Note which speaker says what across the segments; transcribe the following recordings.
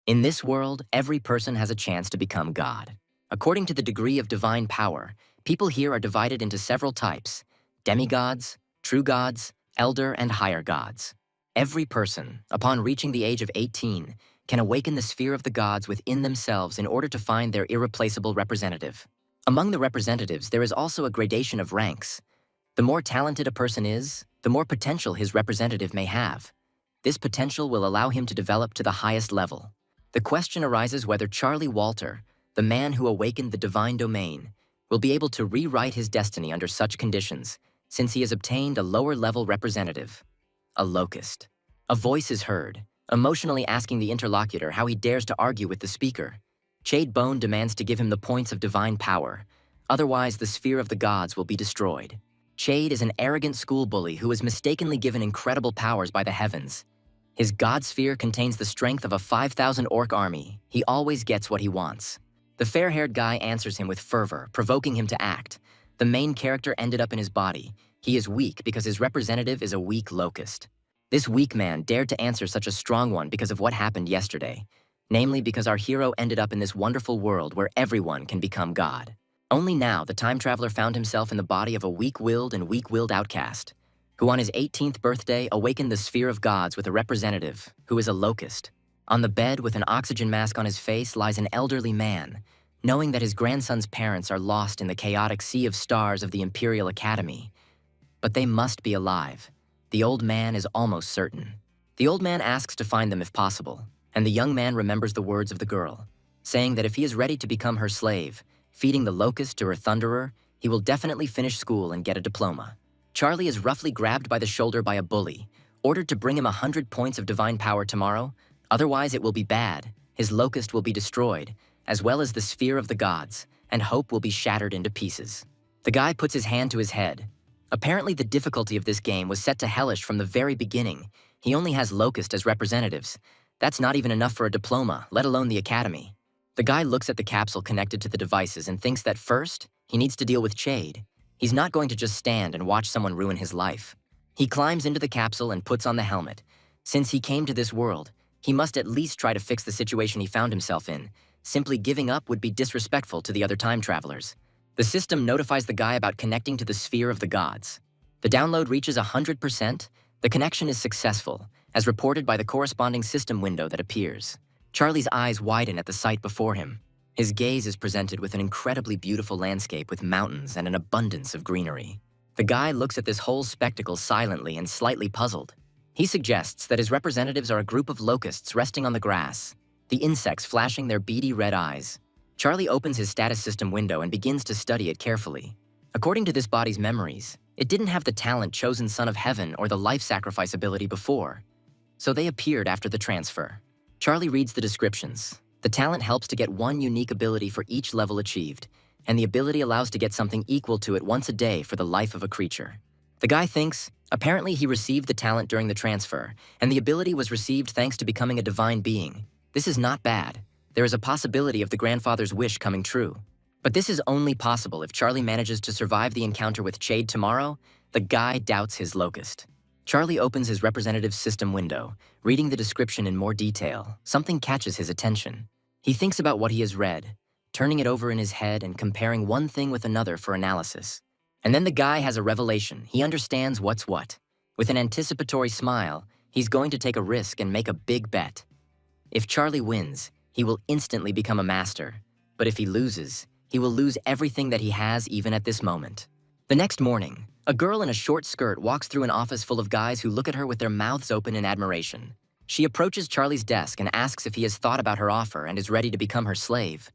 Speaker 1: In this world, every person has a chance to become God. According to the degree of divine power, people here are divided into several types: demigods, true gods, elder, and higher gods. Every person, upon reaching the age of 18, can awaken the sphere of the gods within themselves in order to find their irreplaceable representative. Among the representatives, there is also a gradation of ranks. The more talented a person is, the more potential his representative may have. This potential will allow him to develop to the highest level. The question arises whether Charlie Walter, the man who awakened the divine domain, will be able to rewrite his destiny under such conditions, since he has obtained a lower-level representative. A locust. A voice is heard, emotionally asking the interlocutor how he dares to argue with the speaker. Chade Bone demands to give him the points of divine power, otherwise the sphere of the gods will be destroyed. Chade is an arrogant school bully who was mistakenly given incredible powers by the heavens. His god sphere contains the strength of a 5,000 orc army. He always gets what he wants. The fair-haired guy answers him with fervor, provoking him to act. The main character ended up in his body. He is weak because his representative is a weak locust. This weak man dared to answer such a strong one because of what happened yesterday. Namely because our hero ended up in this wonderful world where everyone can become God. Only now the time traveler found himself in the body of a weak-willed and weak-willed outcast, who on his 18th birthday awakened the sphere of gods with a representative, who is a locust. On the bed with an oxygen mask on his face lies an elderly man, knowing that his grandson's parents are lost in the chaotic sea of stars of the Imperial Academy. But they must be alive. The old man is almost certain. The old man asks to find them if possible, and the young man remembers the words of the girl, saying that if he is ready to become her slave, feeding the locust to her thunderer, he will definitely finish school and get a diploma. Charlie is roughly grabbed by the shoulder by a bully, ordered to bring him 100 points of divine power tomorrow, otherwise it will be bad. His locust will be destroyed, as well as the sphere of the gods, and hope will be shattered into pieces. The guy puts his hand to his head. Apparently the difficulty of this game was set to hellish from the very beginning. He only has locust as representatives. That's not even enough for a diploma, let alone the academy. The guy looks at the capsule connected to the devices and thinks that first, he needs to deal with Chade. He's not going to just stand and watch someone ruin his life. He climbs into the capsule and puts on the helmet. Since he came to this world, he must at least try to fix the situation he found himself in. Simply giving up would be disrespectful to the other time travelers. The system notifies the guy about connecting to the sphere of the gods. The download reaches 100%. The connection is successful, as reported by the corresponding system window that appears. Charlie's eyes widen at the sight before him. His gaze is presented with an incredibly beautiful landscape with mountains and an abundance of greenery. The guy looks at this whole spectacle silently and slightly puzzled. He suggests that his representatives are a group of locusts resting on the grass, the insects flashing their beady red eyes. Charlie opens his status system window and begins to study it carefully. According to this body's memories, it didn't have the talent chosen son of heaven or the life sacrifice ability before, so they appeared after the transfer. Charlie reads the descriptions. The talent helps to get one unique ability for each level achieved, and the ability allows to get something equal to it once a day for the life of a creature. The guy thinks, apparently he received the talent during the transfer, and the ability was received thanks to becoming a divine being. This is not bad. There is a possibility of the grandfather's wish coming true. But this is only possible if Charlie manages to survive the encounter with Chade tomorrow. The guy doubts his locust. Charlie opens his representative's system window, reading the description in more detail. Something catches his attention. He thinks about what he has read, turning it over in his head and comparing one thing with another for analysis. And then the guy has a revelation. He understands what's what. With an anticipatory smile, he's going to take a risk and make a big bet. If Charlie wins, he will instantly become a master. But if he loses, he will lose everything that he has even at this moment. The next morning, a girl in a short skirt walks through an office full of guys who look at her with their mouths open in admiration. She approaches Charlie's desk and asks if he has thought about her offer and is ready to become her slave.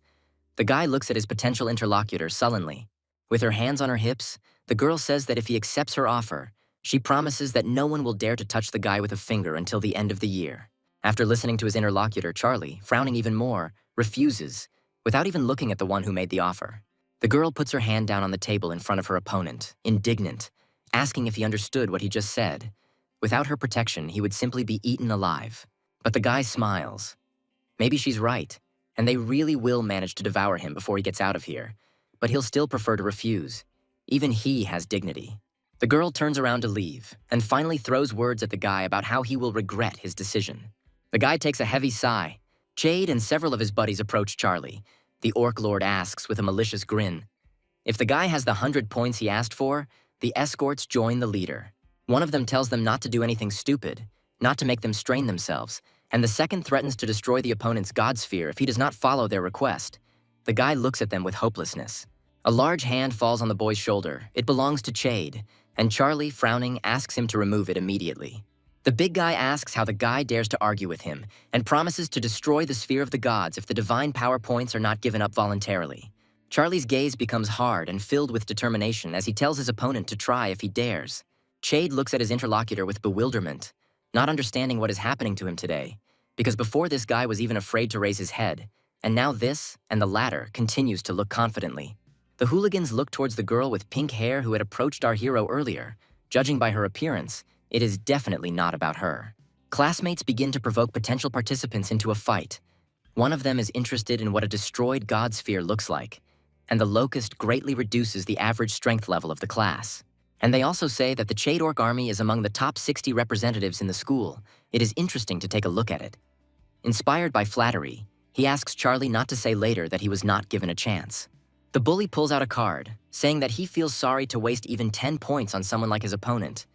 Speaker 1: The guy looks at his potential interlocutor sullenly. With her hands on her hips, the girl says that if he accepts her offer, she promises that no one will dare to touch the guy with a finger until the end of the year. After listening to his interlocutor, Charlie, frowning even more, refuses, without even looking at the one who made the offer. The girl puts her hand down on the table in front of her opponent, indignant, asking if he understood what he just said. Without her protection, he would simply be eaten alive. But the guy smiles. Maybe she's right, and they really will manage to devour him before he gets out of here. But he'll still prefer to refuse. Even he has dignity. The girl turns around to leave, and finally throws words at the guy about how he will regret his decision. The guy takes a heavy sigh. Jade and several of his buddies approach Charlie. The Orc Lord asks with a malicious grin. If the guy has the 100 points he asked for, the escorts join the leader. One of them tells them not to do anything stupid, not to make them strain themselves, and the second threatens to destroy the opponent's god sphere if he does not follow their request. The guy looks at them with hopelessness. A large hand falls on the boy's shoulder. It belongs to Jade, and Charlie, frowning, asks him to remove it immediately. The big guy asks how the guy dares to argue with him, and promises to destroy the sphere of the gods if the divine power points are not given up voluntarily. Charlie's gaze becomes hard and filled with determination as he tells his opponent to try if he dares. Jade looks at his interlocutor with bewilderment, not understanding what is happening to him today, because before this guy was even afraid to raise his head, and now this, and the latter, continues to look confidently. The hooligans look towards the girl with pink hair who had approached our hero earlier. Judging by her appearance, it is definitely not about her. Classmates begin to provoke potential participants into a fight. One of them is interested in what a destroyed god sphere looks like, and the locust greatly reduces the average strength level of the class. And they also say that the Jade Orc army is among the top 60 representatives in the school. It is interesting to take a look at it. Inspired by flattery, he asks Charlie not to say later that he was not given a chance. The bully pulls out a card, saying that he feels sorry to waste even 10 points on someone like his opponent.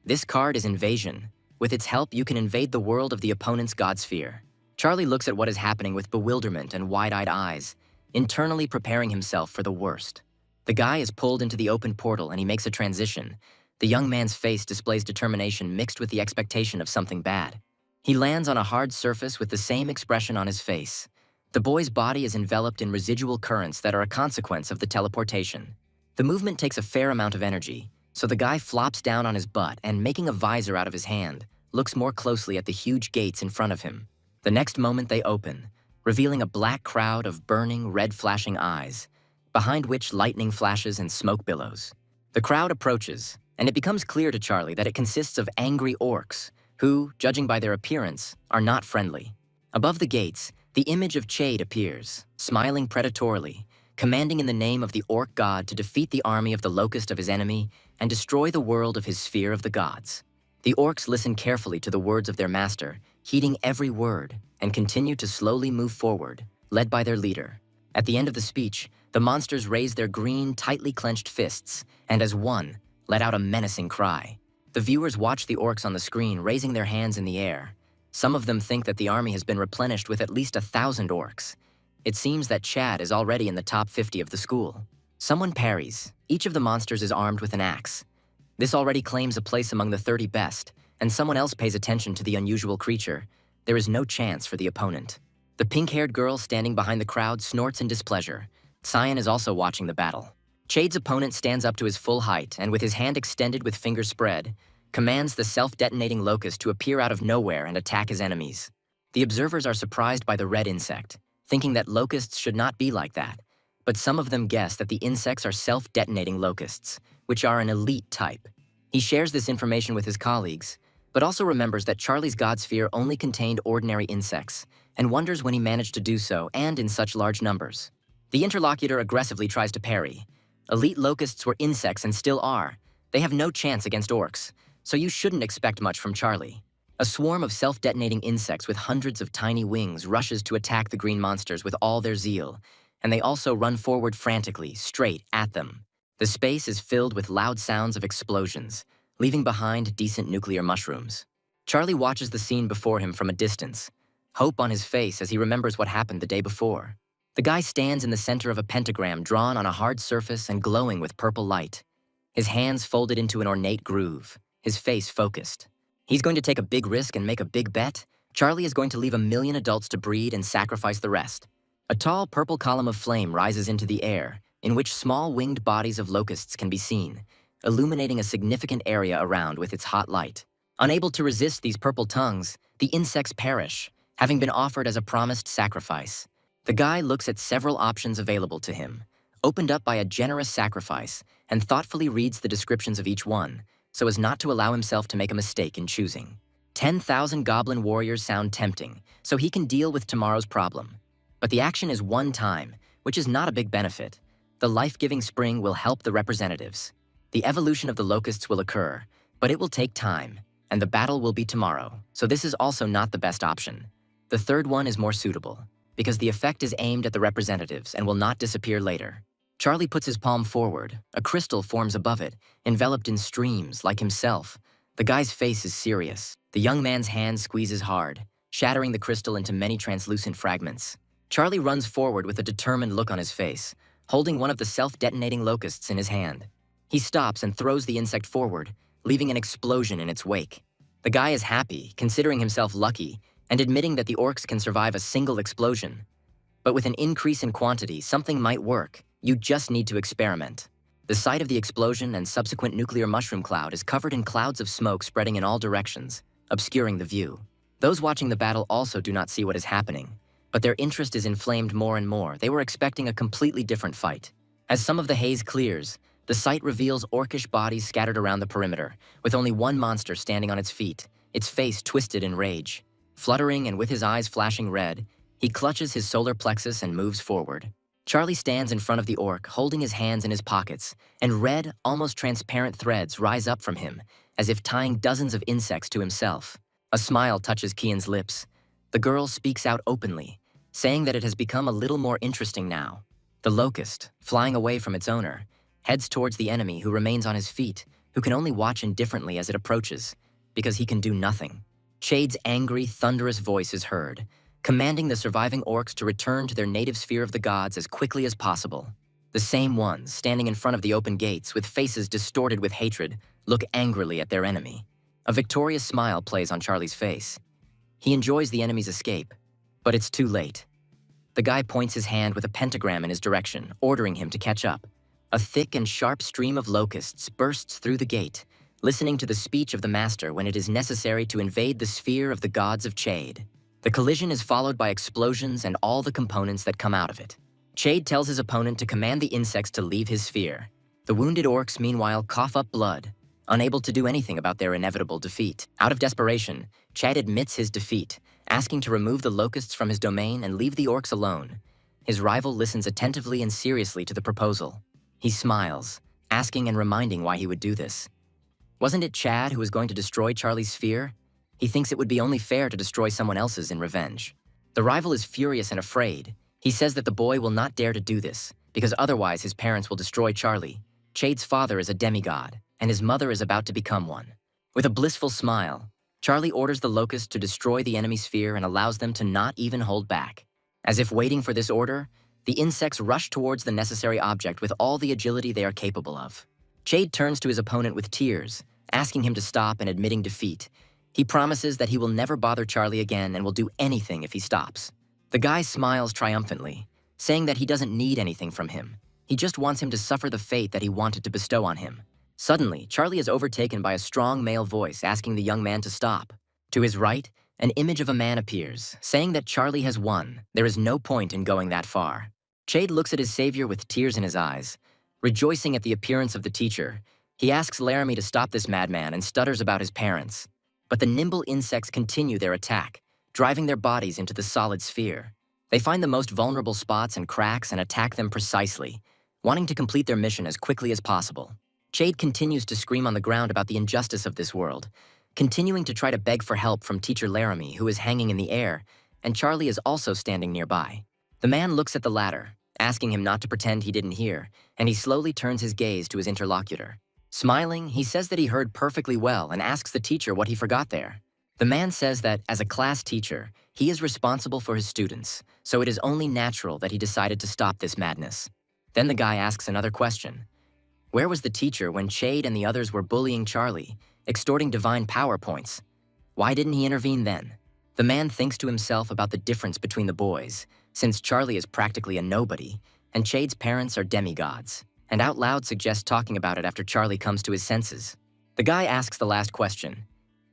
Speaker 1: This card is Invasion. With its help, you can invade the world of the opponent's god sphere. Charlie looks at what is happening with bewilderment and wide-eyed eyes, internally preparing himself for the worst. The guy is pulled into the open portal and he makes a transition. The young man's face displays determination mixed with the expectation of something bad. He lands on a hard surface with the same expression on his face. The boy's body is enveloped in residual currents that are a consequence of the teleportation. The movement takes a fair amount of energy, so the guy flops down on his butt and, making a visor out of his hand, looks more closely at the huge gates in front of him. The next moment they open, revealing a black crowd of burning, red flashing eyes, behind which lightning flashes and smoke billows. The crowd approaches, and it becomes clear to Charlie that it consists of angry orcs, who, judging by their appearance, are not friendly. Above the gates, the image of Jade appears, smiling predatorily, commanding in the name of the orc god to defeat the army of the locust of his enemy and destroy the world of his sphere of the gods. The orcs listen carefully to the words of their master, heeding every word, and continue to slowly move forward, led by their leader. At the end of the speech, the monsters raise their green, tightly clenched fists, and as one, let out a menacing cry. The viewers watch the orcs on the screen raising their hands in the air. Some of them think that the army has been replenished with at least 1,000 orcs. It seems that Chad is already in the top 50 of the school. Someone parries. Each of the monsters is armed with an axe. This already claims a place among the 30 best, and someone else pays attention to the unusual creature. There is no chance for the opponent. The pink-haired girl standing behind the crowd snorts in displeasure. Cyan is also watching the battle. Jade's opponent stands up to his full height and, with his hand extended with fingers spread, commands the self-detonating locust to appear out of nowhere and attack his enemies. The observers are surprised by the red insect, thinking that locusts should not be like that, but some of them guess that the insects are self-detonating locusts, which are an elite type. He shares this information with his colleagues, but also remembers that Charlie's god sphere only contained ordinary insects, and wonders when he managed to do so, and in such large numbers. The interlocutor aggressively tries to parry. Elite locusts were insects and still are. They have no chance against orcs, so you shouldn't expect much from Charlie. A swarm of self-detonating insects with hundreds of tiny wings rushes to attack the green monsters with all their zeal, and they also run forward frantically, straight at them. The space is filled with loud sounds of explosions, leaving behind decent nuclear mushrooms. Charlie watches the scene before him from a distance, hope on his face as he remembers what happened the day before. The guy stands in the center of a pentagram drawn on a hard surface and glowing with purple light. His hands folded into an ornate groove, his face focused. He's going to take a big risk and make a big bet. Charlie is going to leave 1 million adults to breed and sacrifice the rest. A tall purple column of flame rises into the air, in which small winged bodies of locusts can be seen, illuminating a significant area around with its hot light. Unable to resist these purple tongues, the insects perish, having been offered as a promised sacrifice. The guy looks at several options available to him, opened up by a generous sacrifice, and thoughtfully reads the descriptions of each one, so as not to allow himself to make a mistake in choosing. 10,000 goblin warriors sound tempting, so he can deal with tomorrow's problem. But the action is one time, which is not a big benefit. The life-giving spring will help the representatives. The evolution of the locusts will occur, but it will take time, and the battle will be tomorrow, so this is also not the best option. The third one is more suitable, because the effect is aimed at the representatives and will not disappear later. Charlie puts his palm forward. A crystal forms above it, enveloped in streams, like himself. The guy's face is serious. The young man's hand squeezes hard, shattering the crystal into many translucent fragments. Charlie runs forward with a determined look on his face, holding one of the self-detonating locusts in his hand. He stops and throws the insect forward, leaving an explosion in its wake. The guy is happy, considering himself lucky, and admitting that the orcs can survive a single explosion. But with an increase in quantity, something might work. You just need to experiment. The site of the explosion and subsequent nuclear mushroom cloud is covered in clouds of smoke spreading in all directions, obscuring the view. Those watching the battle also do not see what is happening, but their interest is inflamed more and more. They were expecting a completely different fight. As some of the haze clears, the sight reveals orcish bodies scattered around the perimeter, with only one monster standing on its feet, its face twisted in rage. Fluttering and with his eyes flashing red, he clutches his solar plexus and moves forward. Charlie stands in front of the orc, holding his hands in his pockets, and red, almost transparent threads rise up from him, as if tying dozens of insects to himself. A smile touches Kian's lips. The girl speaks out openly, saying that it has become a little more interesting now. The locust, flying away from its owner, heads towards the enemy who remains on his feet, who can only watch indifferently as it approaches, because he can do nothing. Chade's angry, thunderous voice is heard, commanding the surviving orcs to return to their native sphere of the gods as quickly as possible. The same ones, standing in front of the open gates with faces distorted with hatred, look angrily at their enemy. A victorious smile plays on Charlie's face. He enjoys the enemy's escape, but it's too late. The guy points his hand with a pentagram in his direction, ordering him to catch up. A thick and sharp stream of locusts bursts through the gate, listening to the speech of the master when it is necessary to invade the sphere of the gods of Chade. The collision is followed by explosions and all the components that come out of it. Chade tells his opponent to command the insects to leave his sphere. The wounded orcs, meanwhile, cough up blood, unable to do anything about their inevitable defeat. Out of desperation, Chade admits his defeat, asking to remove the locusts from his domain and leave the orcs alone. His rival listens attentively and seriously to the proposal. He smiles, asking and reminding why he would do this. Wasn't it Chad who was going to destroy Charlie's sphere? He thinks it would be only fair to destroy someone else's in revenge. The rival is furious and afraid. He says that the boy will not dare to do this, because otherwise his parents will destroy Charlie. Chade's father is a demigod, and his mother is about to become one. With a blissful smile, Charlie orders the locust to destroy the enemy sphere and allows them to not even hold back. As if waiting for this order, the insects rush towards the necessary object with all the agility they are capable of. Chade turns to his opponent with tears, asking him to stop and admitting defeat. He promises that he will never bother Charlie again and will do anything if he stops. The guy smiles triumphantly, saying that he doesn't need anything from him. He just wants him to suffer the fate that he wanted to bestow on him. Suddenly, Charlie is overtaken by a strong male voice asking the young man to stop. To his right, an image of a man appears, saying that Charlie has won. There is no point in going that far. Chade looks at his savior with tears in his eyes. Rejoicing at the appearance of the teacher, he asks Laramie to stop this madman and stutters about his parents. But the nimble insects continue their attack, driving their bodies into the solid sphere. They find the most vulnerable spots and cracks and attack them precisely, wanting to complete their mission as quickly as possible. Chade continues to scream on the ground about the injustice of this world, continuing to try to beg for help from teacher Laramie, who is hanging in the air, and Charlie is also standing nearby. The man looks at the latter, asking him not to pretend he didn't hear, and he slowly turns his gaze to his interlocutor. Smiling, he says that he heard perfectly well and asks the teacher what he forgot there. The man says that, as a class teacher, he is responsible for his students, so it is only natural that he decided to stop this madness. Then the guy asks another question. Where was the teacher when Chade and the others were bullying Charlie, extorting divine power points? Why didn't he intervene then? The man thinks to himself about the difference between the boys, since Charlie is practically a nobody, and Chade's parents are demigods, and out loud suggests talking about it after Charlie comes to his senses. The guy asks the last question.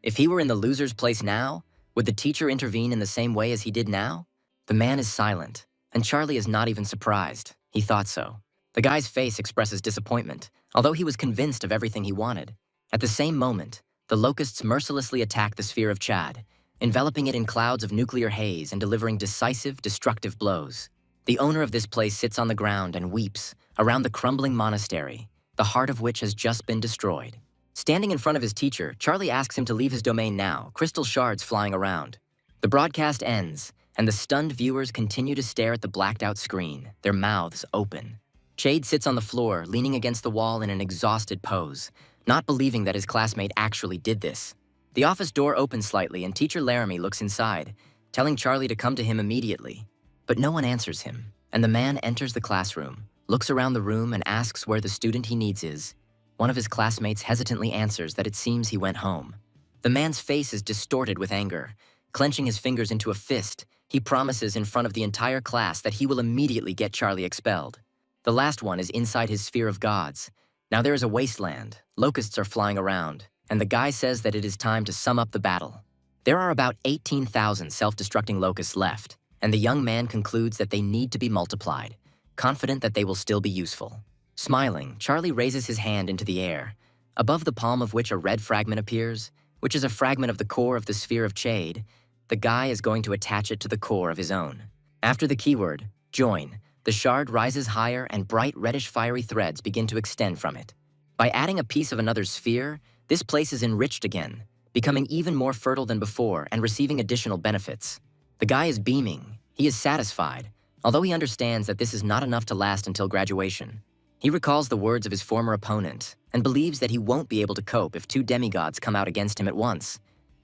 Speaker 1: If he were in the loser's place now, would the teacher intervene in the same way as he did now? The man is silent, and Charlie is not even surprised. He thought so. The guy's face expresses disappointment, although he was convinced of everything he wanted. At the same moment, the locusts mercilessly attack the sphere of Chad, enveloping it in clouds of nuclear haze and delivering decisive, destructive blows. The owner of this place sits on the ground and weeps around the crumbling monastery, the heart of which has just been destroyed. Standing in front of his teacher, Charlie asks him to leave his domain now, crystal shards flying around. The broadcast ends, and the stunned viewers continue to stare at the blacked-out screen, their mouths open. Chade sits on the floor, leaning against the wall in an exhausted pose, not believing that his classmate actually did this. The office door opens slightly, and teacher Laramie looks inside, telling Charlie to come to him immediately. But no one answers him, and the man enters the classroom, looks around the room, and asks where the student he needs is. One of his classmates hesitantly answers that it seems he went home. The man's face is distorted with anger. Clenching his fingers into a fist, he promises in front of the entire class that he will immediately get Charlie expelled. The last one is inside his sphere of gods. Now there is a wasteland, locusts are flying around, and the guy says that it is time to sum up the battle. There are about 18,000 self-destructing locusts left, and the young man concludes that they need to be multiplied, confident that they will still be useful. Smiling, Charlie raises his hand into the air, above the palm of which a red fragment appears, which is a fragment of the core of the sphere of Chade. The guy is going to attach it to the core of his own. After the keyword, join, the shard rises higher and bright reddish fiery threads begin to extend from it. By adding a piece of another sphere, this place is enriched again, becoming even more fertile than before and receiving additional benefits. The guy is beaming. He is satisfied, although he understands that this is not enough to last until graduation. He recalls the words of his former opponent and believes that he won't be able to cope if two demigods come out against him at once.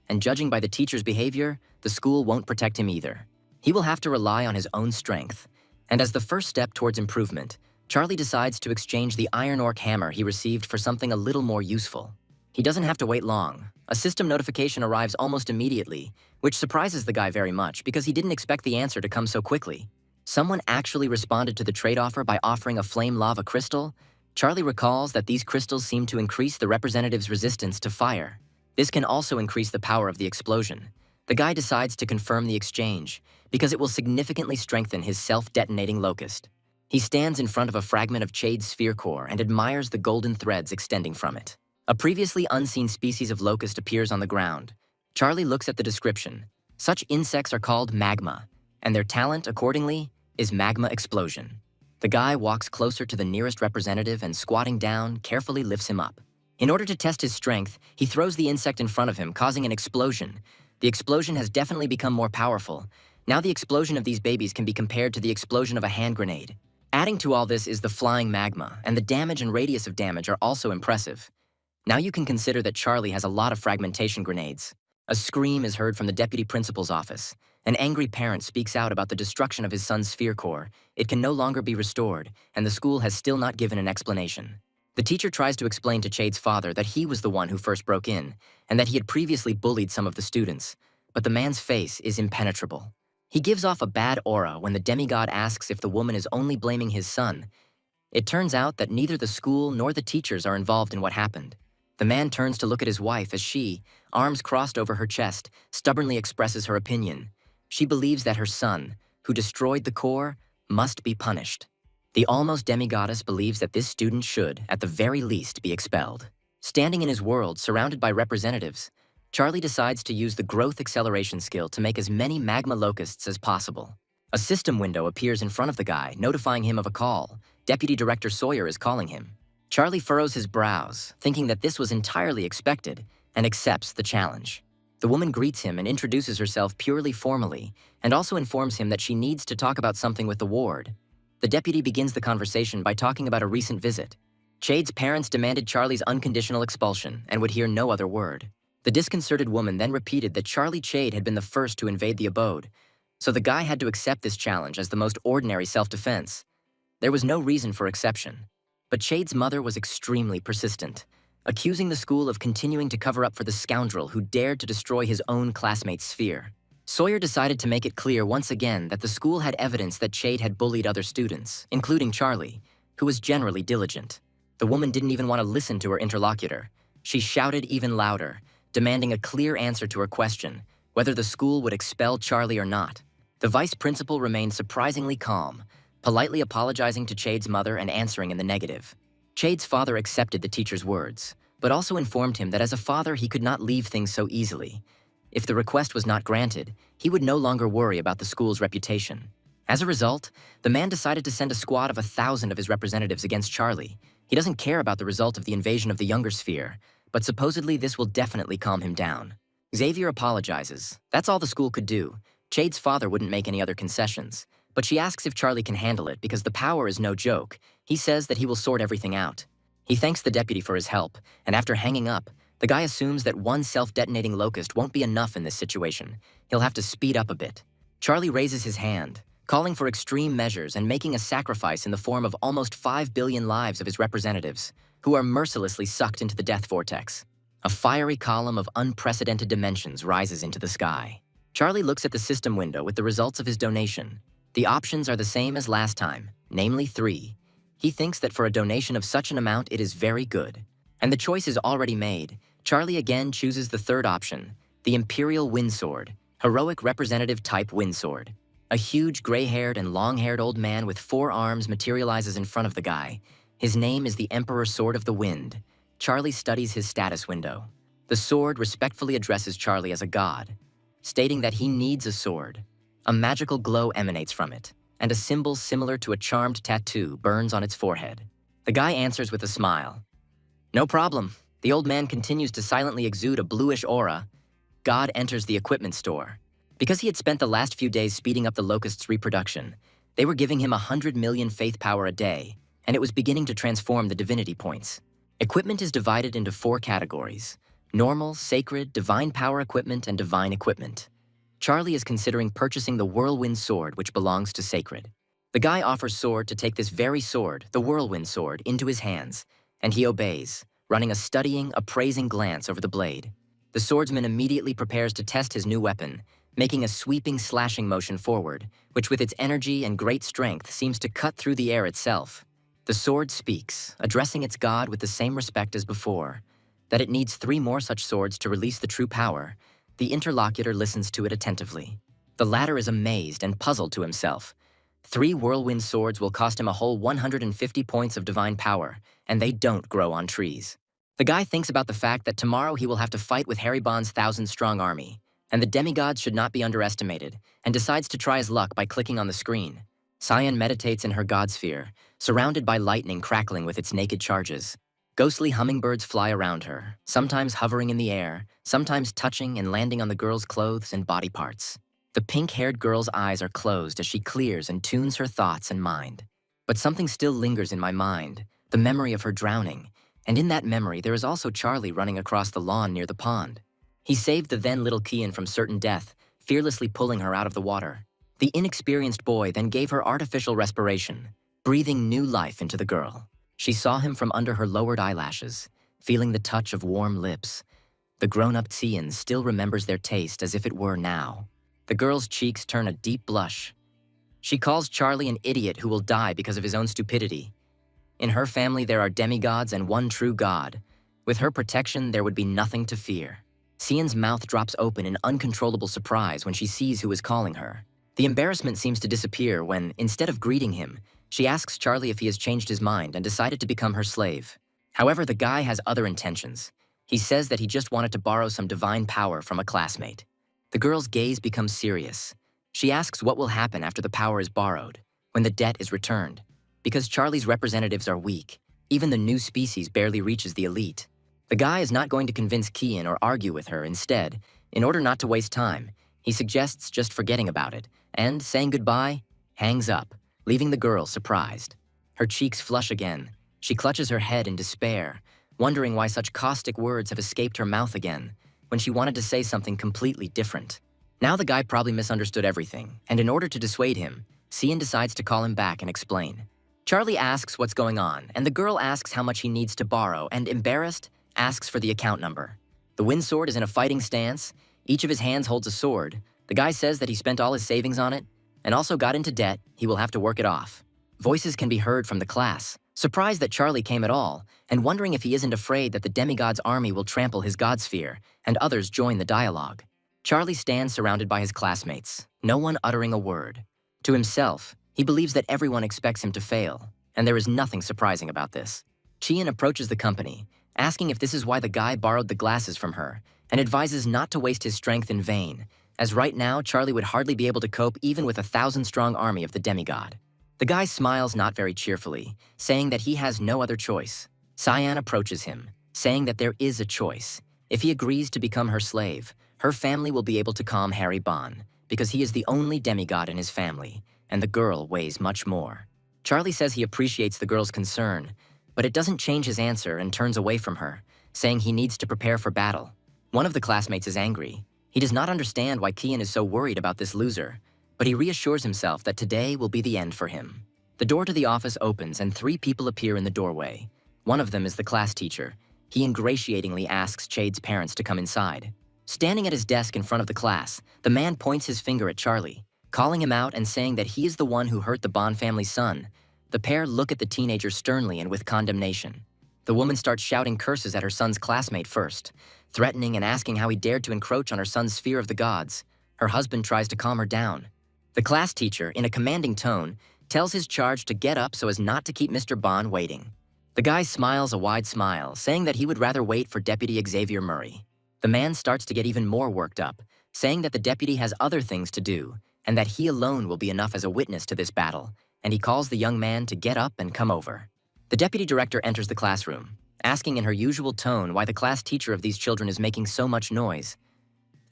Speaker 1: And judging by the teacher's behavior, the school won't protect him either. He will have to rely on his own strength. And as the first step towards improvement, Charlie decides to exchange the Iron Orc hammer he received for something a little more useful. He doesn't have to wait long. A system notification arrives almost immediately, which surprises the guy very much because he didn't expect the answer to come so quickly. Someone actually responded to the trade offer by offering a flame lava crystal. Charlie recalls that these crystals seem to increase the representative's resistance to fire. This can also increase the power of the explosion. The guy decides to confirm the exchange because it will significantly strengthen his self-detonating locust. He stands in front of a fragment of Chade's sphere core and admires the golden threads extending from it. A previously unseen species of locust appears on the ground. Charlie looks at the description. Such insects are called magma, and their talent, accordingly, is magma explosion. The guy walks closer to the nearest representative and, squatting down, carefully lifts him up. In order to test his strength, he throws the insect in front of him, causing an explosion. The explosion has definitely become more powerful. Now the explosion of these babies can be compared to the explosion of a hand grenade. Adding to all this is the flying magma, and the damage and radius of damage are also impressive. Now you can consider that Charlie has a lot of fragmentation grenades. A scream is heard from the deputy principal's office. An angry parent speaks out about the destruction of his son's sphere core. It can no longer be restored, and the school has still not given an explanation. The teacher tries to explain to Chade's father that he was the one who first broke in, and that he had previously bullied some of the students, but the man's face is impenetrable. He gives off a bad aura when the demigod asks if the woman is only blaming his son. It turns out that neither the school nor the teachers are involved in what happened. The man turns to look at his wife as she, arms crossed over her chest, stubbornly expresses her opinion. She believes that her son, who destroyed the core, must be punished. The almost demigoddess believes that this student should, at the very least, be expelled. Standing in his world, surrounded by representatives, Charlie decides to use the growth acceleration skill to make as many magma locusts as possible. A system window appears in front of the guy, notifying him of a call. Deputy Director Sawyer is calling him. Charlie furrows his brows, thinking that this was entirely expected, and accepts the challenge. The woman greets him and introduces herself purely formally, and also informs him that she needs to talk about something with the ward. The deputy begins the conversation by talking about a recent visit. Chade's parents demanded Charlie's unconditional expulsion and would hear no other word. The disconcerted woman then repeated that Charlie Chade had been the first to invade the abode, so the guy had to accept this challenge as the most ordinary self-defense. There was no reason for exception. But Chade's mother was extremely persistent, accusing the school of continuing to cover up for the scoundrel who dared to destroy his own classmate's sphere. Sawyer decided to make it clear once again that the school had evidence that Chade had bullied other students, including Charlie, who was generally diligent. The woman didn't even want to listen to her interlocutor. She shouted even louder, demanding a clear answer to her question, whether the school would expel Charlie or not. The vice principal remained surprisingly calm, politely apologizing to Chade's mother and answering in the negative. Chade's father accepted the teacher's words, but also informed him that as a father he could not leave things so easily. If the request was not granted, he would no longer worry about the school's reputation. As a result, the man decided to send a squad of 1,000 of his representatives against Charlie. He doesn't care about the result of the invasion of the younger sphere, but supposedly this will definitely calm him down. Xavier apologizes. That's all the school could do. Jade's father wouldn't make any other concessions. But she asks if Charlie can handle it because the power is no joke. He says that he will sort everything out. He thanks the deputy for his help, and after hanging up, the guy assumes that one self-detonating locust won't be enough in this situation. He'll have to speed up a bit. Charlie raises his hand, calling for extreme measures and making a sacrifice in the form of almost 5 billion lives of his representatives, who are mercilessly sucked into the death vortex. A fiery column of unprecedented dimensions rises into the sky. Charlie looks at the system window with the results of his donation. The options are the same as last time, namely 3. He thinks that for a donation of such an amount, it is very good. And the choice is already made. Charlie again chooses the third option, the Imperial Windsword, heroic representative type windsword. A huge gray-haired and long-haired old man with 4 arms materializes in front of the guy. His name is the Emperor Sword of the Wind. Charlie studies his status window. The sword respectfully addresses Charlie as a god, stating that he needs a sword. A magical glow emanates from it, and a symbol similar to a charmed tattoo burns on its forehead. The guy answers with a smile. No problem. The old man continues to silently exude a bluish aura. God enters the equipment store. Because he had spent the last few days speeding up the locusts' reproduction, they were giving him 100 million faith power a day, and it was beginning to transform the divinity points. Equipment is divided into 4 categories: normal, sacred, divine power equipment, and divine equipment. Charlie is considering purchasing the Whirlwind Sword, which belongs to sacred. The guy offers Sword to take this very sword, the Whirlwind Sword, into his hands, and he obeys, running a studying, appraising glance over the blade. The swordsman immediately prepares to test his new weapon, making a sweeping slashing motion forward, which with its energy and great strength seems to cut through the air itself. The sword speaks, addressing its god with the same respect as before. That it needs 3 more such swords to release the true power, the interlocutor listens to it attentively. The latter is amazed and puzzled to himself. 3 whirlwind swords will cost him a whole 150 points of divine power, and they don't grow on trees. The guy thinks about the fact that tomorrow he will have to fight with Haribon's 1,000-strong army, and the demigods should not be underestimated, and decides to try his luck by clicking on the screen. Cyan meditates in her god sphere, surrounded by lightning crackling with its naked charges. Ghostly hummingbirds fly around her, sometimes hovering in the air, sometimes touching and landing on the girl's clothes and body parts. The pink-haired girl's eyes are closed as she clears and tunes her thoughts and mind. But something still lingers in my mind, the memory of her drowning, and in that memory there is also Charlie running across the lawn near the pond. He saved the then little Kian from certain death, fearlessly pulling her out of the water. The inexperienced boy then gave her artificial respiration, breathing new life into the girl. She saw him from under her lowered eyelashes, feeling the touch of warm lips. The grown-up Tsian still remembers their taste as if it were now. The girl's cheeks turn a deep blush. She calls Charlie an idiot who will die because of his own stupidity. In her family there are demigods and one true god. With her protection there would be nothing to fear. Tsian's mouth drops open in uncontrollable surprise when she sees who is calling her. The embarrassment seems to disappear when, instead of greeting him, she asks Charlie if he has changed his mind and decided to become her slave. However, the guy has other intentions. He says that he just wanted to borrow some divine power from a classmate. The girl's gaze becomes serious. She asks what will happen after the power is borrowed, when the debt is returned. Because Charlie's representatives are weak, even the new species barely reaches the elite. The guy is not going to convince Kian or argue with her. Instead, in order not to waste time, he suggests just forgetting about it, and, saying goodbye, hangs up, leaving the girl surprised. Her cheeks flush again. She clutches her head in despair, wondering why such caustic words have escaped her mouth again, when she wanted to say something completely different. Now the guy probably misunderstood everything, and in order to dissuade him, Tsian decides to call him back and explain. Charlie asks what's going on, and the girl asks how much he needs to borrow, and embarrassed, asks for the account number. The windsword is in a fighting stance. Each of his hands holds a sword. The guy says that he spent all his savings on it, and also got into debt. He will have to work it off. Voices can be heard from the class, surprised that Charlie came at all, and wondering if he isn't afraid that the demigod's army will trample his god sphere, and others join the dialogue. Charlie stands surrounded by his classmates, no one uttering a word. To himself, he believes that everyone expects him to fail, and there is nothing surprising about this. Qian approaches the company, asking if this is why the guy borrowed the glasses from her, and advises not to waste his strength in vain, as right now Charlie would hardly be able to cope even with a 1,000-strong army of the demigod. The guy smiles not very cheerfully, saying that he has no other choice. Cyan approaches him, saying that there is a choice. If he agrees to become her slave, Her family will be able to calm Harry Bon, because he is the only demigod in his family, and the girl weighs much more. Charlie says he appreciates the girl's concern, but it doesn't change his answer and turns away from her, saying he needs to prepare for battle. One of the classmates is angry. He does not understand why Kian is so worried about this loser, but he reassures himself that today will be the end for him. The door to the office opens and 3 people appear in the doorway. One of them is the class teacher. He ingratiatingly asks Chade's parents to come inside. Standing at his desk in front of the class, the man points his finger at Charlie, calling him out and saying that he is the one who hurt the Bond family's son. The pair look at the teenager sternly and with condemnation. The woman starts shouting curses at her son's classmate first, threatening and asking how he dared to encroach on her son's sphere of the gods. Her husband tries to calm her down. The class teacher, in a commanding tone, tells his charge to get up so as not to keep Mr. Bond waiting. The guy smiles a wide smile, saying that he would rather wait for Deputy Xavier Murray. The man starts to get even more worked up, saying that the deputy has other things to do, and that he alone will be enough as a witness to this battle, and he calls the young man to get up and come over. The deputy director enters the classroom, asking in her usual tone why the class teacher of these children is making so much noise.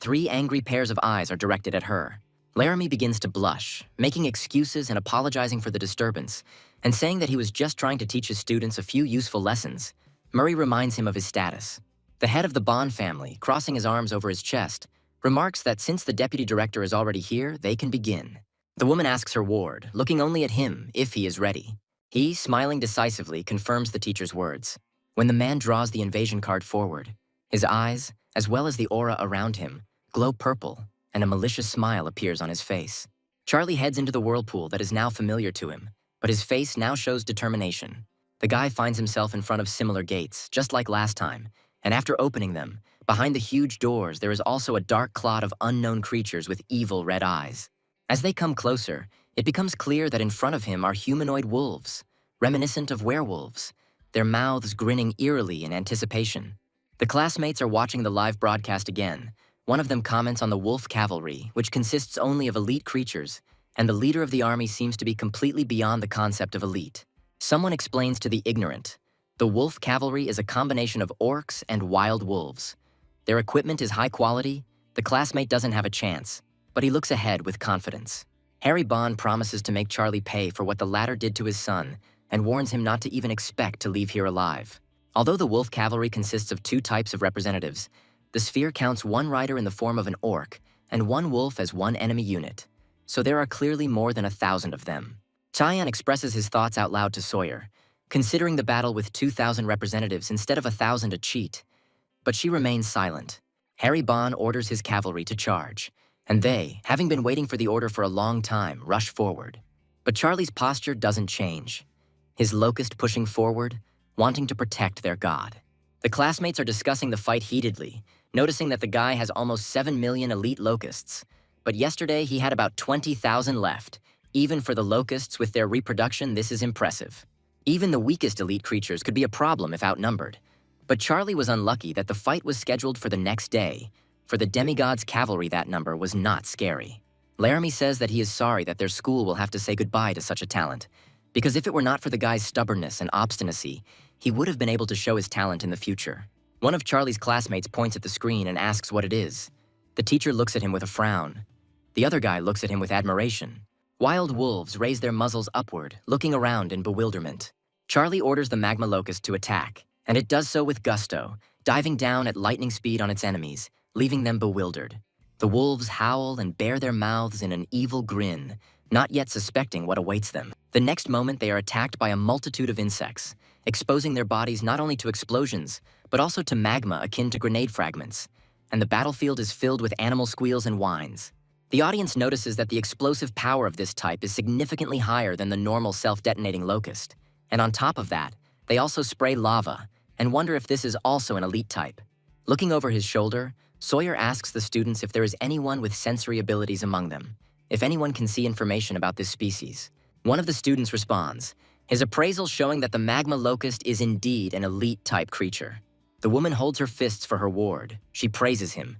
Speaker 1: 3 angry pairs of eyes are directed at her. Laramie begins to blush, making excuses and apologizing for the disturbance, and saying that he was just trying to teach his students a few useful lessons. Murray reminds him of his status. The head of the Bond family, crossing his arms over his chest, remarks that since the deputy director is already here, they can begin. The woman asks her ward, looking only at him if he is ready. He, smiling decisively, confirms the teacher's words. When the man draws the invasion card forward, his eyes, as well as the aura around him, glow purple, and a malicious smile appears on his face. Charlie heads into the whirlpool that is now familiar to him, but his face now shows determination. The guy finds himself in front of similar gates, just like last time, and after opening them, behind the huge doors there is also a dark clot of unknown creatures with evil red eyes. As they come closer, it becomes clear that in front of him are humanoid wolves, reminiscent of werewolves, their mouths grinning eerily in anticipation. The classmates are watching the live broadcast again. One of them comments on the wolf cavalry, which consists only of elite creatures, and the leader of the army seems to be completely beyond the concept of elite. Someone explains to the ignorant, the wolf cavalry is a combination of orcs and wild wolves. Their equipment is high quality. The classmate doesn't have a chance, but he looks ahead with confidence. Harry Bond promises to make Charlie pay for what the latter did to his son and warns him not to even expect to leave here alive. Although the wolf cavalry consists of 2 types of representatives, the sphere counts 1 rider in the form of an orc and 1 wolf as 1 enemy unit, so there are clearly more than 1,000 of them. Cheyenne expresses his thoughts out loud to Sawyer, considering the battle with 2,000 representatives instead of 1,000 a cheat. But she remains silent. Harry Bond orders his cavalry to charge, and they, having been waiting for the order for a long time, rush forward. But Charlie's posture doesn't change. His locust pushing forward, wanting to protect their god. The classmates are discussing the fight heatedly, noticing that the guy has almost 7 million elite locusts. But yesterday he had about 20,000 left. Even for the locusts with their reproduction, this is impressive. Even the weakest elite creatures could be a problem if outnumbered. But Charlie was unlucky that the fight was scheduled for the next day. For the demigod's cavalry, that number was not scary. Laramie says that he is sorry that their school will have to say goodbye to such a talent, because if it were not for the guy's stubbornness and obstinacy, he would have been able to show his talent in the future. One of Charlie's classmates points at the screen and asks what it is. The teacher looks at him with a frown. The other guy looks at him with admiration. Wild wolves raise their muzzles upward, looking around in bewilderment. Charlie orders the magma locust to attack, and it does so with gusto, diving down at lightning speed on its enemies, leaving them bewildered. The wolves howl and bare their mouths in an evil grin, not yet suspecting what awaits them. The next moment they are attacked by a multitude of insects, exposing their bodies not only to explosions, but also to magma akin to grenade fragments, and the battlefield is filled with animal squeals and whines. The audience notices that the explosive power of this type is significantly higher than the normal self-detonating locust, and on top of that, they also spray lava, and wonder if this is also an elite type. Looking over his shoulder, Sawyer asks the students if there is anyone with sensory abilities among them, if anyone can see information about this species. One of the students responds, his appraisal showing that the magma locust is indeed an elite type creature. The woman holds her fists for her ward. She praises him.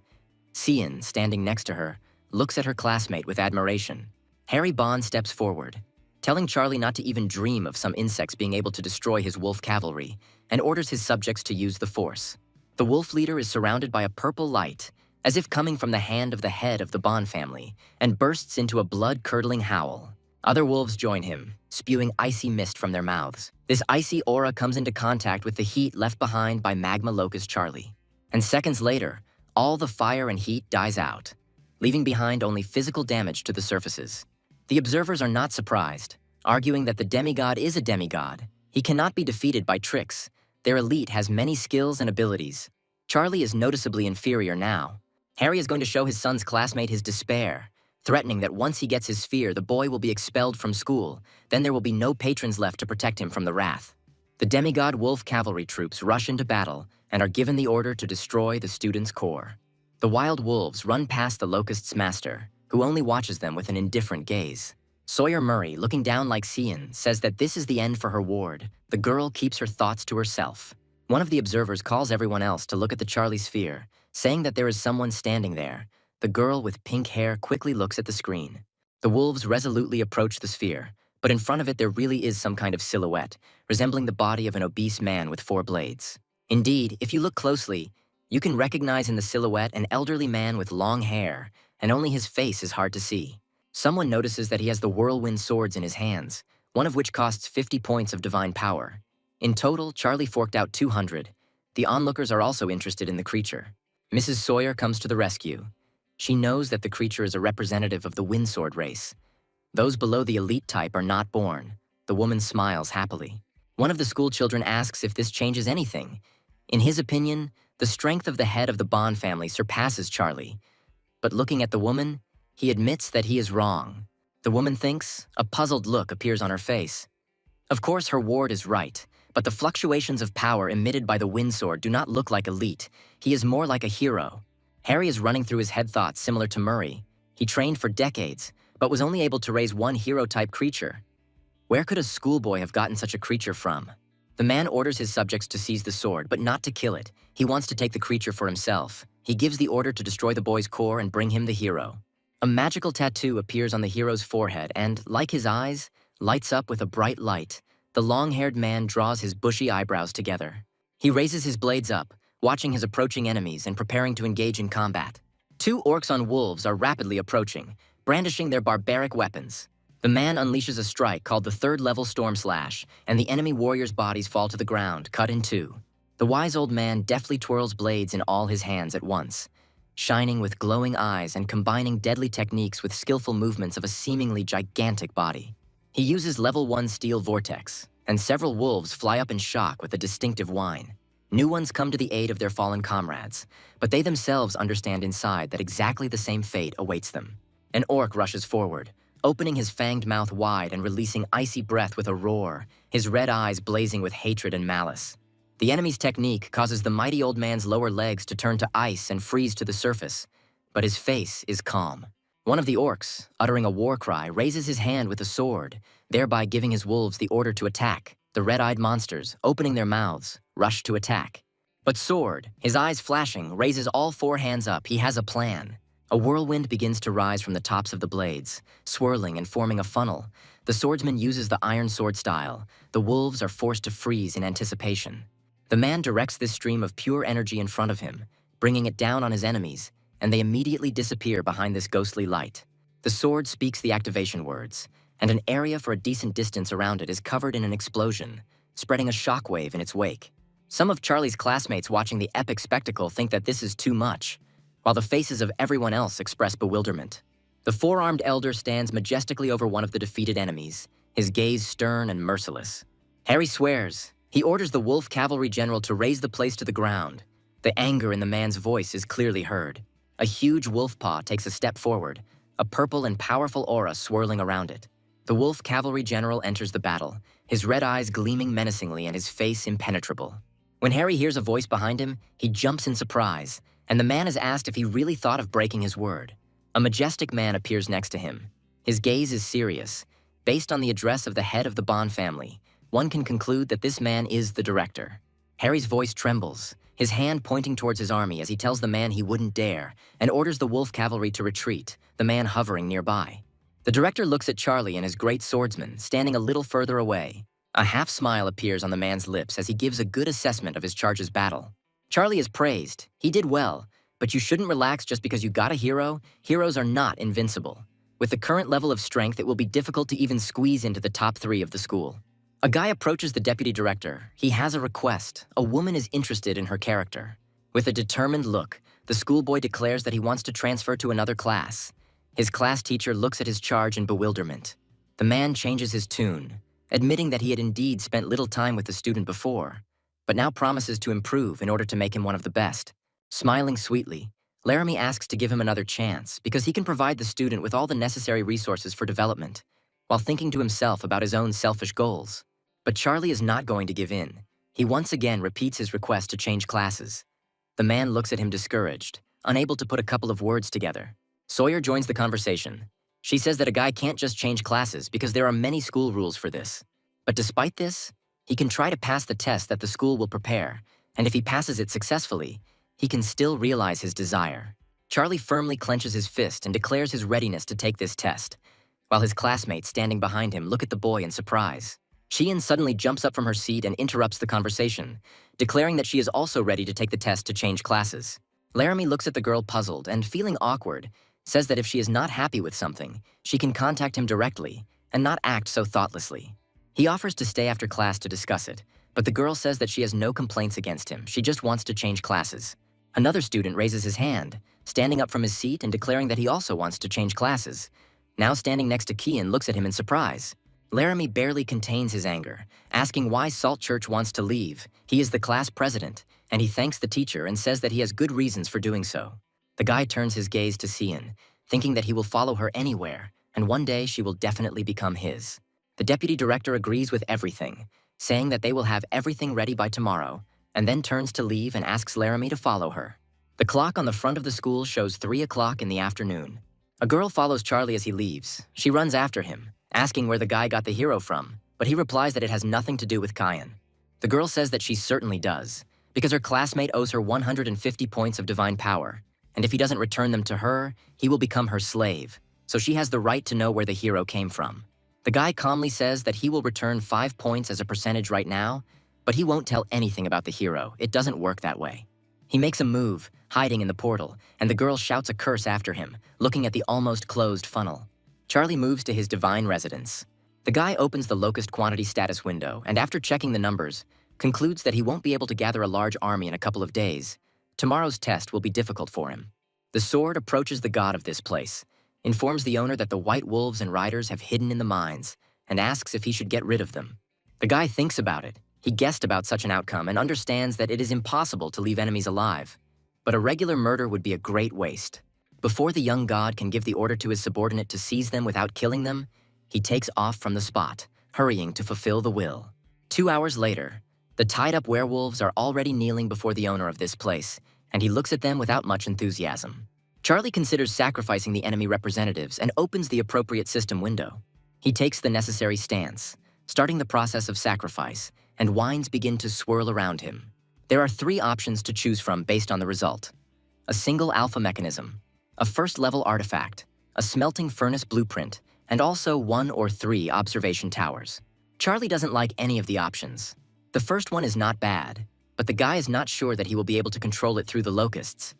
Speaker 1: Cian, standing next to her, looks at her classmate with admiration. Harry Bond steps forward, telling Charlie not to even dream of some insects being able to destroy his wolf cavalry, and orders his subjects to use the force. The wolf leader is surrounded by a purple light, as if coming from the hand of the head of the Bond family, and bursts into a blood-curdling howl. Other wolves join him, spewing icy mist from their mouths. This icy aura comes into contact with the heat left behind by magma locust Charlie. And seconds later, all the fire and heat dies out, leaving behind only physical damage to the surfaces. The observers are not surprised, arguing that the demigod is a demigod. He cannot be defeated by tricks. Their elite has many skills and abilities. Charlie is noticeably inferior now. Harry is going to show his son's classmate his despair, threatening that once he gets his sphere, the boy will be expelled from school. Then there will be no patrons left to protect him from the wrath. The demigod wolf cavalry troops rush into battle and are given the order to destroy the students' core. The wild wolves run past the locust's master, who only watches them with an indifferent gaze. Sawyer Murray, looking down like Cian, says that this is the end for her ward. The girl keeps her thoughts to herself. One of the observers calls everyone else to look at the Charlie sphere, saying that there is someone standing there. The girl with pink hair quickly looks at the screen. The wolves resolutely approach the sphere, but in front of it there really is some kind of silhouette, resembling the body of an obese man with 4 blades. Indeed, if you look closely, you can recognize in the silhouette an elderly man with long hair, and only his face is hard to see. Someone notices that he has the whirlwind swords in his hands, one of which costs 50 points of divine power. In total, Charlie forked out 200. The onlookers are also interested in the creature. Mrs. Sawyer comes to the rescue. She knows that the creature is a representative of the windsword race. Those below the elite type are not born. The woman smiles happily. One of the school children asks if this changes anything. In his opinion, the strength of the head of the Bond family surpasses Charlie. But looking at the woman, he admits that he is wrong. The woman thinks. A puzzled look appears on her face. Of course, her ward is right, but the fluctuations of power emitted by the windsword do not look like elite. He is more like a hero. Harry is running through his head thoughts similar to Murray. He trained for decades, but was only able to raise one hero-type creature. Where could a schoolboy have gotten such a creature from? The man orders his subjects to seize the sword, but not to kill it. He wants to take the creature for himself. He gives the order to destroy the boy's core and bring him the hero. A magical tattoo appears on the hero's forehead and, like his eyes, lights up with a bright light. The long-haired man draws his bushy eyebrows together. He raises his blades up, watching his approaching enemies and preparing to engage in combat. 2 orcs on wolves are rapidly approaching, brandishing their barbaric weapons. The man unleashes a strike called the 3rd-level Storm Slash, and the enemy warriors' bodies fall to the ground, cut in 2. The wise old man deftly twirls blades in all his hands at once, shining with glowing eyes and combining deadly techniques with skillful movements of a seemingly gigantic body. He uses level 1 Steel Vortex, and several wolves fly up in shock with a distinctive whine. New ones come to the aid of their fallen comrades, but they themselves understand inside that exactly the same fate awaits them. An orc rushes forward, opening his fanged mouth wide and releasing icy breath with a roar, his red eyes blazing with hatred and malice. The enemy's technique causes the mighty old man's lower legs to turn to ice and freeze to the surface, but his face is calm. One of the orcs, uttering a war cry, raises his hand with a sword, thereby giving his wolves the order to attack. The red-eyed monsters, opening their mouths, rush to attack. But Sword, his eyes flashing, raises all 4 hands up. He has a plan. A whirlwind begins to rise from the tops of the blades, swirling and forming a funnel. The swordsman uses the iron sword style. The wolves are forced to freeze in anticipation. The man directs this stream of pure energy in front of him, bringing it down on his enemies, and they immediately disappear behind this ghostly light. The sword speaks the activation words, and an area for a decent distance around it is covered in an explosion, spreading a shockwave in its wake. Some of Charlie's classmates watching the epic spectacle think that this is too much, while the faces of everyone else express bewilderment. The 4-armed elder stands majestically over one of the defeated enemies, his gaze stern and merciless. Harry swears. He orders the wolf cavalry general to raise the place to the ground. The anger in the man's voice is clearly heard. A huge wolf paw takes a step forward, a purple and powerful aura swirling around it. The wolf cavalry general enters the battle, his red eyes gleaming menacingly and his face impenetrable. When Harry hears a voice behind him, he jumps in surprise, and the man is asked if he really thought of breaking his word. A majestic man appears next to him. His gaze is serious. Based on the address of the head of the Bond family, one can conclude that this man is the director. Harry's voice trembles, his hand pointing towards his army as he tells the man he wouldn't dare, and orders the wolf cavalry to retreat, the man hovering nearby. The director looks at Charlie and his great swordsman, standing a little further away. A half-smile appears on the man's lips as he gives a good assessment of his charge's battle. Charlie is praised. He did well, But you shouldn't relax just because you got a hero. Heroes are not invincible. With the current level of strength, it will be difficult to even squeeze into the top 3 of the school. A guy approaches the deputy director. He has a request. A woman is interested in her character. With a determined look, the schoolboy declares that he wants to transfer to another class. His class teacher looks at his charge in bewilderment. The man changes his tune, admitting that he had indeed spent little time with the student before, but now promises to improve in order to make him one of the best. Smiling sweetly, Laramie asks to give him another chance because he can provide the student with all the necessary resources for development, while thinking to himself about his own selfish goals. But Charlie is not going to give in. He once again repeats his request to change classes. The man looks at him discouraged, unable to put a couple of words together. Sawyer joins the conversation. She says that a guy can't just change classes because there are many school rules for this. But despite this, he can try to pass the test that the school will prepare, and if he passes it successfully, he can still realize his desire. Charlie firmly clenches his fist and declares his readiness to take this test, while his classmates standing behind him look at the boy in surprise. Sheehan suddenly jumps up from her seat and interrupts the conversation, declaring that she is also ready to take the test to change classes. Laramie looks at the girl puzzled and, feeling awkward, says that if she is not happy with something, she can contact him directly and not act so thoughtlessly. He offers to stay after class to discuss it, but the girl says that she has no complaints against him. She just wants to change classes. Another student raises his hand, standing up from his seat and declaring that he also wants to change classes. Now standing next to Kian looks at him in surprise. Laramie barely contains his anger, asking why Salt Church wants to leave. He is the class president, and he thanks the teacher and says that he has good reasons for doing so. The guy turns his gaze to Cian, thinking that he will follow her anywhere, and one day she will definitely become his. The deputy director agrees with everything, saying that they will have everything ready by tomorrow, and then turns to leave and asks Laramie to follow her. The clock on the front of the school shows 3 o'clock in the afternoon. A girl follows Charlie as he leaves. She runs after him, asking where the guy got the hero from, but he replies that it has nothing to do with Kian. The girl says that she certainly does, because her classmate owes her 150 points of divine power, and if he doesn't return them to her, he will become her slave, so she has the right to know where the hero came from. The guy calmly says that he will return 5 points as a percentage right now, but he won't tell anything about the hero. It doesn't work that way. He makes a move, hiding in the portal, and the girl shouts a curse after him, looking at the almost closed funnel. Charlie moves to his divine residence. The guy opens the locust quantity status window, and after checking the numbers, concludes that he won't be able to gather a large army in a couple of days. Tomorrow's test will be difficult for him. The sword approaches the god of this place, informs the owner that the white wolves and riders have hidden in the mines, and asks if he should get rid of them. The guy thinks about it. He guessed about such an outcome and understands that it is impossible to leave enemies alive. But a regular murder would be a great waste. Before the young god can give the order to his subordinate to seize them without killing them, he takes off from the spot, hurrying to fulfill the will. 2 hours later, the tied-up werewolves are already kneeling before the owner of this place, and he looks at them without much enthusiasm. Charlie considers sacrificing the enemy representatives and opens the appropriate system window. He takes the necessary stance, starting the process of sacrifice, and wines begin to swirl around him. There are 3 options to choose from based on the result: a single alpha mechanism, a first-level artifact, a smelting furnace blueprint, and also 1 or 3 observation towers. Charlie doesn't like any of the options. The first one is not bad, but the guy is not sure that he will be able to control it through the locusts.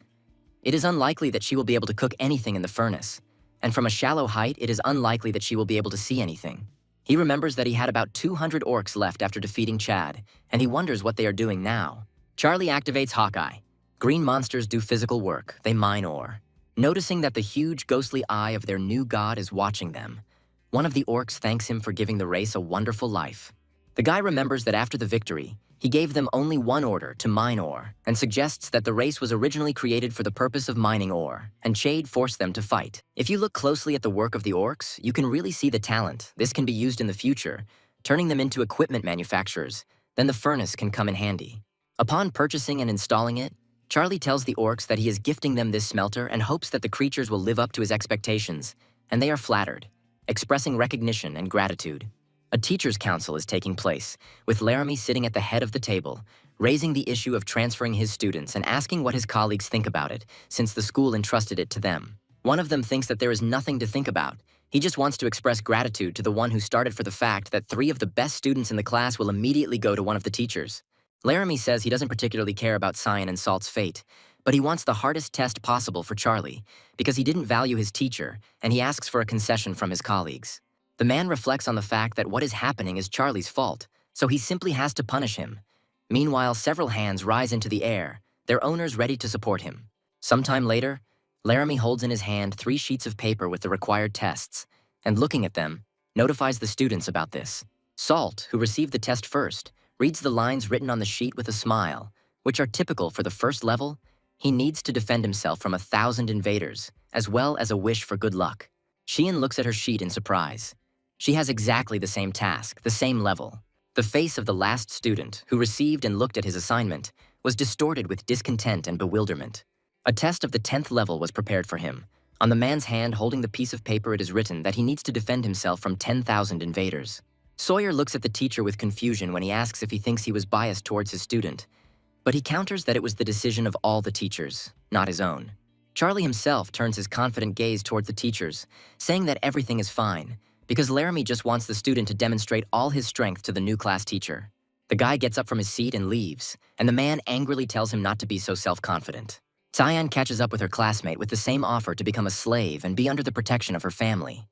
Speaker 1: It is unlikely that she will be able to cook anything in the furnace, and from a shallow height, it is unlikely that she will be able to see anything. He remembers that he had about 200 orcs left after defeating Chad, and he wonders what they are doing now. Charlie activates Hawkeye. Green monsters do physical work. They mine ore. Noticing that the huge ghostly eye of their new god is watching them, one of the orcs thanks him for giving the race a wonderful life. The guy remembers that after the victory, he gave them only one order, to mine ore, and suggests that the race was originally created for the purpose of mining ore, and Chade forced them to fight. If you look closely at the work of the orcs, you can really see the talent. This can be used in the future, turning them into equipment manufacturers. Then the furnace can come in handy. Upon purchasing and installing it, Charlie tells the orcs that he is gifting them this smelter and hopes that the creatures will live up to his expectations, and they are flattered, expressing recognition and gratitude. A teacher's council is taking place, with Laramie sitting at the head of the table, raising the issue of transferring his students and asking what his colleagues think about it, since the school entrusted it to them. One of them thinks that there is nothing to think about. He just wants to express gratitude to the one who started for the fact that 3 of the best students in the class will immediately go to one of the teachers. Laramie says he doesn't particularly care about Cyan and Salt's fate, But he wants the hardest test possible for Charlie, because he didn't value his teacher, and he asks for a concession from his colleagues. The man reflects on the fact that what is happening is Charlie's fault, so he simply has to punish him. Meanwhile, several hands rise into the air, their owners ready to support him. Sometime later, Laramie holds in his hand 3 sheets of paper with the required tests, and looking at them, notifies the students about this. Salt, who received the test first, reads the lines written on the sheet with a smile, which are typical for the first level. He needs to defend himself from 1,000 invaders, as well as a wish for good luck. Sheehan looks at her sheet in surprise. She has exactly the same task, the same level. The face of the last student, who received and looked at his assignment, was distorted with discontent and bewilderment. A test of the 10th level was prepared for him. On the man's hand holding the piece of paper, it is written that he needs to defend himself from 10,000 invaders. Sawyer looks at the teacher with confusion when he asks if he thinks he was biased towards his student, but he counters that it was the decision of all the teachers, not his own. Charlie himself turns his confident gaze toward the teachers, saying that everything is fine, because Laramie just wants the student to demonstrate all his strength to the new class teacher. The guy gets up from his seat and leaves, and the man angrily tells him not to be so self-confident. Tyann catches up with her classmate with the same offer to become a slave and be under the protection of her family.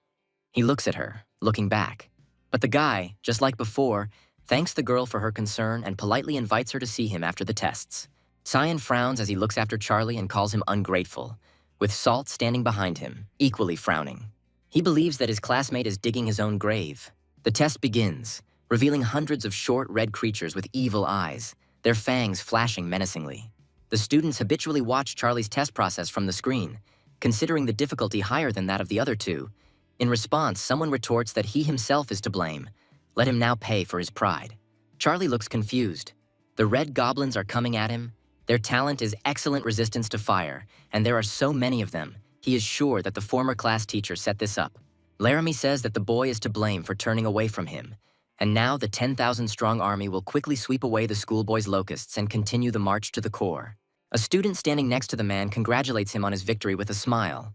Speaker 1: He looks at her, looking back. But the guy, just like before, thanks the girl for her concern and politely invites her to see him after the tests. Tyann frowns as he looks after Charlie and calls him ungrateful, with Salt standing behind him, equally frowning. He believes that his classmate is digging his own grave. The test begins, revealing hundreds of short red creatures with evil eyes, their fangs flashing menacingly. The students habitually watch Charlie's test process from the screen, considering the difficulty higher than that of the other two. In response, someone retorts that he himself is to blame. Let him now pay for his pride. Charlie looks confused. The red goblins are coming at him. Their talent is excellent resistance to fire, and there are so many of them, he is sure that the former class teacher set this up. Laramie says that the boy is to blame for turning away from him, and now the 10,000-strong army will quickly sweep away the schoolboy's locusts and continue the march to the core. A student standing next to the man congratulates him on his victory with a smile,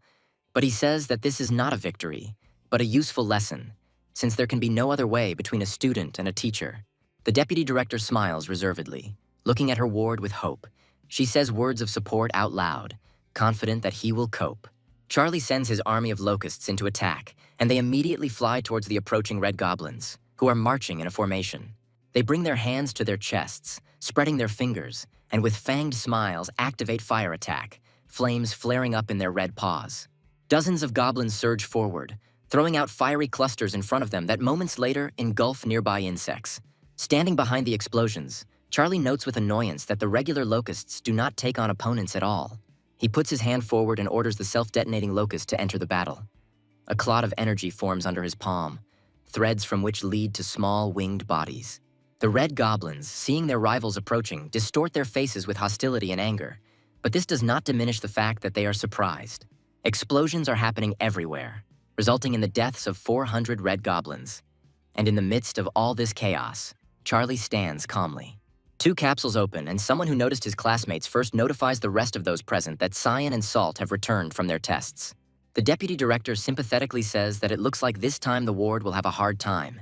Speaker 1: but he says that this is not a victory, but a useful lesson, since there can be no other way between a student and a teacher. The deputy director smiles reservedly, looking at her ward with hope. She says words of support out loud, confident that he will cope. Charlie sends his army of locusts into attack, and they immediately fly towards the approaching red goblins, who are marching in a formation. They bring their hands to their chests, spreading their fingers, and with fanged smiles activate fire attack, flames flaring up in their red paws. Dozens of goblins surge forward, throwing out fiery clusters in front of them that moments later engulf nearby insects. Standing behind the explosions, Charlie notes with annoyance that the regular locusts do not take on opponents at all. He puts his hand forward and orders the self-detonating locust to enter the battle. A clot of energy forms under his palm, threads from which lead to small winged bodies. The red goblins, seeing their rivals approaching, distort their faces with hostility and anger, but this does not diminish the fact that they are surprised. Explosions are happening everywhere, resulting in the deaths of 400 red goblins. And in the midst of all this chaos, Charlie stands calmly. 2 capsules open, and someone who noticed his classmates first notifies the rest of those present that Cyan and Salt have returned from their tests. The deputy director sympathetically says that it looks like this time the ward will have a hard time,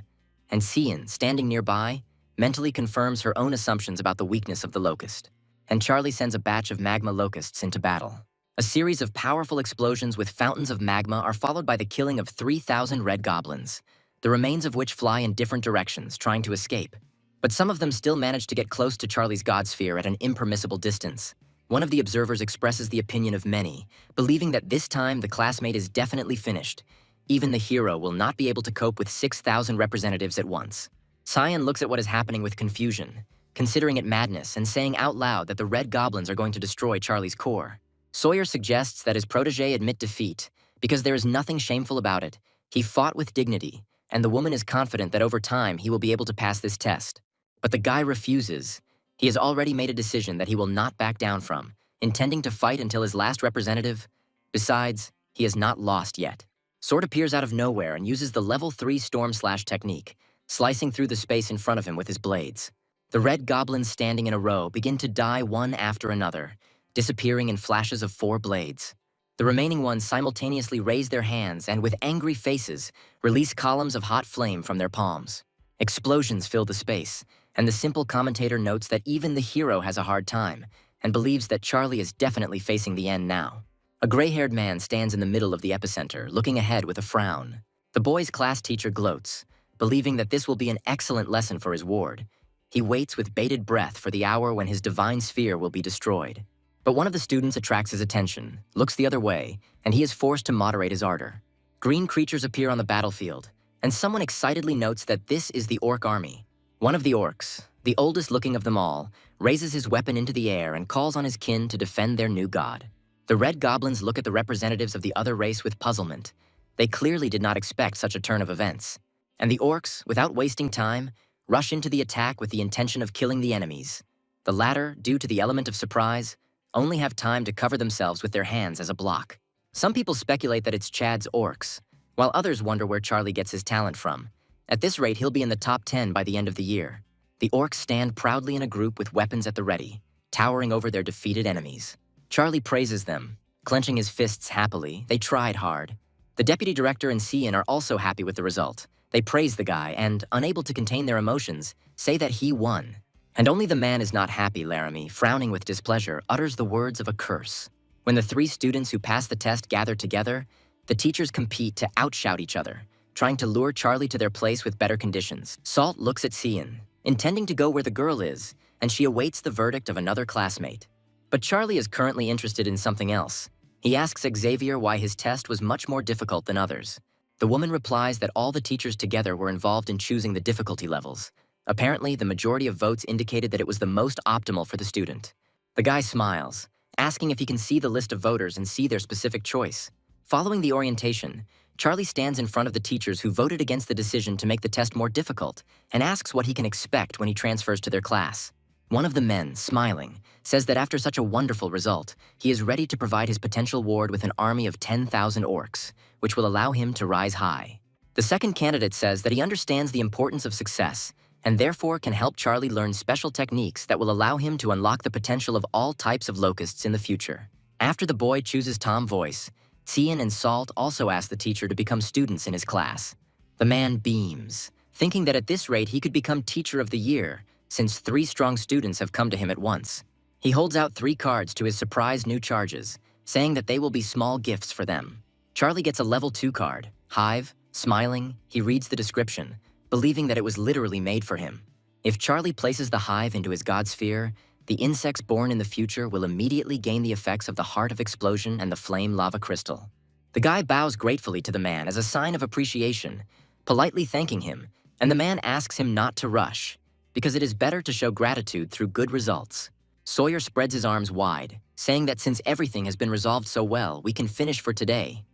Speaker 1: and Cyan, standing nearby, mentally confirms her own assumptions about the weakness of the locust, and Charlie sends a batch of magma locusts into battle. A series of powerful explosions with fountains of magma are followed by the killing of 3,000 red goblins, the remains of which fly in different directions, trying to escape. But some of them still manage to get close to Charlie's god sphere at an impermissible distance. One of the observers expresses the opinion of many, believing that this time the classmate is definitely finished. Even the hero will not be able to cope with 6,000 representatives at once. Cyan looks at what is happening with confusion, considering it madness and saying out loud that the red goblins are going to destroy Charlie's core. Sawyer suggests that his protege admit defeat, because there is nothing shameful about it. He fought with dignity, and the woman is confident that over time he will be able to pass this test. But the guy refuses. He has already made a decision that he will not back down from, intending to fight until his last representative. Besides, he has not lost yet. Sword appears out of nowhere and uses the level 3 storm slash technique, slicing through the space in front of him with his blades. The red goblins standing in a row begin to die one after another, disappearing in flashes of 4 blades. The remaining ones simultaneously raise their hands and, with angry faces, release columns of hot flame from their palms. Explosions fill the space, and the simple commentator notes that even the hero has a hard time, and believes that Charlie is definitely facing the end now. A gray-haired man stands in the middle of the epicenter, looking ahead with a frown. The boy's class teacher gloats, believing that this will be an excellent lesson for his ward. He waits with bated breath for the hour when his divine sphere will be destroyed. But one of the students attracts his attention, looks the other way, and he is forced to moderate his ardor. Green creatures appear on the battlefield, and someone excitedly notes that this is the Orc army. One of the Orcs, the oldest looking of them all, raises his weapon into the air and calls on his kin to defend their new god. The red goblins look at the representatives of the other race with puzzlement. They clearly did not expect such a turn of events. And the Orcs, without wasting time, rush into the attack with the intention of killing the enemies. The latter, due to the element of surprise, only have time to cover themselves with their hands as a block. Some people speculate that it's Chad's Orcs, while others wonder where Charlie gets his talent from. At this rate, he'll be in the top 10 by the end of the year. The Orcs stand proudly in a group with weapons at the ready, towering over their defeated enemies. Charlie praises them, clenching his fists happily. They tried hard. The deputy director and Cian are also happy with the result. They praise the guy and, unable to contain their emotions, say that he won. And only the man is not happy. Laramie, frowning with displeasure, utters the words of a curse. When the three students who passed the test gather together, the teachers compete to outshout each other, trying to lure Charlie to their place with better conditions. Salt looks at Cian, intending to go where the girl is, and she awaits the verdict of another classmate. But Charlie is currently interested in something else. He asks Xavier why his test was much more difficult than others. The woman replies that all the teachers together were involved in choosing the difficulty levels. Apparently, the majority of votes indicated that it was the most optimal for the student. The guy smiles, asking if he can see the list of voters and see their specific choice. Following the orientation, Charlie stands in front of the teachers who voted against the decision to make the test more difficult and asks what he can expect when he transfers to their class. One of the men, smiling, says that after such a wonderful result, he is ready to provide his potential ward with an army of 10,000 orcs, which will allow him to rise high. The second candidate says that he understands the importance of success and therefore can help Charlie learn special techniques that will allow him to unlock the potential of all types of locusts in the future. After the boy chooses Tom Voice, Cian and Salt also ask the teacher to become students in his class. The man beams, thinking that at this rate he could become Teacher of the Year, since 3 strong students have come to him at once. He holds out 3 cards to his surprise new charges, saying that they will be small gifts for them. Charlie gets a level 2 card, Hive. Smiling, he reads the description, believing that it was literally made for him. If Charlie places the hive into his god sphere, the insects born in the future will immediately gain the effects of the Heart of Explosion and the Flame Lava Crystal. The guy bows gratefully to the man as a sign of appreciation, politely thanking him, and the man asks him not to rush, because it is better to show gratitude through good results. Sawyer spreads his arms wide, saying that since everything has been resolved so well, we can finish for today,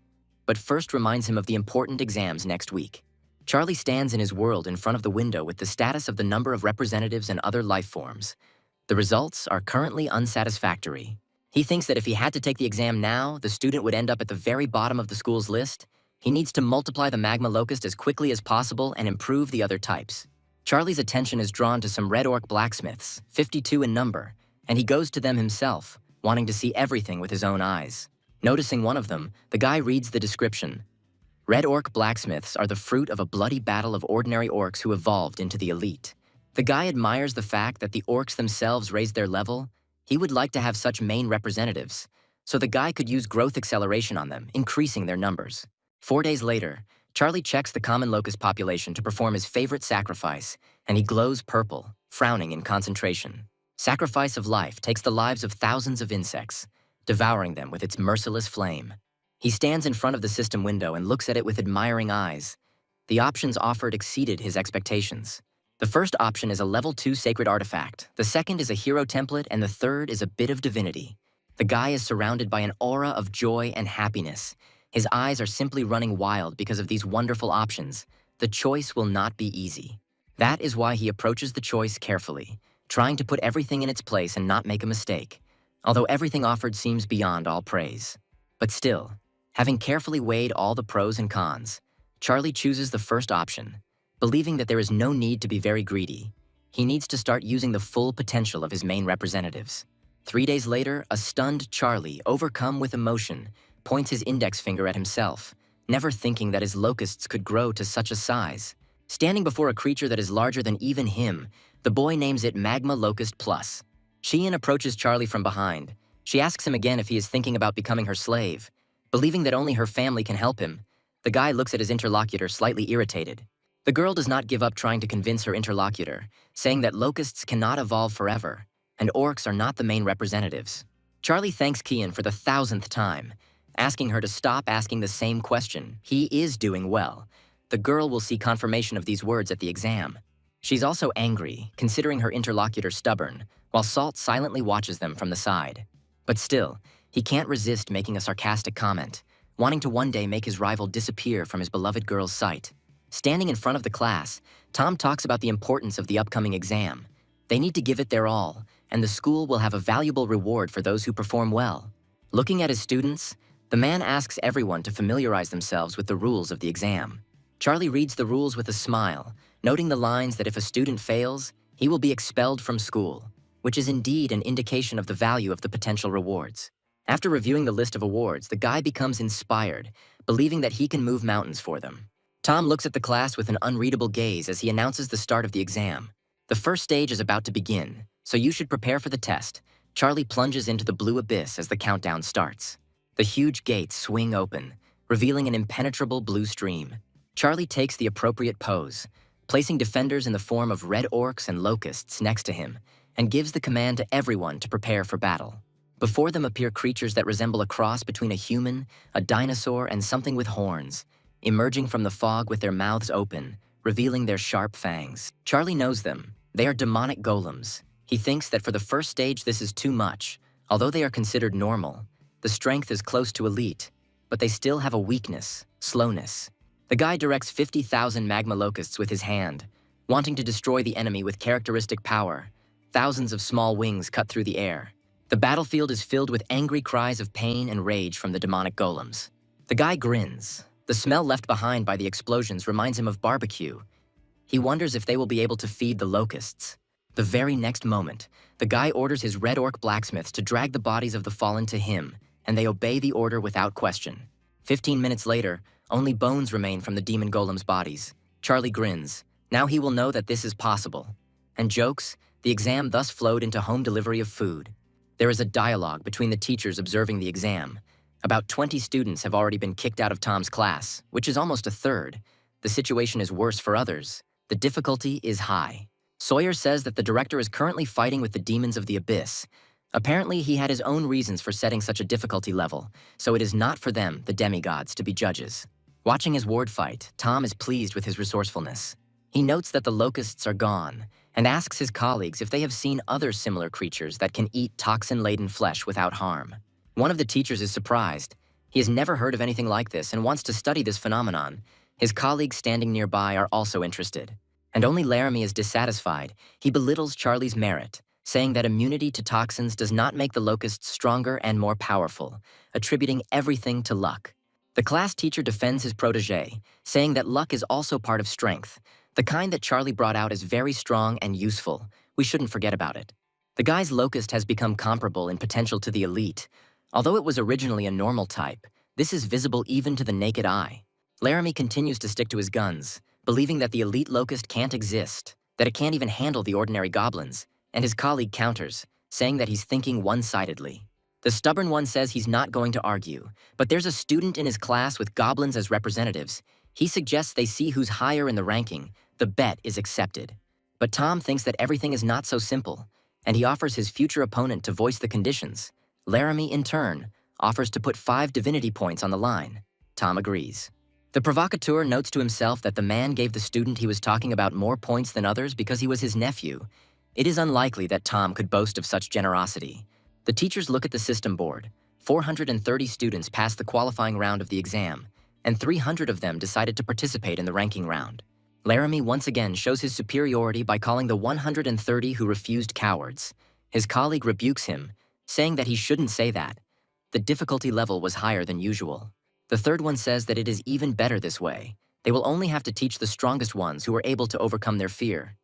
Speaker 1: but first reminds him of the important exams next week. Charlie stands in his world in front of the window with the status of the number of representatives and other life forms. The results are currently unsatisfactory. He thinks that if he had to take the exam now, the student would end up at the very bottom of the school's list. He needs to multiply the magma locust as quickly as possible and improve the other types. Charlie's attention is drawn to some red orc blacksmiths, 52 in number, and he goes to them himself, wanting to see everything with his own eyes. Noticing one of them, the guy reads the description. Red orc blacksmiths are the fruit of a bloody battle of ordinary orcs who evolved into the elite. The guy admires the fact that the orcs themselves raised their level. He would like to have such main representatives, so the guy could use growth acceleration on them, increasing their numbers. 4 days later, Charlie checks the common locust population to perform his favorite sacrifice, and he glows purple, frowning in concentration. Sacrifice of life takes the lives of thousands of insects, devouring them with its merciless flame. He stands in front of the system window and looks at it with admiring eyes. The options offered exceeded his expectations. The first option is a level 2 sacred artifact, the second is a hero template, and the third is a bit of divinity. The guy is surrounded by an aura of joy and happiness. His eyes are simply running wild because of these wonderful options. The choice will not be easy. That is why he approaches the choice carefully, trying to put everything in its place and not make a mistake, although everything offered seems beyond all praise. But still, having carefully weighed all the pros and cons, Charlie chooses the first option, believing that there is no need to be very greedy. He needs to start using the full potential of his main representatives. 3 days later, a stunned Charlie, overcome with emotion, points his index finger at himself, never thinking that his locusts could grow to such a size. Standing before a creature that is larger than even him, the boy names it Magma Locust Plus. Sheehan approaches Charlie from behind. She asks him again if he is thinking about becoming her slave. Believing that only her family can help him, the guy looks at his interlocutor slightly irritated. The girl does not give up trying to convince her interlocutor, saying that locusts cannot evolve forever, and orcs are not the main representatives. Charlie thanks Kian for the 1,000th time, asking her to stop asking the same question. He is doing well. The girl will see confirmation of these words at the exam. She's also angry, considering her interlocutor stubborn, while Salt silently watches them from the side. But still, he can't resist making a sarcastic comment, wanting to one day make his rival disappear from his beloved girl's sight. Standing in front of the class, Tom talks about the importance of the upcoming exam. They need to give it their all, and the school will have a valuable reward for those who perform well. Looking at his students, the man asks everyone to familiarize themselves with the rules of the exam. Charlie reads the rules with a smile, noting the lines that if a student fails, he will be expelled from school, which is indeed an indication of the value of the potential rewards. After reviewing the list of awards, the guy becomes inspired, believing that he can move mountains for them. Tom looks at the class with an unreadable gaze as he announces the start of the exam. The first stage is about to begin, so you should prepare for the test. Charlie plunges into the blue abyss as the countdown starts. The huge gates swing open, revealing an impenetrable blue stream. Charlie takes the appropriate pose, placing defenders in the form of red orcs and locusts next to him, and gives the command to everyone to prepare for battle. Before them appear creatures that resemble a cross between a human, a dinosaur, and something with horns, emerging from the fog with their mouths open, revealing their sharp fangs. Charlie knows them. They are demonic golems. He thinks that for the first stage this is too much. Although they are considered normal, the strength is close to elite, but they still have a weakness, slowness. The guy directs 50,000 magma locusts with his hand, wanting to destroy the enemy with characteristic power. Thousands of small wings cut through the air. The battlefield is filled with angry cries of pain and rage from the demonic golems. The guy grins. The smell left behind by the explosions reminds him of barbecue. He wonders if they will be able to feed the locusts. The very next moment, the guy orders his red orc blacksmiths to drag the bodies of the fallen to him, and they obey the order without question. 15 minutes later, only bones remain from the demon golems' bodies. Charlie grins. Now he will know that this is possible. And jokes, the exam thus flowed into home delivery of food. There is a dialogue between the teachers observing the exam. About 20 students have already been kicked out of Tom's class, which is almost a third. The situation is worse for others. The difficulty is high. Sawyer says that the director is currently fighting with the demons of the abyss. Apparently, he had his own reasons for setting such a difficulty level, so it is not for them, the demigods, to be judges. Watching his ward fight, Tom is pleased with his resourcefulness. He notes that the locusts are gone, and asks his colleagues if they have seen other similar creatures that can eat toxin-laden flesh without harm. One of the teachers is surprised. He has never heard of anything like this and wants to study this phenomenon. His colleagues standing nearby are also interested. And only Laramie is dissatisfied. He belittles Charlie's merit, saying that immunity to toxins does not make the locusts stronger and more powerful, attributing everything to luck. The class teacher defends his protege, saying that luck is also part of strength. The kind that Charlie brought out is very strong and useful. We shouldn't forget about it. The guy's locust has become comparable in potential to the elite. Although it was originally a normal type, this is visible even to the naked eye. Laramie continues to stick to his guns, believing that the elite locust can't exist, that it can't even handle the ordinary goblins, and his colleague counters, saying that he's thinking one-sidedly. The stubborn one says he's not going to argue, but there's a student in his class with goblins as representatives. He suggests they see who's higher in the ranking. The bet is accepted. But Tom thinks that everything is not so simple, and he offers his future opponent to voice the conditions. Laramie, in turn, offers to put 5 divinity points on the line. Tom agrees. The provocateur notes to himself that the man gave the student he was talking about more points than others because he was his nephew. It is unlikely that Tom could boast of such generosity. The teachers look at the system board. 430 students passed the qualifying round of the exam, and 300 of them decided to participate in the ranking round. Laramie once again shows his superiority by calling the 130 who refused cowards. His colleague rebukes him, saying that he shouldn't say that. The difficulty level was higher than usual. The third one says that it is even better this way. They will only have to teach the strongest ones who are able to overcome their fear.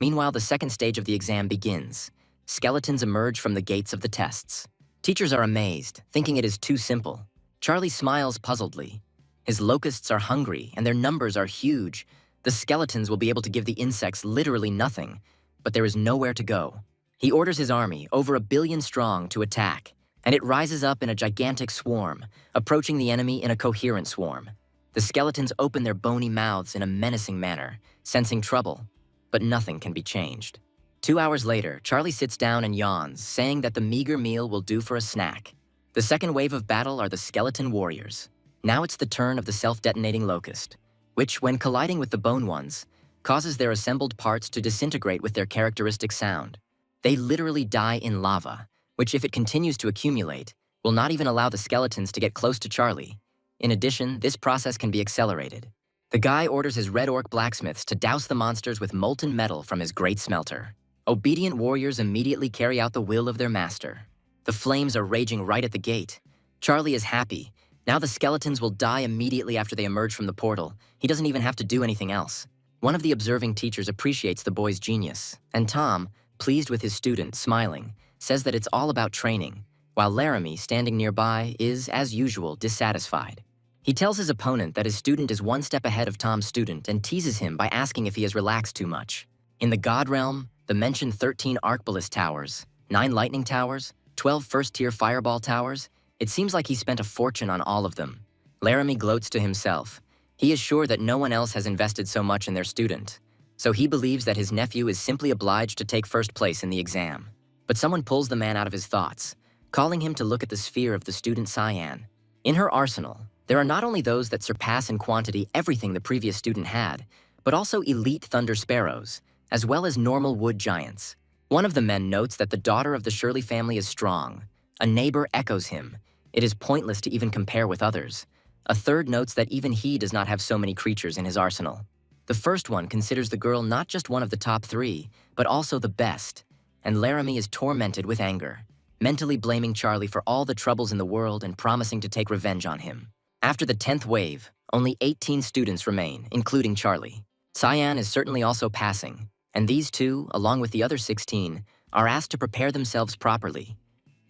Speaker 1: Meanwhile, the second stage of the exam begins. Skeletons emerge from the gates of the tests. Teachers are amazed, thinking it is too simple. Charlie smiles puzzledly. His locusts are hungry, and their numbers are huge. The skeletons will be able to give the insects literally nothing, but there is nowhere to go. He orders his army, over 1 billion strong, to attack, and it rises up in a gigantic swarm, approaching the enemy in a coherent swarm. The skeletons open their bony mouths in a menacing manner, sensing trouble, but nothing can be changed. 2 hours later, Charlie sits down and yawns, saying that the meager meal will do for a snack. The second wave of battle are the skeleton warriors. Now it's the turn of the self-detonating locust, which, when colliding with the bone ones, causes their assembled parts to disintegrate with their characteristic sound. They literally die in lava, which, if it continues to accumulate, will not even allow the skeletons to get close to Charlie. In addition, this process can be accelerated. The guy orders his red orc blacksmiths to douse the monsters with molten metal from his great smelter. Obedient warriors immediately carry out the will of their master. The flames are raging right at the gate. Charlie is happy. Now the skeletons will die immediately after they emerge from the portal. He doesn't even have to do anything else. One of the observing teachers appreciates the boy's genius, and Tom, pleased with his student, smiling, says that it's all about training, while Laramie, standing nearby, is, as usual, dissatisfied. He tells his opponent that his student is one step ahead of Tom's student and teases him by asking if he has relaxed too much. In the God Realm, the mentioned 13 Arcbalist towers, 9 lightning towers, 12 first-tier fireball towers, it seems like he spent a fortune on all of them. Laramie gloats to himself. He is sure that no one else has invested so much in their student, so he believes that his nephew is simply obliged to take first place in the exam. But someone pulls the man out of his thoughts, calling him to look at the sphere of the student Cyan. In her arsenal, there are not only those that surpass in quantity everything the previous student had, but also elite thunder sparrows, as well as normal wood giants. One of the men notes that the daughter of the Shirley family is strong. A neighbor echoes him. It is pointless to even compare with others. A third notes that even he does not have so many creatures in his arsenal. The first one considers the girl not just one of the top 3, but also the best, and Laramie is tormented with anger, mentally blaming Charlie for all the troubles in the world and promising to take revenge on him. After the 10th wave, only 18 students remain, including Charlie. Cyan is certainly also passing, and these two, along with the other 16, are asked to prepare themselves properly,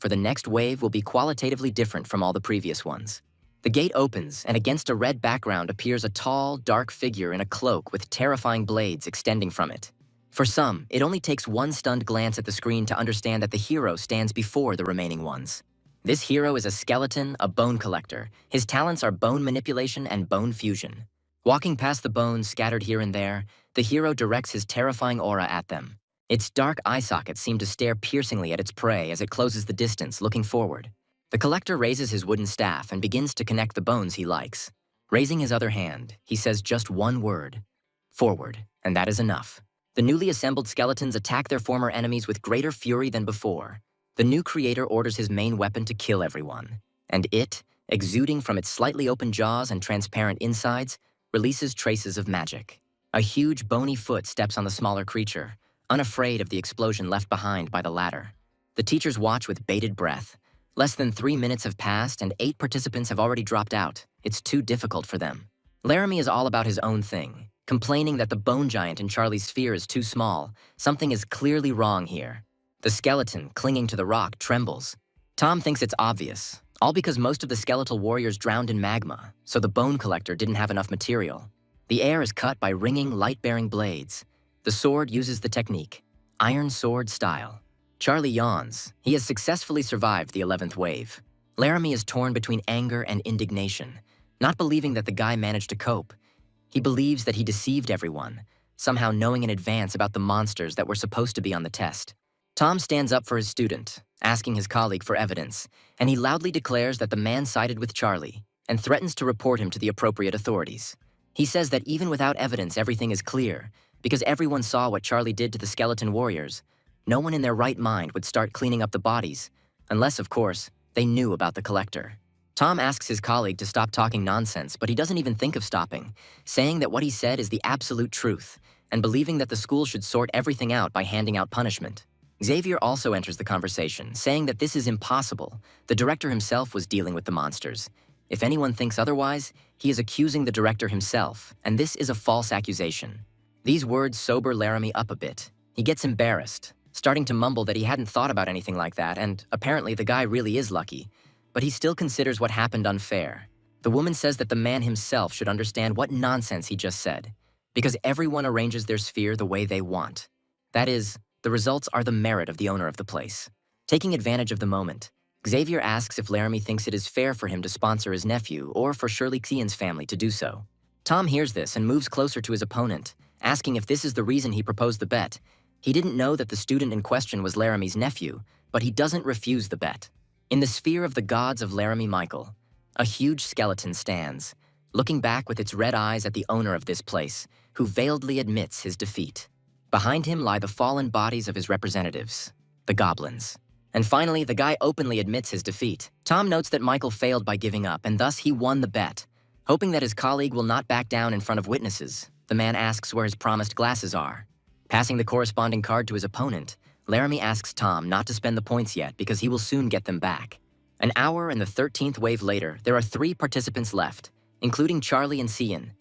Speaker 1: for the next wave will be qualitatively different from all the previous ones. The gate opens, and against a red background appears a tall, dark figure in a cloak with terrifying blades extending from it. For some, it only takes one stunned glance at the screen to understand that the hero stands before the remaining ones. This hero is a skeleton, a bone collector. His talents are bone manipulation and bone fusion. Walking past the bones scattered here and there, the hero directs his terrifying aura at them. Its dark eye sockets seem to stare piercingly at its prey as it closes the distance, looking forward. The collector raises his wooden staff and begins to connect the bones he likes. Raising his other hand, he says just one word: forward, and that is enough. The newly assembled skeletons attack their former enemies with greater fury than before. The new creator orders his main weapon to kill everyone, and it, exuding from its slightly open jaws and transparent insides, releases traces of magic. A huge bony foot steps on the smaller creature, unafraid of the explosion left behind by the latter. The teachers watch with bated breath. Less than 3 minutes have passed and 8 participants have already dropped out. It's too difficult for them. Laramie is all about his own thing, complaining that the bone giant in Charlie's sphere is too small. Something is clearly wrong here. The skeleton, clinging to the rock, trembles. Tom thinks it's obvious, all because most of the skeletal warriors drowned in magma, so the bone collector didn't have enough material. The air is cut by ringing, light-bearing blades. The sword uses the technique, iron sword style. Charlie yawns. He has successfully survived the 11th wave. Laramie is torn between anger and indignation, not believing that the guy managed to cope. He believes that he deceived everyone, somehow knowing in advance about the monsters that were supposed to be on the test. Tom stands up for his student, asking his colleague for evidence, and he loudly declares that the man sided with Charlie and threatens to report him to the appropriate authorities. He says that even without evidence, everything is clear, because everyone saw what Charlie did to the skeleton warriors. No one in their right mind would start cleaning up the bodies, unless, of course, they knew about the collector. Tom asks his colleague to stop talking nonsense, but he doesn't even think of stopping, saying that what he said is the absolute truth, and believing that the school should sort everything out by handing out punishment. Xavier also enters the conversation, saying that this is impossible. The director himself was dealing with the monsters. If anyone thinks otherwise, he is accusing the director himself, and this is a false accusation. These words sober Laramie up a bit. He gets embarrassed, starting to mumble that he hadn't thought about anything like that, and apparently the guy really is lucky. But he still considers what happened unfair. The woman says that the man himself should understand what nonsense he just said, because everyone arranges their sphere the way they want. That is, the results are the merit of the owner of the place. Taking advantage of the moment, Xavier asks if Laramie thinks it is fair for him to sponsor his nephew or for Shirley Xian's family to do so. Tom hears this and moves closer to his opponent, asking if this is the reason he proposed the bet. He didn't know that the student in question was Laramie's nephew, but he doesn't refuse the bet. In the sphere of the gods of Laramie Michael, a huge skeleton stands, looking back with its red eyes at the owner of this place, who veiledly admits his defeat. Behind him lie the fallen bodies of his representatives, the goblins. And finally, the guy openly admits his defeat. Tom notes that Michael failed by giving up, and thus he won the bet. Hoping that his colleague will not back down in front of witnesses, the man asks where his promised glasses are. Passing the corresponding card to his opponent, Laramie asks Tom not to spend the points yet because he will soon get them back. An hour and the 13th wave later, there are 3 participants left, including Charlie and Cian.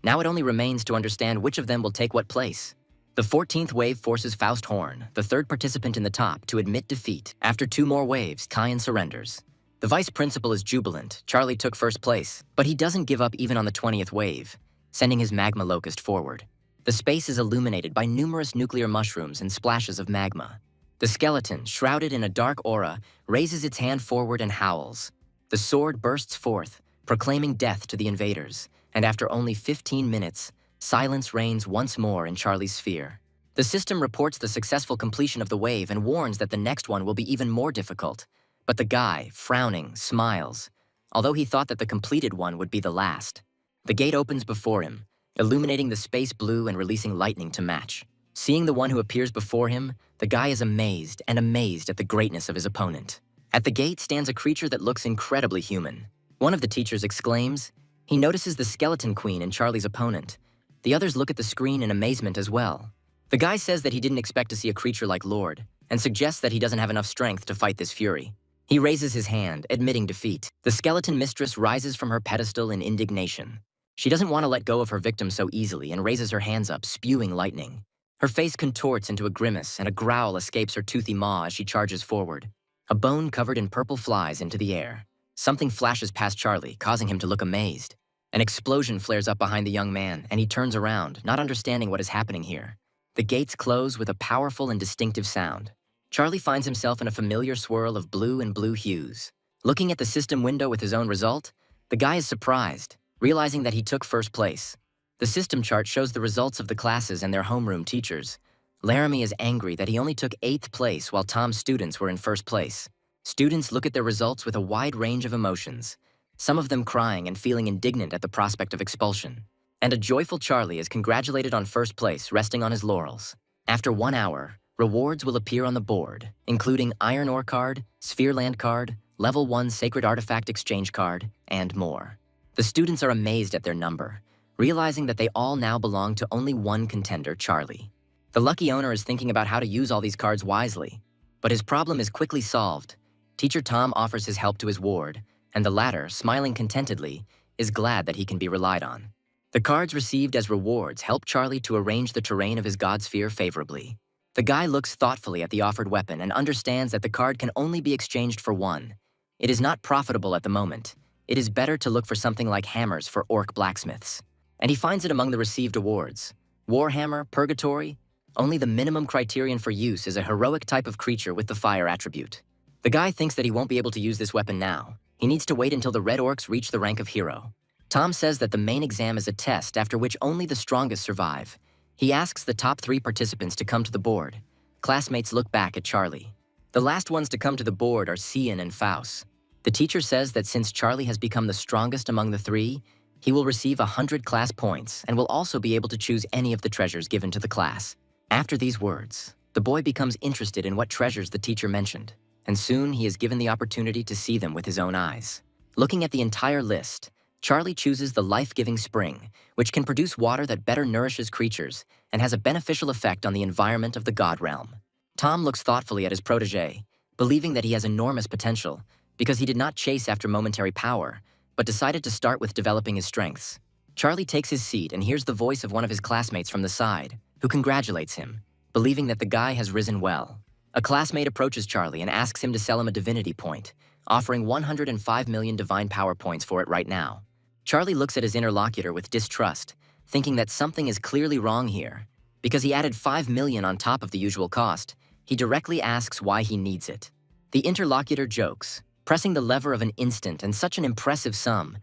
Speaker 1: Now it only remains to understand which of them will take what place. The 14th wave forces Faust Horn, the 3rd participant in the top, to admit defeat. After 2 more waves, Kyan surrenders. The vice principal is jubilant. Charlie took first place, but he doesn't give up even on the 20th wave, sending his magma locust forward. The space is illuminated by numerous nuclear mushrooms and splashes of magma. The skeleton, shrouded in a dark aura, raises its hand forward and howls. The sword bursts forth, proclaiming death to the invaders, and after only 15 minutes, silence reigns once more in Charlie's sphere. The system reports the successful completion of the wave and warns that the next one will be even more difficult. But the guy, frowning, smiles, although he thought that the completed one would be the last. The gate opens before him, illuminating the space blue and releasing lightning to match. Seeing the one who appears before him, the guy is amazed at the greatness of his opponent. At the gate stands a creature that looks incredibly human. One of the teachers exclaims. He notices the skeleton queen in Charlie's opponent. The others look at the screen in amazement as well. The guy says that he didn't expect to see a creature like Lord, and suggests that he doesn't have enough strength to fight this fury. He raises his hand, admitting defeat. The skeleton mistress rises from her pedestal in indignation. She doesn't want to let go of her victim so easily and raises her hands up, spewing lightning. Her face contorts into a grimace and a growl escapes her toothy maw as she charges forward. A bone covered in purple flies into the air. Something flashes past Charlie, causing him to look amazed. An explosion flares up behind the young man, and he turns around, not understanding what is happening here. The gates close with a powerful and distinctive sound. Charlie finds himself in a familiar swirl of blue and blue hues. Looking at the system window with his own result, the guy is surprised, realizing that he took first place. The system chart shows the results of the classes and their homeroom teachers. Laramie is angry that he only took 8th place while Tom's students were in first place. Students look at their results with a wide range of emotions, some of them crying and feeling indignant at the prospect of expulsion. And a joyful Charlie is congratulated on first place, resting on his laurels. After 1 hour, rewards will appear on the board, including Iron Ore card, Sphereland card, Level 1 Sacred Artifact Exchange card, and more. The students are amazed at their number, realizing that they all now belong to only one contender, Charlie. The lucky owner is thinking about how to use all these cards wisely, but his problem is quickly solved. Teacher Tom offers his help to his ward, and the latter, smiling contentedly, is glad that he can be relied on. The cards received as rewards help Charlie to arrange the terrain of his god sphere favorably. The guy looks thoughtfully at the offered weapon and understands that the card can only be exchanged for one. It is not profitable at the moment. It is better to look for something like hammers for orc blacksmiths. And he finds it among the received awards. Warhammer, Purgatory. Only the minimum criterion for use is a heroic type of creature with the fire attribute. The guy thinks that he won't be able to use this weapon now. He needs to wait until the red orcs reach the rank of hero. Tom says that the main exam is a test after which only the strongest survive. He asks the top 3 participants to come to the board. Classmates look back at Charlie. The last ones to come to the board are Cian and Faust. The teacher says that since Charlie has become the strongest among the 3, he will receive 100 class points and will also be able to choose any of the treasures given to the class. After these words, the boy becomes interested in what treasures the teacher mentioned, and soon he is given the opportunity to see them with his own eyes. Looking at the entire list, Charlie chooses the life-giving spring, which can produce water that better nourishes creatures and has a beneficial effect on the environment of the god realm. Tom looks thoughtfully at his protege, believing that he has enormous potential because he did not chase after momentary power, but decided to start with developing his strengths. Charlie takes his seat and hears the voice of one of his classmates from the side, who congratulates him, believing that the guy has risen well. A classmate approaches Charlie and asks him to sell him a divinity point, offering 105 million divine power points for it right now. Charlie looks at his interlocutor with distrust, thinking that something is clearly wrong here. Because he added 5 million on top of the usual cost, he directly asks why he needs it. The interlocutor jokes, pressing the lever of an instant and such an impressive sum,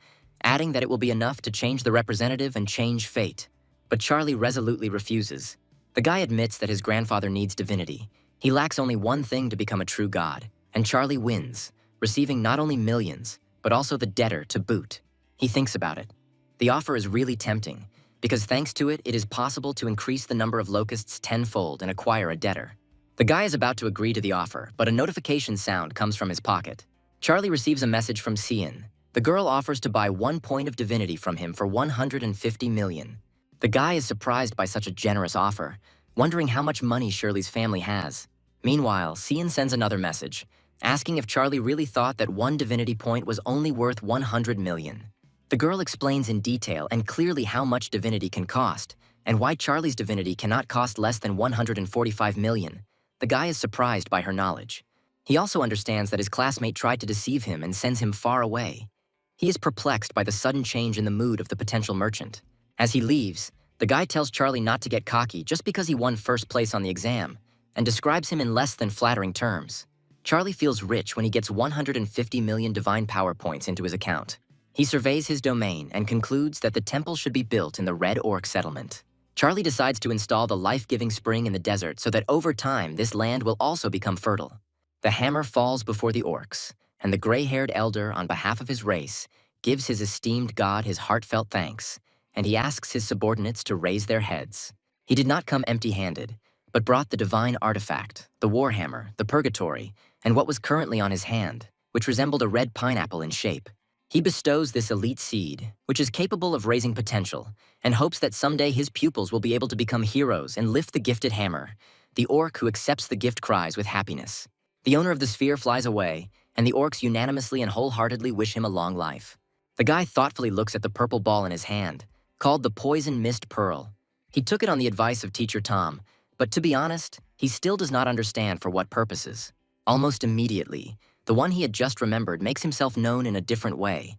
Speaker 1: adding that it will be enough to change the representative and change fate. But Charlie resolutely refuses. The guy admits that his grandfather needs divinity. He lacks only one thing to become a true god, and Charlie wins, receiving not only millions, but also the debtor to boot. He thinks about it. The offer is really tempting, because thanks to it, it is possible to increase the number of locusts tenfold and acquire a debtor. The guy is about to agree to the offer, but a notification sound comes from his pocket. Charlie receives a message from Cian. The girl offers to buy 1 point of divinity from him for 150 million. The guy is surprised by such a generous offer, wondering how much money Shirley's family has. Meanwhile, Cian sends another message, asking if Charlie really thought that 1 divinity point was only worth 100 million. The girl explains in detail and clearly how much divinity can cost, and why Charlie's divinity cannot cost less than 145 million. The guy is surprised by her knowledge. He also understands that his classmate tried to deceive him and sends him far away. He is perplexed by the sudden change in the mood of the potential merchant. As he leaves, the guy tells Charlie not to get cocky just because he won first place on the exam, and describes him in less than flattering terms. Charlie feels rich when he gets 150 million divine power points into his account. He surveys his domain and concludes that the temple should be built in the Red Orc settlement. Charlie decides to install the life-giving spring in the desert so that over time this land will also become fertile. The hammer falls before the Orcs, and the gray-haired elder, on behalf of his race, gives his esteemed god his heartfelt thanks, and he asks his subordinates to raise their heads. He did not come empty-handed, but brought the divine artifact, the warhammer, the purgatory, and what was currently on his hand, which resembled a red pineapple in shape. He bestows this elite seed, which is capable of raising potential, and hopes that someday his pupils will be able to become heroes and lift the gifted hammer. The orc who accepts the gift cries with happiness. The owner of the sphere flies away, and the orcs unanimously and wholeheartedly wish him a long life. The guy thoughtfully looks at the purple ball in his hand, called the Poison Mist Pearl. He took it on the advice of teacher Tom, but to be honest, he still does not understand for what purposes. Almost immediately, the one he had just remembered makes himself known in a different way.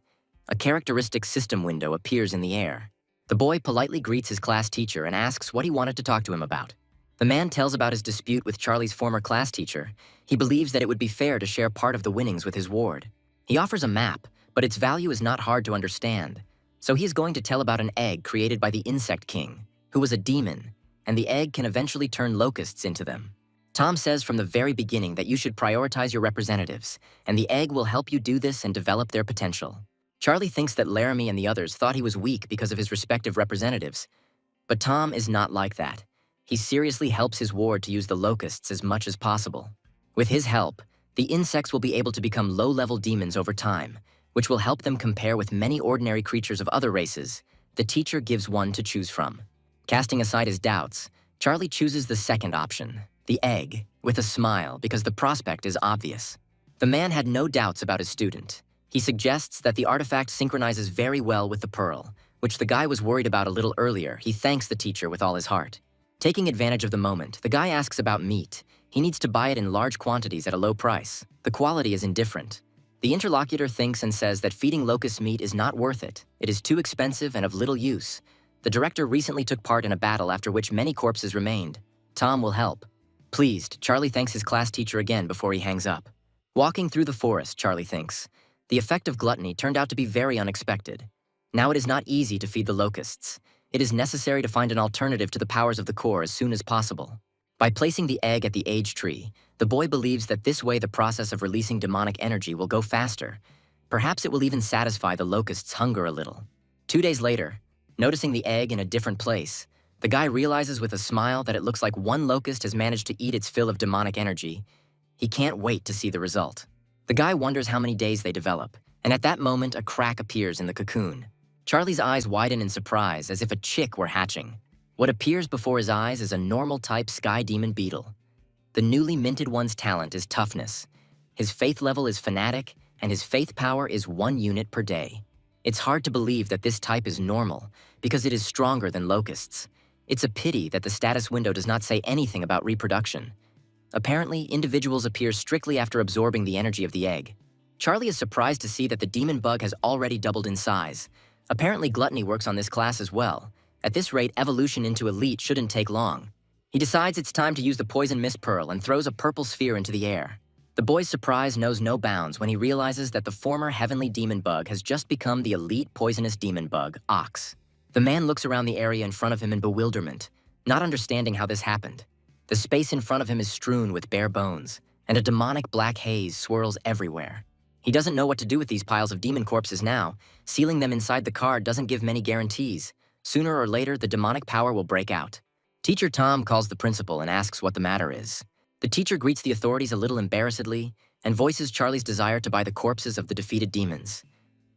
Speaker 1: A characteristic system window appears in the air. The boy politely greets his class teacher and asks what he wanted to talk to him about. The man tells about his dispute with Charlie's former class teacher. He believes that it would be fair to share part of the winnings with his ward. He offers a map, but its value is not hard to understand. So he is going to tell about an egg created by the Insect King, who was a demon, and the egg can eventually turn locusts into them. Tom says from the very beginning that you should prioritize your representatives, and the egg will help you do this and develop their potential. Charlie thinks that Laramie and the others thought he was weak because of his respective representatives, but Tom is not like that. He seriously helps his ward to use the locusts as much as possible. With his help, the insects will be able to become low-level demons over time, which will help them compare with many ordinary creatures of other races. The teacher gives one to choose from. Casting aside his doubts, Charlie chooses the second option, the egg, with a smile because the prospect is obvious. The man had no doubts about his student. He suggests that the artifact synchronizes very well with the pearl, which the guy was worried about a little earlier. He thanks the teacher with all his heart. Taking advantage of the moment, the guy asks about meat. He needs to buy it in large quantities at a low price. The quality is indifferent. The interlocutor thinks and says that feeding locust meat is not worth it. It is too expensive and of little use. The director recently took part in a battle after which many corpses remained. Tom will help. Pleased, Charlie thanks his class teacher again before he hangs up. Walking through the forest, Charlie thinks. The effect of gluttony turned out to be very unexpected. Now it is not easy to feed the locusts. It is necessary to find an alternative to the powers of the core as soon as possible. By placing the egg at the age tree, the boy believes that this way the process of releasing demonic energy will go faster. Perhaps it will even satisfy the locust's hunger a little. 2 days later, noticing the egg in a different place, the guy realizes with a smile that it looks like one locust has managed to eat its fill of demonic energy. He can't wait to see the result. The guy wonders how many days they develop, and at that moment a crack appears in the cocoon. Charlie's eyes widen in surprise as if a chick were hatching. What appears before his eyes is a normal-type sky demon beetle. The newly minted one's talent is toughness. His faith level is fanatic, and his faith power is 1 unit per day. It's hard to believe that this type is normal, because it is stronger than locusts. It's a pity that the status window does not say anything about reproduction. Apparently, individuals appear strictly after absorbing the energy of the egg. Charlie is surprised to see that the demon bug has already doubled in size. Apparently, gluttony works on this class as well, At this rate, evolution into elite shouldn't take long. He decides it's time to use the poison mist pearl and throws a purple sphere into the air. The boy's surprise knows no bounds when he realizes that the former heavenly demon bug has just become the elite poisonous demon bug, Ox. The man looks around the area in front of him in bewilderment, not understanding how this happened. The space in front of him is strewn with bare bones, and a demonic black haze swirls everywhere. He doesn't know what to do with these piles of demon corpses now. Sealing them inside the card doesn't give many guarantees. Sooner or later, the demonic power will break out. Teacher Tom calls the principal and asks what the matter is. The teacher greets the authorities a little embarrassedly and voices Charlie's desire to buy the corpses of the defeated demons.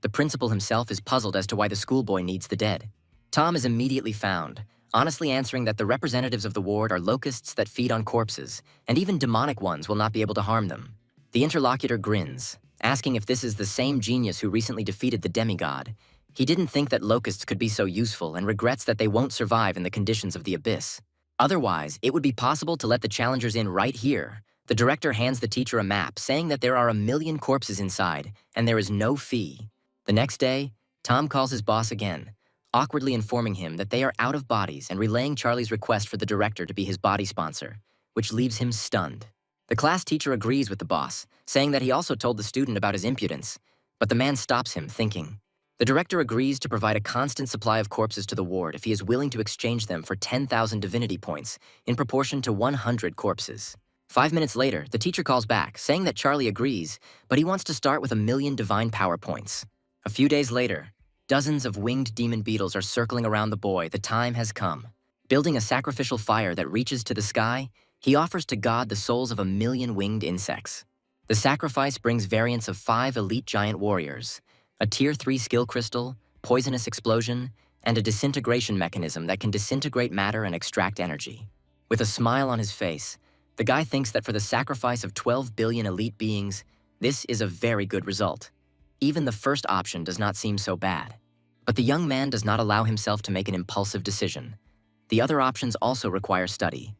Speaker 1: The principal himself is puzzled as to why the schoolboy needs the dead. Tom is immediately found, honestly answering that the representatives of the ward are locusts that feed on corpses, and even demonic ones will not be able to harm them. The interlocutor grins, asking if this is the same genius who recently defeated the demigod. He didn't think that locusts could be so useful and regrets that they won't survive in the conditions of the abyss. Otherwise, it would be possible to let the challengers in right here. The director hands the teacher a map, saying that there are 1,000,000 corpses inside, and there is no fee. The next day, Tom calls his boss again, awkwardly informing him that they are out of bodies and relaying Charlie's request for the director to be his body sponsor, which leaves him stunned. The class teacher agrees with the boss, saying that he also told the student about his impudence, but the man stops him, thinking. The director agrees to provide a constant supply of corpses to the ward if he is willing to exchange them for 10,000 divinity points in proportion to 100 corpses. 5 minutes later, the teacher calls back, saying that Charlie agrees, but he wants to start with 1,000,000 divine power points. A few days later, dozens of winged demon beetles are circling around the boy. The time has come. Building a sacrificial fire that reaches to the sky, he offers to God the souls of 1,000,000 winged insects. The sacrifice brings variants of 5 elite giant warriors, a Tier 3 skill crystal, poisonous explosion, and a disintegration mechanism that can disintegrate matter and extract energy. With a smile on his face, the guy thinks that for the sacrifice of 12 billion elite beings, this is a very good result. Even the first option does not seem so bad. But the young man does not allow himself to make an impulsive decision. The other options also require study,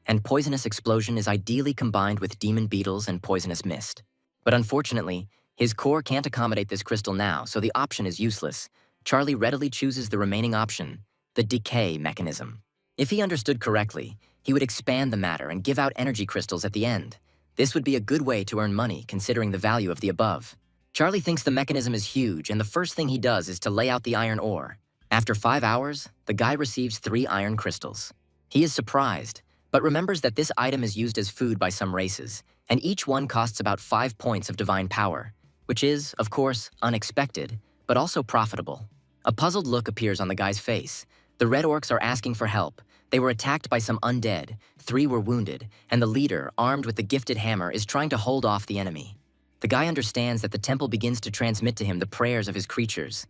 Speaker 1: and poisonous explosion is ideally combined with demon beetles and poisonous mist. But unfortunately, his core can't accommodate this crystal now, so the option is useless. Charlie readily chooses the remaining option, the decay mechanism. If he understood correctly, he would expand the matter and give out energy crystals at the end. This would be a good way to earn money, considering the value of the above. Charlie thinks the mechanism is huge, and the first thing he does is to lay out the iron ore. After 5 hours, the guy receives 3 iron crystals. He is surprised, but remembers that this item is used as food by some races, and each one costs about 5 points of divine power, which is, of course, unexpected, but also profitable. A puzzled look appears on the guy's face. The Red Orcs are asking for help. They were attacked by some undead, 3 were wounded, and the leader, armed with the gifted hammer, is trying to hold off the enemy. The guy understands that the temple begins to transmit to him the prayers of his creatures,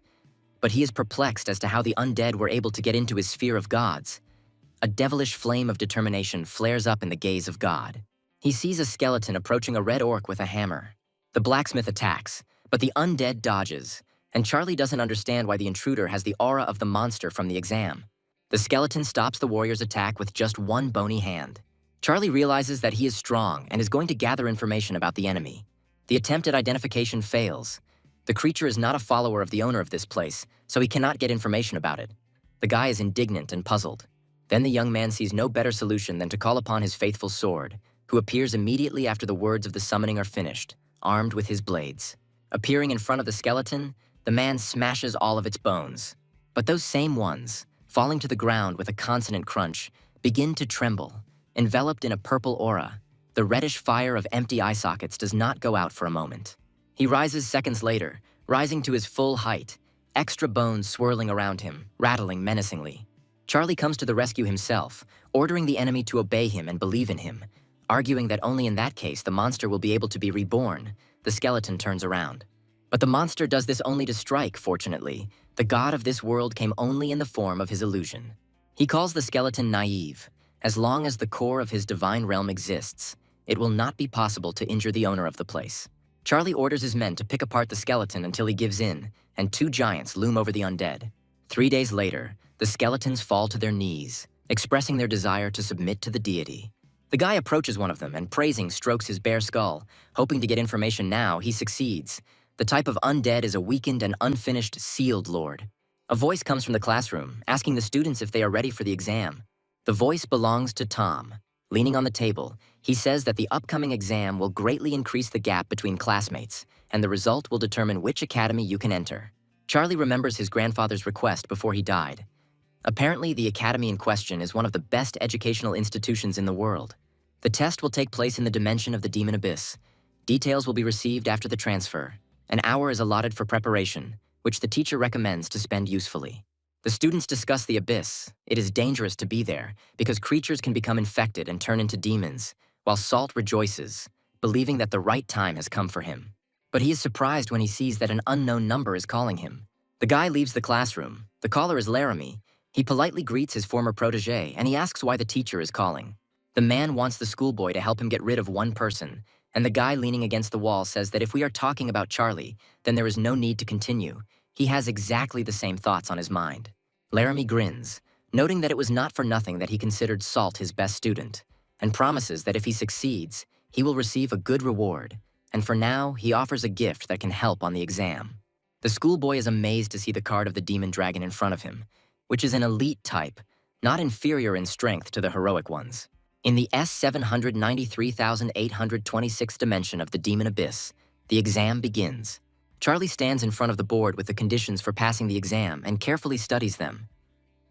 Speaker 1: but he is perplexed as to how the undead were able to get into his sphere of gods. A devilish flame of determination flares up in the gaze of God. He sees a skeleton approaching a red orc with a hammer. The blacksmith attacks, but the undead dodges, and Charlie doesn't understand why the intruder has the aura of the monster from the exam. The skeleton stops the warrior's attack with just one bony hand. Charlie realizes that he is strong and is going to gather information about the enemy. The attempt at identification fails. The creature is not a follower of the owner of this place, so he cannot get information about it. The guy is indignant and puzzled. Then the young man sees no better solution than to call upon his faithful sword, who appears immediately after the words of the summoning are finished, armed with his blades. Appearing in front of the skeleton, the man smashes all of its bones. But those same ones, falling to the ground with a consonant crunch, begin to tremble, enveloped in a purple aura. The reddish fire of empty eye sockets does not go out for a moment. He rises seconds later, rising to his full height, extra bones swirling around him, rattling menacingly. Charlie comes to the rescue himself, ordering the enemy to obey him and believe in him, arguing that only in that case the monster will be able to be reborn. The skeleton turns around. But the monster does this only to strike, fortunately. The god of this world came only in the form of his illusion. He calls the skeleton naive. As long as the core of his divine realm exists, it will not be possible to injure the owner of the place. Charlie orders his men to pick apart the skeleton until he gives in, and 2 giants loom over the undead. 3 days later, the skeletons fall to their knees, expressing their desire to submit to the deity. The guy approaches one of them and, praising, strokes his bare skull. Hoping to get information now, he succeeds. The type of undead is a weakened and unfinished sealed lord. A voice comes from the classroom, asking the students if they are ready for the exam. The voice belongs to Tom. Leaning on the table, he says that the upcoming exam will greatly increase the gap between classmates, and the result will determine which academy you can enter. Charlie remembers his grandfather's request before he died. Apparently, the academy in question is one of the best educational institutions in the world. The test will take place in the dimension of the Demon Abyss. Details will be received after the transfer. An hour is allotted for preparation, which the teacher recommends to spend usefully. The students discuss the abyss. It is dangerous to be there because creatures can become infected and turn into demons, while Salt rejoices, believing that the right time has come for him. But he is surprised when he sees that an unknown number is calling him. The guy leaves the classroom. The caller is Laramie. He politely greets his former protege, and he asks why the teacher is calling. The man wants the schoolboy to help him get rid of one person, and the guy leaning against the wall says that if we are talking about Charlie, then there is no need to continue. He has exactly the same thoughts on his mind. Laramie grins, noting that it was not for nothing that he considered Salt his best student, and promises that if he succeeds, he will receive a good reward, and for now, he offers a gift that can help on the exam. The schoolboy is amazed to see the card of the demon dragon in front of him, which is an elite type, not inferior in strength to the heroic ones. In the S793,826 dimension of the Demon Abyss, the exam begins. Charlie stands in front of the board with the conditions for passing the exam and carefully studies them.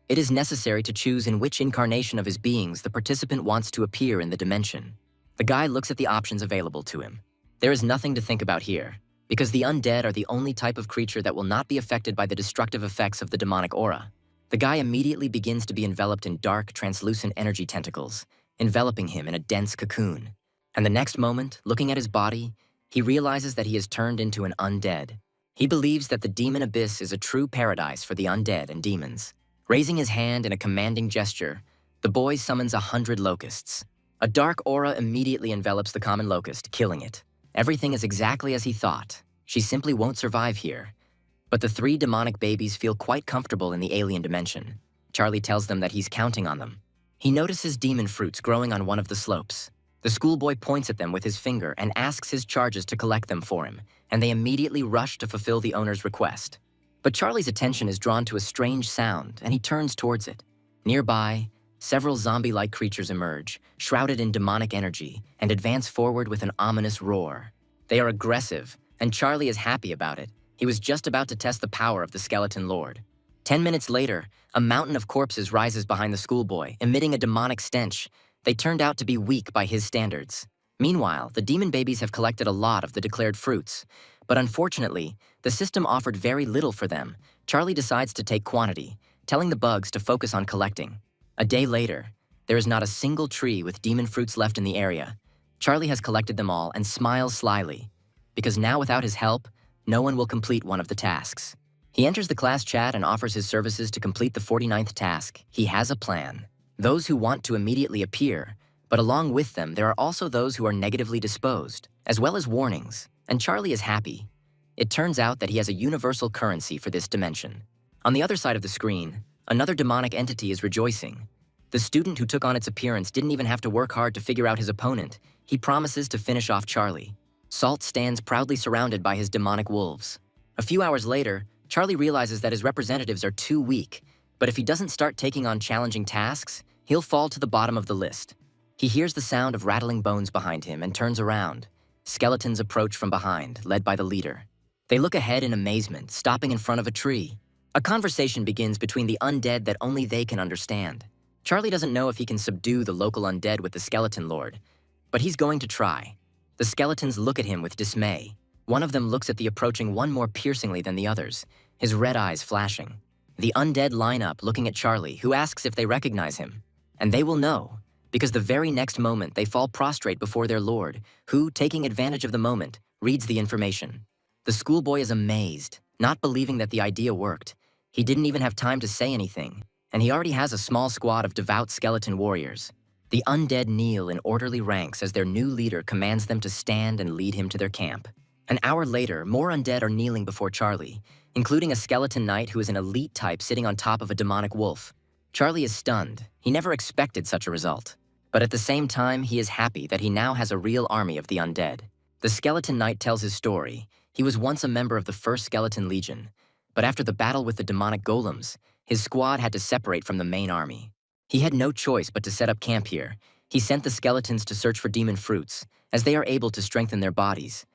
Speaker 1: It is necessary to choose in which incarnation of his beings the participant wants to appear in the dimension. The guy looks at the options available to him. There is nothing to think about here, because the undead are the only type of creature that will not be affected by the destructive effects of the demonic aura. The guy immediately begins to be enveloped in dark, translucent energy tentacles, enveloping him in a dense cocoon. And the next moment, looking at his body, he realizes that he has turned into an undead. He believes that the Demon Abyss is a true paradise for the undead and demons. Raising his hand in a commanding gesture, the boy summons 100 locusts. A dark aura immediately envelops the common locust, killing it. Everything is exactly as he thought. She simply won't survive here. But the 3 demonic babies feel quite comfortable in the alien dimension. Charlie tells them that he's counting on them. He notices demon fruits growing on one of the slopes. The schoolboy points at them with his finger and asks his charges to collect them for him, and they immediately rush to fulfill the owner's request. But Charlie's attention is drawn to a strange sound, and he turns towards it. Nearby, several zombie-like creatures emerge, shrouded in demonic energy, and advance forward with an ominous roar. They are aggressive, and Charlie is happy about it. He was just about to test the power of the skeleton lord. 10 minutes later, a mountain of corpses rises behind the schoolboy, emitting a demonic stench. They turned out to be weak by his standards. Meanwhile, the demon babies have collected a lot of the declared fruits, but unfortunately, the system offered very little for them. Charlie decides to take quantity, telling the bugs to focus on collecting. A day later, there is not a single tree with demon fruits left in the area. Charlie has collected them all and smiles slyly, because now without his help, no one will complete one of the tasks. He enters the class chat and offers his services to complete the 49th task. He has a plan. Those who want to immediately appear, but along with them, there are also those who are negatively disposed, as well as warnings, and Charlie is happy. It turns out that he has a universal currency for this dimension. On the other side of the screen, another demonic entity is rejoicing. The student who took on its appearance didn't even have to work hard to figure out his opponent. He promises to finish off Charlie. Salt stands proudly surrounded by his demonic wolves. A few hours later, Charlie realizes that his representatives are too weak, but if he doesn't start taking on challenging tasks, he'll fall to the bottom of the list. He hears the sound of rattling bones behind him and turns around. Skeletons approach from behind, led by the leader. They look ahead in amazement, stopping in front of a tree. A conversation begins between the undead that only they can understand. Charlie doesn't know if he can subdue the local undead with the skeleton lord, but he's going to try. The skeletons look at him with dismay. One of them looks at the approaching one more piercingly than the others, his red eyes flashing. The undead line up looking at Charlie, who asks if they recognize him. And they will know, because the very next moment they fall prostrate before their lord, who, taking advantage of the moment, reads the information. The schoolboy is amazed, not believing that the idea worked. He didn't even have time to say anything, and he already has a small squad of devout skeleton warriors. The undead kneel in orderly ranks as their new leader commands them to stand and lead him to their camp. An hour later, more undead are kneeling before Charlie, including a skeleton knight who is an elite type sitting on top of a demonic wolf. Charlie is stunned. He never expected such a result. But at the same time, he is happy that he now has a real army of the undead. The skeleton knight tells his story. He was once a member of the First Skeleton Legion. But after the battle with the demonic golems, his squad had to separate from the main army. He had no choice but to set up camp here. He sent the skeletons to search for demon fruits, as they are able to strengthen their bodies.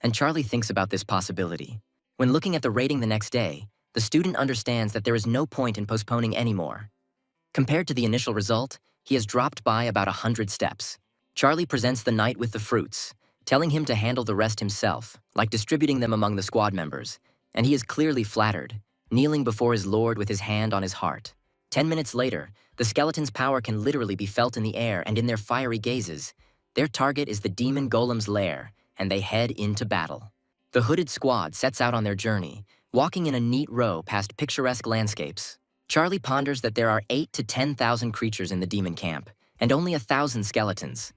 Speaker 1: And Charlie thinks about this possibility. When looking at the rating the next day, the student understands that there is no point in postponing anymore. Compared to the initial result, he has dropped by about 100 steps. Charlie presents the knight with the fruits, telling him to handle the rest himself, like distributing them among the squad members, and he is clearly flattered, kneeling before his lord with his hand on his heart. 10 minutes later, the skeleton's power can literally be felt in the air and in their fiery gazes. Their target is the demon golem's lair, and they head into battle. The hooded squad sets out on their journey, walking in a neat row past picturesque landscapes. Charlie ponders that there are 8,000 to 10,000 creatures in the demon camp, and only 1,000 skeletons.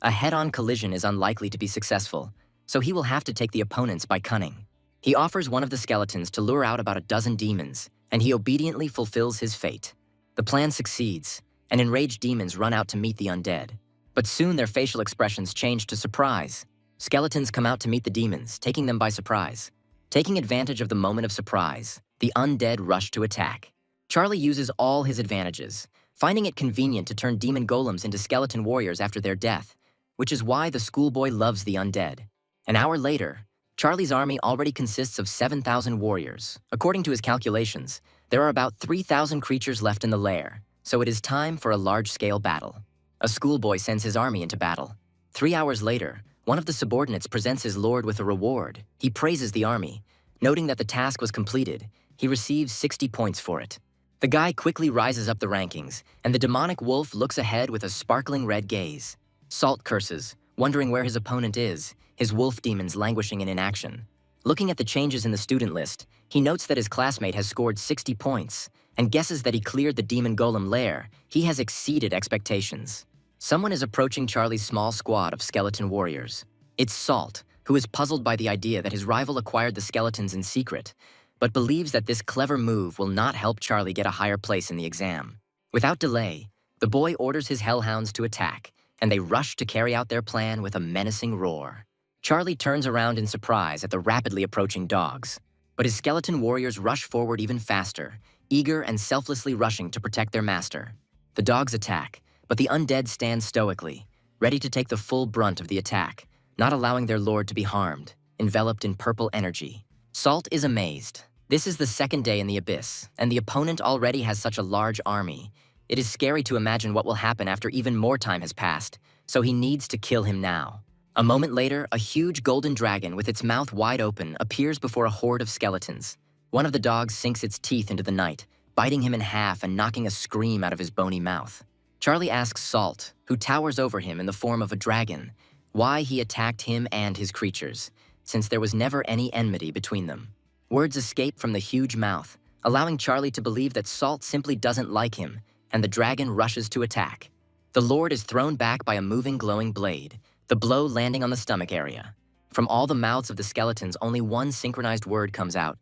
Speaker 1: A head-on collision is unlikely to be successful, so he will have to take the opponents by cunning. He offers one of the skeletons to lure out about a dozen demons, and he obediently fulfills his fate. The plan succeeds, and enraged demons run out to meet the undead. But soon their facial expressions change to surprise. Skeletons come out to meet the demons, taking them by surprise. Taking advantage of the moment of surprise, the undead rush to attack. Charlie uses all his advantages, finding it convenient to turn demon golems into skeleton warriors after their death, which is why the schoolboy loves the undead. An hour later, Charlie's army already consists of 7,000 warriors. According to his calculations, there are about 3,000 creatures left in the lair, so it is time for a large-scale battle. A schoolboy sends his army into battle. 3 hours later, one of the subordinates presents his lord with a reward. He praises the army. Noting that the task was completed, he receives 60 points for it. The guy quickly rises up the rankings, and the demonic wolf looks ahead with a sparkling red gaze. Salt curses, wondering where his opponent is, his wolf demons languishing in inaction. Looking at the changes in the student list, he notes that his classmate has scored 60 points, and guesses that he cleared the demon golem lair. He has exceeded expectations. Someone is approaching Charlie's small squad of skeleton warriors. It's Salt, who is puzzled by the idea that his rival acquired the skeletons in secret, but believes that this clever move will not help Charlie get a higher place in the exam. Without delay, the boy orders his hellhounds to attack, and they rush to carry out their plan with a menacing roar. Charlie turns around in surprise at the rapidly approaching dogs, but his skeleton warriors rush forward even faster, eager and selflessly rushing to protect their master. The dogs attack, but the undead stand stoically, ready to take the full brunt of the attack, not allowing their lord to be harmed, enveloped in purple energy. Salt is amazed. This is the second day in the abyss, and the opponent already has such a large army. It is scary to imagine what will happen after even more time has passed, so he needs to kill him now. A moment later, a huge golden dragon with its mouth wide open appears before a horde of skeletons. One of the dogs sinks its teeth into the knight, biting him in half and knocking a scream out of his bony mouth. Charlie asks Salt, who towers over him in the form of a dragon, why he attacked him and his creatures, since there was never any enmity between them. Words escape from the huge mouth, allowing Charlie to believe that Salt simply doesn't like him, and the dragon rushes to attack. The lord is thrown back by a moving glowing blade, the blow landing on the stomach area. From all the mouths of the skeletons, only one synchronized word comes out.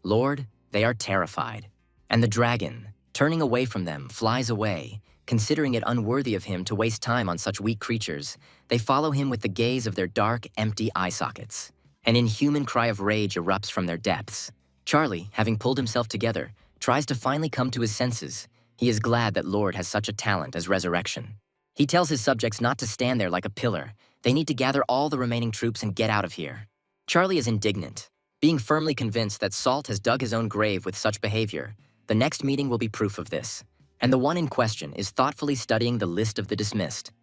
Speaker 1: Lord, they are terrified. And the dragon, turning away from them, flies away. Considering it unworthy of him to waste time on such weak creatures, they follow him with the gaze of their dark, empty eye sockets. An inhuman cry of rage erupts from their depths. Charlie, having pulled himself together, tries to finally come to his senses. He is glad that Lord has such a talent as resurrection. He tells his subjects not to stand there like a pillar. They need to gather all the remaining troops and get out of here. Charlie is indignant, being firmly convinced that Salt has dug his own grave with such behavior. The next meeting will be proof of this. And the one in question is thoughtfully studying the list of the dismissed,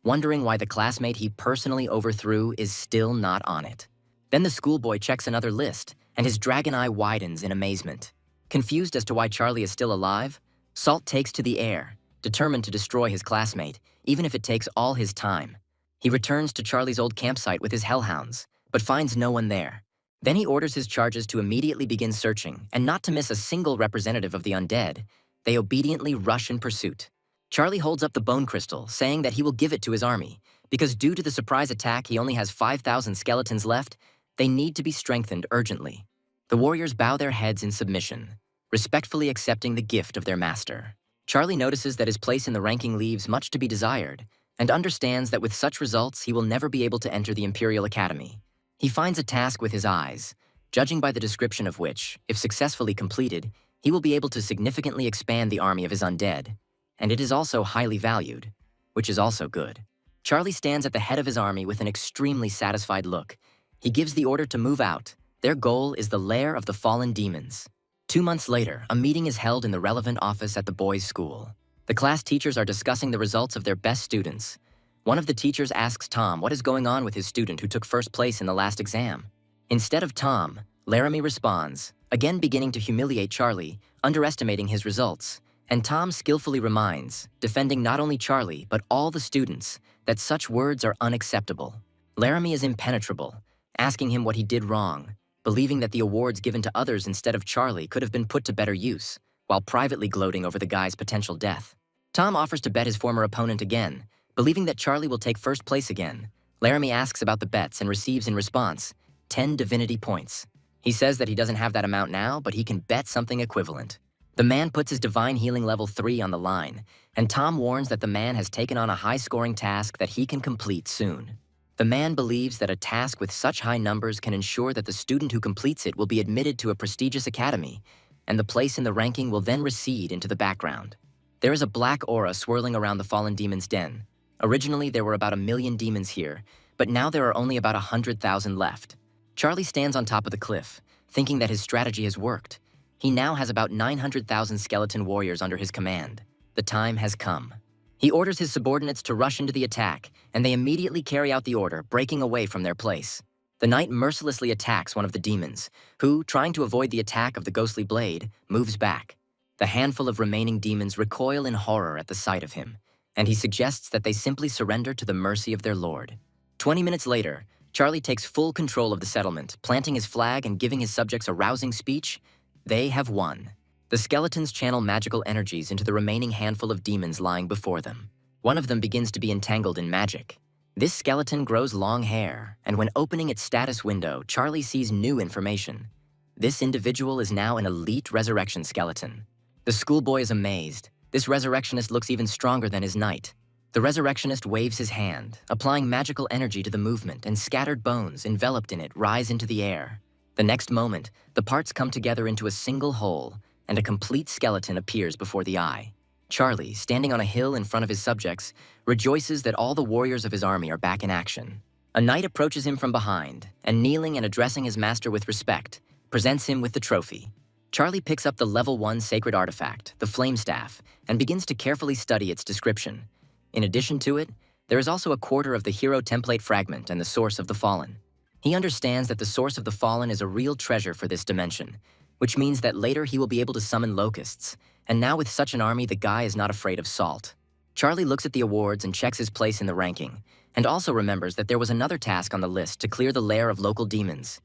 Speaker 1: wondering why the classmate he personally overthrew is still not on it. Then the schoolboy checks another list, and his dragon eye widens in amazement. Confused as to why Charlie is still alive, Salt takes to the air, determined to destroy his classmate, even if it takes all his time. He returns to Charlie's old campsite with his hellhounds, but finds no one there. Then he orders his charges to immediately begin searching, and not to miss a single representative of the undead. They obediently rush in pursuit. Charlie holds up the bone crystal, saying that he will give it to his army, because due to the surprise attack he only has 5,000 skeletons left. They need to be strengthened urgently. The warriors bow their heads in submission, respectfully accepting the gift of their master. Charlie notices that his place in the ranking leaves much to be desired, and understands that with such results he will never be able to enter the Imperial Academy. He finds a task with his eyes, judging by the description of which, if successfully completed, he will be able to significantly expand the army of his undead. And it is also highly valued, which is also good. Charlie stands at the head of his army with an extremely satisfied look. He gives the order to move out. Their goal is the lair of the fallen demons. 2 months later, a meeting is held in the relevant office at the boys' school. The class teachers are discussing the results of their best students. One of the teachers asks Tom what is going on with his student who took first place in the last exam. Instead of Tom, Laramie responds, again beginning to humiliate Charlie, underestimating his results. And Tom skillfully reminds, defending not only Charlie but all the students, that such words are unacceptable. Laramie is impenetrable, asking him what he did wrong, believing that the awards given to others instead of Charlie could have been put to better use, while privately gloating over the guy's potential death. Tom offers to bet his former opponent again, believing that Charlie will take first place again. Laramie asks about the bets and receives in response 10 Divinity points. He says that he doesn't have that amount now, but he can bet something equivalent. The man puts his Divine Healing level 3 on the line, and Tom warns that the man has taken on a high-scoring task that he can complete soon. The man believes that a task with such high numbers can ensure that the student who completes it will be admitted to a prestigious academy, and the place in the ranking will then recede into the background. There is a black aura swirling around the fallen demon's den. Originally, there were about 1 million demons here, but now there are only about 100,000 left. Charlie stands on top of the cliff, thinking that his strategy has worked. He now has about 900,000 skeleton warriors under his command. The time has come. He orders his subordinates to rush into the attack, and they immediately carry out the order, breaking away from their place. The knight mercilessly attacks one of the demons, who, trying to avoid the attack of the ghostly blade, moves back. The handful of remaining demons recoil in horror at the sight of him, and he suggests that they simply surrender to the mercy of their lord. 20 minutes later, Charlie takes full control of the settlement, planting his flag and giving his subjects a rousing speech. They have won. The skeletons channel magical energies into the remaining handful of demons lying before them. One of them begins to be entangled in magic. This skeleton grows long hair, and when opening its status window, Charlie sees new information. This individual is now an elite resurrection skeleton. The schoolboy is amazed. This resurrectionist looks even stronger than his knight. The resurrectionist waves his hand, applying magical energy to the movement, and scattered bones enveloped in it rise into the air. The next moment, the parts come together into a single whole, and a complete skeleton appears before the eye. Charlie, standing on a hill in front of his subjects, rejoices that all the warriors of his army are back in action. A knight approaches him from behind, and kneeling and addressing his master with respect, presents him with the trophy. Charlie picks up the level 1 sacred artifact, the flame staff, and begins to carefully study its description. In addition to it, there is also a quarter of the hero template fragment and the source of the fallen. He understands that the source of the fallen is a real treasure for this dimension, which means that later he will be able to summon locusts, and now with such an army, the guy is not afraid of salt. Charlie looks at the awards and checks his place in the ranking, and also remembers that there was another task on the list to clear the lair of local demons.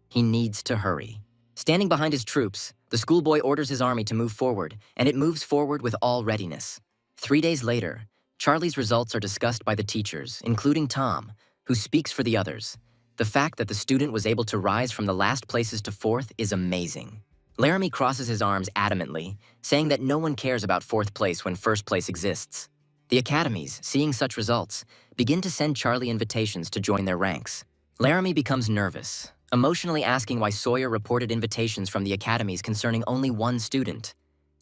Speaker 1: He needs to hurry. Standing behind his troops, the schoolboy orders his army to move forward, and it moves forward with all readiness. 3 days later, Charlie's results are discussed by the teachers, including Tom, who speaks for the others. The fact that the student was able to rise from the last places to 4th is amazing. Laramie crosses his arms adamantly, saying that no one cares about 4th place when 1st place exists. The academies, seeing such results, begin to send Charlie invitations to join their ranks. Laramie becomes nervous, emotionally asking why Sawyer reported invitations from the academies concerning only one student,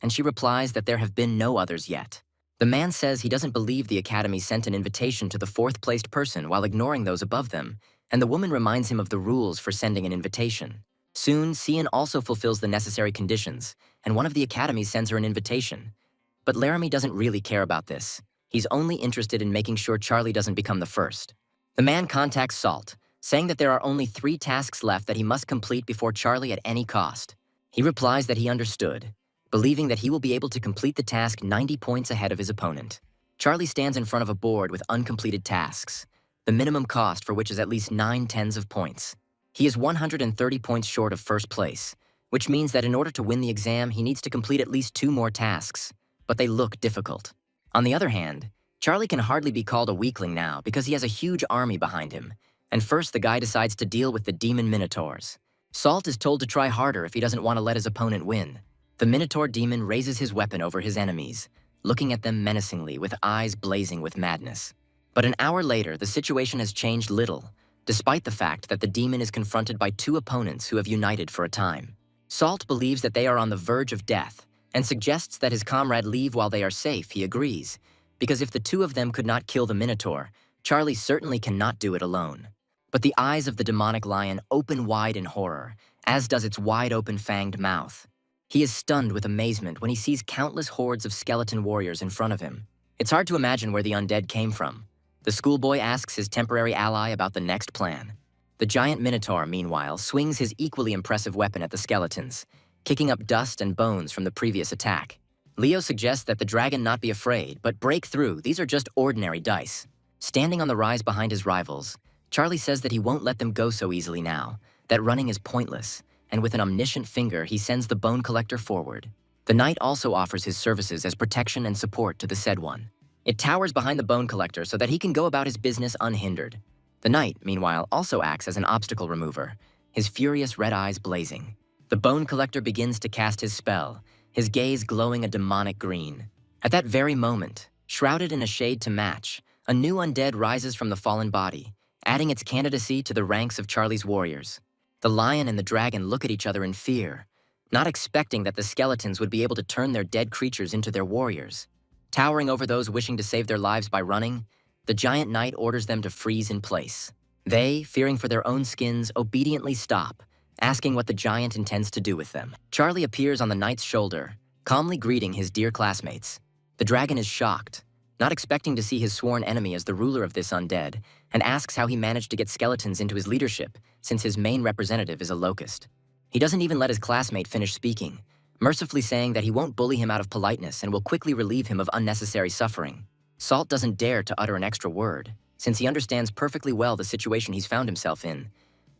Speaker 1: and she replies that there have been no others yet. The man says he doesn't believe the academy sent an invitation to the 4th-placed person while ignoring those above them, and the woman reminds him of the rules for sending an invitation. Soon, Cian also fulfills the necessary conditions, and one of the academies sends her an invitation. But Laramie doesn't really care about this. He's only interested in making sure Charlie doesn't become the first. The man contacts Salt, saying that there are only 3 tasks left that he must complete before Charlie at any cost. He replies that he understood, believing that he will be able to complete the task 90 points ahead of his opponent. Charlie stands in front of a board with uncompleted tasks, the minimum cost for which is at least 9/10 of points. He is 130 points short of 1st place, which means that in order to win the exam, he needs to complete at least 2 more tasks, but they look difficult. On the other hand, Charlie can hardly be called a weakling now because he has a huge army behind him, and first the guy decides to deal with the demon minotaurs. Salt is told to try harder if he doesn't want to let his opponent win. The minotaur demon raises his weapon over his enemies, looking at them menacingly with eyes blazing with madness. But an hour later, the situation has changed little. despite the fact that the demon is confronted by two opponents who have united for a time. Salt believes that they are on the verge of death and suggests that his comrade leave while they are safe. He agrees, because if the two of them could not kill the Minotaur, Charlie certainly cannot do it alone. But the eyes of the demonic lion open wide in horror, as does its wide-open fanged mouth. He is stunned with amazement when he sees countless hordes of skeleton warriors in front of him. It's hard to imagine where the undead came from. The schoolboy asks his temporary ally about the next plan. The giant Minotaur, meanwhile, swings his equally impressive weapon at the skeletons, kicking up dust and bones from the previous attack. Leo suggests that the dragon not be afraid, but break through. These are just ordinary dice. Standing on the rise behind his rivals, Charlie says that he won't let them go so easily now, that running is pointless, and with an omniscient finger, he sends the bone collector forward. The knight also offers his services as protection and support to the said one. It towers behind the bone collector so that he can go about his business unhindered. The knight, meanwhile, also acts as an obstacle remover, his furious red eyes blazing. The bone collector begins to cast his spell, his gaze glowing a demonic green. At that very moment, shrouded in a shade to match, a new undead rises from the fallen body, adding its candidacy to the ranks of Charlie's warriors. The lion and the dragon look at each other in fear, not expecting that the skeletons would be able to turn their dead creatures into their warriors. Towering over those wishing to save their lives by running, the giant knight orders them to freeze in place. They, fearing for their own skins, obediently stop, asking what the giant intends to do with them. Charlie appears on the knight's shoulder, calmly greeting his dear classmates. The dragon is shocked, not expecting to see his sworn enemy as the ruler of this undead, and asks how he managed to get skeletons into his leadership, since his main representative is a locust. He doesn't even let his classmate finish speaking, mercifully saying that he won't bully him out of politeness and will quickly relieve him of unnecessary suffering. Salt doesn't dare to utter an extra word, since he understands perfectly well the situation he's found himself in,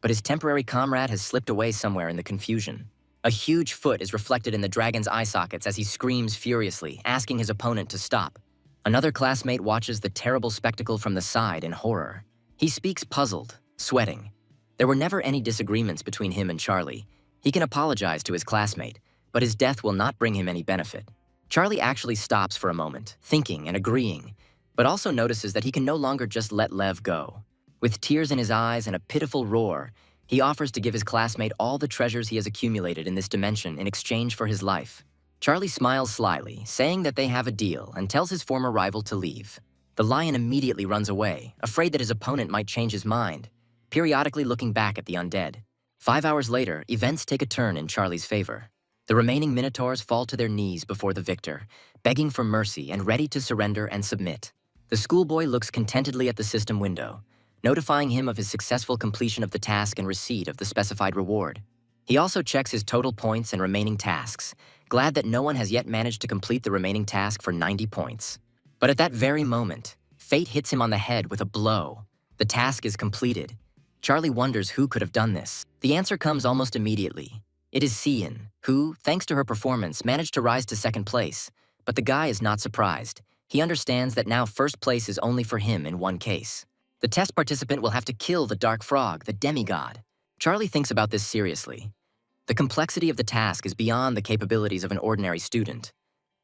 Speaker 1: but his temporary comrade has slipped away somewhere in the confusion. A huge foot is reflected in the dragon's eye sockets as he screams furiously, asking his opponent to stop. Another classmate watches the terrible spectacle from the side in horror. He speaks puzzled, sweating. There were never any disagreements between him and Charlie. He can apologize to his classmate, but his death will not bring him any benefit. Charlie actually stops for a moment, thinking and agreeing, but also notices that he can no longer just let Lev go. With tears in his eyes and a pitiful roar, he offers to give his classmate all the treasures he has accumulated in this dimension in exchange for his life. Charlie smiles slyly, saying that they have a deal, and tells his former rival to leave. The lion immediately runs away, afraid that his opponent might change his mind, periodically looking back at the undead. 5 hours later, events take a turn in Charlie's favor. The remaining Minotaurs fall to their knees before the victor, begging for mercy and ready to surrender and submit. The schoolboy looks contentedly at the system window, notifying him of his successful completion of the task and receipt of the specified reward. He also checks his total points and remaining tasks, glad that no one has yet managed to complete the remaining task for 90 points. But at that very moment, fate hits him on the head with a blow. The task is completed. Charlie wonders who could have done this. The answer comes almost immediately. It is Cian, who, thanks to her performance, managed to rise to second place. But the guy is not surprised. He understands that now first place is only for him in one case. The test participant will have to kill the dark frog, the demigod. Charlie thinks about this seriously. The complexity of the task is beyond the capabilities of an ordinary student.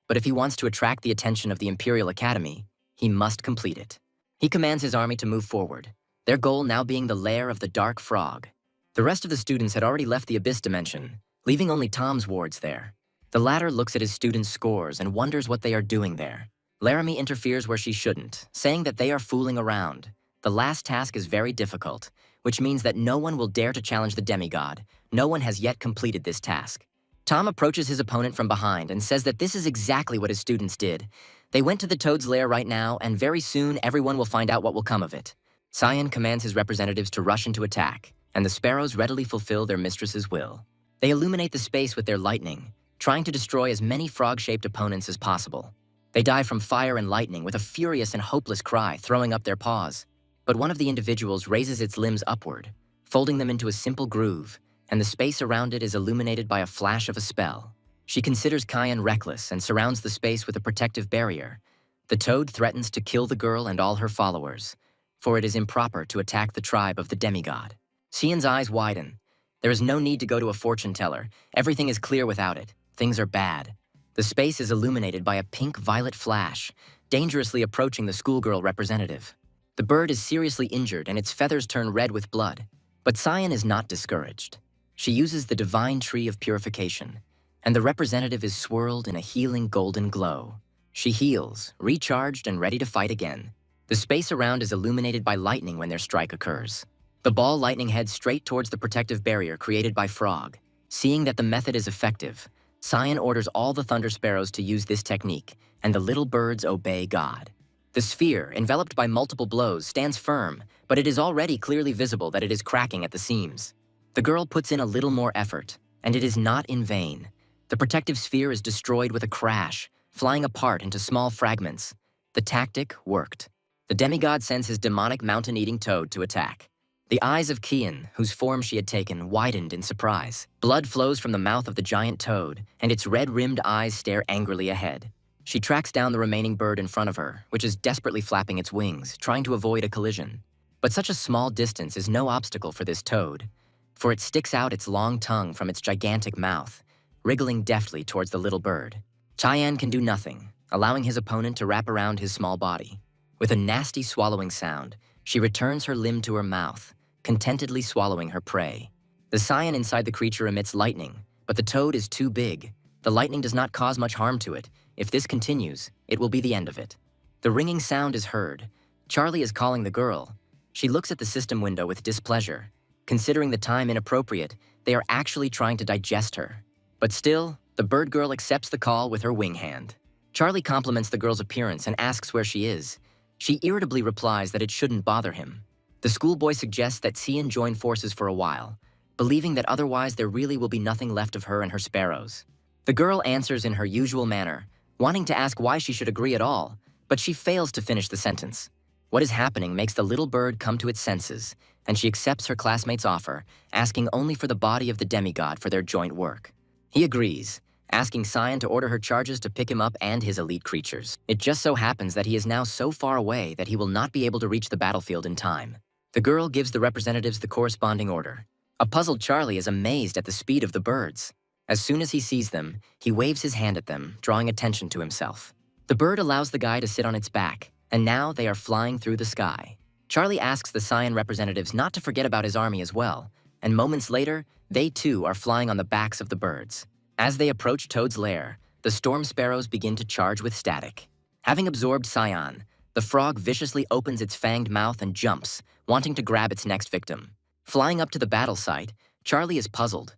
Speaker 1: But if he wants to attract the attention of the Imperial Academy, he must complete it. He commands his army to move forward, their goal now being the lair of the dark frog. The rest of the students had already left the Abyss dimension, leaving only Tom's wards there. The latter looks at his students' scores and wonders what they are doing there. Laramie interferes where she shouldn't, saying that they are fooling around. The last task is very difficult, which means that no one will dare to challenge the demigod. No one has yet completed this task. Tom approaches his opponent from behind and says that this is exactly what his students did. They went to the Toad's lair right now, and very soon everyone will find out what will come of it. Cian commands his representatives to rush into attack, and the sparrows readily fulfill their mistress's will. They illuminate the space with their lightning, trying to destroy as many frog-shaped opponents as possible. They die from fire and lightning with a furious and hopeless cry, throwing up their paws. But one of the individuals raises its limbs upward, folding them into a simple groove, and the space around it is illuminated by a flash of a spell. She considers Cian reckless and surrounds the space with a protective barrier. The Toad threatens to kill the girl and all her followers, for it is improper to attack the tribe of the demigod. Cian's eyes widen. There is no need to go to a fortune teller. Everything is clear without it. Things are bad. The space is illuminated by a pink-violet flash, dangerously approaching the schoolgirl representative. The bird is seriously injured and its feathers turn red with blood. But Cyan is not discouraged. She uses the divine tree of purification, and the representative is swirled in a healing golden glow. She heals, recharged and ready to fight again. The space around is illuminated by lightning when their strike occurs. The ball lightning heads straight towards the protective barrier created by Frog. Seeing that the method is effective, Cyan orders all the Thunder Sparrows to use this technique, and the little birds obey God. The sphere, enveloped by multiple blows, stands firm, but it is already clearly visible that it is cracking at the seams. The girl puts in a little more effort, and it is not in vain. The protective sphere is destroyed with a crash, flying apart into small fragments. The tactic worked. The demigod sends his demonic mountain-eating toad to attack. The eyes of Kian, whose form she had taken, widened in surprise. Blood flows from the mouth of the giant toad, and its red-rimmed eyes stare angrily ahead. She tracks down the remaining bird in front of her, which is desperately flapping its wings, trying to avoid a collision. But such a small distance is no obstacle for this toad, for it sticks out its long tongue from its gigantic mouth, wriggling deftly towards the little bird. Cyan can do nothing, allowing his opponent to wrap around his small body. With a nasty swallowing sound, she returns her limb to her mouth, contentedly swallowing her prey. The Cyan inside the creature emits lightning, but the toad is too big. The lightning does not cause much harm to it. If this continues, it will be the end of it. The ringing sound is heard. Charlie is calling the girl. She looks at the system window with displeasure. Considering the time inappropriate, they are actually trying to digest her. But still, the bird girl accepts the call with her wing hand. Charlie compliments the girl's appearance and asks where she is. She irritably replies that it shouldn't bother him. The schoolboy suggests that Cian join forces for a while, believing that otherwise there really will be nothing left of her and her sparrows. The girl answers in her usual manner, wanting to ask why she should agree at all, but she fails to finish the sentence. What is happening makes the little bird come to its senses, and she accepts her classmate's offer, asking only for the body of the demigod for their joint work. He agrees, asking Cyan to order her charges to pick him up and his elite creatures. It just so happens that he is now so far away that he will not be able to reach the battlefield in time. The girl gives the representatives the corresponding order. A puzzled Charlie is amazed at the speed of the birds. As soon as he sees them, he waves his hand at them, drawing attention to himself. The bird allows the guy to sit on its back, and now they are flying through the sky. Charlie asks the Cyan representatives not to forget about his army as well, and moments later, they too are flying on the backs of the birds. As they approach Toad's lair, the storm sparrows begin to charge with static. Having absorbed Cyan, the frog viciously opens its fanged mouth and jumps, wanting to grab its next victim. Flying up to the battle site, Charlie is puzzled.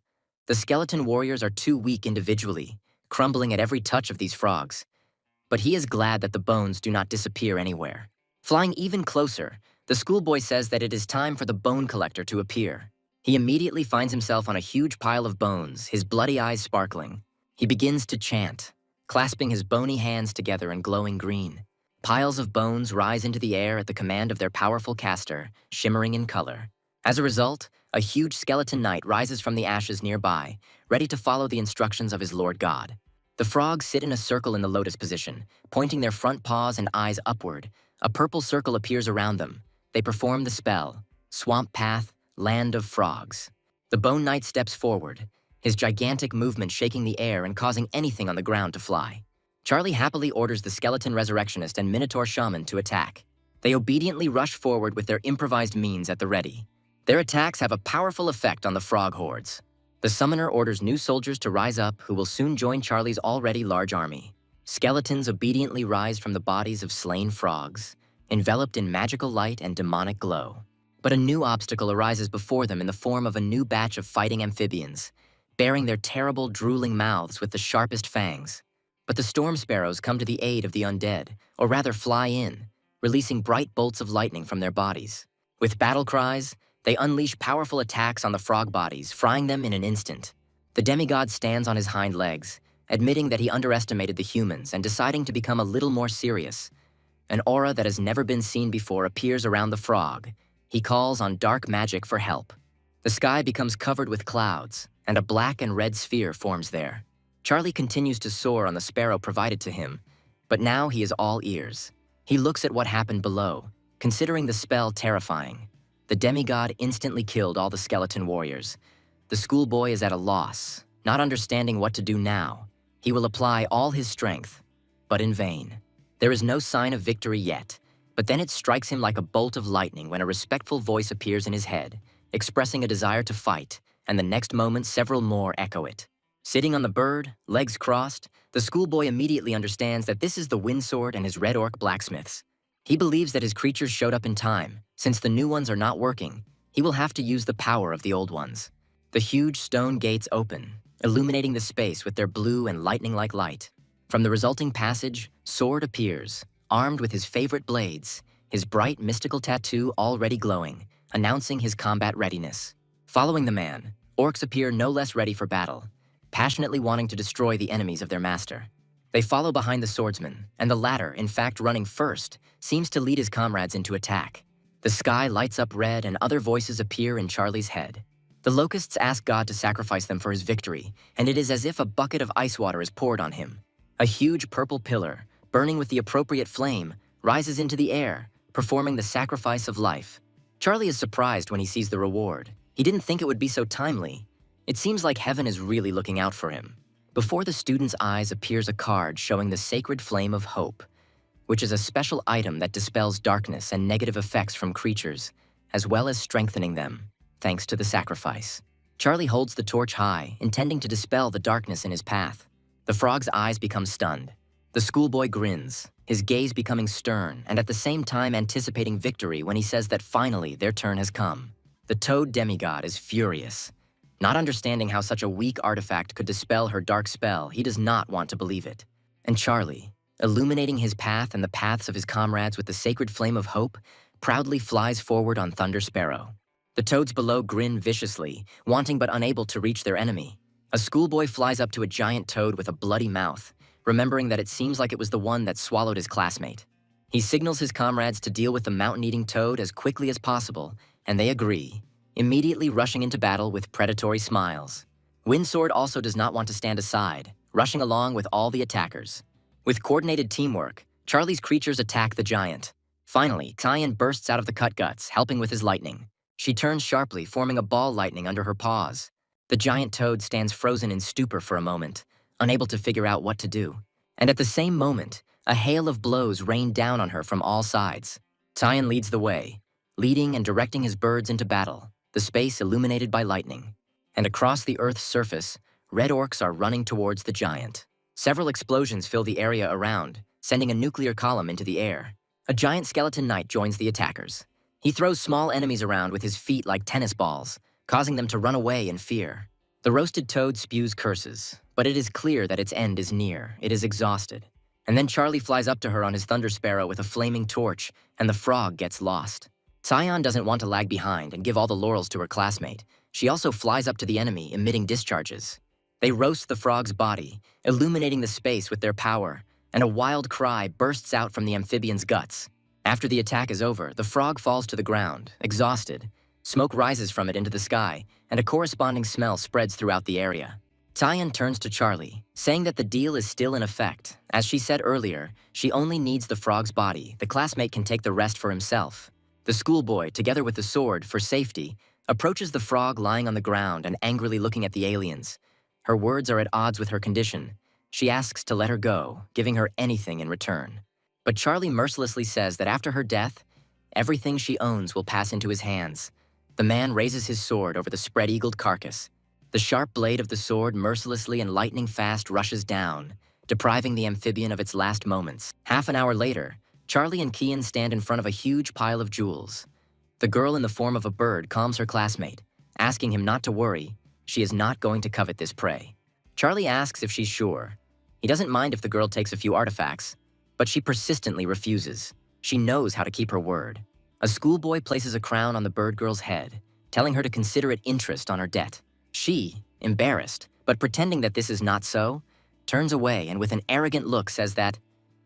Speaker 1: The skeleton warriors are too weak individually, crumbling at every touch of these frogs. But he is glad that the bones do not disappear anywhere. Flying even closer, the schoolboy says that it is time for the bone collector to appear. He immediately finds himself on a huge pile of bones, his bloody eyes sparkling. He begins to chant, clasping his bony hands together in glowing green. Piles of bones rise into the air at the command of their powerful caster, shimmering in color. As a result, a huge skeleton knight rises from the ashes nearby, ready to follow the instructions of his Lord God. The frogs sit in a circle in the lotus position, pointing their front paws and eyes upward. A purple circle appears around them. They perform the spell, Swamp Path, Land of Frogs. The Bone Knight steps forward, his gigantic movement shaking the air and causing anything on the ground to fly. Charlie happily orders the Skeleton Resurrectionist and Minotaur Shaman to attack. They obediently rush forward with their improvised means at the ready. Their attacks have a powerful effect on the frog hordes. The Summoner orders new soldiers to rise up who will soon join Charlie's already large army. Skeletons obediently rise from the bodies of slain frogs, enveloped in magical light and demonic glow. But a new obstacle arises before them in the form of a new batch of fighting amphibians, bearing their terrible, drooling mouths with the sharpest fangs. But the storm sparrows come to the aid of the undead, or rather fly in, releasing bright bolts of lightning from their bodies. With battle cries, they unleash powerful attacks on the frog bodies, frying them in an instant. The demigod stands on his hind legs, admitting that he underestimated the humans and deciding to become a little more serious. An aura that has never been seen before appears around the frog. He calls on dark magic for help. The sky becomes covered with clouds, and a black and red sphere forms there. Charlie continues to soar on the sparrow provided to him, but now he is all ears. He looks at what happened below, considering the spell terrifying. The demigod instantly killed all the skeleton warriors. The schoolboy is at a loss, not understanding what to do now. He will apply all his strength, but in vain. There is no sign of victory yet, But then it strikes him like a bolt of lightning when a respectful voice appears in his head, expressing a desire to fight, and the next moment several more echo it. Sitting on the bird, legs crossed, the schoolboy immediately understands that this is the windsword and his red orc blacksmiths. He believes that his creatures showed up in time. Since the new ones are not working, he will have to use the power of the old ones. The huge stone gates open, illuminating the space with their blue and lightning-like light. From the resulting passage, Sword appears, armed with his favorite blades, his bright mystical tattoo already glowing, announcing his combat readiness. Following the man, orcs appear no less ready for battle, passionately wanting to destroy the enemies of their master. They follow behind the swordsman, and the latter, in fact running first, seems to lead his comrades into attack. The sky lights up red and other voices appear in Charlie's head. The locusts ask God to sacrifice them for his victory, and it is as if a bucket of ice water is poured on him. A huge purple pillar, burning with the appropriate flame, rises into the air, performing the sacrifice of life. Charlie is surprised when he sees the reward. He didn't think it would be so timely. It seems like heaven is really looking out for him. Before the student's eyes appears a card showing the sacred flame of hope, which is a special item that dispels darkness and negative effects from creatures, as well as strengthening them, thanks to the sacrifice. Charlie holds the torch high, intending to dispel the darkness in his path. The frog's eyes become stunned. The schoolboy grins, his gaze becoming stern and at the same time anticipating victory when he says that finally their turn has come. The toad demigod is furious. Not understanding how such a weak artifact could dispel her dark spell, he does not want to believe it. And Charlie, illuminating his path and the paths of his comrades with the sacred flame of hope, proudly flies forward on Thunder Sparrow. The toads below grin viciously, wanting but unable to reach their enemy. A schoolboy flies up to a giant toad with a bloody mouth, remembering that it seems like it was the one that swallowed his classmate. He signals his comrades to deal with the mountain-eating toad as quickly as possible, and they agree, immediately rushing into battle with predatory smiles. Windsword also does not want to stand aside, rushing along with all the attackers. With coordinated teamwork, Charlie's creatures attack the giant. Finally, Tyan bursts out of the cut guts, helping with his lightning. She turns sharply, forming a ball lightning under her paws. The giant toad stands frozen in stupor for a moment, unable to figure out what to do. And at the same moment, a hail of blows rain down on her from all sides. Tyan leads the way, leading and directing his birds into battle, the space illuminated by lightning. And across the Earth's surface, red orcs are running towards the giant. Several explosions fill the area around, sending a nuclear column into the air. A giant skeleton knight joins the attackers. He throws small enemies around with his feet like tennis balls, causing them to run away in fear. The roasted toad spews curses, but it is clear that its end is near. It is exhausted. And then Charlie flies up to her on his Thunder Sparrow with a flaming torch, and the frog gets lost. Tyan doesn't want to lag behind and give all the laurels to her classmate. She also flies up to the enemy, emitting discharges. They roast the frog's body, illuminating the space with their power, and a wild cry bursts out from the amphibian's guts. After the attack is over, the frog falls to the ground, exhausted. Smoke rises from it into the sky, and a corresponding smell spreads throughout the area. Tyan turns to Charlie, saying that the deal is still in effect. As she said earlier, she only needs the frog's body. The classmate can take the rest for himself. The schoolboy, together with the sword, for safety, approaches the frog lying on the ground and angrily looking at the aliens. Her words are at odds with her condition. She asks to let her go, giving her anything in return. But Charlie mercilessly says that after her death, everything she owns will pass into his hands. The man raises his sword over the spread-eagled carcass. The sharp blade of the sword mercilessly and lightning fast rushes down, depriving the amphibian of its last moments. Half an hour later, Charlie and Kian stand in front of a huge pile of jewels. The girl in the form of a bird calms her classmate, asking him not to worry. She is not going to covet this prey. Charlie asks if she's sure. He doesn't mind if the girl takes a few artifacts, but she persistently refuses. She knows how to keep her word. A schoolboy places a crown on the bird girl's head, telling her to consider it interest on her debt. She, embarrassed, but pretending that this is not so, turns away and with an arrogant look says that,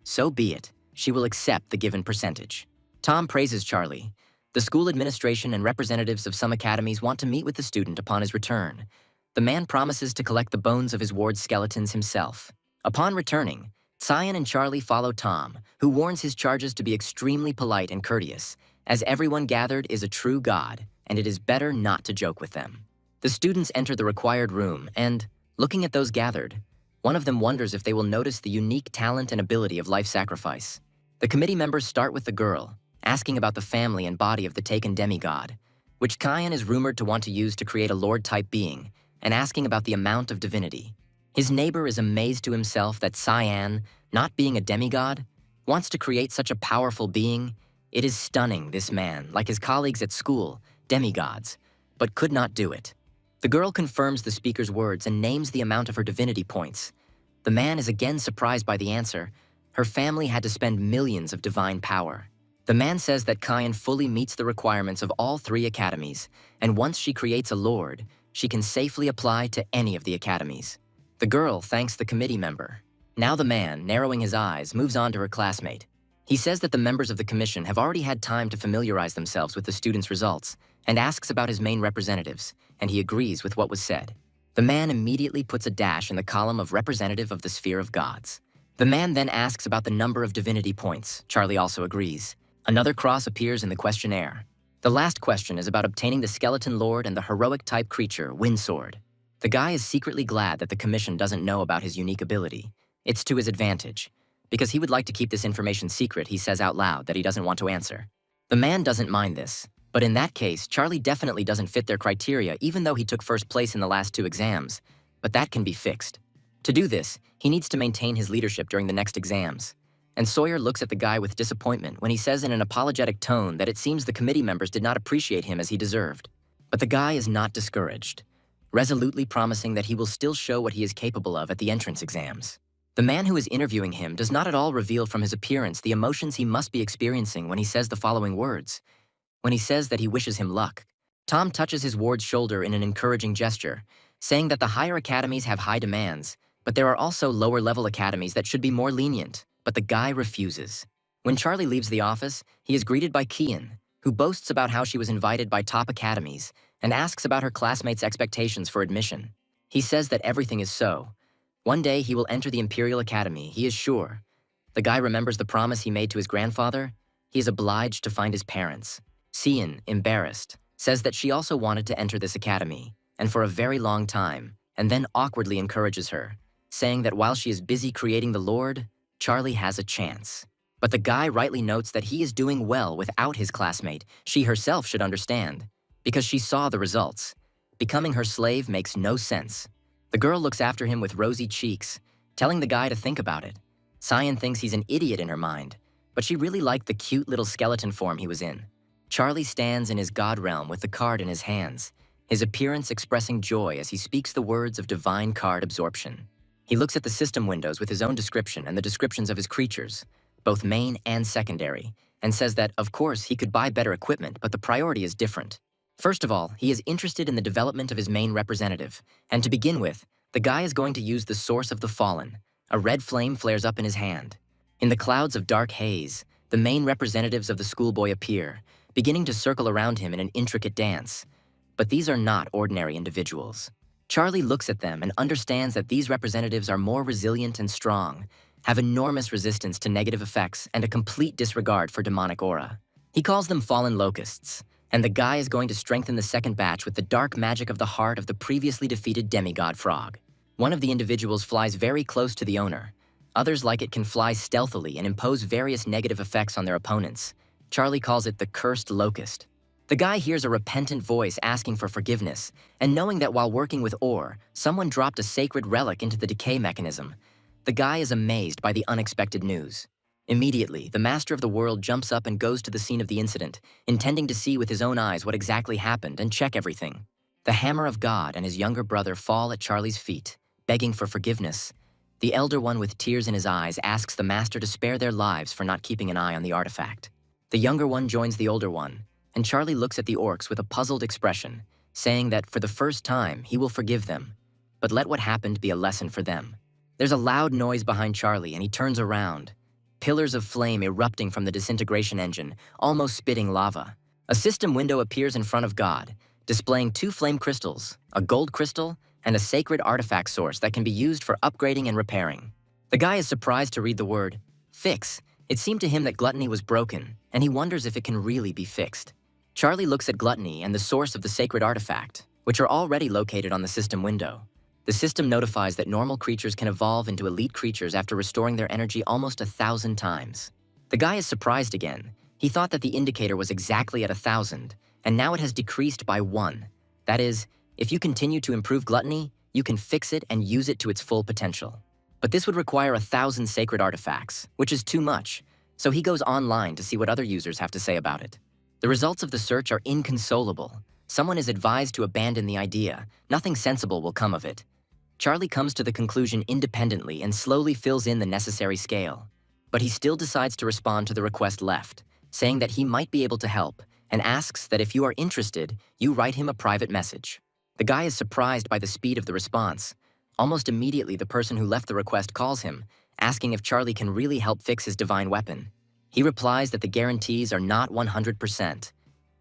Speaker 1: so be it, she will accept the given percentage. Tom praises Charlie. The school administration and representatives of some academies want to meet with the student upon his return. The man promises to collect the bones of his ward's skeletons himself. Upon returning, Tyan and Charlie follow Tom, who warns his charges to be extremely polite and courteous, as everyone gathered is a true god, and it is better not to joke with them. The students enter the required room, and, looking at those gathered, one of them wonders if they will notice the unique talent and ability of life sacrifice. The committee members start with the girl, asking about the family and body of the taken demigod, which Cyan is rumored to want to use to create a lord-type being, and asking about the amount of divinity. His neighbor is amazed to himself that Cyan, not being a demigod, wants to create such a powerful being. It is stunning, this man, like his colleagues at school, demigods, but could not do it. The girl confirms the speaker's words and names the amount of her divinity points. The man is again surprised by the answer. Her family had to spend millions of divine power. The man says that Cyan fully meets the requirements of all 3 academies, and once she creates a lord, she can safely apply to any of the academies. The girl thanks the committee member. Now the man, narrowing his eyes, moves on to her classmate. He says that the members of the commission have already had time to familiarize themselves with the students' results, and asks about his main representatives, and he agrees with what was said. The man immediately puts a dash in the column of representative of the sphere of gods. The man then asks about the number of divinity points. Charlie also agrees. Another cross appears in the questionnaire. The last question is about obtaining the skeleton lord and the heroic-type creature, Windsword. The guy is secretly glad that the commission doesn't know about his unique ability. It's to his advantage. Because he would like to keep this information secret, he says out loud that he doesn't want to answer. The man doesn't mind this. But in that case, Charlie definitely doesn't fit their criteria even though he took first place in the last 2 exams. But that can be fixed. To do this, he needs to maintain his leadership during the next exams. And Sawyer looks at the guy with disappointment when he says in an apologetic tone that it seems the committee members did not appreciate him as he deserved. But the guy is not discouraged, resolutely promising that he will still show what he is capable of at the entrance exams. The man who is interviewing him does not at all reveal from his appearance the emotions he must be experiencing when he says the following words. When he says that he wishes him luck, Tom touches his ward's shoulder in an encouraging gesture, saying that the higher academies have high demands, but there are also lower-level academies that should be more lenient, but the guy refuses. When Charlie leaves the office, he is greeted by Kian, who boasts about how she was invited by top academies and asks about her classmates' expectations for admission. He says that everything is so. One day he will enter the Imperial Academy, he is sure. The guy remembers the promise he made to his grandfather. He is obliged to find his parents. Cian, embarrassed, says that she also wanted to enter this academy, and for a very long time, and then awkwardly encourages her, saying that while she is busy creating the Lord, Charlie has a chance. But the guy rightly notes that he is doing well without his classmate. She herself should understand, because she saw the results. Becoming her slave makes no sense. The girl looks after him with rosy cheeks, telling the guy to think about it. Cyan thinks he's an idiot in her mind, but she really liked the cute little skeleton form he was in. Charlie stands in his god realm with the card in his hands, his appearance expressing joy as he speaks the words of divine card absorption. He looks at the system windows with his own description and the descriptions of his creatures, both main and secondary, and says that, of course, he could buy better equipment, but the priority is different. First of all, he is interested in the development of his main representative, and to begin with, the guy is going to use the Source of the Fallen. A red flame flares up in his hand. In the clouds of dark haze, the main representatives of the schoolboy appear, beginning to circle around him in an intricate dance. But these are not ordinary individuals. Charlie looks at them and understands that these representatives are more resilient and strong, have enormous resistance to negative effects and a complete disregard for demonic aura. He calls them fallen locusts, and the guy is going to strengthen the second batch with the dark magic of the heart of the previously defeated demigod frog. One of the individuals flies very close to the owner. Others like it can fly stealthily and impose various negative effects on their opponents. Charlie calls it the cursed locust. The guy hears a repentant voice asking for forgiveness, and knowing that while working with ore, someone dropped a sacred relic into the decay mechanism. The guy is amazed by the unexpected news. Immediately, the master of the world jumps up and goes to the scene of the incident, intending to see with his own eyes what exactly happened and check everything. The Hammer of God and his younger brother fall at Charlie's feet, begging for forgiveness. The elder one with tears in his eyes asks the master to spare their lives for not keeping an eye on the artifact. The younger one joins the older one, and Charlie looks at the orcs with a puzzled expression, saying that for the first time he will forgive them, but let what happened be a lesson for them. There's a loud noise behind Charlie and he turns around. Pillars of flame erupting from the disintegration engine, almost spitting lava. A system window appears in front of God, displaying 2 flame crystals, a gold crystal, and a sacred artifact source that can be used for upgrading and repairing. The guy is surprised to read the word, fix. It seemed to him that gluttony was broken, and he wonders if it can really be fixed. Charlie looks at gluttony and the source of the sacred artifact, which are already located on the system window. The system notifies that normal creatures can evolve into elite creatures after restoring their energy almost 1,000 times. The guy is surprised again. He thought that the indicator was exactly at 1,000, and now it has decreased by 1. That is, if you continue to improve gluttony, you can fix it and use it to its full potential. But this would require 1,000 sacred artifacts, which is too much, so he goes online to see what other users have to say about it. The results of the search are inconsolable. Someone is advised to abandon the idea. Nothing sensible will come of it. Charlie comes to the conclusion independently and slowly fills in the necessary scale. But he still decides to respond to the request left, saying that he might be able to help, and asks that if you are interested, you write him a private message. The guy is surprised by the speed of the response. Almost immediately, the person who left the request calls him, asking if Charlie can really help fix his divine weapon. He replies that the guarantees are not 100%,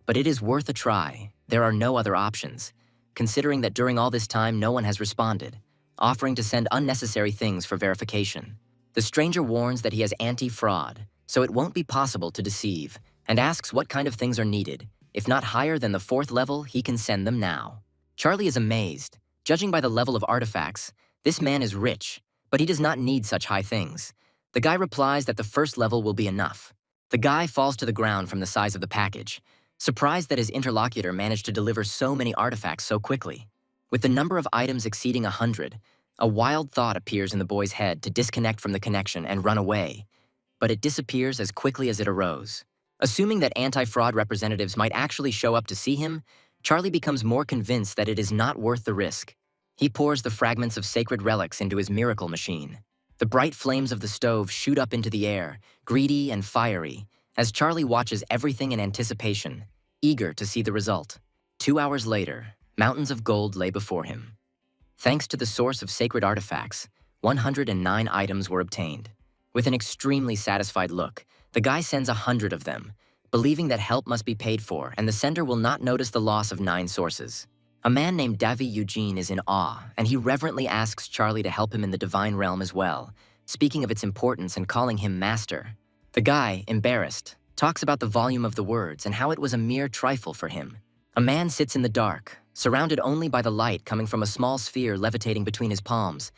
Speaker 1: but it is worth a try. There are no other options, considering that during all this time no one has responded, offering to send unnecessary things for verification. The stranger warns that he has anti-fraud, so it won't be possible to deceive, and asks what kind of things are needed. If not higher than the 4th level, he can send them now. Charlie is amazed. Judging by the level of artifacts, this man is rich, but he does not need such high things. The guy replies that the 1st level will be enough. The guy falls to the ground from the size of the package, surprised that his interlocutor managed to deliver so many artifacts so quickly. With the number of items exceeding 100, a wild thought appears in the boy's head to disconnect from the connection and run away, but it disappears as quickly as it arose. Assuming that anti-fraud representatives might actually show up to see him, Charlie becomes more convinced that it is not worth the risk. He pours the fragments of sacred relics into his miracle machine. The bright flames of the stove shoot up into the air, greedy and fiery, as Charlie watches everything in anticipation, eager to see the result. 2 hours later, mountains of gold lay before him. Thanks to the source of sacred artifacts, 109 items were obtained. With an extremely satisfied look, the guy sends 100 of them, believing that help must be paid for and the sender will not notice the loss of 9 sources. A man named Davy Eugene is in awe, and he reverently asks Charlie to help him in the divine realm as well, speaking of its importance and calling him master. The guy, embarrassed, talks about the volume of the words and how it was a mere trifle for him. A man sits in the dark, surrounded only by the light coming from a small sphere levitating between his palms.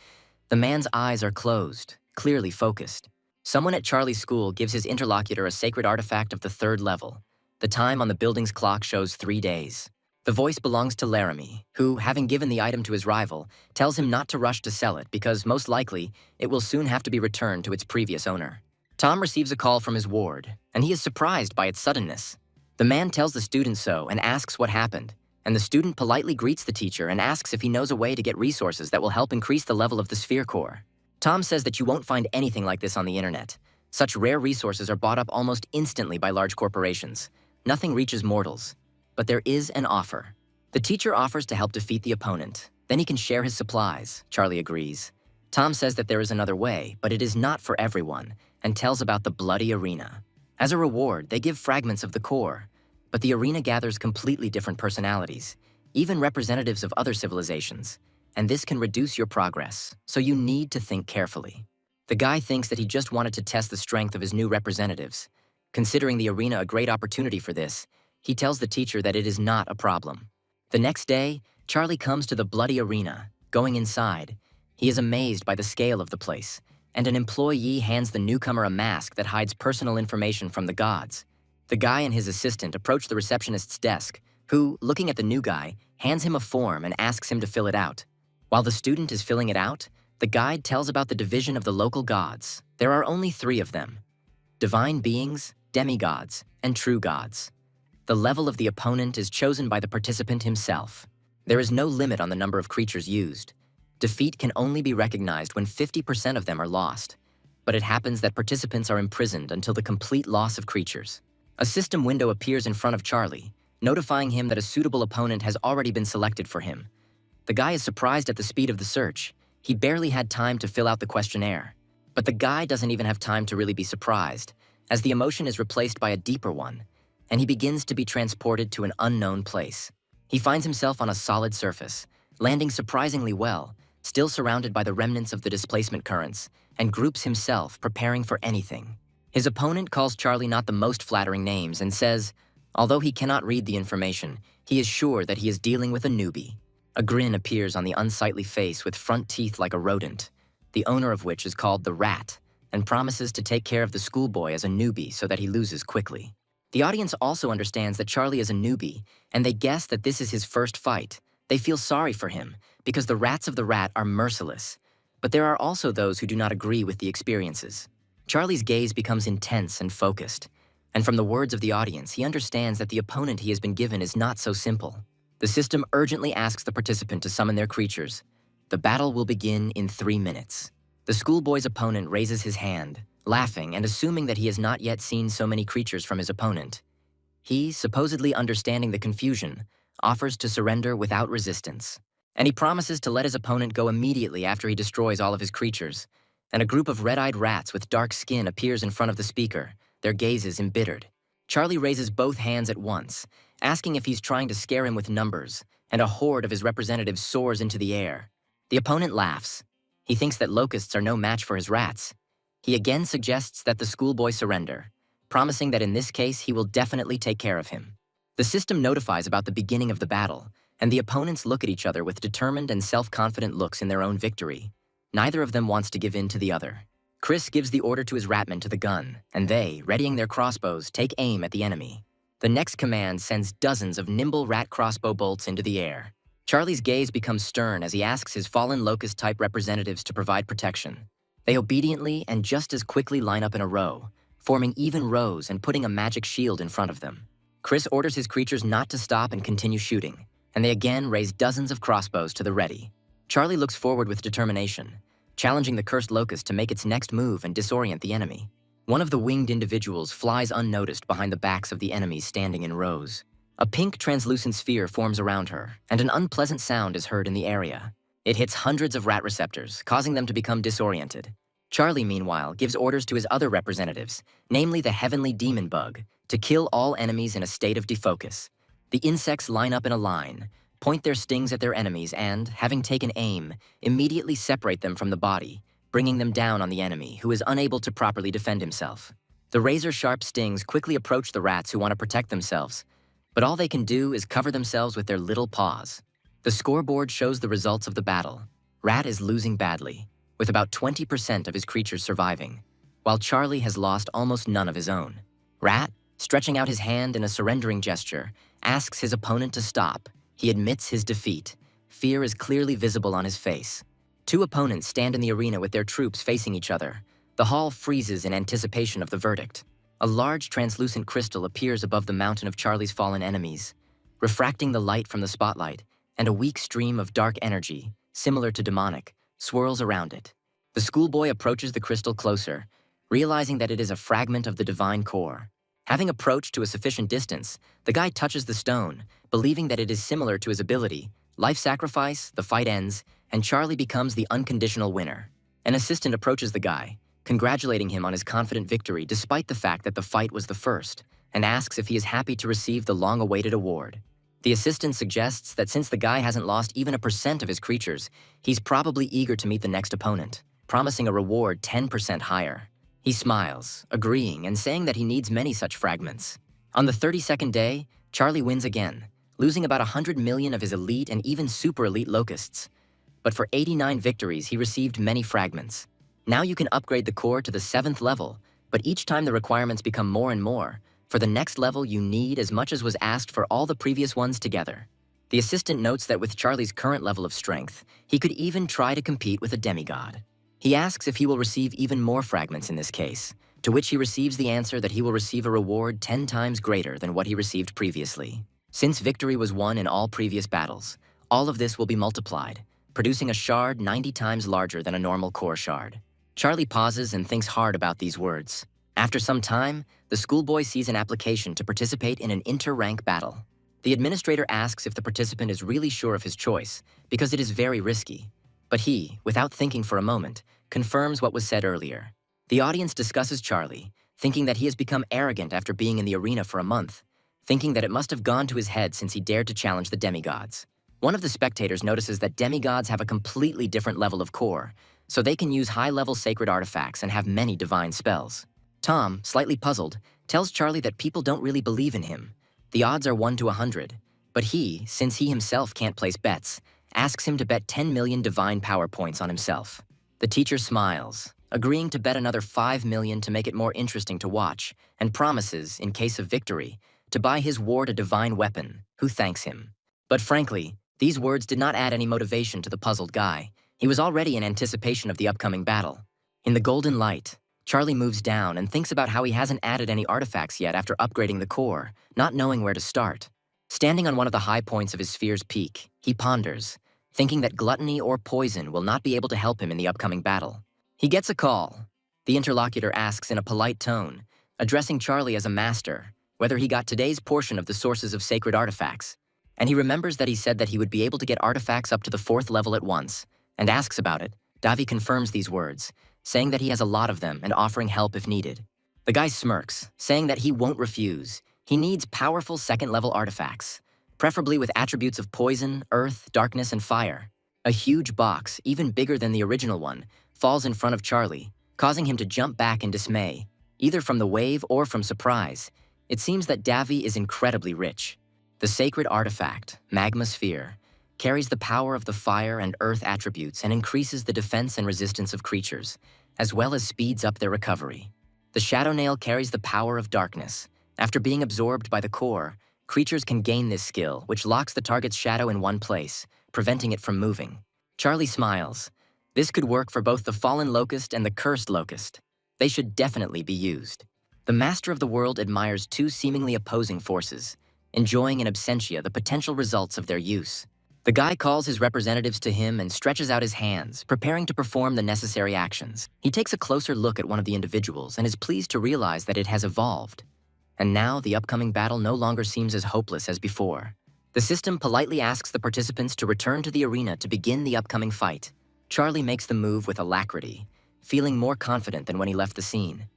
Speaker 1: The man's eyes are closed, clearly focused. Someone at Charlie's school gives his interlocutor a sacred artifact of the 3rd level. The time on the building's clock shows 3 days. The voice belongs to Laramie, who, having given the item to his rival, tells him not to rush to sell it because, most likely, it will soon have to be returned to its previous owner. Tom receives a call from his ward, and he is surprised by its suddenness. The man tells the student so and asks what happened, and the student politely greets the teacher and asks if he knows a way to get resources that will help increase the level of the sphere core. Tom says that you won't find anything like this on the internet. Such rare resources are bought up almost instantly by large corporations. Nothing reaches mortals. But there is an offer. The teacher offers to help defeat the opponent. Then he can share his supplies. Charlie agrees. Tom says that there is another way, but it is not for everyone, and tells about the bloody arena. As a reward, they give fragments of the core, but the arena gathers completely different personalities, even representatives of other civilizations, and this can reduce your progress, so you need to think carefully. The guy thinks that he just wanted to test the strength of his new representatives. Considering the arena a great opportunity for this, he tells the teacher that it is not a problem. The next day, Charlie comes to the bloody arena. Going inside, he is amazed by the scale of the place, and an employee hands the newcomer a mask that hides personal information from the gods. The guy and his assistant approach the receptionist's desk, who, looking at the new guy, hands him a form and asks him to fill it out. While the student is filling it out, the guide tells about the division of the local gods. There are only 3 of them: divine beings, demigods, and true gods. The level of the opponent is chosen by the participant himself. There is no limit on the number of creatures used. Defeat can only be recognized when 50% of them are lost, but it happens that participants are imprisoned until the complete loss of creatures. A system window appears in front of Charlie, notifying him that a suitable opponent has already been selected for him. The guy is surprised at the speed of the search. He barely had time to fill out the questionnaire. But the guy doesn't even have time to really be surprised, as the emotion is replaced by a deeper one, and he begins to be transported to an unknown place. He finds himself on a solid surface, landing surprisingly well, still surrounded by the remnants of the displacement currents, and groups himself, preparing for anything. His opponent calls Charlie not the most flattering names and says, although he cannot read the information, he is sure that he is dealing with a newbie. A grin appears on the unsightly face with front teeth like a rodent, the owner of which is called the Rat, and promises to take care of the schoolboy as a newbie so that he loses quickly. The audience also understands that Charlie is a newbie, and they guess that this is his first fight. They feel sorry for him, because the rats of the rat are merciless. But there are also those who do not agree with the experiences. Charlie's gaze becomes intense and focused, and from the words of the audience, he understands that the opponent he has been given is not so simple. The system urgently asks the participant to summon their creatures. The battle will begin in 3 minutes. The schoolboy's opponent raises his hand, laughing and assuming that he has not yet seen so many creatures from his opponent. He, supposedly understanding the confusion, offers to surrender without resistance. And he promises to let his opponent go immediately after he destroys all of his creatures. And a group of red-eyed rats with dark skin appears in front of the speaker, their gazes embittered. Charlie raises both hands at once, asking if he's trying to scare him with numbers, and a horde of his representatives soars into the air. The opponent laughs. He thinks that locusts are no match for his rats. He again suggests that the schoolboy surrender, promising that in this case he will definitely take care of him. The system notifies about the beginning of the battle, and the opponents look at each other with determined and self-confident looks in their own victory. Neither of them wants to give in to the other. Chris gives the order to his ratmen to the gun, and they, readying their crossbows, take aim at the enemy. The next command sends dozens of nimble rat crossbow bolts into the air. Charlie's gaze becomes stern as he asks his fallen locust-type representatives to provide protection. They obediently and just as quickly line up in a row, forming even rows and putting a magic shield in front of them. Chris orders his creatures not to stop and continue shooting, and they again raise dozens of crossbows to the ready. Charlie looks forward with determination, challenging the cursed locust to make its next move and disorient the enemy. One of the winged individuals flies unnoticed behind the backs of the enemies standing in rows. A pink translucent sphere forms around her, and an unpleasant sound is heard in the area. It hits hundreds of rat receptors, causing them to become disoriented. Charlie, meanwhile, gives orders to his other representatives, namely the heavenly demon bug, to kill all enemies in a state of defocus. The insects line up in a line, point their stings at their enemies and, having taken aim, immediately separate them from the body, bringing them down on the enemy, who is unable to properly defend himself. The razor-sharp stings quickly approach the rats who want to protect themselves, but all they can do is cover themselves with their little paws. The scoreboard shows the results of the battle. Rat is losing badly, with about 20% of his creatures surviving, while Charlie has lost almost none of his own. Rat, stretching out his hand in a surrendering gesture, asks his opponent to stop. He admits his defeat. Fear is clearly visible on his face. Two opponents stand in the arena with their troops facing each other. The hall freezes in anticipation of the verdict. A large translucent crystal appears above the mountain of Charlie's fallen enemies, refracting the light from the spotlight, and a weak stream of dark energy, similar to demonic, swirls around it. The schoolboy approaches the crystal closer, realizing that it is a fragment of the divine core. Having approached to a sufficient distance, the guy touches the stone, believing that it is similar to his ability. Life sacrifice, the fight ends, and Charlie becomes the unconditional winner. An assistant approaches the guy, congratulating him on his confident victory despite the fact that the fight was the first, and asks if he is happy to receive the long-awaited award. The assistant suggests that since the guy hasn't lost even 1% of his creatures, he's probably eager to meet the next opponent, promising a reward 10% higher. He smiles, agreeing and saying that he needs many such fragments. On the 32nd day, Charlie wins again, losing about 100 million of his elite and even super elite locusts. But for 89 victories, he received many fragments. Now you can upgrade the core to the 7th level, but each time the requirements become more and more. For the next level, you need as much as was asked for all the previous ones together. The assistant notes that with Charlie's current level of strength, he could even try to compete with a demigod. He asks if he will receive even more fragments in this case, to which he receives the answer that he will receive a reward 10 times greater than what he received previously. Since victory was won in all previous battles, all of this will be multiplied, producing a shard 90 times larger than a normal core shard. Charlie pauses and thinks hard about these words. After some time, the schoolboy sees an application to participate in an inter-rank battle. The administrator asks if the participant is really sure of his choice, because it is very risky. But he, without thinking for a moment, confirms what was said earlier. The audience discusses Charlie, thinking that he has become arrogant after being in the arena for a month, thinking that it must have gone to his head since he dared to challenge the demigods. One of the spectators notices that demigods have a completely different level of core, so they can use high-level sacred artifacts and have many divine spells. Tom, slightly puzzled, tells Charlie that people don't really believe in him. The odds are 1 to 100, but he, since he himself can't place bets, asks him to bet 10 million divine power points on himself. The teacher smiles, agreeing to bet another 5 million to make it more interesting to watch, and promises, in case of victory, to buy his ward a divine weapon, who thanks him. But frankly, these words did not add any motivation to the puzzled guy. He was already in anticipation of the upcoming battle. In the golden light, Charlie moves down and thinks about how he hasn't added any artifacts yet after upgrading the core, not knowing where to start. Standing on one of the high points of his sphere's peak, he ponders, thinking that gluttony or poison will not be able to help him in the upcoming battle. He gets a call. The interlocutor asks in a polite tone, addressing Charlie as a master, whether he got today's portion of the sources of sacred artifacts. And he remembers that he said that he would be able to get artifacts up to the 4th level at once, and asks about it. Davi confirms these words, saying that he has a lot of them and offering help if needed. The guy smirks, saying that he won't refuse. He needs powerful 2nd-level artifacts, preferably with attributes of poison, earth, darkness, and fire. A huge box, even bigger than the original one, falls in front of Charlie, causing him to jump back in dismay, either from the wave or from surprise. It seems that Davi is incredibly rich. The sacred artifact, Magma Sphere, carries the power of the fire and earth attributes and increases the defense and resistance of creatures, as well as speeds up their recovery. The Shadow Nail carries the power of darkness. After being absorbed by the core, creatures can gain this skill, which locks the target's shadow in one place, preventing it from moving. Charlie smiles. This could work for both the Fallen Locust and the Cursed Locust. They should definitely be used. The Master of the World admires two seemingly opposing forces, enjoying in absentia the potential results of their use. The guy calls his representatives to him and stretches out his hands, preparing to perform the necessary actions. He takes a closer look at one of the individuals and is pleased to realize that it has evolved. And now the upcoming battle no longer seems as hopeless as before. The system politely asks the participants to return to the arena to begin the upcoming fight. Charlie makes the move with alacrity, feeling more confident than when he left the scene.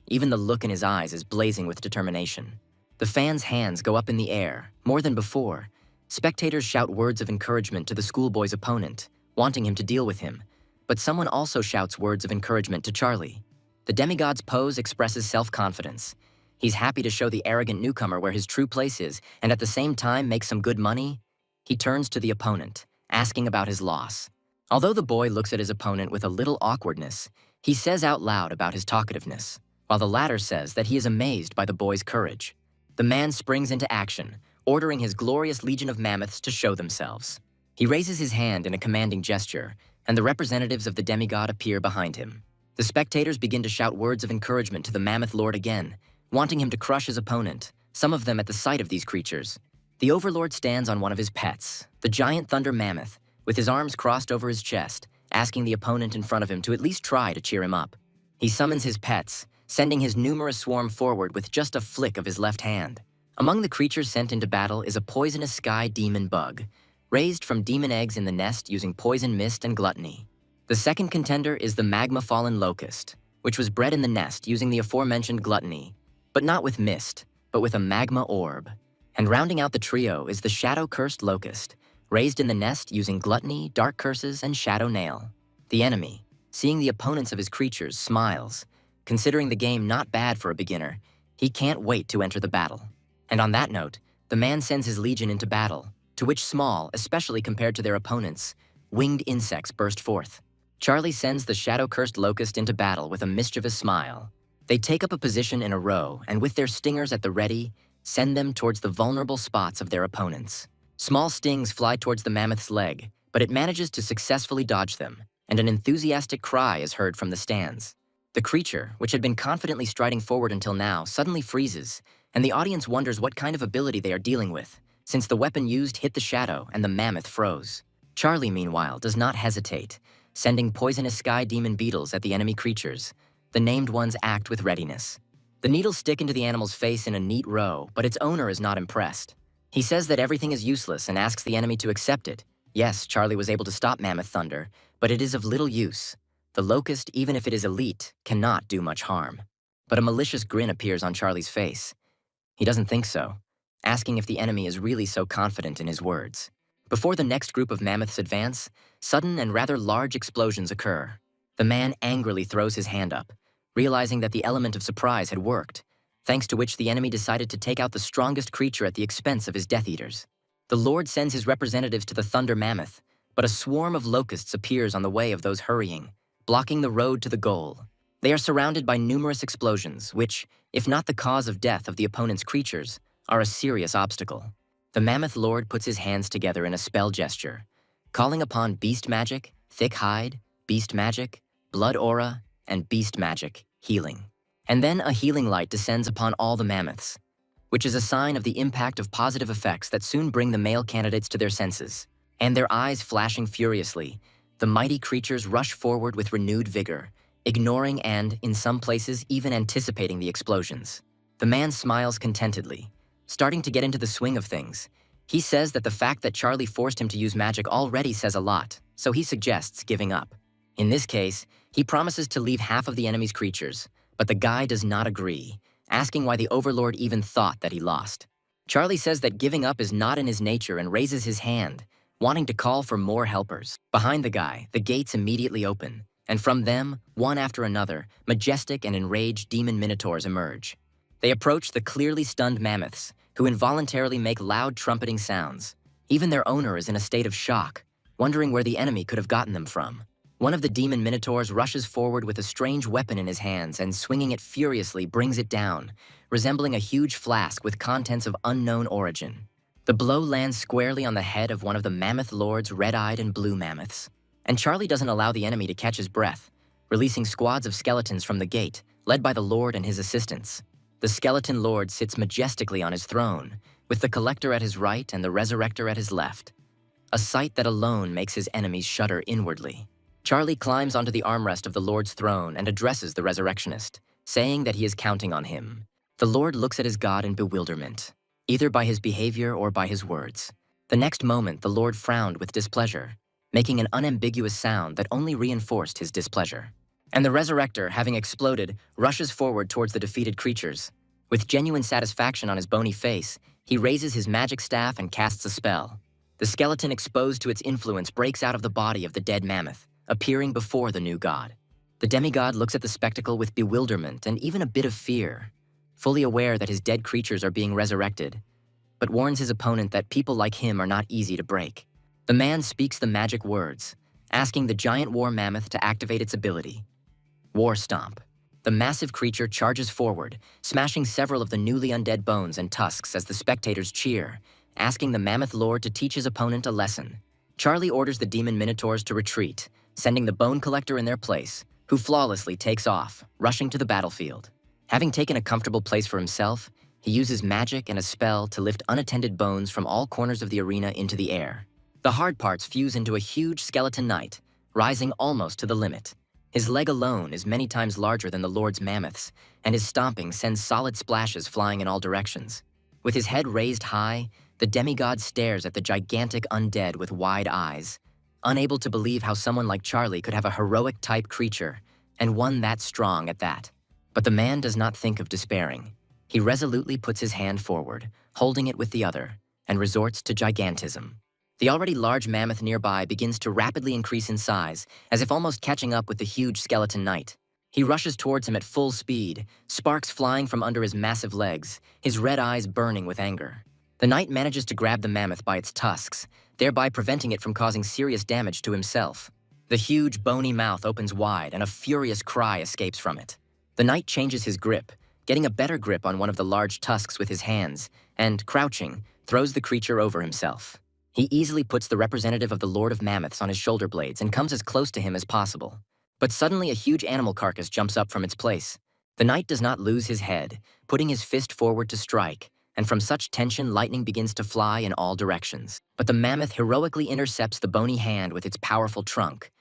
Speaker 1: Even the look in his eyes is blazing with determination. The fans' hands go up in the air, more than before. Spectators shout words of encouragement to the schoolboy's opponent, wanting him to deal with him. But someone also shouts words of encouragement to Charlie. The demigod's pose expresses self-confidence. He's happy to show the arrogant newcomer where his true place is, and at the same time make some good money. He turns to the opponent, asking about his loss. Although the boy looks at his opponent with a little awkwardness, he says out loud about his talkativeness, while the latter says that he is amazed by the boy's courage. The man springs into action, ordering his glorious legion of mammoths to show themselves. He raises his hand in a commanding gesture, and the representatives of the demigod appear behind him. The spectators begin to shout words of encouragement to the mammoth lord again, wanting him to crush his opponent, some of them at the sight of these creatures. The overlord stands on one of his pets, the giant thunder mammoth, with his arms crossed over his chest, asking the opponent in front of him to at least try to cheer him up. He summons his pets, sending his numerous swarm forward with just a flick of his left hand. Among the creatures sent into battle is a poisonous sky demon bug, raised from demon eggs in the nest using poison mist and gluttony. The second contender is the magma fallen locust, which was bred in the nest using the aforementioned gluttony, but not with mist, but with a magma orb. And rounding out the trio is the shadow-cursed locust, raised in the nest using gluttony, dark curses, and shadow nail. The enemy, seeing the opponents of his creatures, smiles. Considering the game not bad for a beginner, he can't wait to enter the battle. And on that note, the man sends his legion into battle, to which small, especially compared to their opponents, winged insects burst forth. Charlie sends the shadow-cursed locust into battle with a mischievous smile. They take up a position in a row, and with their stingers at the ready, send them towards the vulnerable spots of their opponents. Small stings fly towards the mammoth's leg, but it manages to successfully dodge them, and an enthusiastic cry is heard from the stands. The creature, which had been confidently striding forward until now, suddenly freezes, and the audience wonders what kind of ability they are dealing with, since the weapon used hit the shadow and the mammoth froze. Charlie, meanwhile, does not hesitate, sending poisonous sky demon beetles at the enemy creatures. The named ones act with readiness. The needles stick into the animal's face in a neat row, but its owner is not impressed. He says that everything is useless and asks the enemy to accept it. Yes, Charlie was able to stop Mammoth Thunder, but it is of little use. The locust, even if it is elite, cannot do much harm. But a malicious grin appears on Charlie's face. He doesn't think so, asking if the enemy is really so confident in his words. Before the next group of mammoths advance, sudden and rather large explosions occur. The man angrily throws his hand up, realizing that the element of surprise had worked, thanks to which the enemy decided to take out the strongest creature at the expense of his Death Eaters. The Lord sends his representatives to the Thunder Mammoth, but a swarm of locusts appears on the way of those hurrying, blocking the road to the goal. They are surrounded by numerous explosions, which, if not the cause of death of the opponent's creatures, are a serious obstacle. The Mammoth Lord puts his hands together in a spell gesture, calling upon Beast Magic, Thick Hide, Beast Magic, Blood Aura, and Beast Magic, Healing. And then a healing light descends upon all the mammoths, which is a sign of the impact of positive effects that soon bring the male candidates to their senses. And their eyes flashing furiously, the mighty creatures rush forward with renewed vigor, ignoring and, in some places, even anticipating the explosions. The man smiles contentedly, starting to get into the swing of things. He says that the fact that Charlie forced him to use magic already says a lot, so he suggests giving up. In this case, he promises to leave half of the enemy's creatures, but the guy does not agree, asking why the Overlord even thought that he lost. Charlie says that giving up is not in his nature and raises his hand, wanting to call for more helpers. Behind the guy, the gates immediately open, and from them, one after another, majestic and enraged demon minotaurs emerge. They approach the clearly stunned mammoths, who involuntarily make loud trumpeting sounds. Even their owner is in a state of shock, wondering where the enemy could have gotten them from. One of the demon minotaurs rushes forward with a strange weapon in his hands and, swinging it furiously, brings it down, resembling a huge flask with contents of unknown origin. The blow lands squarely on the head of one of the Mammoth Lord's red-eyed and blue mammoths. And Charlie doesn't allow the enemy to catch his breath, releasing squads of skeletons from the gate, led by the Lord and his assistants. The Skeleton Lord sits majestically on his throne, with the Collector at his right and the Resurrector at his left. A sight that alone makes his enemies shudder inwardly. Charlie climbs onto the armrest of the Lord's throne and addresses the Resurrectionist, saying that he is counting on him. The Lord looks at his god in bewilderment, either by his behavior or by his words. The next moment, the Lord frowned with displeasure, making an unambiguous sound that only reinforced his displeasure. And the Resurrector, having exploded, rushes forward towards the defeated creatures. With genuine satisfaction on his bony face, he raises his magic staff and casts a spell. The skeleton exposed to its influence breaks out of the body of the dead mammoth, appearing before the new god. The demigod looks at the spectacle with bewilderment and even a bit of fear, fully aware that his dead creatures are being resurrected, but warns his opponent that people like him are not easy to break. The man speaks the magic words, asking the giant war mammoth to activate its ability. War Stomp. The massive creature charges forward, smashing several of the newly undead bones and tusks as the spectators cheer, asking the Mammoth Lord to teach his opponent a lesson. Charlie orders the demon minotaurs to retreat, sending the Bone Collector in their place, who flawlessly takes off, rushing to the battlefield. Having taken a comfortable place for himself, he uses magic and a spell to lift unattended bones from all corners of the arena into the air. The hard parts fuse into a huge skeleton knight, rising almost to the limit. His leg alone is many times larger than the Lord's mammoths, and his stomping sends solid splashes flying in all directions. With his head raised high, the demigod stares at the gigantic undead with wide eyes, unable to believe how someone like Charlie could have a heroic-type creature, and one that strong at that. But the man does not think of despairing. He resolutely puts his hand forward, holding it with the other, and resorts to gigantism. The already large mammoth nearby begins to rapidly increase in size, as if almost catching up with the huge skeleton knight. He rushes towards him at full speed, sparks flying from under his massive legs, his red eyes burning with anger. The knight manages to grab the mammoth by its tusks, thereby preventing it from causing serious damage to himself. The huge, bony mouth opens wide, and a furious cry escapes from it. The knight changes his grip, getting a better grip on one of the large tusks with his hands, and, crouching, throws the creature over himself. He easily puts the representative of the Lord of Mammoths on his shoulder blades and comes as close to him as possible. But suddenly a huge animal carcass jumps up from its place. The knight does not lose his head, putting his fist forward to strike, and from such tension lightning begins to fly in all directions. But the mammoth heroically intercepts the bony hand with its powerful trunk,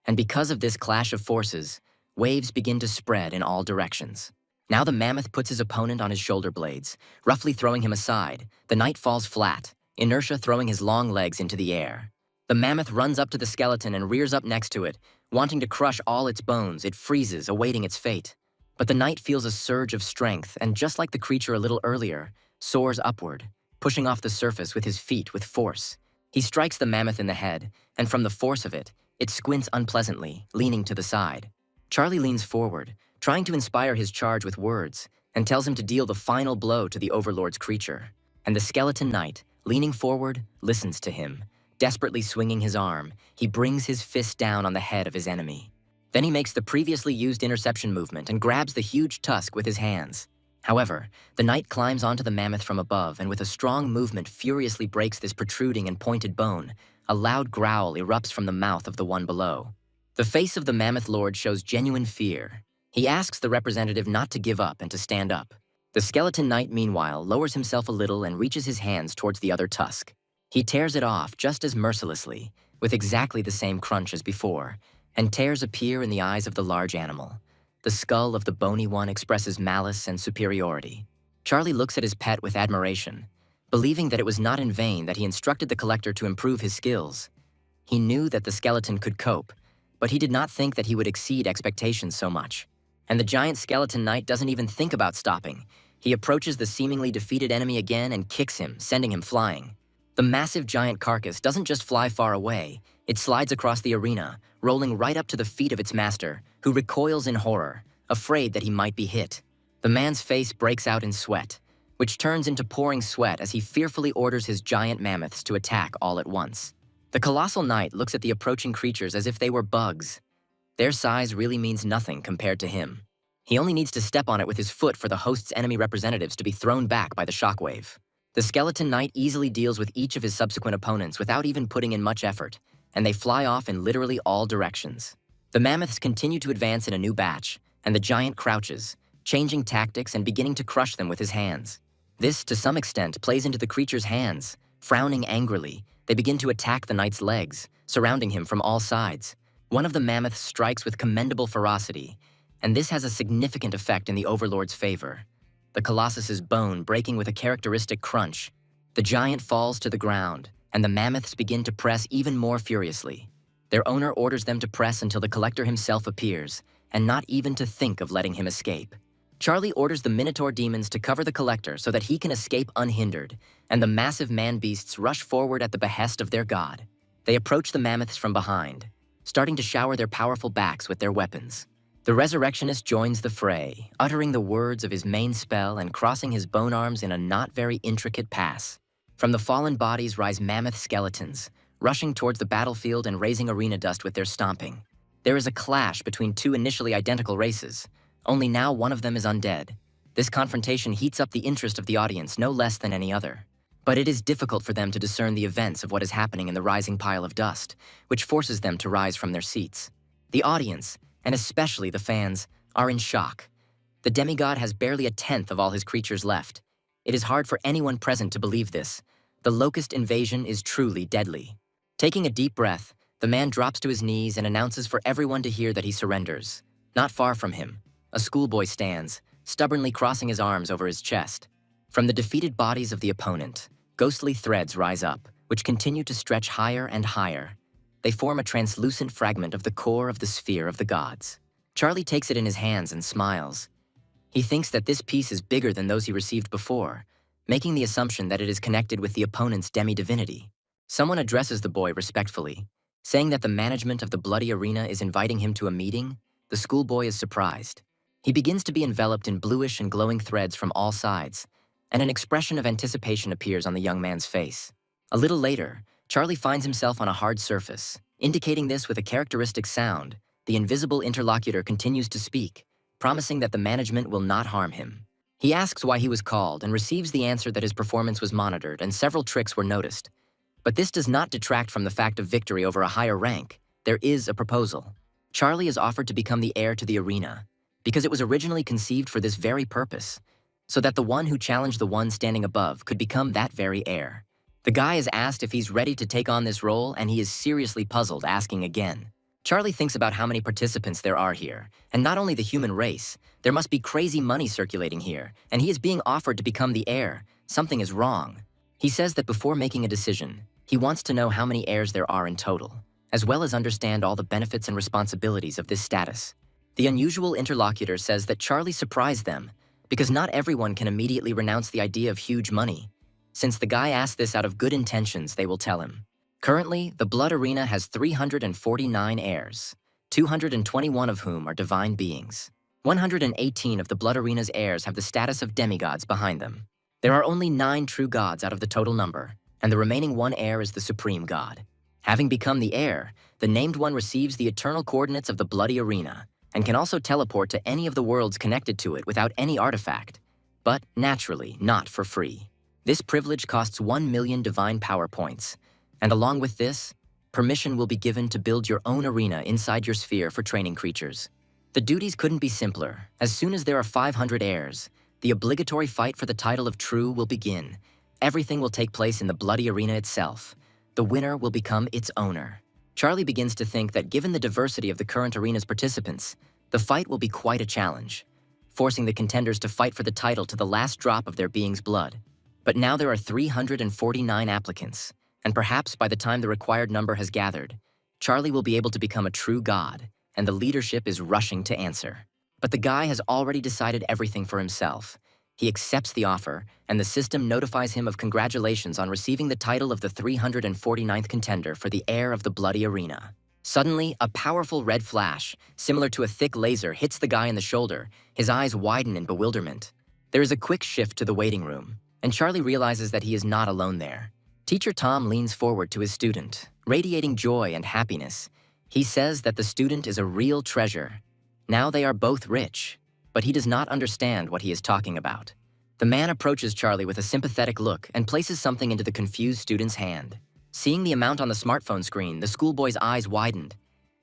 Speaker 1: and because of this clash of forces, waves begin to spread in all directions. Now the mammoth puts his opponent on his shoulder blades, roughly throwing him aside. The knight falls flat, inertia throwing his long legs into the air. The mammoth runs up to the skeleton and rears up next to it, wanting to crush all its bones. It freezes, awaiting its fate. But the knight feels a surge of strength, and just like the creature a little earlier, soars upward, pushing off the surface with his feet with force. He strikes the mammoth in the head, and from the force of it, it squints unpleasantly, leaning to the side. Charlie leans forward, trying to inspire his charge with words, and tells him to deal the final blow to the Overlord's creature. And the skeleton knight, leaning forward, listens to him. Desperately swinging his arm, he brings his fist down on the head of his enemy. Then he makes the previously used interception movement and grabs the huge tusk with his hands. However, the knight climbs onto the mammoth from above and with a strong movement furiously breaks this protruding and pointed bone. A loud growl erupts from the mouth of the one below. The face of the mammoth lord shows genuine fear. He asks the representative not to give up and to stand up. The skeleton knight, meanwhile, lowers himself a little and reaches his hands towards the other tusk. He tears it off just as mercilessly, with exactly the same crunch as before, and tears appear in the eyes of the large animal. The skull of the bony one expresses malice and superiority. Charlie looks at his pet with admiration, believing that it was not in vain that he instructed the collector to improve his skills. He knew that the skeleton could cope, but he did not think that he would exceed expectations so much. And the giant skeleton knight doesn't even think about stopping. He approaches the seemingly defeated enemy again and kicks him, sending him flying. The massive giant carcass doesn't just fly far away, it slides across the arena, rolling right up to the feet of its master, who recoils in horror, afraid that he might be hit. The man's face breaks out in sweat, which turns into pouring sweat as he fearfully orders his giant mammoths to attack all at once. The colossal knight looks at the approaching creatures as if they were bugs. Their size really means nothing compared to him. He only needs to step on it with his foot for the host's enemy representatives to be thrown back by the shockwave. The skeleton knight easily deals with each of his subsequent opponents without even putting in much effort, and they fly off in literally all directions. The mammoths continue to advance in a new batch, and the giant crouches, changing tactics and beginning to crush them with his hands. This, to some extent, plays into the creature's hands. Frowning angrily, they begin to attack the knight's legs, surrounding him from all sides. One of the mammoths strikes with commendable ferocity, and this has a significant effect in the overlord's favor. The colossus's bone breaking with a characteristic crunch. The giant falls to the ground, and the mammoths begin to press even more furiously. Their owner orders them to press until the collector himself appears, and not even to think of letting him escape. Charlie orders the Minotaur demons to cover the collector so that he can escape unhindered, and the massive man-beasts rush forward at the behest of their god. They approach the mammoths from behind, starting to shower their powerful backs with their weapons. The resurrectionist joins the fray, uttering the words of his main spell and crossing his bone arms in a not very intricate pass. From the fallen bodies rise mammoth skeletons, rushing towards the battlefield and raising arena dust with their stomping. There is a clash between two initially identical races, only now one of them is undead. This confrontation heats up the interest of the audience no less than any other. But it is difficult for them to discern the events of what is happening in the rising pile of dust, which forces them to rise from their seats. The audience, and especially the fans, are in shock. The demigod has barely a tenth of all his creatures left. It is hard for anyone present to believe this. The locust invasion is truly deadly. Taking a deep breath, the man drops to his knees and announces for everyone to hear that he surrenders. Not far from him, a schoolboy stands, stubbornly crossing his arms over his chest. From the defeated bodies of the opponent, ghostly threads rise up, which continue to stretch higher and higher. They form a translucent fragment of the core of the sphere of the gods. Charlie takes it in his hands and smiles. He thinks that this piece is bigger than those he received before, making the assumption that it is connected with the opponent's demi-divinity. Someone addresses the boy respectfully, saying that the management of the bloody arena is inviting him to a meeting. The schoolboy is surprised. He begins to be enveloped in bluish and glowing threads from all sides, and an expression of anticipation appears on the young man's face. A little later, Charlie finds himself on a hard surface, indicating this with a characteristic sound. The invisible interlocutor continues to speak, promising that the management will not harm him. He asks why he was called and receives the answer that his performance was monitored and several tricks were noticed. But this does not detract from the fact of victory over a higher rank. There is a proposal. Charlie is offered to become the heir to the arena, because it was originally conceived for this very purpose, so that the one who challenged the one standing above could become that very heir. The guy is asked if he's ready to take on this role, and he is seriously puzzled, asking again. Charlie thinks about how many participants there are here, and not only the human race. There must be crazy money circulating here, and he is being offered to become the heir. Something is wrong. He says that before making a decision, he wants to know how many heirs there are in total, as well as understand all the benefits and responsibilities of this status. The unusual interlocutor says that Charlie surprised them, because not everyone can immediately renounce the idea of huge money. Since the guy asked this out of good intentions, they will tell him. Currently, the Blood Arena has 349 heirs, 221 of whom are divine beings. 118 of the Blood Arena's heirs have the status of demigods behind them. There are only 9 true gods out of the total number, and the remaining one heir is the supreme god. Having become the heir, the named one receives the eternal coordinates of the bloody arena and can also teleport to any of the worlds connected to it without any artifact, but naturally not for free. This privilege costs 1 million divine power points, and along with this, permission will be given to build your own arena inside your sphere for training creatures. The duties couldn't be simpler. As soon as there are 500 heirs, the obligatory fight for the title of True will begin. Everything will take place in the bloody arena itself. The winner will become its owner. Charlie begins to think that given the diversity of the current arena's participants, the fight will be quite a challenge, forcing the contenders to fight for the title to the last drop of their being's blood. But now there are 349 applicants, and perhaps by the time the required number has gathered, Charlie will be able to become a true god, and the leadership is rushing to answer. But the guy has already decided everything for himself. He accepts the offer, and the system notifies him of congratulations on receiving the title of the 349th contender for the heir of the bloody arena. Suddenly, a powerful red flash, similar to a thick laser, hits the guy in the shoulder. His eyes widen in bewilderment. There is a quick shift to the waiting room, and Charlie realizes that he is not alone there. Teacher Tom leans forward to his student, radiating joy and happiness. He says that the student is a real treasure. Now they are both rich, but he does not understand what he is talking about. The man approaches Charlie with a sympathetic look and places something into the confused student's hand. Seeing the amount on the smartphone screen, the schoolboy's eyes widened.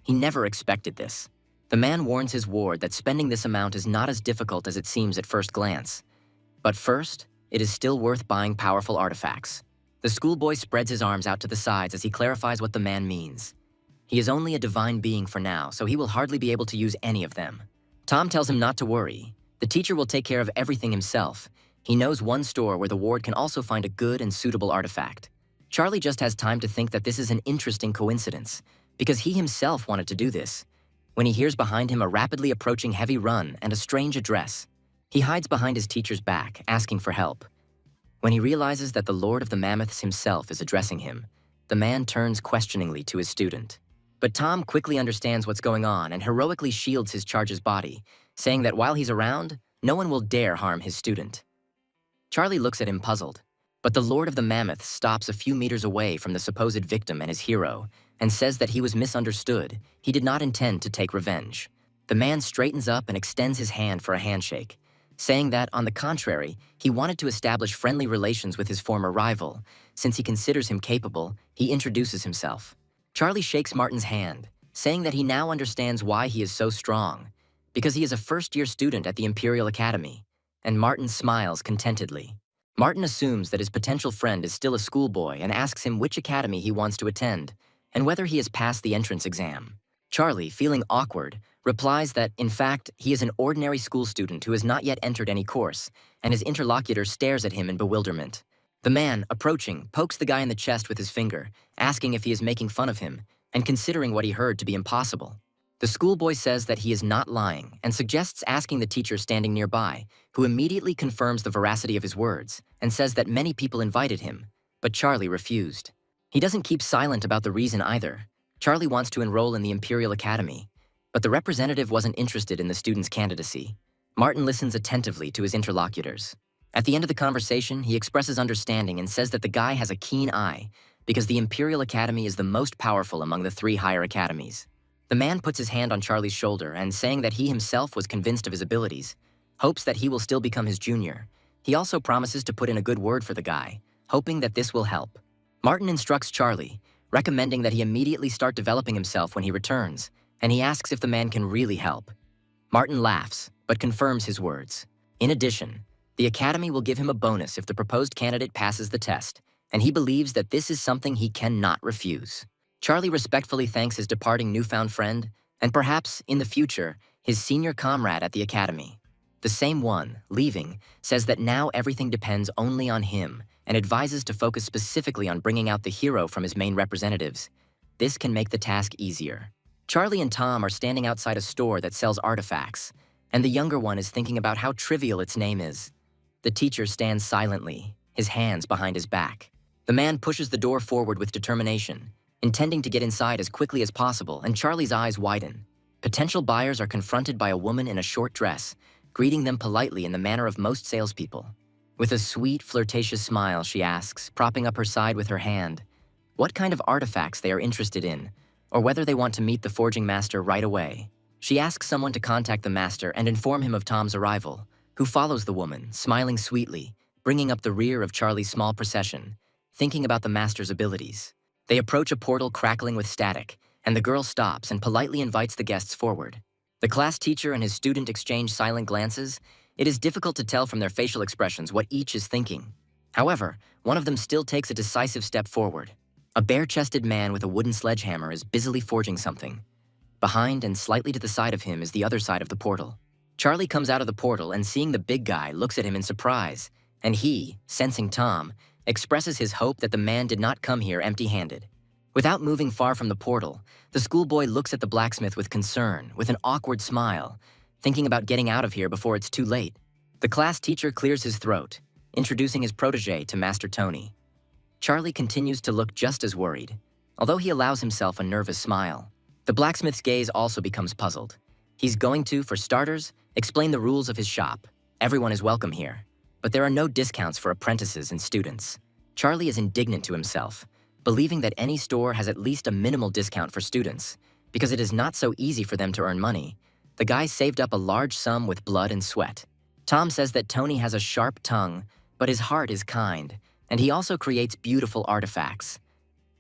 Speaker 1: He never expected this. The man warns his ward that spending this amount is not as difficult as it seems at first glance. But first, it is still worth buying powerful artifacts. The schoolboy spreads his arms out to the sides as he clarifies what the man means. He is only a divine being for now, so he will hardly be able to use any of them. Tom tells him not to worry. The teacher will take care of everything himself. He knows one store where the ward can also find a good and suitable artifact. Charlie just has time to think that this is an interesting coincidence, because he himself wanted to do this, when he hears behind him a rapidly approaching heavy run and a strange address. He hides behind his teacher's back, asking for help. When he realizes that the Lord of the Mammoths himself is addressing him, the man turns questioningly to his student. But Tom quickly understands what's going on and heroically shields his charge's body, saying that while he's around, no one will dare harm his student. Charlie looks at him puzzled, but the Lord of the Mammoths stops a few meters away from the supposed victim and his hero, and says that he was misunderstood. He did not intend to take revenge. The man straightens up and extends his hand for a handshake, saying that, on the contrary, he wanted to establish friendly relations with his former rival. Since he considers him capable, he introduces himself. Charlie shakes Martin's hand, saying that he now understands why he is so strong, because he is a first-year student at the Imperial Academy, and Martin smiles contentedly. Martin assumes that his potential friend is still a schoolboy and asks him which academy he wants to attend, and whether he has passed the entrance exam. Charlie, feeling awkward, replies that, in fact, he is an ordinary school student who has not yet entered any course, and his interlocutor stares at him in bewilderment. The man, approaching, pokes the guy in the chest with his finger, asking if he is making fun of him, and considering what he heard to be impossible. The schoolboy says that he is not lying, and suggests asking the teacher standing nearby, who immediately confirms the veracity of his words, and says that many people invited him, but Charlie refused. He doesn't keep silent about the reason either. Charlie wants to enroll in the Imperial Academy, but the representative wasn't interested in the student's candidacy. Martin listens attentively to his interlocutors. At the end of the conversation, he expresses understanding and says that the guy has a keen eye, because the Imperial Academy is the most powerful among the 3 higher academies. The man puts his hand on Charlie's shoulder and, saying that he himself was convinced of his abilities, hopes that he will still become his junior. He also promises to put in a good word for the guy, hoping that this will help. Martin instructs Charlie, recommending that he immediately start developing himself when he returns, and he asks if the man can really help. Martin laughs, but confirms his words. In addition, the Academy will give him a bonus if the proposed candidate passes the test, and he believes that this is something he cannot refuse. Charlie respectfully thanks his departing newfound friend, and perhaps, in the future, his senior comrade at the Academy. The same one, leaving, says that now everything depends only on him, and advises to focus specifically on bringing out the hero from his main representatives. This can make the task easier. Charlie and Tom are standing outside a store that sells artifacts, and the younger one is thinking about how trivial its name is. The teacher stands silently, his hands behind his back. The man pushes the door forward with determination, intending to get inside as quickly as possible, and Charlie's eyes widen. Potential buyers are confronted by a woman in a short dress, greeting them politely in the manner of most salespeople. With a sweet, flirtatious smile, she asks, propping up her side with her hand, what kind of artifacts they are interested in, or whether they want to meet the forging master right away. She asks someone to contact the master and inform him of Tom's arrival, who follows the woman, smiling sweetly, bringing up the rear of Charlie's small procession, thinking about the master's abilities. They approach a portal crackling with static, and the girl stops and politely invites the guests forward. The class teacher and his student exchange silent glances. It is difficult to tell from their facial expressions what each is thinking. However, one of them still takes a decisive step forward. A bare-chested man with a wooden sledgehammer is busily forging something. Behind and slightly to the side of him is the other side of the portal. Charlie comes out of the portal and, seeing the big guy, looks at him in surprise, and he, sensing Tom, expresses his hope that the man did not come here empty-handed. Without moving far from the portal, the schoolboy looks at the blacksmith with concern, with an awkward smile, thinking about getting out of here before it's too late. The class teacher clears his throat, introducing his protege to Master Tony. Charlie continues to look just as worried, although he allows himself a nervous smile. The blacksmith's gaze also becomes puzzled. He's going to, for starters, explain the rules of his shop. Everyone is welcome here, but there are no discounts for apprentices and students. Charlie is indignant to himself, believing that any store has at least a minimal discount for students, because it is not so easy for them to earn money. The guy saved up a large sum with blood and sweat. Tom says that Tony has a sharp tongue, but his heart is kind, and he also creates beautiful artifacts.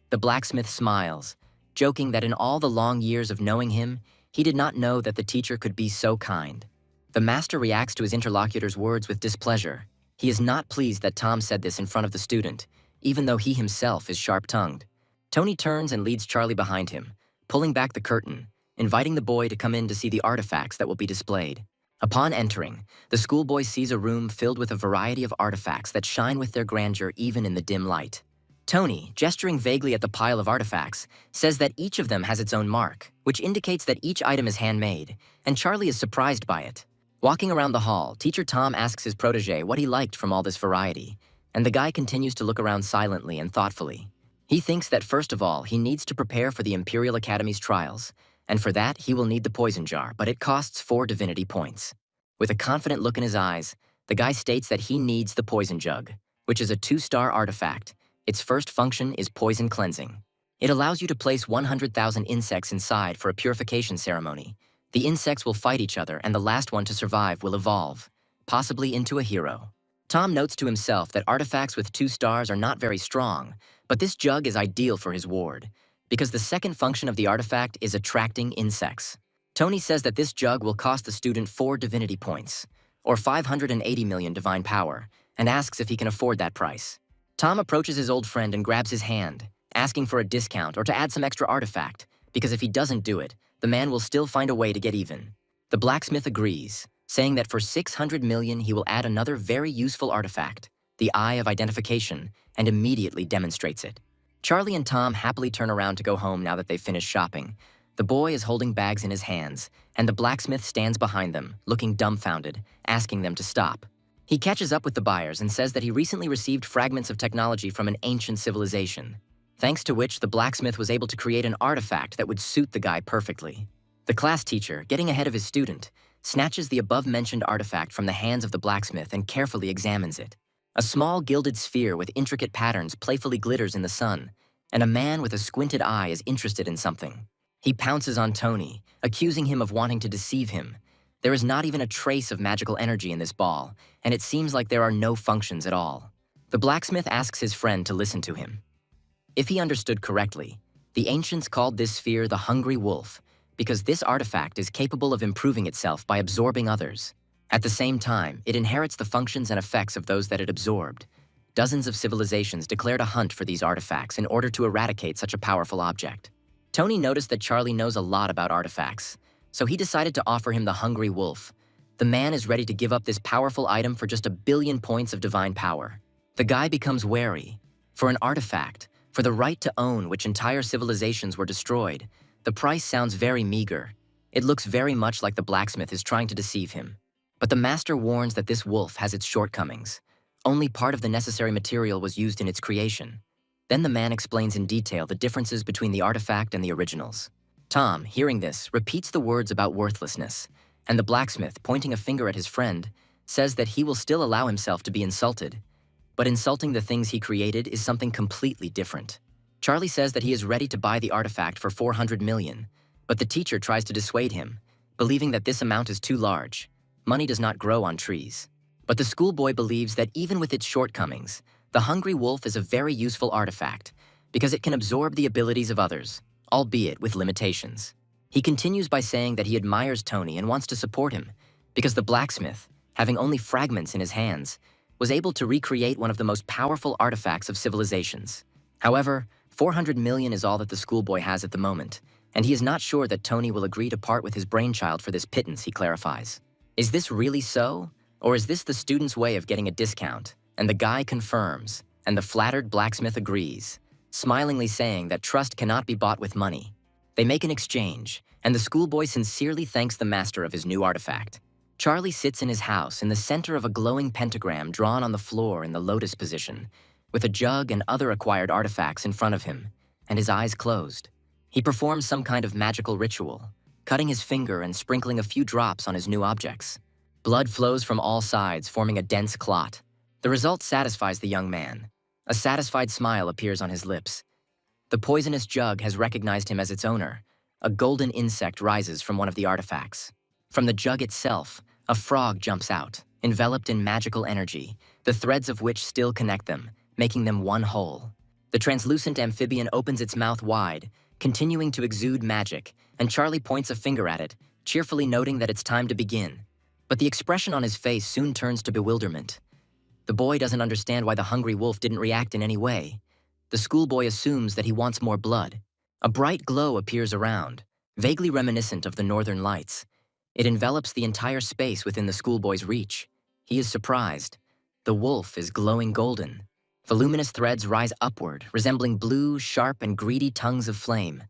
Speaker 1: The blacksmith smiles, joking that in all the long years of knowing him, he did not know that the teacher could be so kind. The master reacts to his interlocutor's words with displeasure. He is not pleased that Tom said this in front of the student, even though he himself is sharp-tongued. Tony turns and leads Charlie behind him, pulling back the curtain, inviting the boy to come in to see the artifacts that will be displayed. Upon entering, the schoolboy sees a room filled with a variety of artifacts that shine with their grandeur even in the dim light. Tony, gesturing vaguely at the pile of artifacts, says that each of them has its own mark, which indicates that each item is handmade, and Charlie is surprised by it. Walking around the hall, Teacher Tom asks his protege what he liked from all this variety, and the guy continues to look around silently and thoughtfully. He thinks that first of all, he needs to prepare for the Imperial Academy's trials, and for that, he will need the poison jar, but it costs 4 divinity points. With a confident look in his eyes, the guy states that he needs the poison jug, which is a 2-star artifact. Its first function is poison cleansing. It allows you to place 100,000 insects inside for a purification ceremony. The insects will fight each other, and the last one to survive will evolve, possibly into a hero. Tom notes to himself that artifacts with 2 stars are not very strong, but this jug is ideal for his ward, because the second function of the artifact is attracting insects. Tony says that this jug will cost the student 4 divinity points, or 580 million divine power, and asks if he can afford that price. Tom approaches his old friend and grabs his hand, asking for a discount or to add some extra artifact, because if he doesn't do it, the man will still find a way to get even. The blacksmith agrees, saying that for 600 million he will add another very useful artifact, the Eye of Identification, and immediately demonstrates it. Charlie and Tom happily turn around to go home now that they've finished shopping. The boy is holding bags in his hands, and the blacksmith stands behind them, looking dumbfounded, asking them to stop. He catches up with the buyers and says that he recently received fragments of technology from an ancient civilization, thanks to which the blacksmith was able to create an artifact that would suit the guy perfectly. The class teacher, getting ahead of his student, snatches the above-mentioned artifact from the hands of the blacksmith and carefully examines it. A small gilded sphere with intricate patterns playfully glitters in the sun, and a man with a squinted eye is interested in something. He pounces on Tony, accusing him of wanting to deceive him. There is not even a trace of magical energy in this ball, and it seems like there are no functions at all. The blacksmith asks his friend to listen to him. If he understood correctly, the ancients called this sphere the Hungry Wolf, because this artifact is capable of improving itself by absorbing others. At the same time, it inherits the functions and effects of those that it absorbed. Dozens of civilizations declared a hunt for these artifacts in order to eradicate such a powerful object. Tony noticed that Charlie knows a lot about artifacts, so he decided to offer him the Hungry Wolf. The man is ready to give up this powerful item for just 1 billion points of divine power. The guy becomes wary. For an artifact, for the right to own which entire civilizations were destroyed, the price sounds very meager. It looks very much like the blacksmith is trying to deceive him. But the master warns that this wolf has its shortcomings. Only part of the necessary material was used in its creation. Then the man explains in detail the differences between the artifact and the originals. Tom, hearing this, repeats the words about worthlessness, and the blacksmith, pointing a finger at his friend, says that he will still allow himself to be insulted. But insulting the things he created is something completely different. Charlie says that he is ready to buy the artifact for 400 million, but the teacher tries to dissuade him, believing that this amount is too large. Money does not grow on trees. But the schoolboy believes that even with its shortcomings, the hungry wolf is a very useful artifact because it can absorb the abilities of others, albeit with limitations. He continues by saying that he admires Tony and wants to support him because the blacksmith, having only fragments in his hands, was able to recreate one of the most powerful artifacts of civilizations. However, 400 million is all that the schoolboy has at the moment, and he is not sure that Tony will agree to part with his brainchild for this pittance, he clarifies. Is this really so? Or is this the student's way of getting a discount? And the guy confirms, and the flattered blacksmith agrees, smilingly saying that trust cannot be bought with money. They make an exchange, and the schoolboy sincerely thanks the master of his new artifact. Charlie sits in his house in the center of a glowing pentagram drawn on the floor in the lotus position, with a jug and other acquired artifacts in front of him, and his eyes closed. He performs some kind of magical ritual, cutting his finger and sprinkling a few drops on his new objects. Blood flows from all sides, forming a dense clot. The result satisfies the young man. A satisfied smile appears on his lips. The poisonous jug has recognized him as its owner. A golden insect rises from one of the artifacts. From the jug itself, a frog jumps out, enveloped in magical energy, the threads of which still connect them, making them one whole. The translucent amphibian opens its mouth wide, continuing to exude magic, and Charlie points a finger at it, cheerfully noting that it's time to begin. But the expression on his face soon turns to bewilderment. The boy doesn't understand why the hungry wolf didn't react in any way. The schoolboy assumes that he wants more blood. A bright glow appears around, vaguely reminiscent of the northern lights. It envelops the entire space within the schoolboy's reach. He is surprised. The wolf is glowing golden. Voluminous threads rise upward, resembling blue, sharp, and greedy tongues of flame.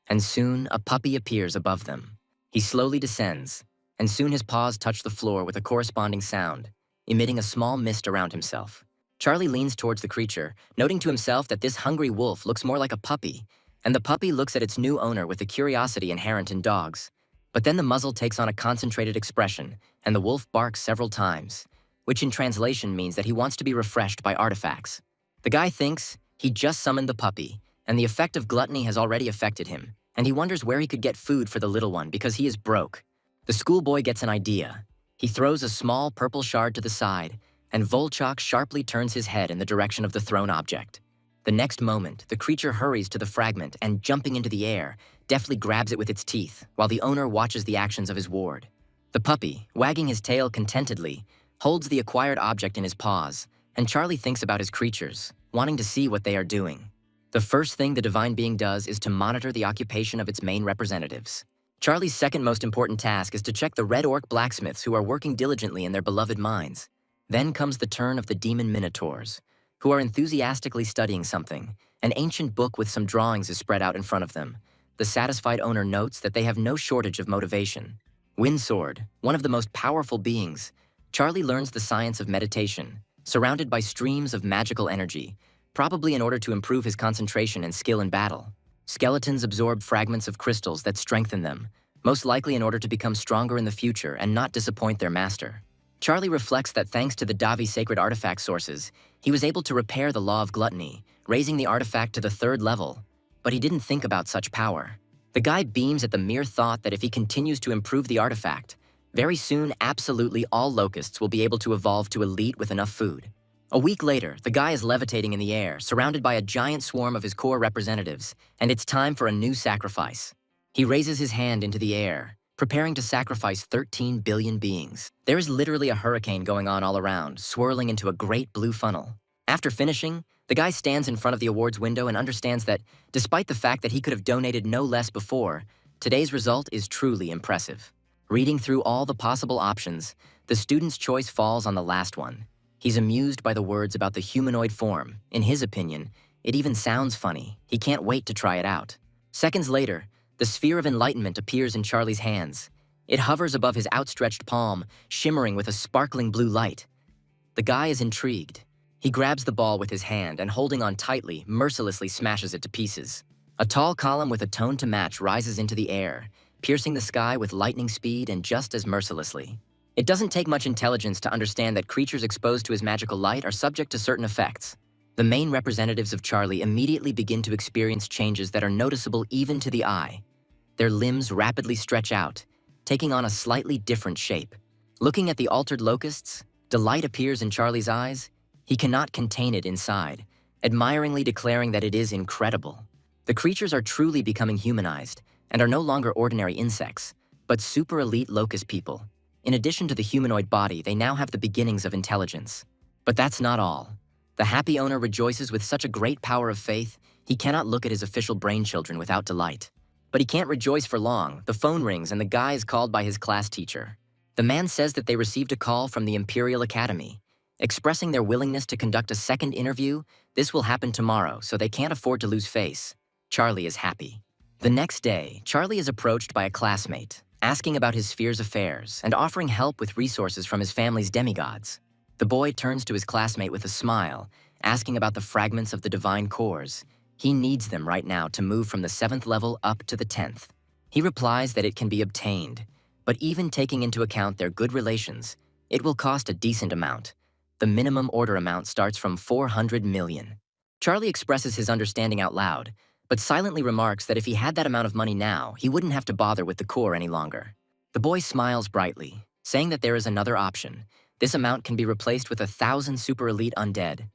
Speaker 1: And soon, a puppy appears above them. He slowly descends, and soon his paws touch the floor with a corresponding sound, emitting a small mist around himself. Charlie leans towards the creature, noting to himself that this hungry wolf looks more like a puppy, and the puppy looks at its new owner with the curiosity inherent in dogs. But then the muzzle takes on a concentrated expression, and the wolf barks several times, which in translation means that he wants to be refreshed by artifacts. The guy thinks he just summoned the puppy, and the effect of gluttony has already affected him, and he wonders where he could get food for the little one because he is broke. The schoolboy gets an idea. He throws a small purple shard to the side, and Volchok sharply turns his head in the direction of the thrown object. The next moment, the creature hurries to the fragment and, jumping into the air, deftly grabs it with its teeth, while the owner watches the actions of his ward. The puppy, wagging his tail contentedly, holds the acquired object in his paws, and Charlie thinks about his creatures, wanting to see what they are doing. The first thing the divine being does is to monitor the occupation of its main representatives. Charlie's second most important task is to check the red orc blacksmiths who are working diligently in their beloved mines. Then comes the turn of the demon minotaurs, who are enthusiastically studying something. An ancient book with some drawings is spread out in front of them. The satisfied owner notes that they have no shortage of motivation. Windsword, one of the most powerful beings, Charlie learns the science of meditation, surrounded by streams of magical energy, probably in order to improve his concentration and skill in battle. Skeletons absorb fragments of crystals that strengthen them, most likely in order to become stronger in the future and not disappoint their master. Charlie reflects that thanks to the Davi sacred artifact sources, he was able to repair the law of gluttony, raising the artifact to the 3rd level. But he didn't think about such power. The guy beams at the mere thought that if he continues to improve the artifact, very soon absolutely all locusts will be able to evolve to elite with enough food. A week later, the guy is levitating in the air, surrounded by a giant swarm of his core representatives, and it's time for a new sacrifice. He raises his hand into the air, preparing to sacrifice 13 billion beings. There is literally a hurricane going on all around, swirling into a great blue funnel. After finishing, the guy stands in front of the awards window and understands that, despite the fact that he could have donated no less before, today's result is truly impressive. Reading through all the possible options, the student's choice falls on the last one. He's amused by the words about the humanoid form. In his opinion, it even sounds funny. He can't wait to try it out. Seconds later, the sphere of enlightenment appears in Charlie's hands. It hovers above his outstretched palm, shimmering with a sparkling blue light. The guy is intrigued. He grabs the ball with his hand and, holding on tightly, mercilessly smashes it to pieces. A tall column with a tone to match rises into the air, piercing the sky with lightning speed and just as mercilessly. It doesn't take much intelligence to understand that creatures exposed to his magical light are subject to certain effects. The main representatives of Charlie immediately begin to experience changes that are noticeable even to the eye. Their limbs rapidly stretch out, taking on a slightly different shape. Looking at the altered locusts, delight appears in Charlie's eyes. He cannot contain it inside, admiringly declaring that it is incredible. The creatures are truly becoming humanized and are no longer ordinary insects, but super elite locust people. In addition to the humanoid body, they now have the beginnings of intelligence. But that's not all. The happy owner rejoices with such a great power of faith, he cannot look at his official brainchildren without delight. But he can't rejoice for long. The phone rings and the guy is called by his class teacher. The man says that they received a call from the Imperial Academy, expressing their willingness to conduct a second interview. This will happen tomorrow, so they can't afford to lose face. Charlie is happy. The next day, Charlie is approached by a classmate, asking about his sphere's affairs and offering help with resources from his family's demigods. The boy turns to his classmate with a smile, asking about the fragments of the divine cores. He needs them right now to move from the 7th level up to the 10th. He replies that it can be obtained, but even taking into account their good relations, it will cost a decent amount. The minimum order amount starts from 400 million. Charlie expresses his understanding out loud, but silently remarks that if he had that amount of money now, he wouldn't have to bother with the core any longer. The boy smiles brightly, saying that there is another option. This amount can be replaced with 1,000 super elite undead.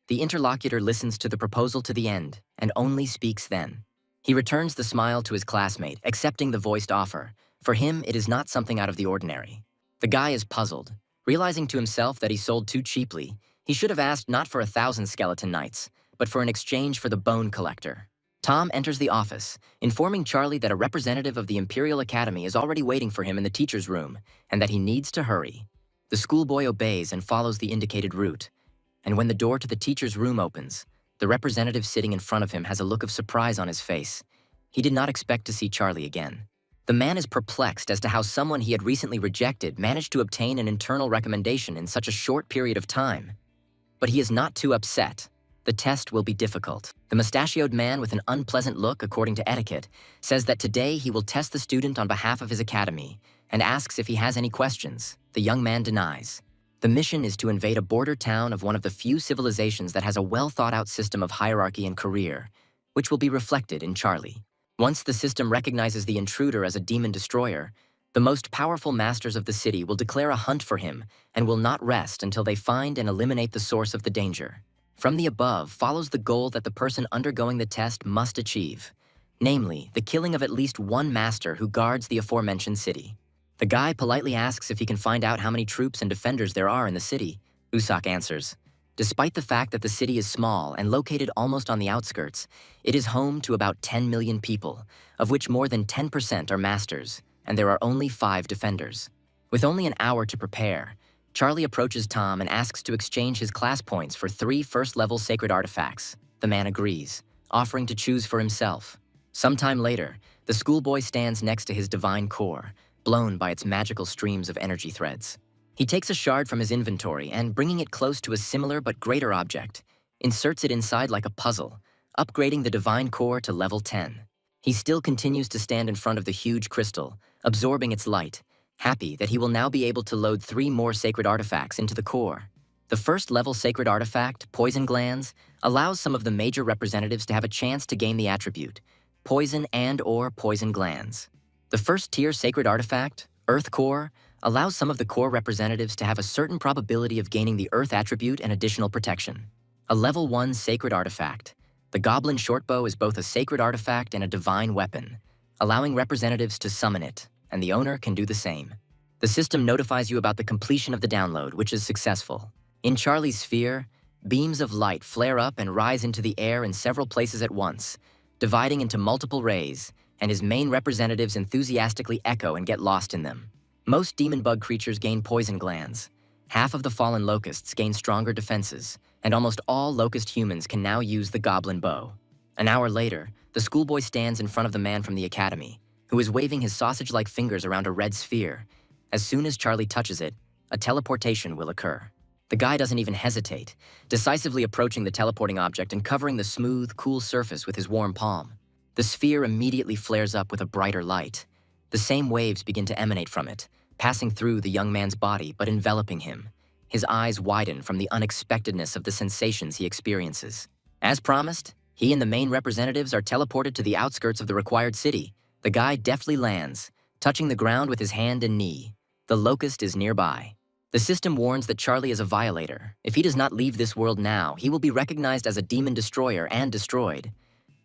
Speaker 1: The interlocutor listens to the proposal to the end and only speaks then. He returns the smile to his classmate, accepting the voiced offer. For him, it is not something out of the ordinary. The guy is puzzled, realizing to himself that he sold too cheaply. He should have asked not for 1,000 skeleton knights, but for an exchange for the bone collector. Tom enters the office, informing Charlie that a representative of the Imperial Academy is already waiting for him in the teacher's room and that he needs to hurry. The schoolboy obeys and follows the indicated route. And when the door to the teacher's room opens, the representative sitting in front of him has a look of surprise on his face. He did not expect to see Charlie again. The man is perplexed as to how someone he had recently rejected managed to obtain an internal recommendation in such a short period of time. But he is not too upset. The test will be difficult. The mustachioed man, with an unpleasant look according to etiquette, says that today he will test the student on behalf of his academy and asks if he has any questions. The young man denies. The mission is to invade a border town of one of the few civilizations that has a well-thought-out system of hierarchy and career, which will be reflected in Charlie. Once the system recognizes the intruder as a demon destroyer, the most powerful masters of the city will declare a hunt for him and will not rest until they find and eliminate the source of the danger. From the above follows the goal that the person undergoing the test must achieve, namely, the killing of at least one master who guards the aforementioned city. The guy politely asks if he can find out how many troops and defenders there are in the city. Usak answers. Despite the fact that the city is small and located almost on the outskirts, it is home to about 10 million people, of which more than 10% are masters, and there are only 5 defenders. With only an hour to prepare, Charlie approaches Tom and asks to exchange his class points for 3 first-level sacred artifacts. The man agrees, offering to choose for himself. Sometime later, the schoolboy stands next to his divine core, blown by its magical streams of energy threads. He takes a shard from his inventory and, bringing it close to a similar but greater object, inserts it inside like a puzzle, upgrading the divine core to level 10. He still continues to stand in front of the huge crystal, absorbing its light, happy that he will now be able to load 3 more sacred artifacts into the core. The first-level sacred artifact, Poison Glands, allows some of the major representatives to have a chance to gain the attribute, Poison and/or Poison Glands. The first-tier sacred artifact, Earth Core, allows some of the core representatives to have a certain probability of gaining the Earth attribute and additional protection. A level 1 sacred artifact, the Goblin Shortbow is both a sacred artifact and a divine weapon, allowing representatives to summon it, and the owner can do the same. The system notifies you about the completion of the download, which is successful. In Charlie's sphere, beams of light flare up and rise into the air in several places at once, dividing into multiple rays, and his main representatives enthusiastically echo and get lost in them. Most demon bug creatures gain poison glands. Half of the fallen locusts gain stronger defenses, and almost all locust humans can now use the goblin bow. An hour later, the schoolboy stands in front of the man from the academy, who is waving his sausage-like fingers around a red sphere. As soon as Charlie touches it, a teleportation will occur. The guy doesn't even hesitate, decisively approaching the teleporting object and covering the smooth, cool surface with his warm palm. The sphere immediately flares up with a brighter light. The same waves begin to emanate from it, passing through the young man's body but enveloping him. His eyes widen from the unexpectedness of the sensations he experiences. As promised, he and the main representatives are teleported to the outskirts of the required city. The guy deftly lands, touching the ground with his hand and knee. The locust is nearby. The system warns that Charlie is a violator. If he does not leave this world now, he will be recognized as a demon destroyer and destroyed.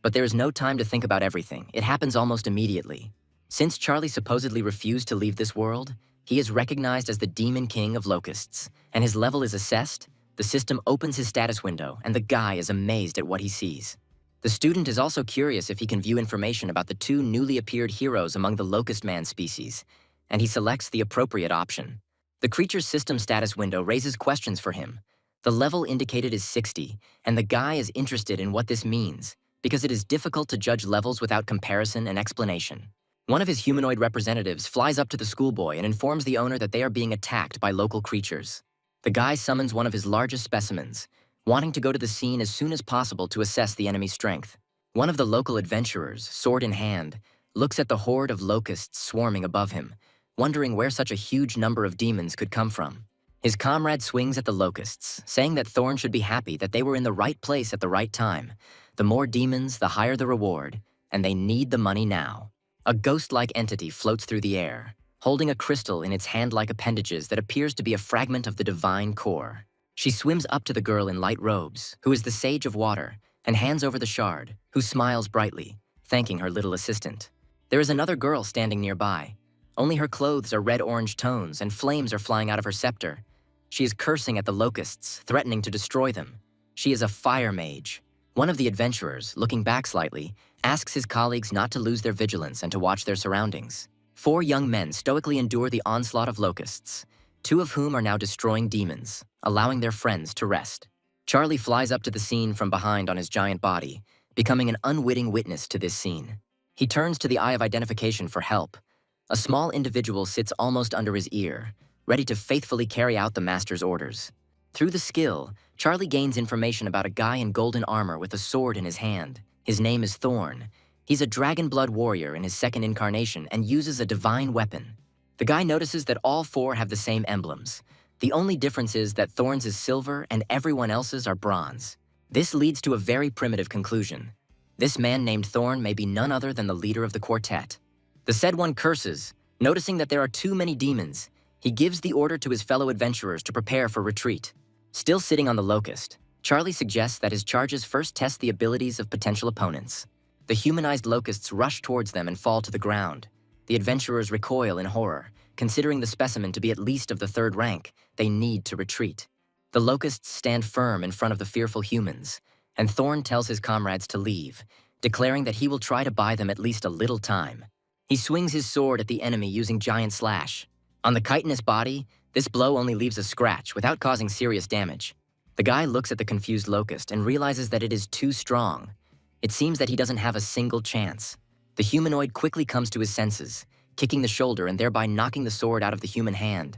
Speaker 1: But there is no time to think about everything. It happens almost immediately. Since Charlie supposedly refused to leave this world, he is recognized as the Demon King of Locusts, and his level is assessed. The system opens his status window, and the guy is amazed at what he sees. The student is also curious if he can view information about the two newly appeared heroes among the Locust Man species, and he selects the appropriate option. The creature's system status window raises questions for him. The level indicated is 60, and the guy is interested in what this means, because it is difficult to judge levels without comparison and explanation. One of his humanoid representatives flies up to the schoolboy and informs the owner that they are being attacked by local creatures. The guy summons one of his largest specimens, wanting to go to the scene as soon as possible to assess the enemy's strength. One of the local adventurers, sword in hand, looks at the horde of locusts swarming above him, wondering where such a huge number of demons could come from. His comrade swings at the locusts, saying that Thorn should be happy that they were in the right place at the right time. The more demons, the higher the reward, and they need the money now. A ghost-like entity floats through the air, holding a crystal in its hand-like appendages that appears to be a fragment of the divine core. She swims up to the girl in light robes, who is the Sage of Water, and hands over the shard, who smiles brightly, thanking her little assistant. There is another girl standing nearby. Only her clothes are red-orange tones, and flames are flying out of her scepter. She is cursing at the locusts, threatening to destroy them. She is a fire mage. One of the adventurers, looking back slightly, asks his colleagues not to lose their vigilance and to watch their surroundings. 4 young men stoically endure the onslaught of locusts, 2 of whom are now destroying demons, allowing their friends to rest. Charlie flies up to the scene from behind on his giant body, becoming an unwitting witness to this scene. He turns to the Eye of Identification for help. A small individual sits almost under his ear, ready to faithfully carry out the master's orders. Through the skill, Charlie gains information about a guy in golden armor with a sword in his hand. His name is Thorn. He's a dragon blood warrior in his second incarnation and uses a divine weapon. The guy notices that all 4 have the same emblems. The only difference is that Thorn's is silver and everyone else's are bronze. This leads to a very primitive conclusion. This man named Thorn may be none other than the leader of the quartet. The said one curses, noticing that there are too many demons. He gives the order to his fellow adventurers to prepare for retreat. Still sitting on the locust, Charlie suggests that his charges first test the abilities of potential opponents. The humanized locusts rush towards them and fall to the ground. The adventurers recoil in horror. Considering the specimen to be at least of the 3rd rank, they need to retreat. The locusts stand firm in front of the fearful humans, and Thorn tells his comrades to leave, declaring that he will try to buy them at least a little time. He swings his sword at the enemy using Giant Slash. On the chitinous body, this blow only leaves a scratch without causing serious damage. The guy looks at the confused locust and realizes that it is too strong. It seems that he doesn't have a single chance. The humanoid quickly comes to his senses, kicking the shoulder and thereby knocking the sword out of the human hand.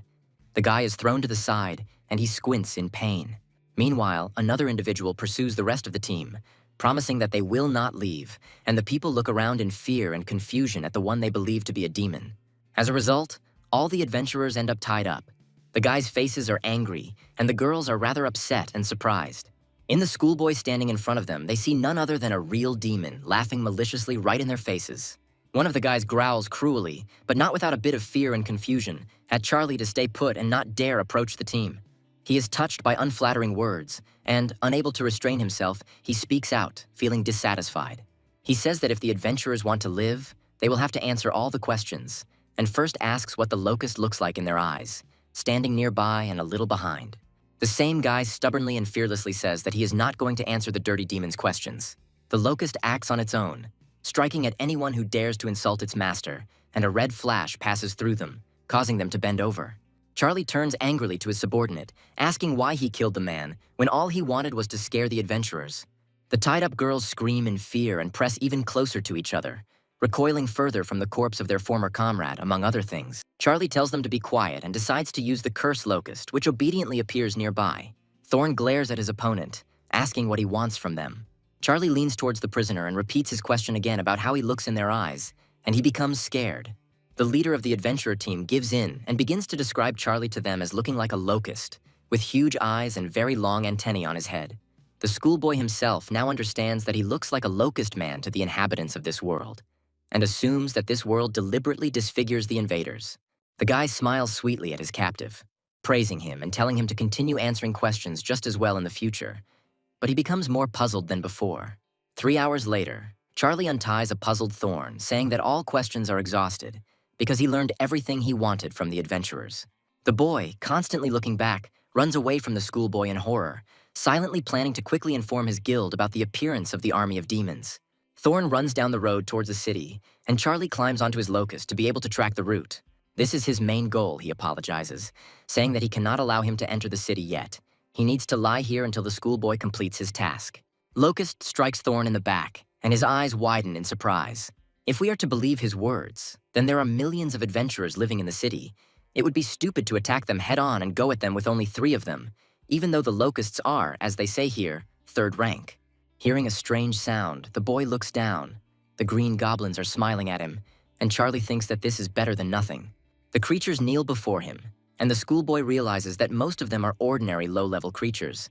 Speaker 1: The guy is thrown to the side, and he squints in pain. Meanwhile, another individual pursues the rest of the team, promising that they will not leave, and the people look around in fear and confusion at the one they believe to be a demon. As a result, all the adventurers end up tied up. The guys' faces are angry, and the girls are rather upset and surprised. In the schoolboy standing in front of them, they see none other than a real demon, laughing maliciously right in their faces. One of the guys growls cruelly, but not without a bit of fear and confusion, at Charlie to stay put and not dare approach the team. He is touched by unflattering words, and, unable to restrain himself, he speaks out, feeling dissatisfied. He says that if the adventurers want to live, they will have to answer all the questions, and first asks what the locust looks like in their eyes, standing nearby and a little behind. The same guy stubbornly and fearlessly says that he is not going to answer the dirty demon's questions. The locust acts on its own, striking at anyone who dares to insult its master, and a red flash passes through them, causing them to bend over. Charlie turns angrily to his subordinate, asking why he killed the man when all he wanted was to scare the adventurers. The tied-up girls scream in fear and press even closer to each other, recoiling further from the corpse of their former comrade, among other things. Charlie tells them to be quiet and decides to use the curse locust, which obediently appears nearby. Thorn glares at his opponent, asking what he wants from them. Charlie leans towards the prisoner and repeats his question again about how he looks in their eyes, and he becomes scared. The leader of the adventurer team gives in and begins to describe Charlie to them as looking like a locust, with huge eyes and very long antennae on his head. The schoolboy himself now understands that he looks like a locust man to the inhabitants of this world, and assumes that this world deliberately disfigures the invaders. The guy smiles sweetly at his captive, praising him and telling him to continue answering questions just as well in the future, but he becomes more puzzled than before. 3 hours later, Charlie unties a puzzled Thorn, saying that all questions are exhausted because he learned everything he wanted from the adventurers. The boy, constantly looking back, runs away from the schoolboy in horror, silently planning to quickly inform his guild about the appearance of the army of demons. Thorn runs down the road towards the city, and Charlie climbs onto his locust to be able to track the route. This is his main goal, he apologizes, saying that he cannot allow him to enter the city yet. He needs to lie here until the schoolboy completes his task. Locust strikes Thorn in the back, and his eyes widen in surprise. If we are to believe his words, then there are millions of adventurers living in the city. It would be stupid to attack them head-on and go at them with only 3 of them, even though the locusts are, as they say here, 3rd rank. Hearing a strange sound, the boy looks down. The green goblins are smiling at him, and Charlie thinks that this is better than nothing. The creatures kneel before him, and the schoolboy realizes that most of them are ordinary low-level creatures.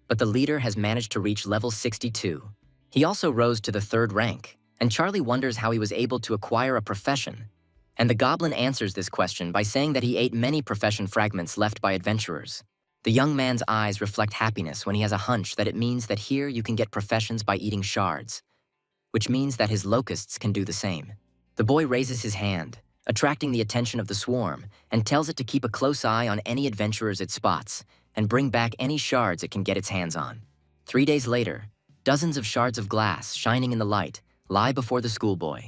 Speaker 1: But the leader has managed to reach level 62. He also rose to the 3rd rank, and Charlie wonders how he was able to acquire a profession. And the goblin answers this question by saying that he ate many profession fragments left by adventurers. The young man's eyes reflect happiness when he has a hunch that it means that here you can get professions by eating shards, which means that his locusts can do the same. The boy raises his hand, attracting the attention of the swarm, and tells it to keep a close eye on any adventurers it spots and bring back any shards it can get its hands on. 3 days later, dozens of shards of glass shining in the light lie before the schoolboy.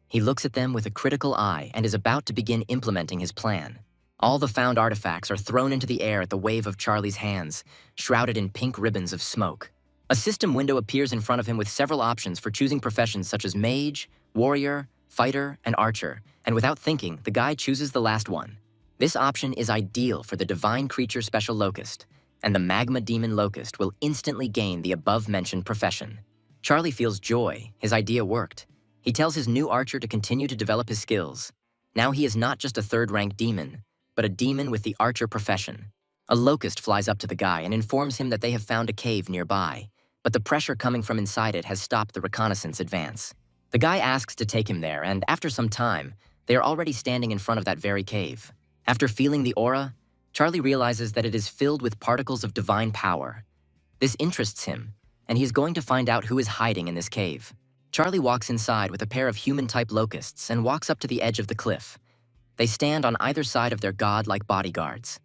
Speaker 1: He looks at them with a critical eye and is about to begin implementing his plan. All the found artifacts are thrown into the air at the wave of Charlie's hands, shrouded in pink ribbons of smoke. A system window appears in front of him with several options for choosing professions such as mage, warrior, fighter, and archer, and without thinking, the guy chooses the last one. This option is ideal for the divine creature special locust, and the magma demon locust will instantly gain the above-mentioned profession. Charlie feels joy. His idea worked. He tells his new archer to continue to develop his skills. Now he is not just a 3rd-rank demon, but a demon with the archer profession. A locust flies up to the guy and informs him that they have found a cave nearby, but the pressure coming from inside it has stopped the reconnaissance advance. The guy asks to take him there, and after some time, they are already standing in front of that very cave. After feeling the aura, Charlie realizes that it is filled with particles of divine power. This interests him, and he is going to find out who is hiding in this cave. Charlie walks inside with a pair of human-type locusts and walks up to the edge of the cliff. They stand on either side of their god-like bodyguards.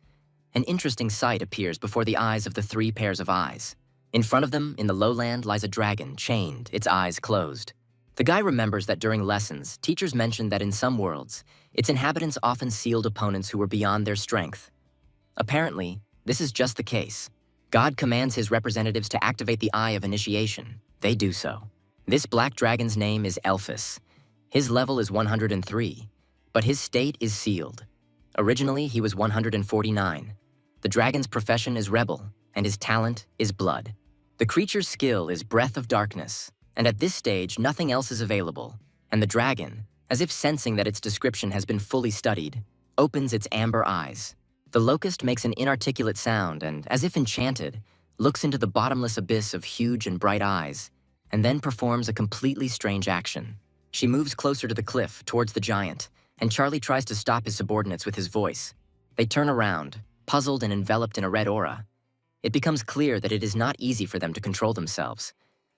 Speaker 1: An interesting sight appears before the eyes of the 3 pairs of eyes. In front of them, in the lowland, lies a dragon, chained, its eyes closed. The guy remembers that during lessons, teachers mentioned that in some worlds, its inhabitants often sealed opponents who were beyond their strength. Apparently, this is just the case. God commands his representatives to activate the Eye of Initiation. They do so. This black dragon's name is Elphus. His level is 103, but his state is sealed. Originally, he was 149. The dragon's profession is rebel, and his talent is blood. The creature's skill is Breath of Darkness, and at this stage, nothing else is available, and the dragon, as if sensing that its description has been fully studied, opens its amber eyes. The locust makes an inarticulate sound and, as if enchanted, looks into the bottomless abyss of huge and bright eyes, and then performs a completely strange action. She moves closer to the cliff, towards the giant, and Charlie tries to stop his subordinates with his voice. They turn around, puzzled and enveloped in a red aura. It becomes clear that it is not easy for them to control themselves.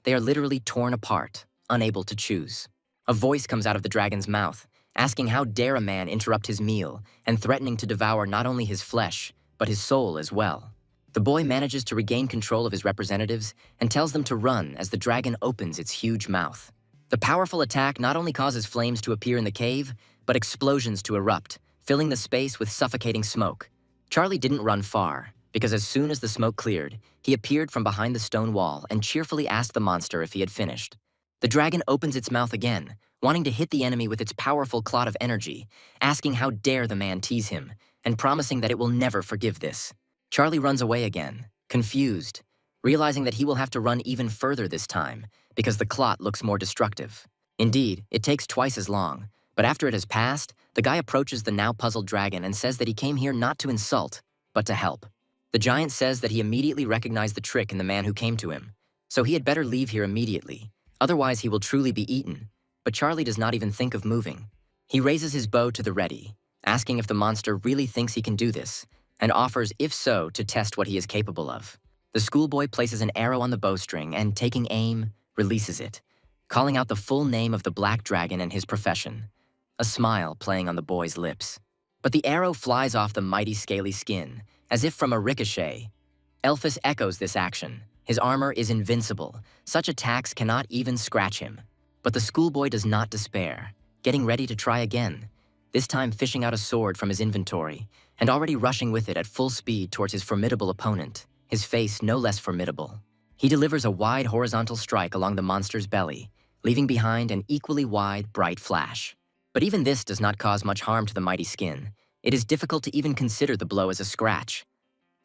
Speaker 1: They are literally torn apart, unable to choose. A voice comes out of the dragon's mouth, asking how dare a man interrupt his meal and threatening to devour not only his flesh, but his soul as well. The boy manages to regain control of his representatives and tells them to run as the dragon opens its huge mouth. The powerful attack not only causes flames to appear in the cave, but explosions to erupt, filling the space with suffocating smoke. Charlie didn't run far, because as soon as the smoke cleared, he appeared from behind the stone wall and cheerfully asked the monster if he had finished. The dragon opens its mouth again, wanting to hit the enemy with its powerful clot of energy, asking how dare the man tease him, and promising that it will never forgive this. Charlie runs away again, confused, realizing that he will have to run even further this time, because the clot looks more destructive. Indeed, it takes twice as long, but after it has passed, the guy approaches the now puzzled dragon and says that he came here not to insult, but to help. The The giant says that he immediately recognized the trick in the man who came to him, so he had better leave here immediately, otherwise he will truly be eaten. But Charlie does not even think of moving. He raises his bow to the ready, asking if the monster really thinks he can do this, and offers, if so, to test what he is capable of. The schoolboy places an arrow on the bowstring and, taking aim, releases it, calling out the full name of the black dragon and his profession, a smile playing on the boy's lips. But the arrow flies off the mighty scaly skin, as if from a ricochet. Elphys echoes this action. His armor is invincible. Such attacks cannot even scratch him. But the schoolboy does not despair, getting ready to try again, this time fishing out a sword from his inventory, and already rushing with it at full speed towards his formidable opponent, his face no less formidable. He delivers a wide horizontal strike along the monster's belly, leaving behind an equally wide, bright flash. But even this does not cause much harm to the mighty skin. It is difficult to even consider the blow as a scratch.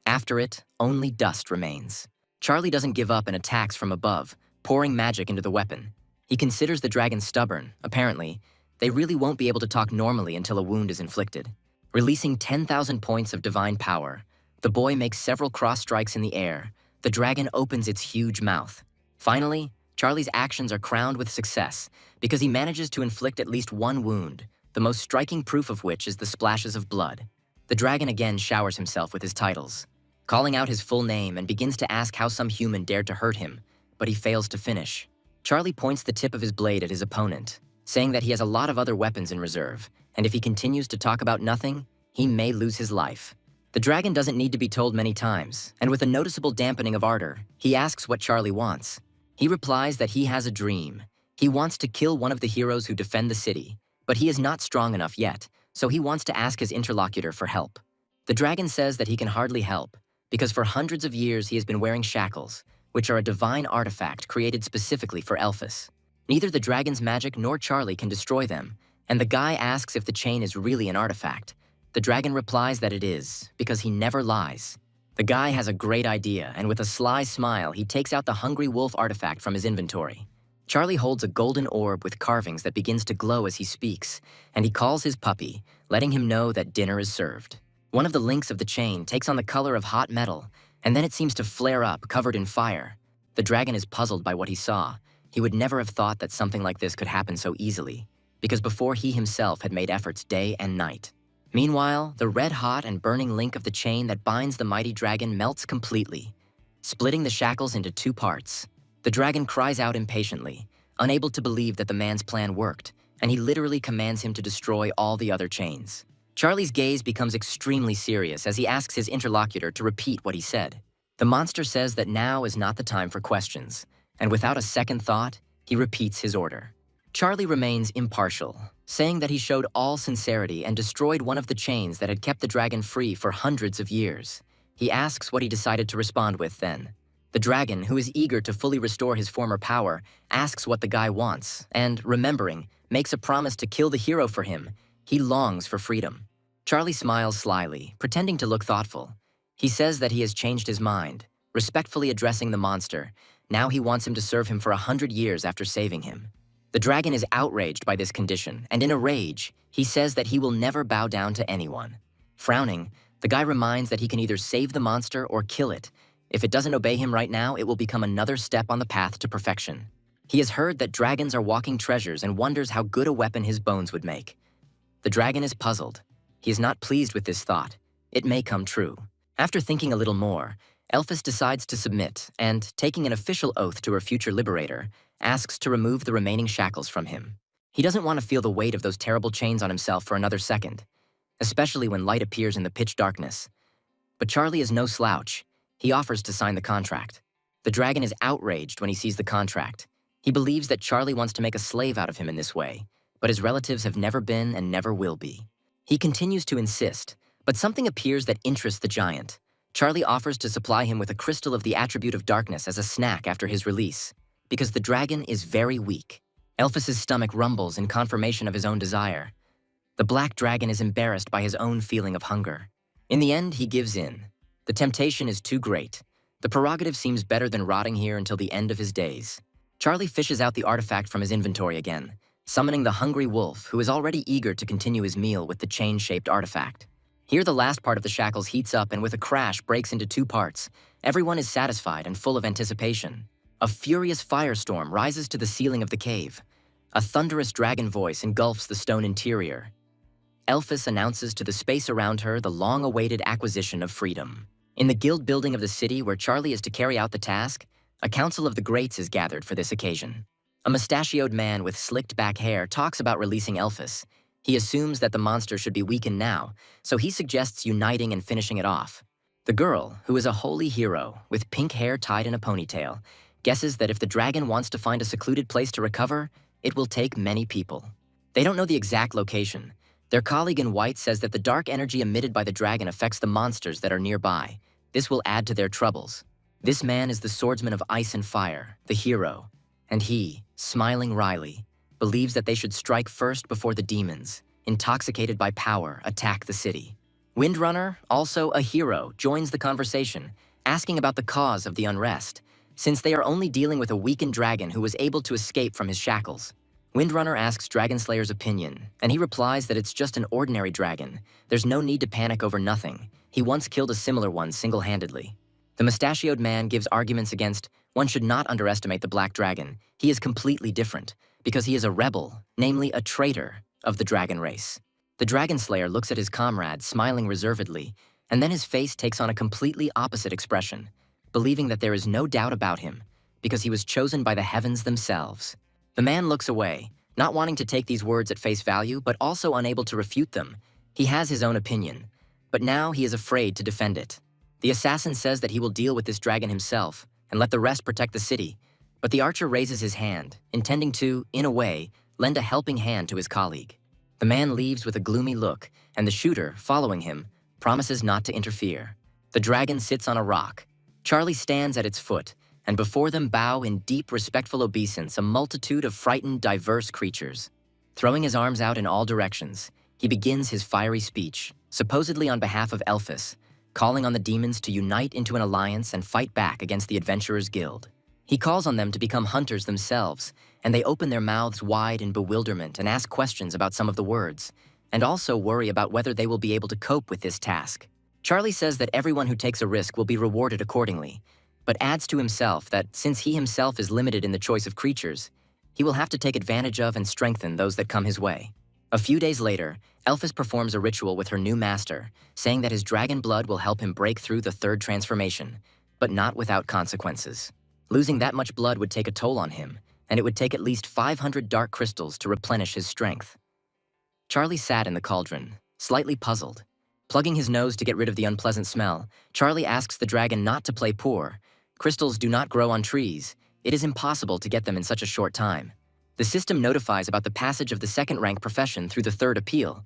Speaker 1: After it, only dust remains. Charlie doesn't give up and attacks from above, pouring magic into the weapon. He considers the dragon stubborn. Apparently, they really won't be able to talk normally until a wound is inflicted. Releasing 10,000 points of divine power, the boy makes several cross strikes in the air. The dragon opens its huge mouth. Finally, Charlie's actions are crowned with success because he manages to inflict at least one wound, the most striking proof of which is the splashes of blood. The dragon again showers himself with his titles, calling out his full name and begins to ask how some human dared to hurt him, but he fails to finish. Charlie points the tip of his blade at his opponent, saying that he has a lot of other weapons in reserve, and if he continues to talk about nothing, he may lose his life. The dragon doesn't need to be told many times, and with a noticeable dampening of ardor, he asks what Charlie wants. He replies that he has a dream. He wants to kill one of the heroes who defend the city, but he is not strong enough yet, so he wants to ask his interlocutor for help. The dragon says that he can hardly help, because for hundreds of years he has been wearing shackles, which are a divine artifact created specifically for Elphys. Neither the dragon's magic nor Charlie can destroy them, and the guy asks if the chain is really an artifact. The dragon replies that it is, because he never lies. The guy has a great idea, and with a sly smile, he takes out the Hungry Wolf artifact from his inventory. Charlie holds a golden orb with carvings that begins to glow as he speaks, and he calls his puppy, letting him know that dinner is served. One of the links of the chain takes on the color of hot metal, and then it seems to flare up, covered in fire. The dragon is puzzled by what he saw. He would never have thought that something like this could happen so easily, because before he himself had made efforts day and night. Meanwhile, the red-hot and burning link of the chain that binds the mighty dragon melts completely, splitting the shackles into two parts. The dragon cries out impatiently, unable to believe that the man's plan worked, and he literally commands him to destroy all the other chains. Charlie's gaze becomes extremely serious as he asks his interlocutor to repeat what he said. The monster says that now is not the time for questions, and without a second thought, he repeats his order. Charlie remains impartial, saying that he showed all sincerity and destroyed one of the chains that had kept the dragon free for hundreds of years. He asks what he decided to respond with then. The dragon, who is eager to fully restore his former power, asks what the guy wants, and, remembering, makes a promise to kill the hero for him. He longs for freedom. Charlie smiles slyly, pretending to look thoughtful. He says that he has changed his mind, respectfully addressing the monster. Now he wants him to serve him for 100 years after saving him. The dragon is outraged by this condition, and in a rage, he says that he will never bow down to anyone. Frowning, the guy reminds that he can either save the monster or kill it. If it doesn't obey him right now, it will become another step on the path to perfection. He has heard that dragons are walking treasures and wonders how good a weapon his bones would make. The dragon is puzzled. He is not pleased with this thought. It may come true. After thinking a little more, Elphys decides to submit and, taking an official oath to her future liberator, asks to remove the remaining shackles from him. He doesn't want to feel the weight of those terrible chains on himself for another second, especially when light appears in the pitch darkness. But Charlie is no slouch. He offers to sign the contract. The dragon is outraged when he sees the contract. He believes that Charlie wants to make a slave out of him in this way, but his relatives have never been and never will be. He continues to insist, but something appears that interests the giant. Charlie offers to supply him with a crystal of the attribute of darkness as a snack after his release, because the dragon is very weak. Elphys' stomach rumbles in confirmation of his own desire. The black dragon is embarrassed by his own feeling of hunger. In the end, he gives in. The temptation is too great. The prerogative seems better than rotting here until the end of his days. Charlie fishes out the artifact from his inventory again, summoning the hungry wolf, who is already eager to continue his meal with the chain-shaped artifact. Here the last part of the shackles heats up and with a crash breaks into two parts. Everyone is satisfied and full of anticipation. A furious firestorm rises to the ceiling of the cave. A thunderous dragon voice engulfs the stone interior. Elphys announces to the space around her the long-awaited acquisition of freedom. In the guild building of the city where Charlie is to carry out the task, a council of the greats is gathered for this occasion. A mustachioed man with slicked back hair talks about releasing Elphys. He assumes that the monster should be weakened now, so he suggests uniting and finishing it off. The girl, who is a holy hero with pink hair tied in a ponytail, guesses that if the dragon wants to find a secluded place to recover, it will take many people. They don't know the exact location. Their colleague in white says that the dark energy emitted by the dragon affects the monsters that are nearby. This will add to their troubles. This man is the swordsman of ice and fire, the hero, and he, smiling wryly, believes that they should strike first before the demons, intoxicated by power, attack the city. Windrunner, also a hero, joins the conversation, asking about the cause of the unrest, since they are only dealing with a weakened dragon who was able to escape from his shackles. Windrunner asks Dragonslayer's opinion, and he replies that it's just an ordinary dragon. There's no need to panic over nothing. He once killed a similar one single-handedly. The mustachioed man gives arguments against, one should not underestimate the Black Dragon. He is completely different, because he is a rebel, namely a traitor, of the dragon race. The Dragonslayer looks at his comrade, smiling reservedly, and then his face takes on a completely opposite expression, believing that there is no doubt about him, because he was chosen by the heavens themselves. The man looks away, not wanting to take these words at face value, but also unable to refute them. He has his own opinion, but now he is afraid to defend it. The assassin says that he will deal with this dragon himself, and let the rest protect the city, but the archer raises his hand, intending to, in a way, lend a helping hand to his colleague. The man leaves with a gloomy look, and the shooter, following him, promises not to interfere. The dragon sits on a rock. Charlie stands at its foot, and before them bow in deep, respectful obeisance a multitude of frightened, diverse creatures. Throwing his arms out in all directions, he begins his fiery speech, supposedly on behalf of Elphys, calling on the demons to unite into an alliance and fight back against the Adventurers Guild. He calls on them to become hunters themselves, and they open their mouths wide in bewilderment and ask questions about some of the words, and also worry about whether they will be able to cope with this task. Charlie says that everyone who takes a risk will be rewarded accordingly, but adds to himself that since he himself is limited in the choice of creatures, he will have to take advantage of and strengthen those that come his way. A few days later, Elphys performs a ritual with her new master, saying that his dragon blood will help him break through the third transformation, but not without consequences. Losing that much blood would take a toll on him, and it would take at least 500 dark crystals to replenish his strength. Charlie sat in the cauldron, slightly puzzled. Plugging his nose to get rid of the unpleasant smell, Charlie asks the dragon not to play poor. Crystals do not grow on trees. It is impossible to get them in such a short time. The system notifies about the passage of the second-rank profession through the third appeal.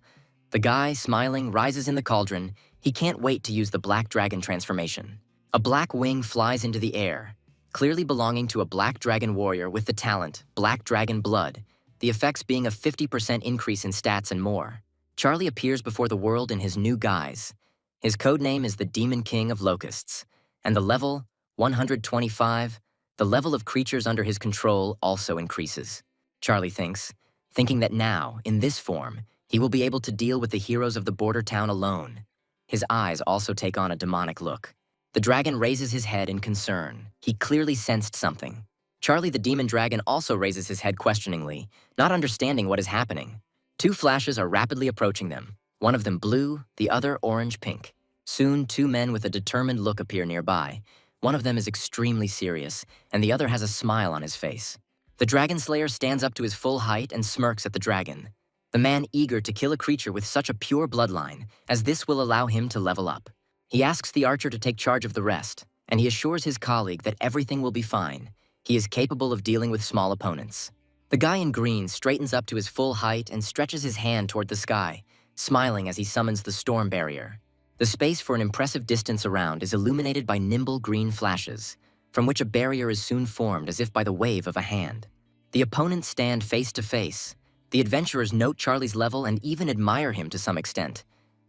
Speaker 1: The guy, smiling, rises in the cauldron. He can't wait to use the Black Dragon transformation. A black wing flies into the air, clearly belonging to a Black Dragon warrior with the talent, Black Dragon Blood, the effects being a 50% increase in stats and more. Charlie appears before the world in his new guise. His codename is the Demon King of Locusts, and the level, 125, the level of creatures under his control also increases. Charlie thinking that now, in this form, he will be able to deal with the heroes of the border town alone. His eyes also take on a demonic look. The dragon raises his head in concern. He clearly sensed something. Charlie the demon dragon also raises his head questioningly, not understanding what is happening. Two flashes are rapidly approaching them, one of them blue, the other orange-pink. Soon, two men with a determined look appear nearby. One of them is extremely serious, and the other has a smile on his face. The Dragonslayer stands up to his full height and smirks at the dragon. The man eager to kill a creature with such a pure bloodline, as this will allow him to level up. He asks the archer to take charge of the rest, and he assures his colleague that everything will be fine. He is capable of dealing with small opponents. The guy in green straightens up to his full height and stretches his hand toward the sky, smiling as he summons the storm barrier. The space for an impressive distance around is illuminated by nimble green flashes, from which a barrier is soon formed as if by the wave of a hand. The opponents stand face to face. The adventurers note Charlie's level and even admire him to some extent.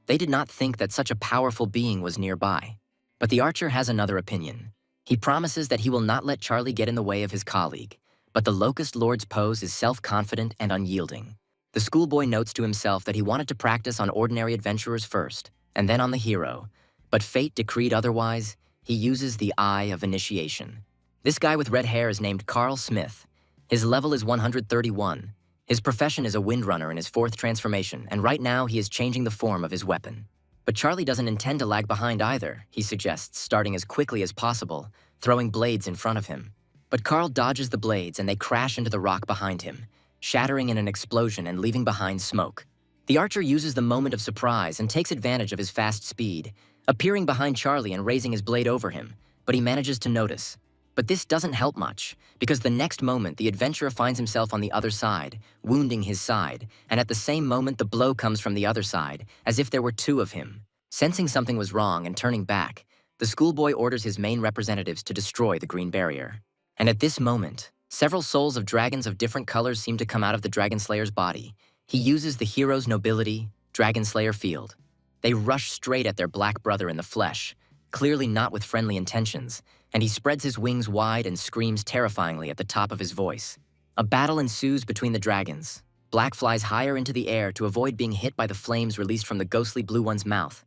Speaker 1: They did not think that such a powerful being was nearby. But the archer has another opinion. He promises that he will not let Charlie get in the way of his colleague, but the Locust Lord's pose is self-confident and unyielding. The schoolboy notes to himself that he wanted to practice on ordinary adventurers first, and then on the hero. But fate decreed otherwise. He uses the Eye of Initiation. This guy with red hair is named Carl Smith. His level is 131. His profession is a windrunner in his 4th transformation, and right now he is changing the form of his weapon. But Charlie doesn't intend to lag behind either, he suggests, starting as quickly as possible, throwing blades in front of him. But Carl dodges the blades and they crash into the rock behind him, shattering in an explosion and leaving behind smoke. The archer uses the moment of surprise and takes advantage of his fast speed, appearing behind Charlie and raising his blade over him, but he manages to notice. But this doesn't help much, because the next moment the adventurer finds himself on the other side, wounding his side, and at the same moment the blow comes from the other side, as if there were 2 of him. Sensing something was wrong and turning back, the schoolboy orders his main representatives to destroy the green barrier. And at this moment, several souls of dragons of different colors seem to come out of the Dragon Slayer's body. He uses the hero's nobility, Dragon Slayer field. They rush straight at their black brother in the flesh, clearly not with friendly intentions, and he spreads his wings wide and screams terrifyingly at the top of his voice. A battle ensues between the dragons. Black flies higher into the air to avoid being hit by the flames released from the ghostly blue one's mouth,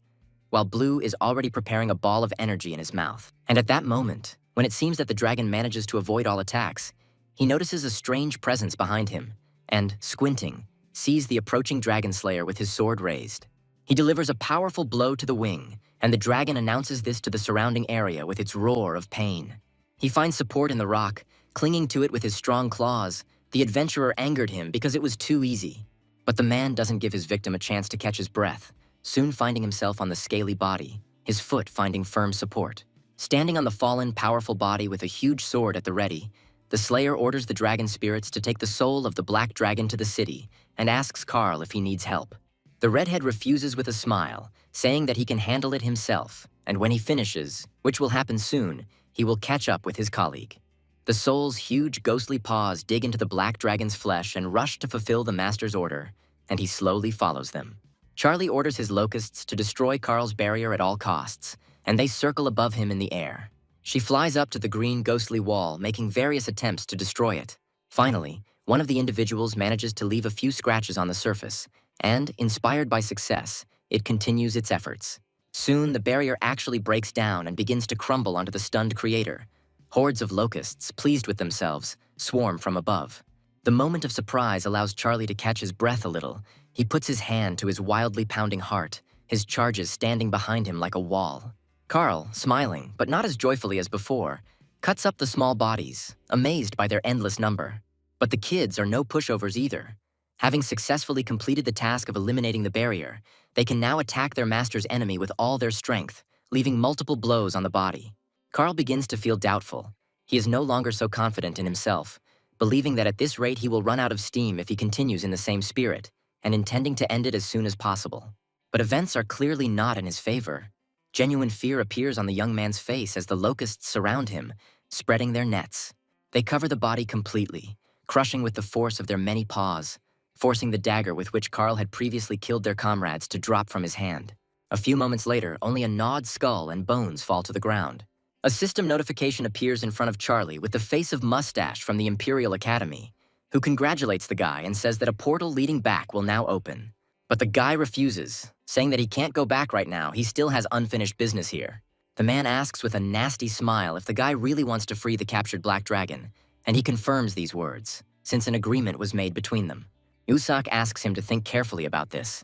Speaker 1: while Blue is already preparing a ball of energy in his mouth. And at that moment, when it seems that the dragon manages to avoid all attacks, he notices a strange presence behind him, and, squinting, sees the approaching Dragon Slayer with his sword raised. He delivers a powerful blow to the wing, and the dragon announces this to the surrounding area with its roar of pain. He finds support in the rock, clinging to it with his strong claws. The adventurer angered him because it was too easy. But the man doesn't give his victim a chance to catch his breath, soon finding himself on the scaly body, his foot finding firm support. Standing on the fallen, powerful body with a huge sword at the ready, the Slayer orders the dragon spirits to take the soul of the black dragon to the city and asks Carl if he needs help. The redhead refuses with a smile, saying that he can handle it himself, and when he finishes, which will happen soon, he will catch up with his colleague. The soul's huge ghostly paws dig into the black dragon's flesh and rush to fulfill the master's order, and he slowly follows them. Charlie orders his locusts to destroy Carl's barrier at all costs, and they circle above him in the air. She flies up to the green ghostly wall, making various attempts to destroy it. Finally, one of the individuals manages to leave a few scratches on the surface, and, inspired by success, it continues its efforts. Soon, the barrier actually breaks down and begins to crumble onto the stunned creator. Hordes of locusts, pleased with themselves, swarm from above. The moment of surprise allows Charlie to catch his breath a little. He puts his hand to his wildly pounding heart, his charges standing behind him like a wall. Carl, smiling, but not as joyfully as before, cuts up the small bodies, amazed by their endless number. But the kids are no pushovers either. Having successfully completed the task of eliminating the barrier, they can now attack their master's enemy with all their strength, leaving multiple blows on the body. Carl begins to feel doubtful. He is no longer so confident in himself, believing that at this rate he will run out of steam if he continues in the same spirit, and intending to end it as soon as possible. But events are clearly not in his favor. Genuine fear appears on the young man's face as the locusts surround him, spreading their nets. They cover the body completely, crushing with the force of their many paws, forcing the dagger with which Carl had previously killed their comrades to drop from his hand. A few moments later, only a gnawed skull and bones fall to the ground. A system notification appears in front of Charlie with the face of Mustache from the Imperial Academy, who congratulates the guy and says that a portal leading back will now open. But the guy refuses, saying that he can't go back right now, he still has unfinished business here. The man asks with a nasty smile if the guy really wants to free the captured black dragon, and he confirms these words, since an agreement was made between them. Usak asks him to think carefully about this.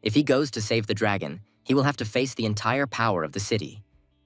Speaker 1: If he goes to save the dragon, he will have to face the entire power of the city.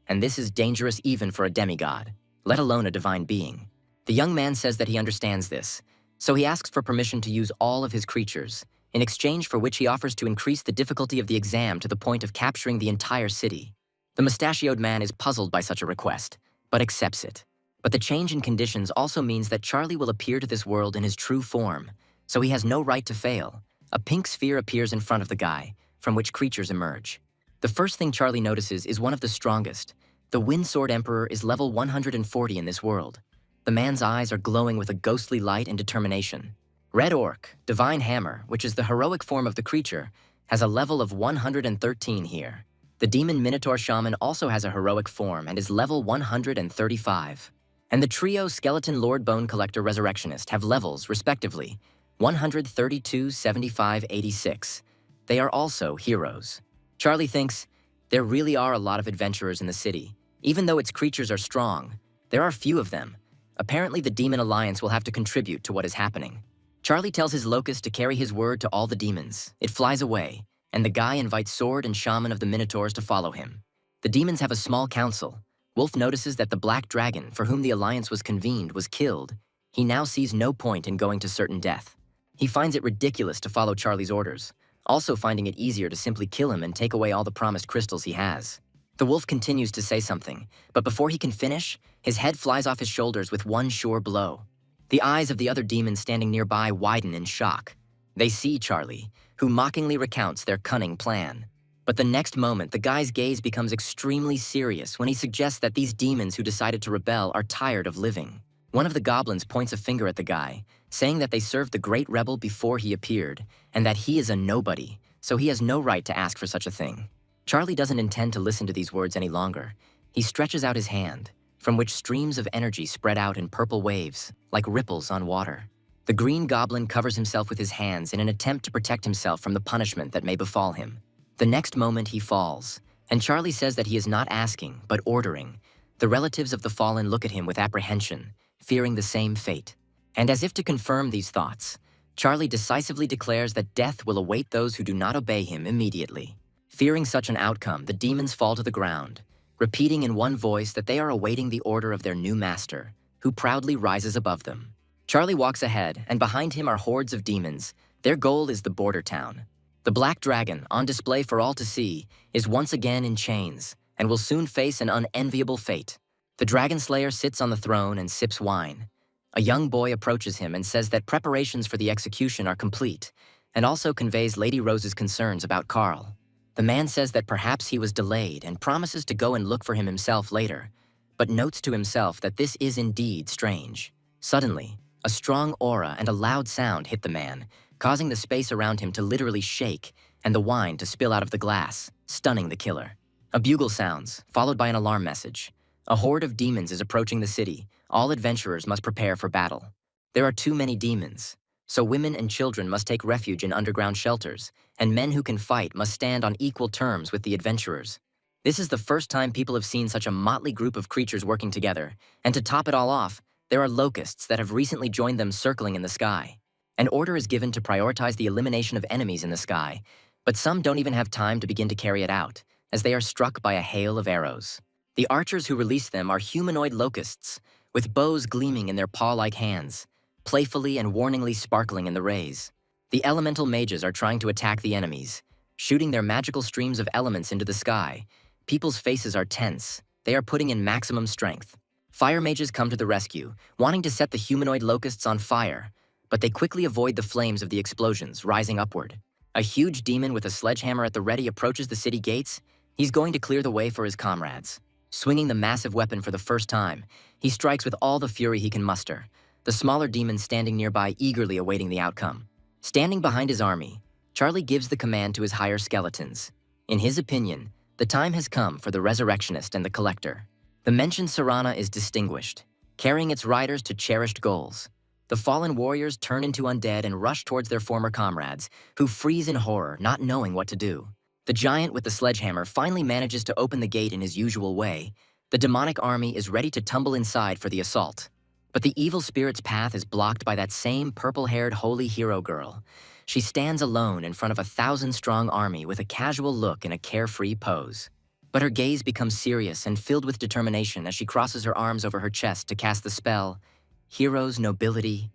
Speaker 1: And this is dangerous even for a demigod, let alone a divine being. The young man says that he understands this, so he asks for permission to use all of his creatures, in exchange for which he offers to increase the difficulty of the exam to the point of capturing the entire city. The mustachioed man is puzzled by such a request, but accepts it. But the change in conditions also means that Charlie will appear to this world in his true form, so he has no right to fail. A pink sphere appears in front of the guy, from which creatures emerge. The first thing Charlie notices is one of the strongest. The Windsword Emperor is level 140 in this world. The man's eyes are glowing with a ghostly light and determination. Red Orc, Divine Hammer, which is the heroic form of the creature, has a level of 113 here. The Demon Minotaur Shaman also has a heroic form and is level 135. And the trio Skeleton Lord Bone Collector Resurrectionist have levels, respectively, 132, 75, 86. They are also heroes. Charlie thinks, there really are a lot of adventurers in the city. Even though its creatures are strong, there are few of them. Apparently the Demon Alliance will have to contribute to what is happening. Charlie tells his locust to carry his word to all the demons. It flies away, and the guy invites Sword and Shaman of the Minotaurs to follow him. The demons have a small council. Wolf notices that the black dragon, for whom the alliance was convened, was killed. He now sees no point in going to certain death. He finds it ridiculous to follow Charlie's orders, also finding it easier to simply kill him and take away all the promised crystals he has. The wolf continues to say something, but before he can finish, his head flies off his shoulders with one sure blow. The eyes of the other demons standing nearby widen in shock. They see Charlie, who mockingly recounts their cunning plan. But the next moment, the guy's gaze becomes extremely serious when he suggests that these demons who decided to rebel are tired of living. One of the goblins points a finger at the guy, saying that they served the great rebel before he appeared, and that he is a nobody, so he has no right to ask for such a thing. Charlie doesn't intend to listen to these words any longer. He stretches out his hand, from which streams of energy spread out in purple waves, like ripples on water. The green goblin covers himself with his hands in an attempt to protect himself from the punishment that may befall him. The next moment he falls, and Charlie says that he is not asking, but ordering. The relatives of the fallen look at him with apprehension, fearing the same fate. And as if to confirm these thoughts, Charlie decisively declares that death will await those who do not obey him immediately. Fearing such an outcome, the demons fall to the ground, repeating in one voice that they are awaiting the order of their new master, who proudly rises above them. Charlie walks ahead, and behind him are hordes of demons. Their goal is the border town. The black dragon, on display for all to see, is once again in chains, and will soon face an unenviable fate. The dragon slayer sits on the throne and sips wine. A young boy approaches him and says that preparations for the execution are complete, and also conveys Lady Rose's concerns about Carl. The man says that perhaps he was delayed and promises to go and look for him himself later, but notes to himself that this is indeed strange. Suddenly, a strong aura and a loud sound hit the man, causing the space around him to literally shake and the wine to spill out of the glass, stunning the killer. A bugle sounds, followed by an alarm message. A horde of demons is approaching the city. All adventurers must prepare for battle. There are too many demons, so women and children must take refuge in underground shelters, and men who can fight must stand on equal terms with the adventurers. This is the first time people have seen such a motley group of creatures working together, and to top it all off, there are locusts that have recently joined them circling in the sky. An order is given to prioritize the elimination of enemies in the sky, but some don't even have time to begin to carry it out, as they are struck by a hail of arrows. The archers who release them are humanoid locusts, with bows gleaming in their paw-like hands, playfully and warningly sparkling in the rays. The elemental mages are trying to attack the enemies, shooting their magical streams of elements into the sky. People's faces are tense. They are putting in maximum strength. Fire mages come to the rescue, wanting to set the humanoid locusts on fire, but they quickly avoid the flames of the explosions, rising upward. A huge demon with a sledgehammer at the ready approaches the city gates. He's going to clear the way for his comrades. Swinging the massive weapon for the first time, he strikes with all the fury he can muster, the smaller demons standing nearby eagerly awaiting the outcome. Standing behind his army, Charlie gives the command to his higher skeletons. In his opinion, the time has come for the Resurrectionist and the Collector. The mentioned Sarana is distinguished, carrying its riders to cherished goals. The fallen warriors turn into undead and rush towards their former comrades, who freeze in horror, not knowing what to do. The giant with the sledgehammer finally manages to open the gate in his usual way. The demonic army is ready to tumble inside for the assault. But the evil spirit's path is blocked by that same purple-haired holy hero girl. She stands alone in front of a 1,000-strong army with a casual look and a carefree pose. But her gaze becomes serious and filled with determination as she crosses her arms over her chest to cast the spell, Hero's Nobility,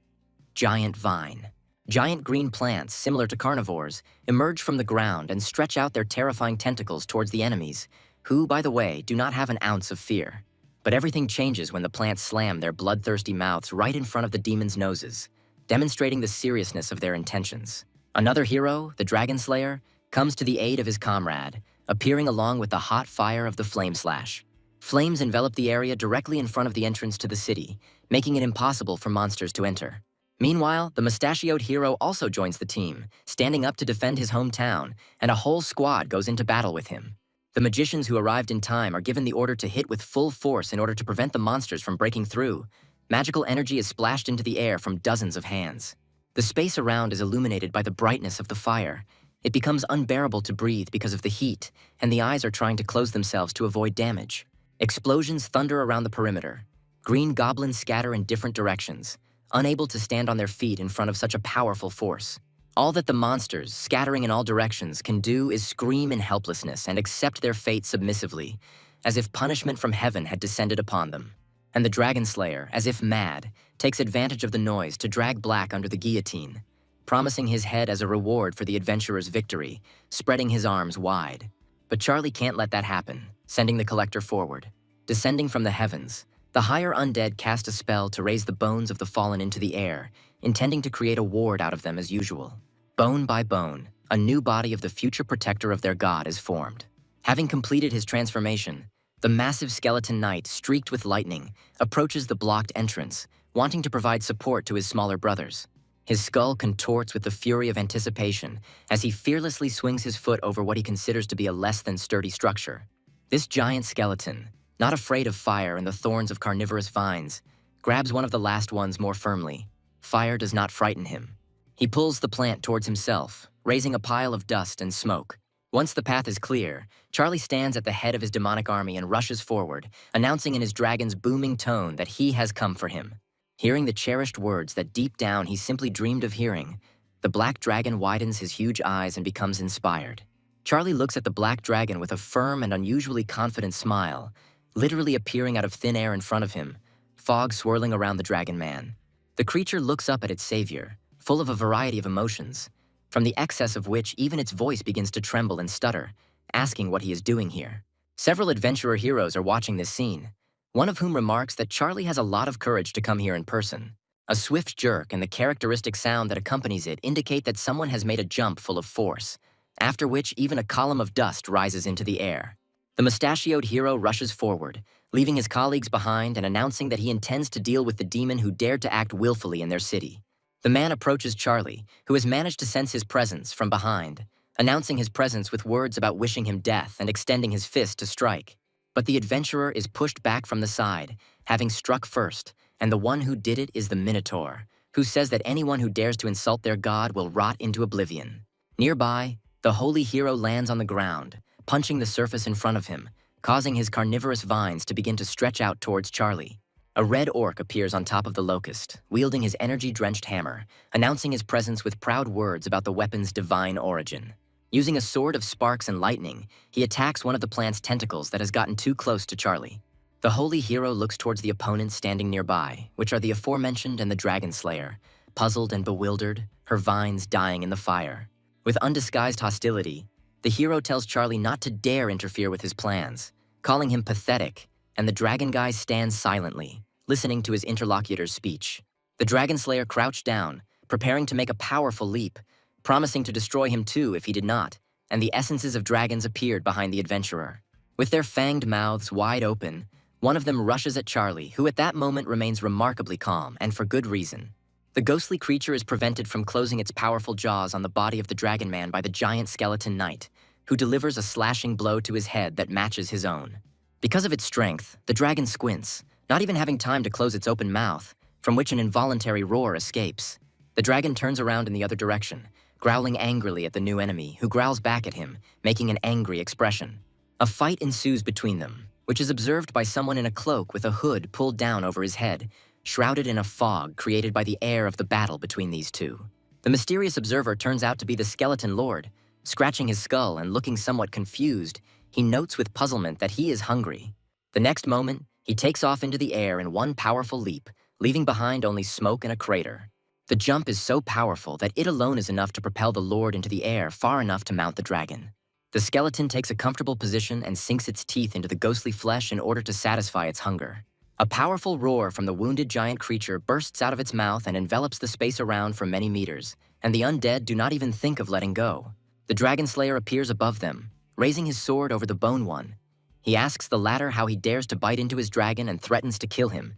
Speaker 1: Giant Vine. Giant green plants, similar to carnivores, emerge from the ground and stretch out their terrifying tentacles towards the enemies, who, by the way, do not have an ounce of fear. But everything changes when the plants slam their bloodthirsty mouths right in front of the demons' noses, demonstrating the seriousness of their intentions. Another hero, the Dragon Slayer, comes to the aid of his comrade, appearing along with the hot fire of the Flame Slash. Flames envelop the area directly in front of the entrance to the city, making it impossible for monsters to enter. Meanwhile, the mustachioed hero also joins the team, standing up to defend his hometown, and a whole squad goes into battle with him. The magicians who arrived in time are given the order to hit with full force in order to prevent the monsters from breaking through. Magical energy is splashed into the air from dozens of hands. The space around is illuminated by the brightness of the fire, It becomes unbearable to breathe because of the heat, and the eyes are trying to close themselves to avoid damage. Explosions thunder around the perimeter. Green goblins scatter in different directions, unable to stand on their feet in front of such a powerful force. All that the monsters, scattering in all directions, can do is scream in helplessness and accept their fate submissively, as if punishment from heaven had descended upon them. And the Dragon Slayer, as if mad, takes advantage of the noise to drag Black under the guillotine, promising his head as a reward for the adventurer's victory, spreading his arms wide. But Charlie can't let that happen, sending the Collector forward. Descending from the heavens, the higher undead cast a spell to raise the bones of the fallen into the air, intending to create a ward out of them as usual. Bone by bone, a new body of the future protector of their god is formed. Having completed his transformation, the massive skeleton knight, streaked with lightning, approaches the blocked entrance, wanting to provide support to his smaller brothers. His skull contorts with the fury of anticipation as he fearlessly swings his foot over what he considers to be a less than sturdy structure. This giant skeleton, not afraid of fire and the thorns of carnivorous vines, grabs one of the last ones more firmly. Fire does not frighten him. He pulls the plant towards himself, raising a pile of dust and smoke. Once the path is clear, Charlie stands at the head of his demonic army and rushes forward, announcing in his dragon's booming tone that he has come for him. Hearing the cherished words that deep down he simply dreamed of hearing, the black dragon widens his huge eyes and becomes inspired. Charlie looks at the black dragon with a firm and unusually confident smile, literally appearing out of thin air in front of him, fog swirling around the dragon man. The creature looks up at its savior, full of a variety of emotions, from the excess of which even its voice begins to tremble and stutter, asking what he is doing here. Several adventurer heroes are watching this scene, one of whom remarks that Charlie has a lot of courage to come here in person. A swift jerk and the characteristic sound that accompanies it indicate that someone has made a jump full of force, after which even a column of dust rises into the air. The mustachioed hero rushes forward, leaving his colleagues behind and announcing that he intends to deal with the demon who dared to act willfully in their city. The man approaches Charlie, who has managed to sense his presence from behind, announcing his presence with words about wishing him death and extending his fist to strike. But the adventurer is pushed back from the side, having struck first, and the one who did it is the Minotaur, who says that anyone who dares to insult their god will rot into oblivion. Nearby, the holy hero lands on the ground, punching the surface in front of him, causing his carnivorous vines to begin to stretch out towards Charlie. A red orc appears on top of the locust, wielding his energy-drenched hammer, announcing his presence with proud words about the weapon's divine origin. Using a sword of sparks and lightning, he attacks one of the plant's tentacles that has gotten too close to Charlie. The holy hero looks towards the opponents standing nearby, which are the aforementioned and the Dragon Slayer, puzzled and bewildered, her vines dying in the fire. With undisguised hostility, the hero tells Charlie not to dare interfere with his plans, calling him pathetic, and the dragon guy stands silently, listening to his interlocutor's speech. The Dragon Slayer crouched down, preparing to make a powerful leap, promising to destroy him too if he did not, and the essences of dragons appeared behind the adventurer. With their fanged mouths wide open, one of them rushes at Charlie, who at that moment remains remarkably calm, and for good reason. The ghostly creature is prevented from closing its powerful jaws on the body of the dragon man by the giant skeleton knight, who delivers a slashing blow to his head that matches his own. Because of its strength, the dragon squints, not even having time to close its open mouth, from which an involuntary roar escapes. The dragon turns around in the other direction, growling angrily at the new enemy, who growls back at him, making an angry expression. A fight ensues between them, which is observed by someone in a cloak with a hood pulled down over his head, shrouded in a fog created by the air of the battle between these two. The mysterious observer turns out to be the skeleton lord. Scratching his skull and looking somewhat confused, he notes with puzzlement that he is hungry. The next moment, he takes off into the air in one powerful leap, leaving behind only smoke and a crater. The jump is so powerful that it alone is enough to propel the lord into the air far enough to mount the dragon. The skeleton takes a comfortable position and sinks its teeth into the ghostly flesh in order to satisfy its hunger. A powerful roar from the wounded giant creature bursts out of its mouth and envelops the space around for many meters, and the undead do not even think of letting go. The Dragon Slayer appears above them, raising his sword over the bone one. He asks the latter how he dares to bite into his dragon and threatens to kill him.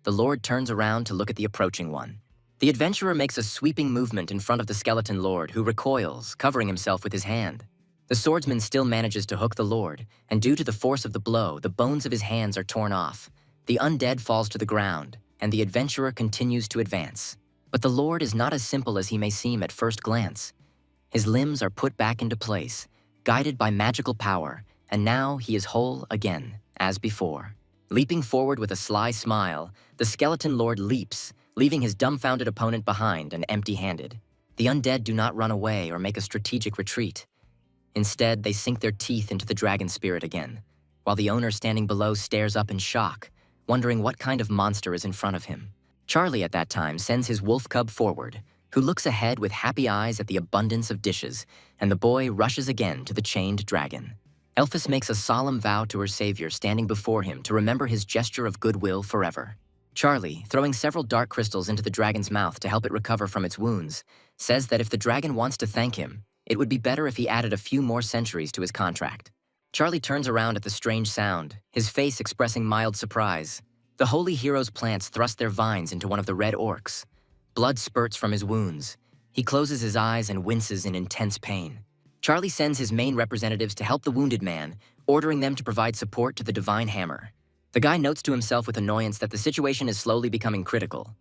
Speaker 1: The lord turns around to look at the approaching one. The adventurer makes a sweeping movement in front of the skeleton lord, who recoils, covering himself with his hand. The swordsman still manages to hook the lord, and due to the force of the blow, the bones of his hands are torn off. The undead falls to the ground, and the adventurer continues to advance. But the lord is not as simple as he may seem at first glance. His limbs are put back into place, guided by magical power, and now he is whole again, as before. Leaping forward with a sly smile, the skeleton lord leaps, leaving his dumbfounded opponent behind and empty-handed. The undead do not run away or make a strategic retreat. Instead, they sink their teeth into the dragon spirit again, while the owner standing below stares up in shock, wondering what kind of monster is in front of him. Charlie at that time sends his wolf cub forward, who looks ahead with happy eyes at the abundance of dishes, and the boy rushes again to the chained dragon. Elphys makes a solemn vow to her savior standing before him to remember his gesture of goodwill forever. Charlie, throwing several dark crystals into the dragon's mouth to help it recover from its wounds, says that if the dragon wants to thank him, it would be better if he added a few more centuries to his contract. Charlie turns around at the strange sound, his face expressing mild surprise. The holy hero's plants thrust their vines into one of the red orcs. Blood spurts from his wounds. He closes his eyes and winces in intense pain. Charlie sends his main representatives to help the wounded man, ordering them to provide support to the divine hammer. The guy notes to himself with annoyance that the situation is slowly becoming critical.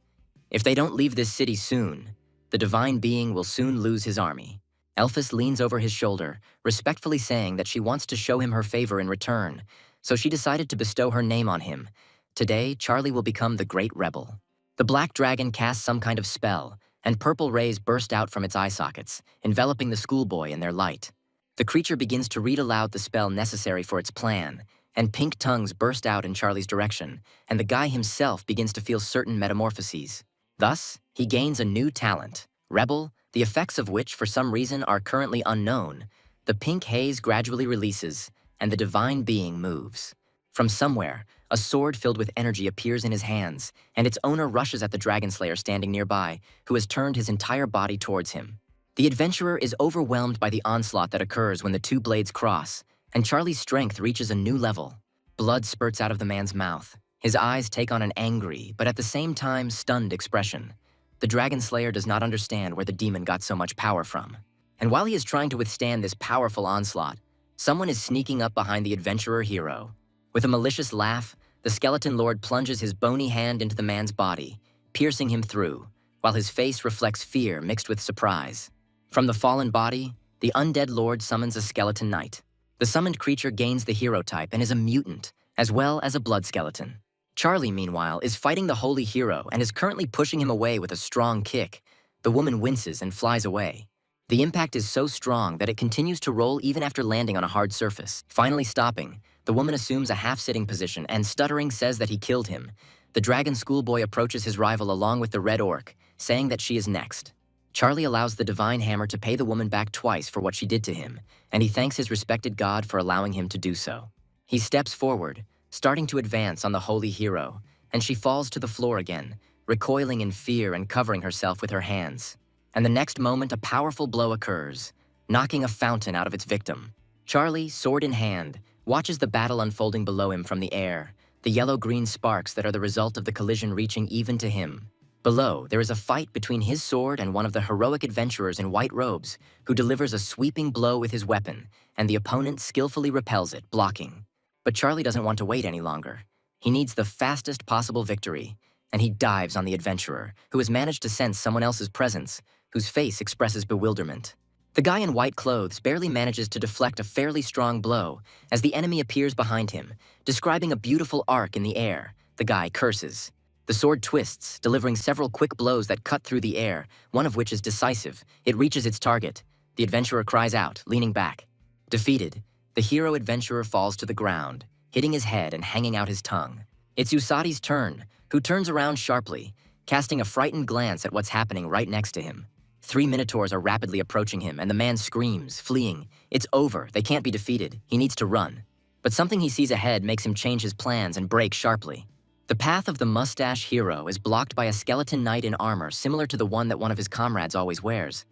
Speaker 1: If they don't leave this city soon, the divine being will soon lose his army. Elphys leans over his shoulder, respectfully saying that she wants to show him her favor in return, so she decided to bestow her name on him. Today, Charlie will become the Great Rebel. The black dragon casts some kind of spell, and purple rays burst out from its eye sockets, enveloping the schoolboy in their light. The creature begins to read aloud the spell necessary for its plan, and pink tongues burst out in Charlie's direction, and the guy himself begins to feel certain metamorphoses. Thus, he gains a new talent, Rebel, the effects of which for some reason are currently unknown. The pink haze gradually releases, and the divine being moves. From somewhere, a sword filled with energy appears in his hands, and its owner rushes at the dragon slayer standing nearby, who has turned his entire body towards him. The adventurer is overwhelmed by the onslaught that occurs when the two blades cross, and Charlie's strength reaches a new level. Blood spurts out of the man's mouth. His eyes take on an angry, but at the same time stunned expression. The dragon slayer does not understand where the demon got so much power from. And while he is trying to withstand this powerful onslaught, someone is sneaking up behind the adventurer hero. With a malicious laugh, the skeleton lord plunges his bony hand into the man's body, piercing him through, while his face reflects fear mixed with surprise. From the fallen body, the undead lord summons a skeleton knight. The summoned creature gains the hero type and is a mutant, as well as a blood skeleton. Charlie, meanwhile, is fighting the holy hero and is currently pushing him away with a strong kick. The woman winces and flies away. The impact is so strong that it continues to roll even after landing on a hard surface. Finally stopping, the woman assumes a half-sitting position and stuttering says that he killed him. The dragon schoolboy approaches his rival along with the red orc, saying that she is next. Charlie allows the divine hammer to pay the woman back twice for what she did to him, and he thanks his respected god for allowing him to do so. He steps forward, starting to advance on the holy hero, and she falls to the floor again, recoiling in fear and covering herself with her hands. And the next moment, a powerful blow occurs, knocking a fountain out of its victim. Charlie, sword in hand, watches the battle unfolding below him from the air, the yellow-green sparks that are the result of the collision reaching even to him. Below, there is a fight between his sword and one of the heroic adventurers in white robes, who delivers a sweeping blow with his weapon, and the opponent skillfully repels it, blocking. But Charlie doesn't want to wait any longer. He needs the fastest possible victory, and he dives on the adventurer, who has managed to sense someone else's presence, whose face expresses bewilderment. The guy in white clothes barely manages to deflect a fairly strong blow as the enemy appears behind him, describing a beautiful arc in the air. The guy curses. The sword twists, delivering several quick blows that cut through the air, one of which is decisive. It reaches its target. The adventurer cries out, leaning back. Defeated, the hero adventurer falls to the ground, hitting his head and hanging out his tongue. It's Usadi's turn, who turns around sharply, casting a frightened glance at what's happening right next to him. 3 minotaurs are rapidly approaching him, and the man screams, fleeing. It's over. They can't be defeated. He needs to run. But something he sees ahead makes him change his plans and brake sharply. The path of the mustache hero is blocked by a skeleton knight in armor similar to the one that one of his comrades always wears.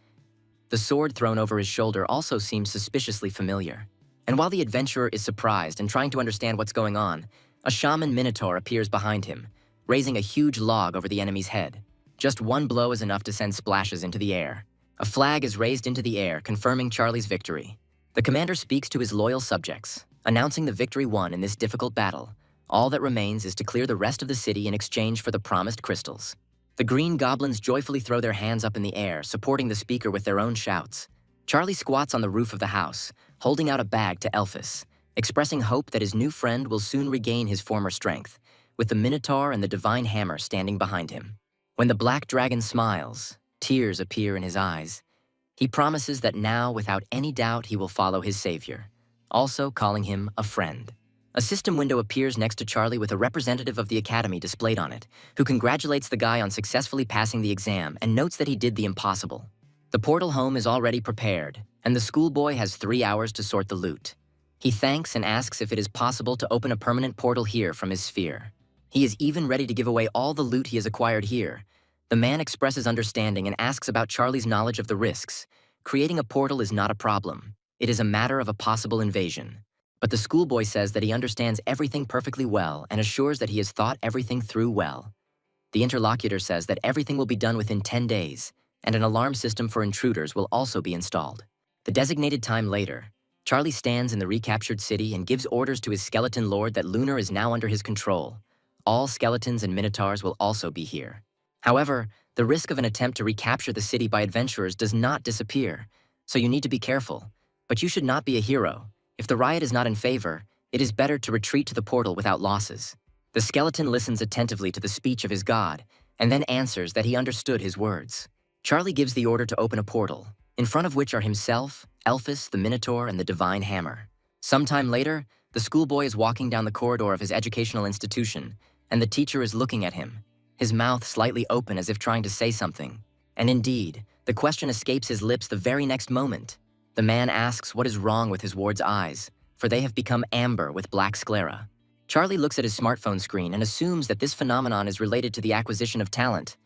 Speaker 1: The sword thrown over his shoulder also seems suspiciously familiar. And while the adventurer is surprised and trying to understand what's going on, a shaman minotaur appears behind him, raising a huge log over the enemy's head. Just one blow is enough to send splashes into the air. A flag is raised into the air, confirming Charlie's victory. The commander speaks to his loyal subjects, announcing the victory won in this difficult battle. All that remains is to clear the rest of the city in exchange for the promised crystals. The green goblins joyfully throw their hands up in the air, supporting the speaker with their own shouts. Charlie squats on the roof of the house, holding out a bag to Elphys, expressing hope that his new friend will soon regain his former strength, with the Minotaur and the Divine Hammer standing behind him. When the Black Dragon smiles, tears appear in his eyes. He promises that now, without any doubt, he will follow his savior, also calling him a friend. A system window appears next to Charlie with a representative of the Academy displayed on it, who congratulates the guy on successfully passing the exam and notes that he did the impossible. The portal home is already prepared, and the schoolboy has 3 hours to sort the loot. He thanks and asks if it is possible to open a permanent portal here from his sphere. He is even ready to give away all the loot he has acquired here. The man expresses understanding and asks about Charlie's knowledge of the risks. Creating a portal is not a problem. It is a matter of a possible invasion. But the schoolboy says that he understands everything perfectly well and assures that he has thought everything through well. The interlocutor says that everything will be done within 10 days, and an alarm system for intruders will also be installed. The designated time later, Charlie stands in the recaptured city and gives orders to his skeleton lord that Lunar is now under his control. All skeletons and minotaurs will also be here. However, the risk of an attempt to recapture the city by adventurers does not disappear, so you need to be careful. But you should not be a hero. If the riot is not in favor, it is better to retreat to the portal without losses. The skeleton listens attentively to the speech of his god, and then answers that he understood his words. Charlie gives the order to open a portal, in front of which are himself, Elphys, the Minotaur, and the Divine Hammer. Sometime later, the schoolboy is walking down the corridor of his educational institution, and the teacher is looking at him, his mouth slightly open as if trying to say something. And indeed, the question escapes his lips the very next moment. The man asks what is wrong with his ward's eyes, for they have become amber with black sclera. Charlie looks at his smartphone screen and assumes that this phenomenon is related to the acquisition of talent.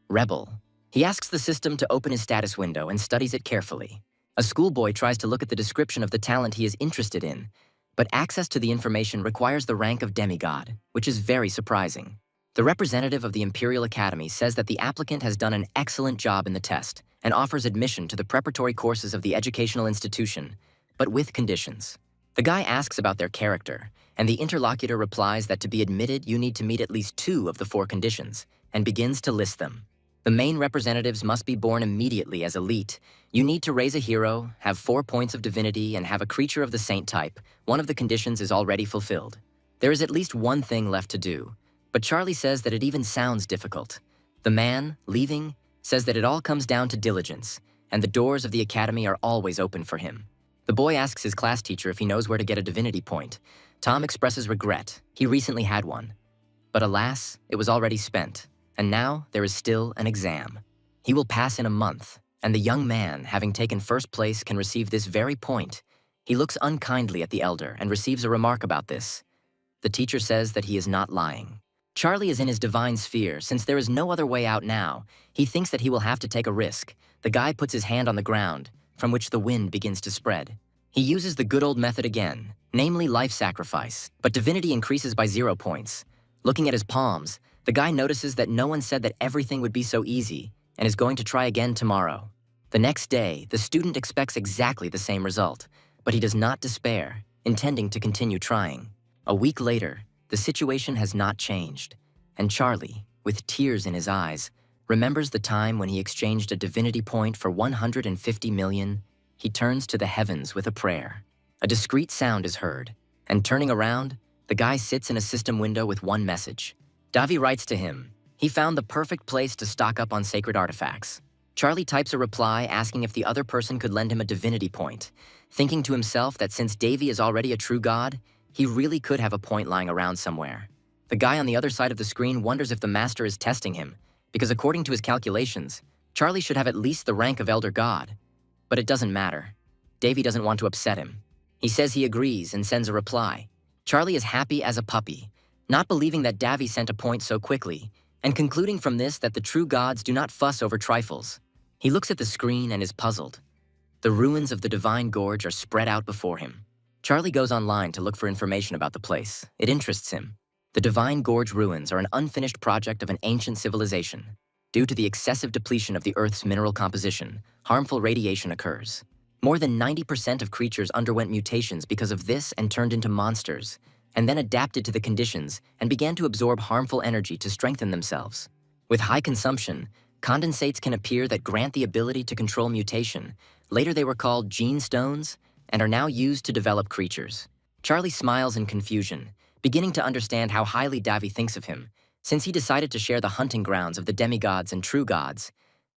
Speaker 1: Rebel. He asks the system to open his status window and studies it carefully. A schoolboy tries to look at the description of the talent he is interested in, but access to the information requires the rank of demigod, which is very surprising. The representative of the Imperial Academy says that the applicant has done an excellent job in the test and offers admission to the preparatory courses of the educational institution, but with conditions. The guy asks about their character, and the interlocutor replies that to be admitted you need to meet at least 2 of the 4 conditions, and begins to list them. The main representatives must be born immediately as elite. You need to raise a hero, have 4 points of divinity, and have a creature of the saint type. One of the conditions is already fulfilled. There is at least one thing left to do, but Charlie says that it even sounds difficult. The man, leaving, says that it all comes down to diligence, and the doors of the academy are always open for him. The boy asks his class teacher if he knows where to get a divinity point. Tom expresses regret. He recently had one. But alas, it was already spent, and now there is still an exam. He will pass in a month, and the young man, having taken first place, can receive this very point. He looks unkindly at the elder and receives a remark about this. The teacher says that he is not lying. Charlie is in his divine sphere. Since there is no other way out now, he thinks that he will have to take a risk. The guy puts his hand on the ground, from which the wind begins to spread. He uses the good old method again, namely life sacrifice, but divinity increases by 0 points. Looking at his palms, the guy notices that no one said that everything would be so easy and is going to try again tomorrow. The next day, the student expects exactly the same result, but he does not despair, intending to continue trying. A week later, the situation has not changed, and Charlie, with tears in his eyes, remembers the time when he exchanged a divinity point for 150 million. He turns to the heavens with a prayer. A discreet sound is heard, and turning around, the guy sits in a system window with one message. Davi writes to him. He found the perfect place to stock up on sacred artifacts. Charlie types a reply asking if the other person could lend him a divinity point, thinking to himself that since Davy is already a true god, he really could have a point lying around somewhere. The guy on the other side of the screen wonders if the master is testing him, because according to his calculations, Charlie should have at least the rank of Elder God. But it doesn't matter. Davy doesn't want to upset him. He says he agrees and sends a reply. Charlie is happy as a puppy, not believing that Davy sent a point so quickly, and concluding from this that the true gods do not fuss over trifles. He looks at the screen and is puzzled. The ruins of the Divine Gorge are spread out before him. Charlie goes online to look for information about the place. It interests him. The Divine Gorge ruins are an unfinished project of an ancient civilization. Due to the excessive depletion of the Earth's mineral composition, harmful radiation occurs. More than 90% of creatures underwent mutations because of this and turned into monsters, and then adapted to the conditions and began to absorb harmful energy to strengthen themselves. With high consumption, condensates can appear that grant the ability to control mutation, Later they were called gene stones and are now used to develop creatures. Charlie smiles in confusion, beginning to understand how highly Davy thinks of him, since he decided to share the hunting grounds of the demigods and true gods.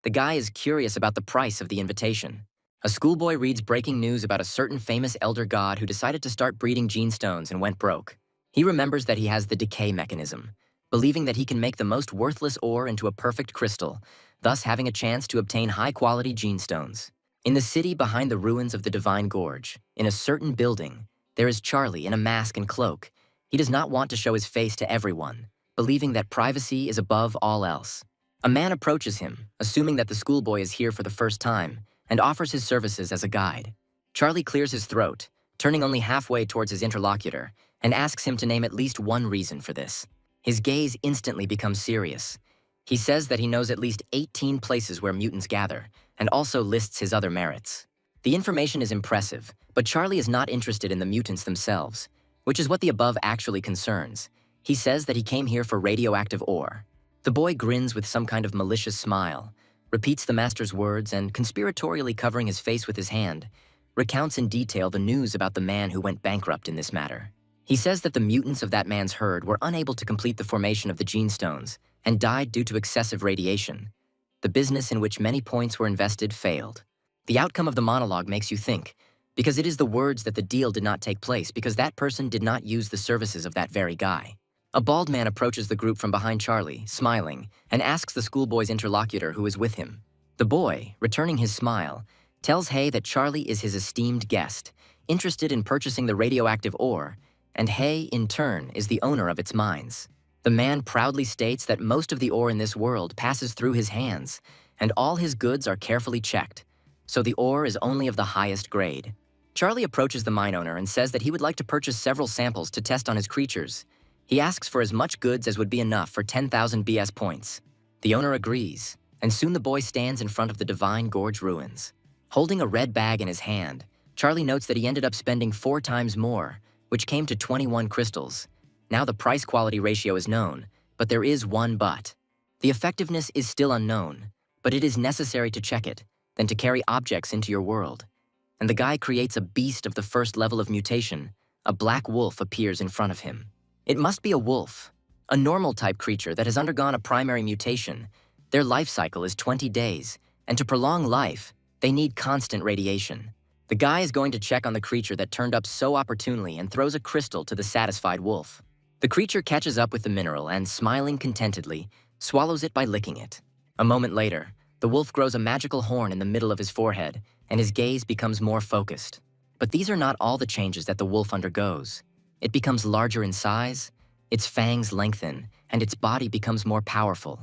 Speaker 1: The guy is curious about the price of the invitation. A schoolboy reads breaking news about a certain famous elder god who decided to start breeding gene stones and went broke. He remembers that he has the decay mechanism, believing that he can make the most worthless ore into a perfect crystal, thus having a chance to obtain high-quality gene stones. In the city behind the ruins of the Divine Gorge, in a certain building, there is Charlie in a mask and cloak. He does not want to show his face to everyone, believing that privacy is above all else. A man approaches him, assuming that the schoolboy is here for the first time, and offers his services as a guide. Charlie clears his throat, turning only halfway towards his interlocutor, and asks him to name at least one reason for this. His gaze instantly becomes serious. He says that he knows at least 18 places where mutants gather, and also lists his other merits. The information is impressive, but Charlie is not interested in the mutants themselves, which is what the above actually concerns. He says that he came here for radioactive ore. The boy grins with some kind of malicious smile, repeats the master's words, and conspiratorially covering his face with his hand, recounts in detail the news about the man who went bankrupt in this matter. He says that the mutants of that man's herd were unable to complete the formation of the gene stones and died due to excessive radiation. The business in which many points were invested failed. The outcome of the monologue makes you think, because it is the words that the deal did not take place because that person did not use the services of that very guy. A bald man approaches the group from behind Charlie, smiling, and asks the schoolboy's interlocutor who is with him. The boy, returning his smile, tells Hay that Charlie is his esteemed guest, interested in purchasing the radioactive ore, and Hay, in turn, is the owner of its mines. The man proudly states that most of the ore in this world passes through his hands, and all his goods are carefully checked, so the ore is only of the highest grade. Charlie approaches the mine owner and says that he would like to purchase several samples to test on his creatures. He asks for as much goods as would be enough for 10,000 BS points. The owner agrees, and soon the boy stands in front of the Divine Gorge ruins. Holding a red bag in his hand, Charlie notes that he ended up spending 4 times more, which came to 21 crystals. Now the price-quality ratio is known, but there is one but. The effectiveness is still unknown, but it is necessary to check it, than to carry objects into your world. And the guy creates a beast of the first level of mutation. A black wolf appears in front of him. It must be a wolf, a normal-type creature that has undergone a primary mutation. Their life cycle is 20 days, and to prolong life, they need constant radiation. The guy is going to check on the creature that turned up so opportunely and throws a crystal to the satisfied wolf. The creature catches up with the mineral and, smiling contentedly, swallows it by licking it. A moment later, the wolf grows a magical horn in the middle of his forehead, and his gaze becomes more focused. But these are not all the changes that the wolf undergoes. It becomes larger in size, its fangs lengthen, and its body becomes more powerful.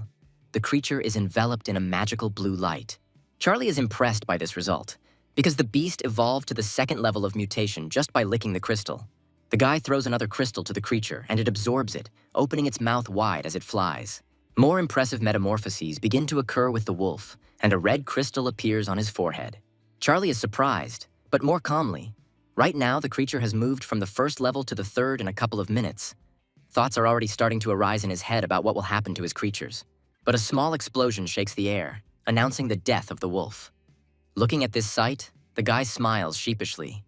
Speaker 1: The creature is enveloped in a magical blue light. Charlie is impressed by this result, because the beast evolved to the second level of mutation just by licking the crystal. The guy throws another crystal to the creature, and it absorbs it, opening its mouth wide as it flies. More impressive metamorphoses begin to occur with the wolf, and a red crystal appears on his forehead. Charlie is surprised, but more calmly. Right now, the creature has moved from the first level to the third in a couple of minutes. Thoughts are already starting to arise in his head about what will happen to his creatures. But a small explosion shakes the air, announcing the death of the wolf. Looking at this sight, the guy smiles sheepishly.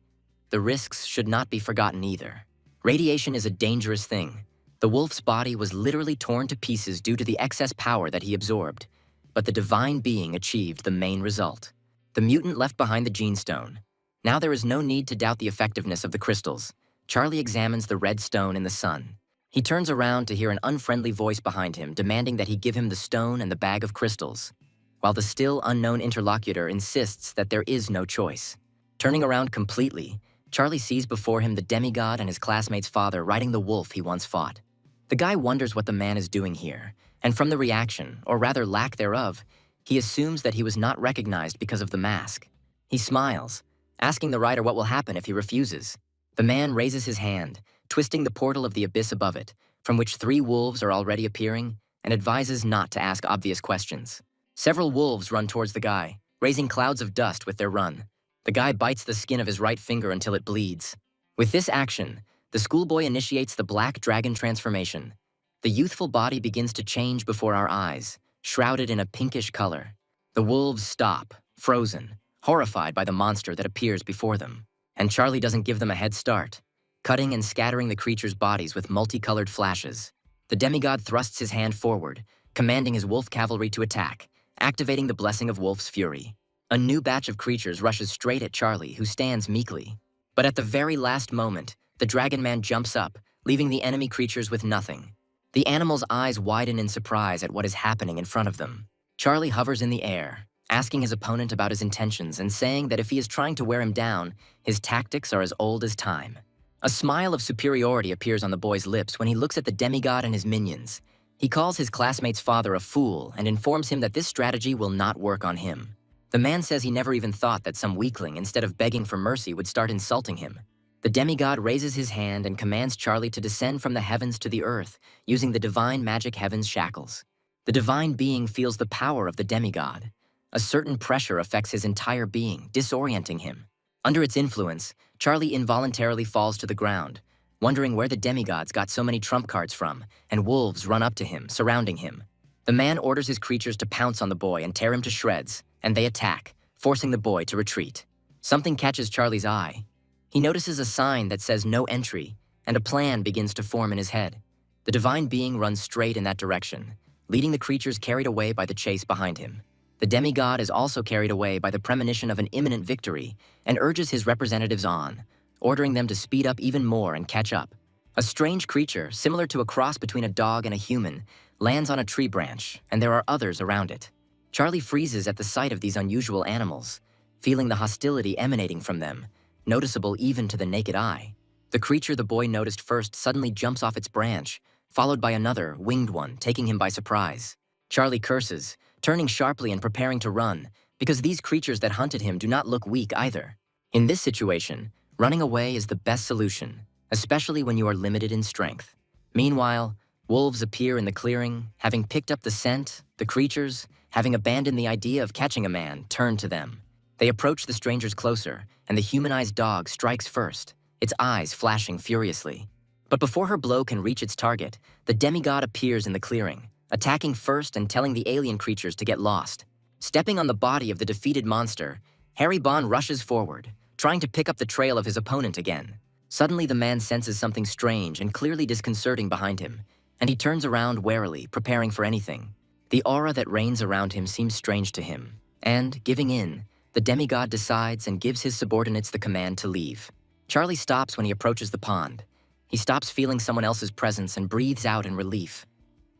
Speaker 1: The risks should not be forgotten either. Radiation is a dangerous thing. The wolf's body was literally torn to pieces due to the excess power that he absorbed, but the divine being achieved the main result. The mutant left behind the gene stone. Now there is no need to doubt the effectiveness of the crystals. Charlie examines the red stone in the sun. He turns around to hear an unfriendly voice behind him demanding that he give him the stone and the bag of crystals, while the still unknown interlocutor insists that there is no choice. Turning around completely, Charlie sees before him the demigod and his classmate's father riding the wolf he once fought. The guy wonders what the man is doing here, and from the reaction, or rather lack thereof, he assumes that he was not recognized because of the mask. He smiles, asking the rider what will happen if he refuses. The man raises his hand, twisting the portal of the abyss above it, from which 3 wolves are already appearing, and advises not to ask obvious questions. Several wolves run towards the guy, raising clouds of dust with their run. The guy bites the skin of his right finger until it bleeds. With this action, the schoolboy initiates the black dragon transformation. The youthful body begins to change before our eyes, shrouded in a pinkish color. The wolves stop, frozen, horrified by the monster that appears before them. And Charlie doesn't give them a head start, cutting and scattering the creatures' bodies with multicolored flashes. The demigod thrusts his hand forward, commanding his wolf cavalry to attack, activating the blessing of Wolf's fury. A new batch of creatures rushes straight at Charlie, who stands meekly. But at the very last moment, the Dragon Man jumps up, leaving the enemy creatures with nothing. The animals' eyes widen in surprise at what is happening in front of them. Charlie hovers in the air, asking his opponent about his intentions and saying that if he is trying to wear him down, his tactics are as old as time. A smile of superiority appears on the boy's lips when he looks at the demigod and his minions. He calls his classmate's father a fool and informs him that this strategy will not work on him. The man says he never even thought that some weakling, instead of begging for mercy, would start insulting him. The demigod raises his hand and commands Charlie to descend from the heavens to the earth, using the divine magic heaven's shackles. The divine being feels the power of the demigod. A certain pressure affects his entire being, disorienting him. Under its influence, Charlie involuntarily falls to the ground, wondering where the demigods got so many trump cards from, and wolves run up to him, surrounding him. The man orders his creatures to pounce on the boy and tear him to shreds, and they attack, forcing the boy to retreat. Something catches Charlie's eye. He notices a sign that says no entry, and a plan begins to form in his head. The divine being runs straight in that direction, leading the creatures carried away by the chase behind him. The demigod is also carried away by the premonition of an imminent victory and urges his representatives on, ordering them to speed up even more and catch up. A strange creature, similar to a cross between a dog and a human, lands on a tree branch, and there are others around it. Charlie freezes at the sight of these unusual animals, feeling the hostility emanating from them, noticeable even to the naked eye. The creature the boy noticed first suddenly jumps off its branch, followed by another, winged one, taking him by surprise. Charlie curses, turning sharply and preparing to run, because these creatures that hunted him do not look weak either. In this situation, running away is the best solution, especially when you are limited in strength. Meanwhile, wolves appear in the clearing, having picked up the scent. The creatures, having abandoned the idea of catching a man, turn to them. They approach the strangers closer, and the humanized dog strikes first, its eyes flashing furiously. But before her blow can reach its target, the demigod appears in the clearing, attacking first and telling the alien creatures to get lost. Stepping on the body of the defeated monster, Harry Bond rushes forward, trying to pick up the trail of his opponent again. Suddenly the man senses something strange and clearly disconcerting behind him, and he turns around warily, preparing for anything. The aura that reigns around him seems strange to him, and, giving in, the demigod decides and gives his subordinates the command to leave. Charlie stops when he approaches the pond. He stops feeling someone else's presence and breathes out in relief.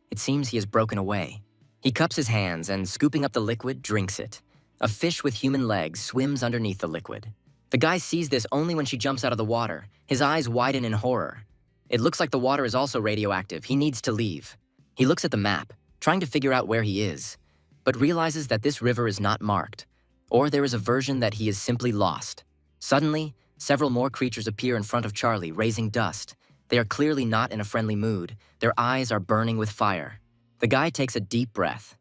Speaker 1: It seems he has broken away. He cups his hands and, scooping up the liquid, drinks it. A fish with human legs swims underneath the liquid. The guy sees this only when she jumps out of the water. His eyes widen in horror. It looks like the water is also radioactive. He needs to leave. He looks at the map, trying to figure out where he is, but realizes that this river is not marked, or there is a version that he is simply lost. Suddenly, several more creatures appear in front of Charlie, raising dust. They are clearly not in a friendly mood. Their eyes are burning with fire. The guy takes a deep breath.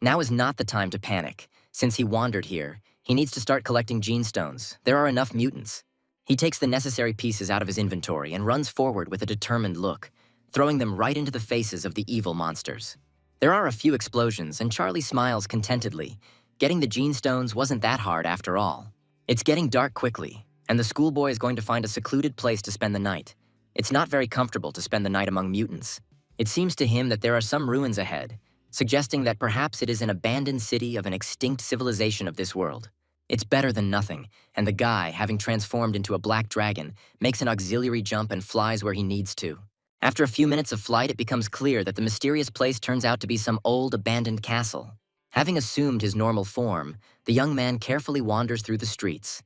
Speaker 1: Now is not the time to panic. Since he wandered here, he needs to start collecting gene stones. There are enough mutants. He takes the necessary pieces out of his inventory and runs forward with a determined look, throwing them right into the faces of the evil monsters. There are a few explosions, and Charlie smiles contentedly. Getting the gene stones wasn't that hard after all. It's getting dark quickly, and the schoolboy is going to find a secluded place to spend the night. It's not very comfortable to spend the night among mutants. It seems to him that there are some ruins ahead, suggesting that perhaps it is an abandoned city of an extinct civilization of this world. It's better than nothing, and the guy, having transformed into a black dragon, makes an auxiliary jump and flies where he needs to. After a few minutes of flight, it becomes clear that the mysterious place turns out to be some old abandoned castle. Having assumed his normal form, the young man carefully wanders through the streets.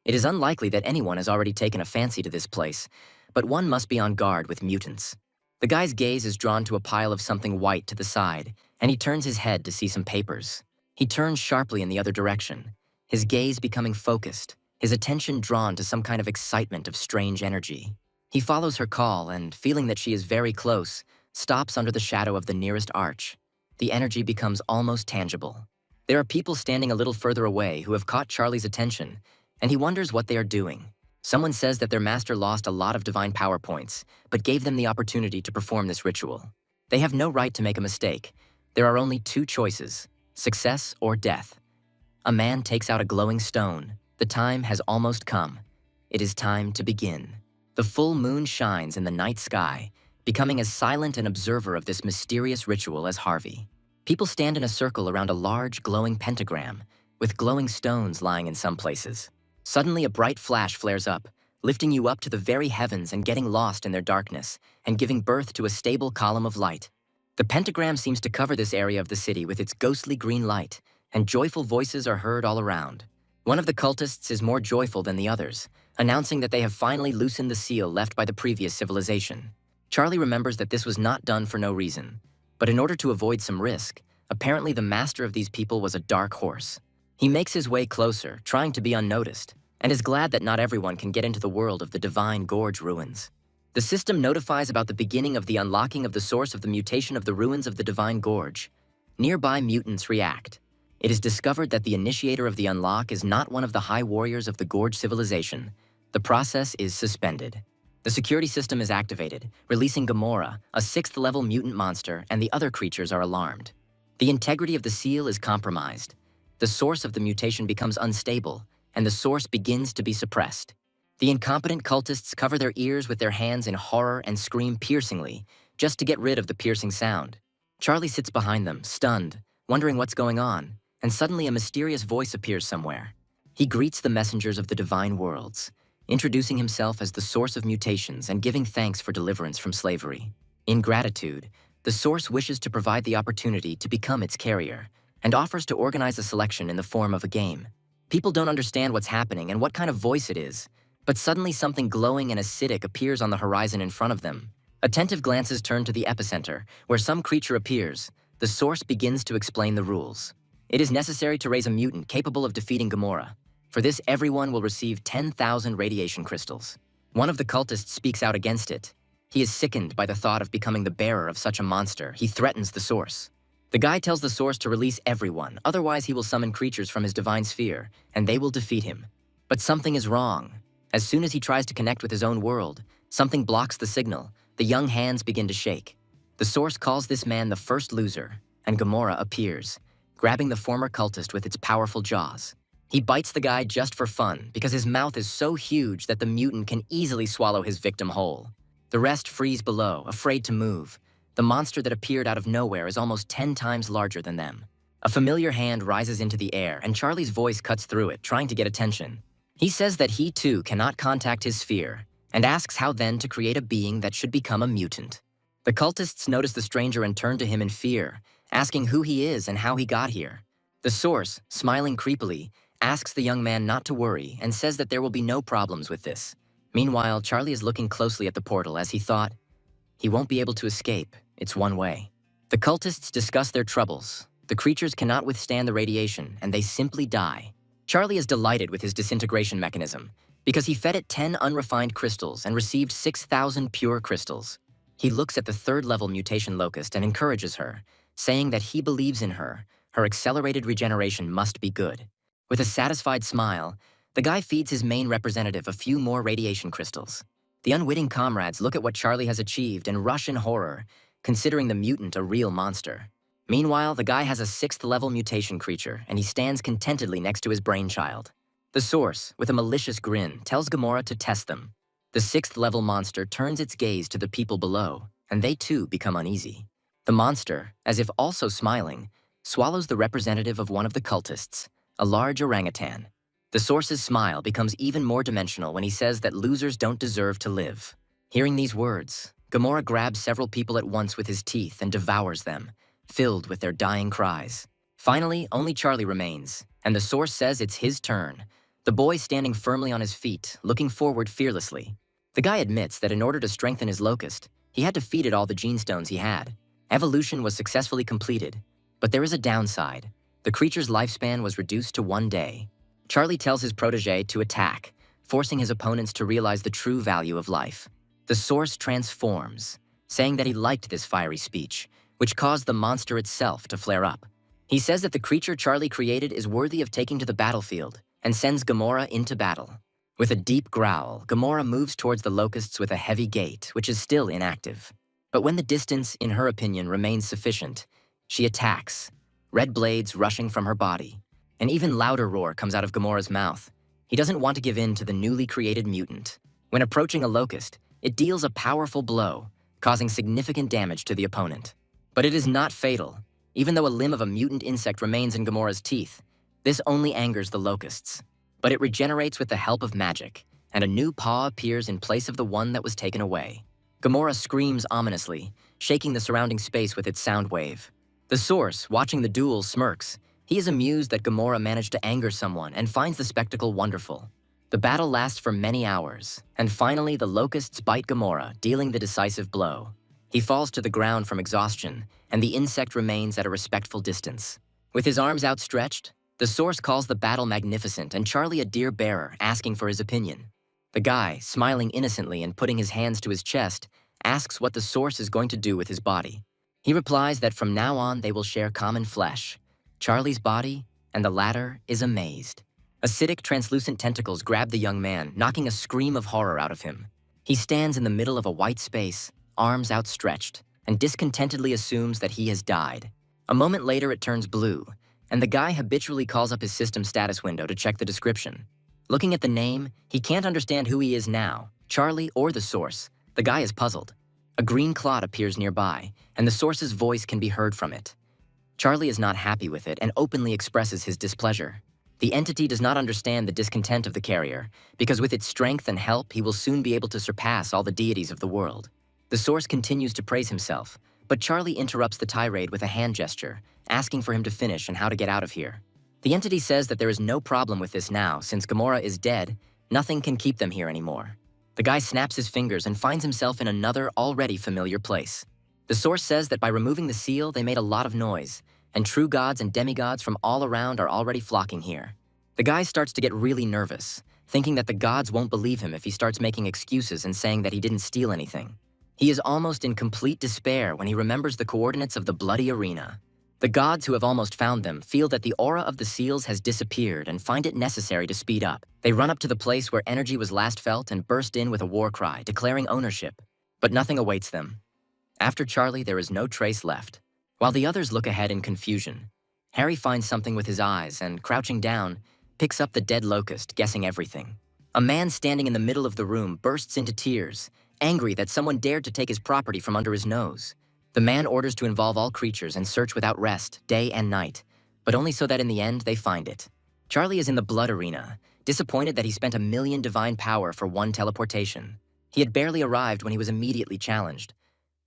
Speaker 1: It is unlikely that anyone has already taken a fancy to this place, but one must be on guard with mutants. The guy's gaze is drawn to a pile of something white to the side, and he turns his head to see some papers. He turns sharply in the other direction, his gaze becoming focused, his attention drawn to some kind of excitement of strange energy. He follows her call and, feeling that she is very close, stops under the shadow of the nearest arch. The energy becomes almost tangible. There are people standing a little further away who have caught Charlie's attention, and he wonders what they are doing. Someone says that their master lost a lot of divine power points, but gave them the opportunity to perform this ritual. They have no right to make a mistake. There are only two choices, success or death. A man takes out a glowing stone. The time has almost come. It is time to begin. The full moon shines in the night sky, becoming as silent an observer of this mysterious ritual as Harvey. People stand in a circle around a large, glowing pentagram, with glowing stones lying in some places. Suddenly, a bright flash flares up, lifting you up to the very heavens and getting lost in their darkness, and giving birth to a stable column of light. The pentagram seems to cover this area of the city with its ghostly green light, and joyful voices are heard all around. One of the cultists is more joyful than the others, announcing that they have finally loosened the seal left by the previous civilization. Charlie remembers that this was not done for no reason, but in order to avoid some risk, apparently the master of these people was a dark horse. He makes his way closer, trying to be unnoticed, and is glad that not everyone can get into the world of the Divine Gorge ruins. The system notifies about the beginning of the unlocking of the source of the mutation of the ruins of the Divine Gorge. Nearby mutants react. It is discovered that the initiator of the unlock is not one of the high warriors of the Gorge civilization. The process is suspended. The security system is activated, releasing Gamora, a 6th-level mutant monster, and the other creatures are alarmed. The integrity of the seal is compromised. The source of the mutation becomes unstable, and the source begins to be suppressed. The incompetent cultists cover their ears with their hands in horror and scream piercingly, just to get rid of the piercing sound. Charlie sits behind them, stunned, wondering what's going on, and suddenly a mysterious voice appears somewhere. He greets the messengers of the divine worlds, introducing himself as the source of mutations and giving thanks for deliverance from slavery. In gratitude, the source wishes to provide the opportunity to become its carrier, and offers to organize a selection in the form of a game. People don't understand what's happening and what kind of voice it is, but suddenly something glowing and acidic appears on the horizon in front of them. Attentive glances turn to the epicenter, where some creature appears. The source begins to explain the rules. It is necessary to raise a mutant capable of defeating Gamora. For this, everyone will receive 10,000 radiation crystals. One of the cultists speaks out against it. He is sickened by the thought of becoming the bearer of such a monster. He threatens the source. The guy tells the source to release everyone, otherwise he will summon creatures from his divine sphere, and they will defeat him. But something is wrong. As soon as he tries to connect with his own world, something blocks the signal. The young hands begin to shake. The source calls this man the first loser, and Gamora appears, grabbing the former cultist with its powerful jaws. He bites the guy just for fun, because his mouth is so huge that the mutant can easily swallow his victim whole. The rest freeze below, afraid to move. The monster that appeared out of nowhere is almost 10 times larger than them. A familiar hand rises into the air, and Charlie's voice cuts through it, trying to get attention. He says that he too cannot contact his sphere, and asks how then to create a being that should become a mutant. The cultists notice the stranger and turn to him in fear, asking who he is and how he got here. The source, smiling creepily, asks the young man not to worry and says that there will be no problems with this. Meanwhile, Charlie is looking closely at the portal as he thought, he won't be able to escape. It's one way. The cultists discuss their troubles. The creatures cannot withstand the radiation, and they simply die. Charlie is delighted with his disintegration mechanism, because he fed it 10 unrefined crystals and received 6,000 pure crystals. He looks at the 3rd-level mutation locust and encourages her, saying that he believes in her. Her accelerated regeneration must be good. With a satisfied smile, the guy feeds his main representative a few more radiation crystals. The unwitting comrades look at what Charlie has achieved and rush in horror, considering the mutant a real monster. Meanwhile, the guy has a 6th-level mutation creature, and he stands contentedly next to his brainchild. The source, with a malicious grin, tells Gamora to test them. The 6th-level monster turns its gaze to the people below, and they too become uneasy. The monster, as if also smiling, swallows the representative of one of the cultists, a large orangutan. The source's smile becomes even more dimensional when he says that losers don't deserve to live. Hearing these words, Gamora grabs several people at once with his teeth and devours them, filled with their dying cries. Finally, only Charlie remains, and the source says it's his turn. The boy standing firmly on his feet, looking forward fearlessly. The guy admits that in order to strengthen his locust, he had to feed it all the gene stones he had. Evolution was successfully completed, but there is a downside. The creature's lifespan was reduced to 1 day. Charlie tells his protege to attack, forcing his opponents to realize the true value of life. The source transforms, saying that he liked this fiery speech, which caused the monster itself to flare up. He says that the creature Charlie created is worthy of taking to the battlefield, and sends Gamora into battle. With a deep growl, Gamora moves towards the locusts with a heavy gait, which is still inactive. But when the distance, in her opinion, remains sufficient, she attacks, red blades rushing from her body. An even louder roar comes out of Gamora's mouth. He doesn't want to give in to the newly created mutant. When approaching a locust, it deals a powerful blow, causing significant damage to the opponent. But it is not fatal. Even though a limb of a mutant insect remains in Gamora's teeth, this only angers the locusts. But it regenerates with the help of magic, and a new paw appears in place of the one that was taken away. Gamora screams ominously, shaking the surrounding space with its sound wave. The Source, watching the duel, smirks. He is amused that Gamora managed to anger someone and finds the spectacle wonderful. The battle lasts for many hours, and finally the locusts bite Gamora, dealing the decisive blow. He falls to the ground from exhaustion, and the insect remains at a respectful distance. With his arms outstretched, the Source calls the battle magnificent and Charlie a dear bearer, asking for his opinion. The guy, smiling innocently and putting his hands to his chest, asks what the Source is going to do with his body. He replies that from now on they will share common flesh. Charlie's body, and the latter, is amazed. Acidic, translucent tentacles grab the young man, knocking a scream of horror out of him. He stands in the middle of a white space, arms outstretched, and discontentedly assumes that he has died. A moment later it turns blue, and the guy habitually calls up his system status window to check the description. Looking at the name, he can't understand who he is now, Charlie or the Source. The guy is puzzled. A green clot appears nearby, and the Source's voice can be heard from it. Charlie is not happy with it and openly expresses his displeasure. The entity does not understand the discontent of the carrier, because with its strength and help, he will soon be able to surpass all the deities of the world. The Source continues to praise himself, but Charlie interrupts the tirade with a hand gesture, asking for him to finish and how to get out of here. The entity says that there is no problem with this now, since Gamora is dead, nothing can keep them here anymore. The guy snaps his fingers and finds himself in another, already familiar place. The Source says that by removing the seal, they made a lot of noise, and true gods and demigods from all around are already flocking here. The guy starts to get really nervous, thinking that the gods won't believe him if he starts making excuses and saying that he didn't steal anything. He is almost in complete despair when he remembers the coordinates of the bloody arena. The gods who have almost found them feel that the aura of the seals has disappeared and find it necessary to speed up. They run up to the place where energy was last felt and burst in with a war cry, declaring ownership. But nothing awaits them. After Charlie, there is no trace left. While the others look ahead in confusion, Harry finds something with his eyes and, crouching down, picks up the dead locust, guessing everything. A man standing in the middle of the room bursts into tears, angry that someone dared to take his property from under his nose. The man orders to involve all creatures and search without rest, day and night, but only so that in the end they find it. Charlie is in the blood arena, disappointed that he spent 1,000,000 divine power for one teleportation. He had barely arrived when he was immediately challenged.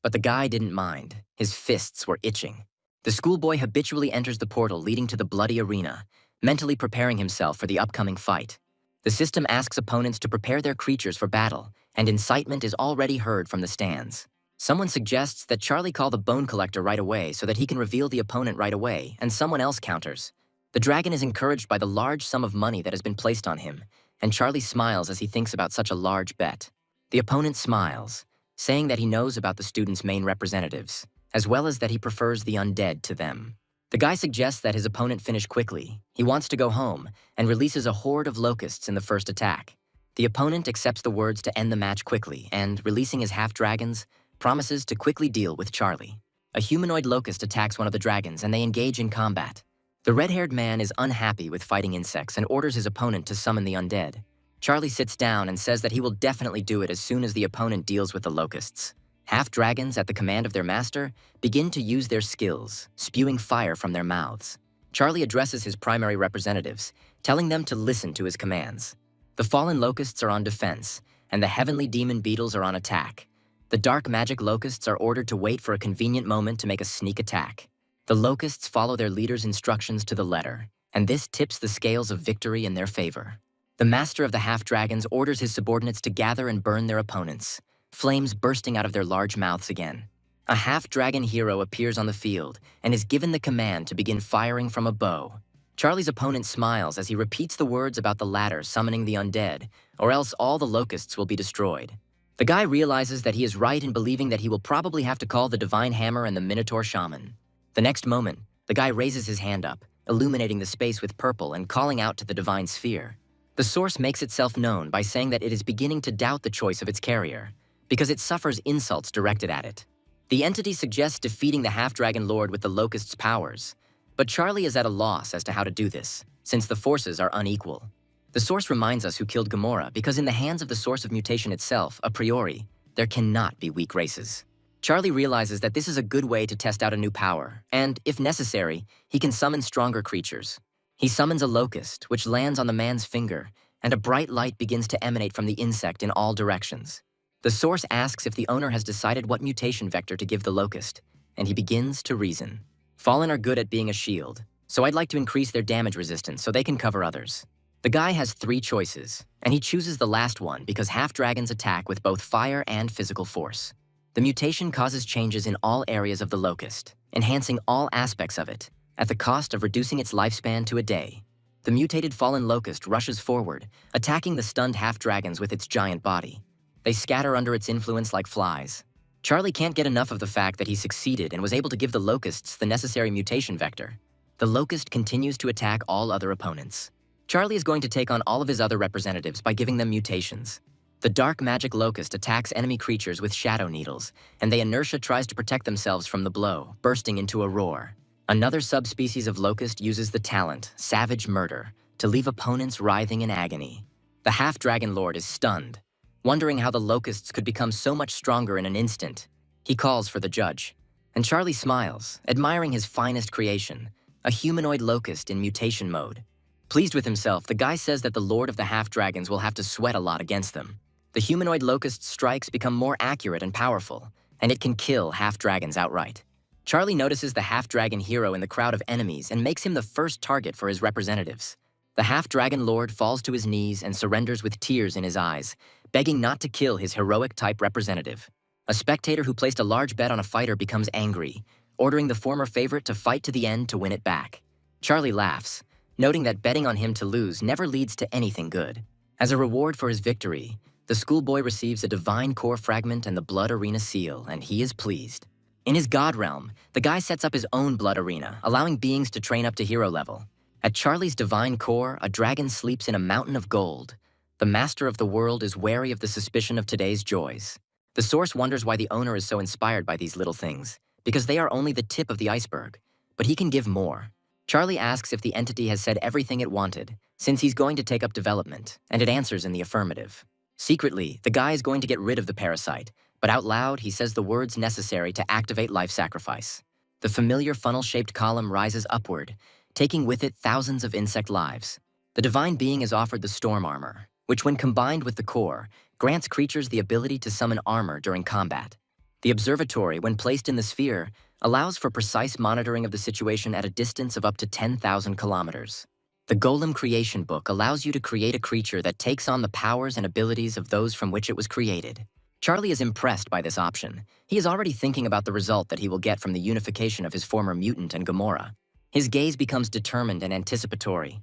Speaker 1: But the guy didn't mind. His fists were itching. The schoolboy habitually enters the portal leading to the bloody arena, mentally preparing himself for the upcoming fight. The system asks opponents to prepare their creatures for battle, and incitement is already heard from the stands. Someone suggests that Charlie call the Bone Collector right away so that he can reveal the opponent right away, and someone else counters. The dragon is encouraged by the large sum of money that has been placed on him, and Charlie smiles as he thinks about such a large bet. The opponent smiles, saying that he knows about the student's main representatives, as well as that he prefers the undead to them. The guy suggests that his opponent finish quickly. He wants to go home, and releases a horde of locusts in the first attack. The opponent accepts the words to end the match quickly, and, releasing his half-dragons, promises to quickly deal with Charlie. A humanoid locust attacks one of the dragons, and they engage in combat. The red-haired man is unhappy with fighting insects and orders his opponent to summon the undead. Charlie sits down and says that he will definitely do it as soon as the opponent deals with the locusts. Half-dragons, at the command of their master, begin to use their skills, spewing fire from their mouths. Charlie addresses his primary representatives, telling them to listen to his commands. The fallen locusts are on defense, and the heavenly demon beetles are on attack. The dark magic locusts are ordered to wait for a convenient moment to make a sneak attack. The locusts follow their leader's instructions to the letter, and this tips the scales of victory in their favor. The master of the half-dragons orders his subordinates to gather and burn their opponents, flames bursting out of their large mouths again. A half-dragon hero appears on the field and is given the command to begin firing from a bow. Charlie's opponent smiles as he repeats the words about the latter summoning the undead, or else all the locusts will be destroyed. The guy realizes that he is right in believing that he will probably have to call the Divine Hammer and the Minotaur Shaman. The next moment, the guy raises his hand up, illuminating the space with purple and calling out to the Divine Sphere. The Source makes itself known by saying that it is beginning to doubt the choice of its carrier, because it suffers insults directed at it. The entity suggests defeating the half-dragon lord with the locust's powers, but Charlie is at a loss as to how to do this, since the forces are unequal. The source reminds us who killed Gamora because in the hands of the source of mutation itself, a priori, there cannot be weak races. Charlie realizes that this is a good way to test out a new power, and, if necessary, he can summon stronger creatures. He summons a locust, which lands on the man's finger, and a bright light begins to emanate from the insect in all directions. The source asks if the owner has decided what mutation vector to give the locust, and he begins to reason. Fallen are good at being a shield, so I'd like to increase their damage resistance so they can cover others. The guy has 3 choices, and he chooses the last one because half-dragons attack with both fire and physical force. The mutation causes changes in all areas of the locust, enhancing all aspects of it, at the cost of reducing its lifespan to a day. The mutated fallen locust rushes forward, attacking the stunned half-dragons with its giant body. They scatter under its influence like flies. Charlie can't get enough of the fact that he succeeded and was able to give the locusts the necessary mutation vector. The locust continues to attack all other opponents. Charlie is going to take on all of his other representatives by giving them mutations. The dark magic locust attacks enemy creatures with shadow needles, and the inertia tries to protect themselves from the blow, bursting into a roar. Another subspecies of locust uses the talent, Savage Murder, to leave opponents writhing in agony. The half-dragon lord is stunned, wondering how the locusts could become so much stronger in an instant. He calls for the judge, and Charlie smiles, admiring his finest creation, a humanoid locust in mutation mode. Pleased with himself, the guy says that the Lord of the Half-Dragons will have to sweat a lot against them. The humanoid locust's strikes become more accurate and powerful, and it can kill half-dragons outright. Charlie notices the half-dragon hero in the crowd of enemies and makes him the first target for his representatives. The half-dragon lord falls to his knees and surrenders with tears in his eyes, begging not to kill his heroic-type representative. A spectator who placed a large bet on a fighter becomes angry, ordering the former favorite to fight to the end to win it back. Charlie laughs, noting that betting on him to lose never leads to anything good. As a reward for his victory, the schoolboy receives a divine core fragment and the blood arena seal, and he is pleased. In his god realm, the guy sets up his own blood arena, allowing beings to train up to hero level. At Charlie's divine core, a dragon sleeps in a mountain of gold. The master of the world is wary of the suspicion of today's joys. The source wonders why the owner is so inspired by these little things, because they are only the tip of the iceberg, but he can give more. Charlie asks if the entity has said everything it wanted, since he's going to take up development, and it answers in the affirmative. Secretly, the guy is going to get rid of the parasite, but out loud he says the words necessary to activate life sacrifice. The familiar funnel-shaped column rises upward, taking with it thousands of insect lives. The divine being is offered the storm armor, which when combined with the core, grants creatures the ability to summon armor during combat. The observatory, when placed in the sphere, allows for precise monitoring of the situation at a distance of up to 10,000 kilometers. The Golem Creation Book allows you to create a creature that takes on the powers and abilities of those from which it was created. Charlie is impressed by this option. He is already thinking about the result that he will get from the unification of his former mutant and Gamora. His gaze becomes determined and anticipatory.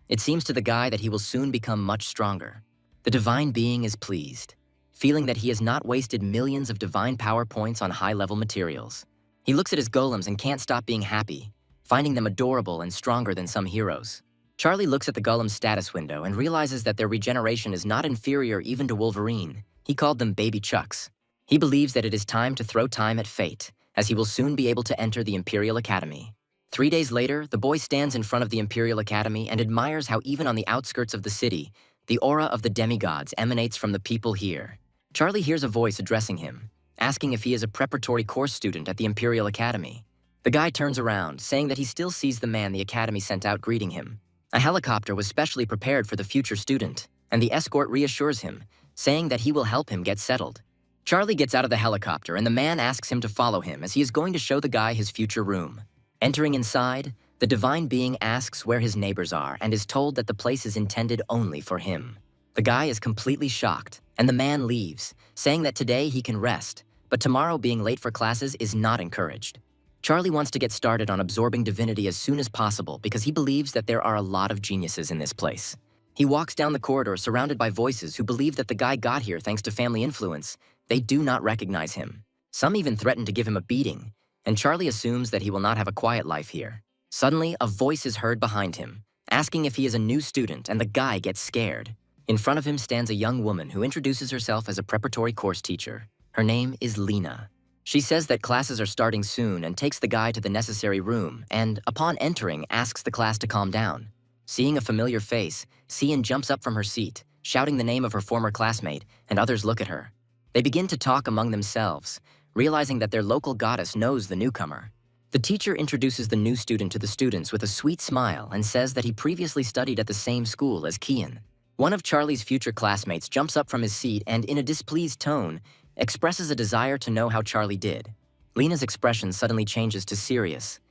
Speaker 1: It seems to the guy that he will soon become much stronger. The divine being is pleased, feeling that he has not wasted millions of divine power points on high-level materials. He looks at his golems and can't stop being happy, finding them adorable and stronger than some heroes. Charlie looks at the golem's status window and realizes that their regeneration is not inferior even to Wolverine. He called them baby chucks. He believes that it is time to throw time at fate, as he will soon be able to enter the Imperial Academy. 3 days later, the boy stands in front of the Imperial Academy and admires how even on the outskirts of the city, the aura of the demigods emanates from the people here. Charlie hears a voice addressing him, asking if he is a preparatory course student at the Imperial Academy. The guy turns around, saying that he still sees the man the Academy sent out greeting him. A helicopter was specially prepared for the future student, and the escort reassures him, saying that he will help him get settled. Charlie gets out of the helicopter, and the man asks him to follow him as he is going to show the guy his future room. Entering inside, the divine being asks where his neighbors are and is told that the place is intended only for him. The guy is completely shocked, and the man leaves, saying that today he can rest, but tomorrow being late for classes is not encouraged. Charlie wants to get started on absorbing Divinity as soon as possible because he believes that there are a lot of geniuses in this place. He walks down the corridor surrounded by voices who believe that the guy got here thanks to family influence. They do not recognize him. Some even threaten to give him a beating, and Charlie assumes that he will not have a quiet life here. Suddenly, a voice is heard behind him, asking if he is a new student, and the guy gets scared. In front of him stands a young woman who introduces herself as a preparatory course teacher. Her name is Lena. She says that classes are starting soon and takes the guy to the necessary room and, upon entering, asks the class to calm down. Seeing a familiar face, Cian jumps up from her seat, shouting the name of her former classmate, and others look at her. They begin to talk among themselves, realizing that their local goddess knows the newcomer. The teacher introduces the new student to the students with a sweet smile and says that he previously studied at the same school as Cian. One of Charlie's future classmates jumps up from his seat and, in a displeased tone, expresses a desire to know how Charlie did. Lena's expression suddenly changes to serious.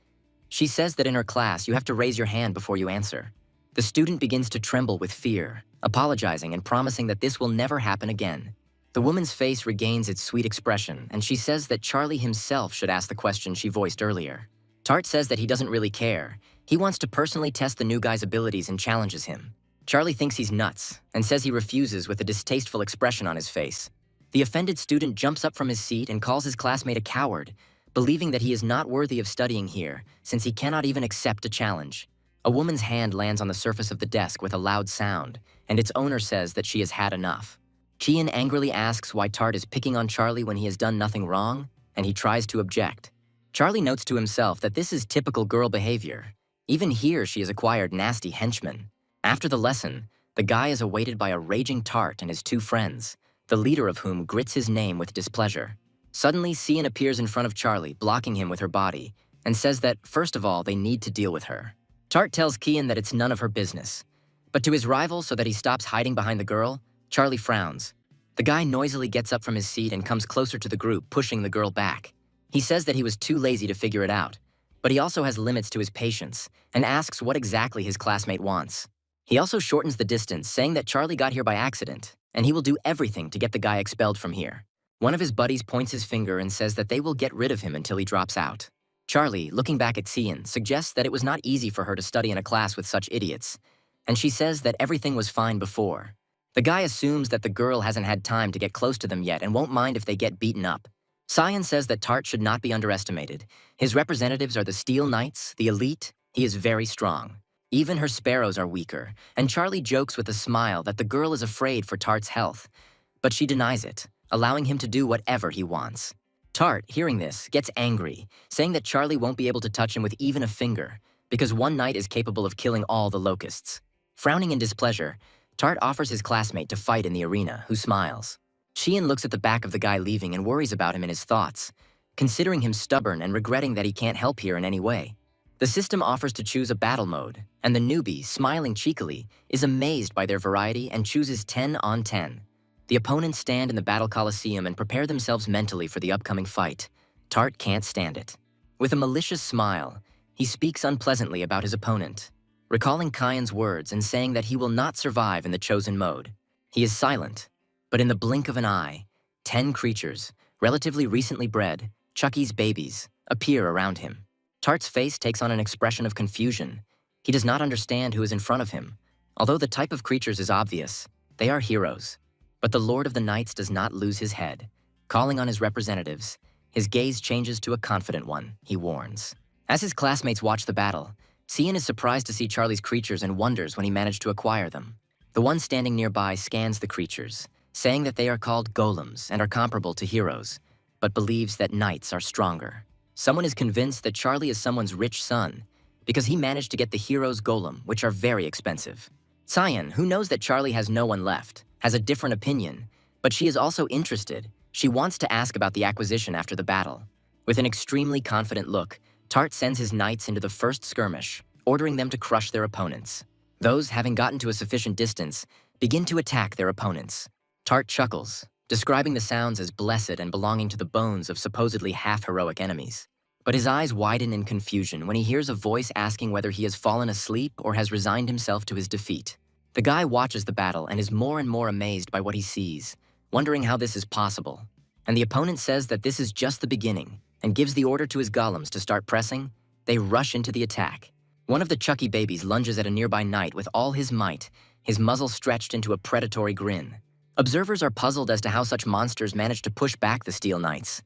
Speaker 1: She says that in her class, you have to raise your hand before you answer. The student begins to tremble with fear, apologizing and promising that this will never happen again. The woman's face regains its sweet expression, and she says that Charlie himself should ask the question she voiced earlier. Tart says that he doesn't really care. He wants to personally test the new guy's abilities and challenges him. Charlie thinks he's nuts and says he refuses with a distasteful expression on his face. The offended student jumps up from his seat and calls his classmate a coward, believing that he is not worthy of studying here since he cannot even accept a challenge. A woman's hand lands on the surface of the desk with a loud sound, and its owner says that she has had enough. Cian angrily asks why Tart is picking on Charlie when he has done nothing wrong, and he tries to object. Charlie notes to himself that this is typical girl behavior. Even here, she has acquired nasty henchmen. After the lesson, the guy is awaited by a raging Tart and his two friends, the leader of whom grits his name with displeasure. Suddenly, Cian appears in front of Charlie, blocking him with her body, and says that, first of all, they need to deal with her. Tart tells Cian that it's none of her business. But to his rival, so that he stops hiding behind the girl, Charlie frowns. The guy noisily gets up from his seat and comes closer to the group, pushing the girl back. He says that he was too lazy to figure it out, but he also has limits to his patience and asks what exactly his classmate wants. He also shortens the distance, saying that Charlie got here by accident, and he will do everything to get the guy expelled from here. One of his buddies points his finger and says that they will get rid of him until he drops out. Charlie, looking back at Cian, suggests that it was not easy for her to study in a class with such idiots, and she says that everything was fine before. The guy assumes that the girl hasn't had time to get close to them yet and won't mind if they get beaten up. Cian says that Tart should not be underestimated. His representatives are the Steel Knights, the elite. He is very strong. Even her sparrows are weaker, and Charlie jokes with a smile that the girl is afraid for Tart's health. But she denies it, allowing him to do whatever he wants. Tart, hearing this, gets angry, saying that Charlie won't be able to touch him with even a finger, because one knight is capable of killing all the locusts. Frowning in displeasure, Tart offers his classmate to fight in the arena, who smiles. Cian looks at the back of the guy leaving and worries about him in his thoughts, considering him stubborn and regretting that he can't help here in any way. The system offers to choose a battle mode, and the newbie, smiling cheekily, is amazed by their variety and chooses 10 on 10. The opponents stand in the battle coliseum and prepare themselves mentally for the upcoming fight. Tart can't stand it. With a malicious smile, he speaks unpleasantly about his opponent, recalling Cian's words and saying that he will not survive in the chosen mode. He is silent, but in the blink of an eye, 10 creatures, relatively recently bred, Chucky's babies, appear around him. Tart's face takes on an expression of confusion. He does not understand who is in front of him. Although the type of creatures is obvious, they are heroes. But the Lord of the Knights does not lose his head. Calling on his representatives, his gaze changes to a confident one, he warns. As his classmates watch the battle, Cian is surprised to see Charlie's creatures and wonders when he managed to acquire them. The one standing nearby scans the creatures, saying that they are called golems and are comparable to heroes, but believes that knights are stronger. Someone is convinced that Charlie is someone's rich son, because he managed to get the hero's golem, which are very expensive. Cian, who knows that Charlie has no one left, has a different opinion, but she is also interested. She wants to ask about the acquisition after the battle. With an extremely confident look, Tart sends his knights into the first skirmish, ordering them to crush their opponents. Those, having gotten to a sufficient distance, begin to attack their opponents. Tart chuckles, describing the sounds as blessed and belonging to the bones of supposedly half-heroic enemies. But his eyes widen in confusion when he hears a voice asking whether he has fallen asleep or has resigned himself to his defeat. The guy watches the battle and is more and more amazed by what he sees, wondering how this is possible. And the opponent says that this is just the beginning, and gives the order to his golems to start pressing. They rush into the attack. One of the Chucky babies lunges at a nearby knight with all his might, his muzzle stretched into a predatory grin. Observers are puzzled as to how such monsters manage to push back the Steel Knights,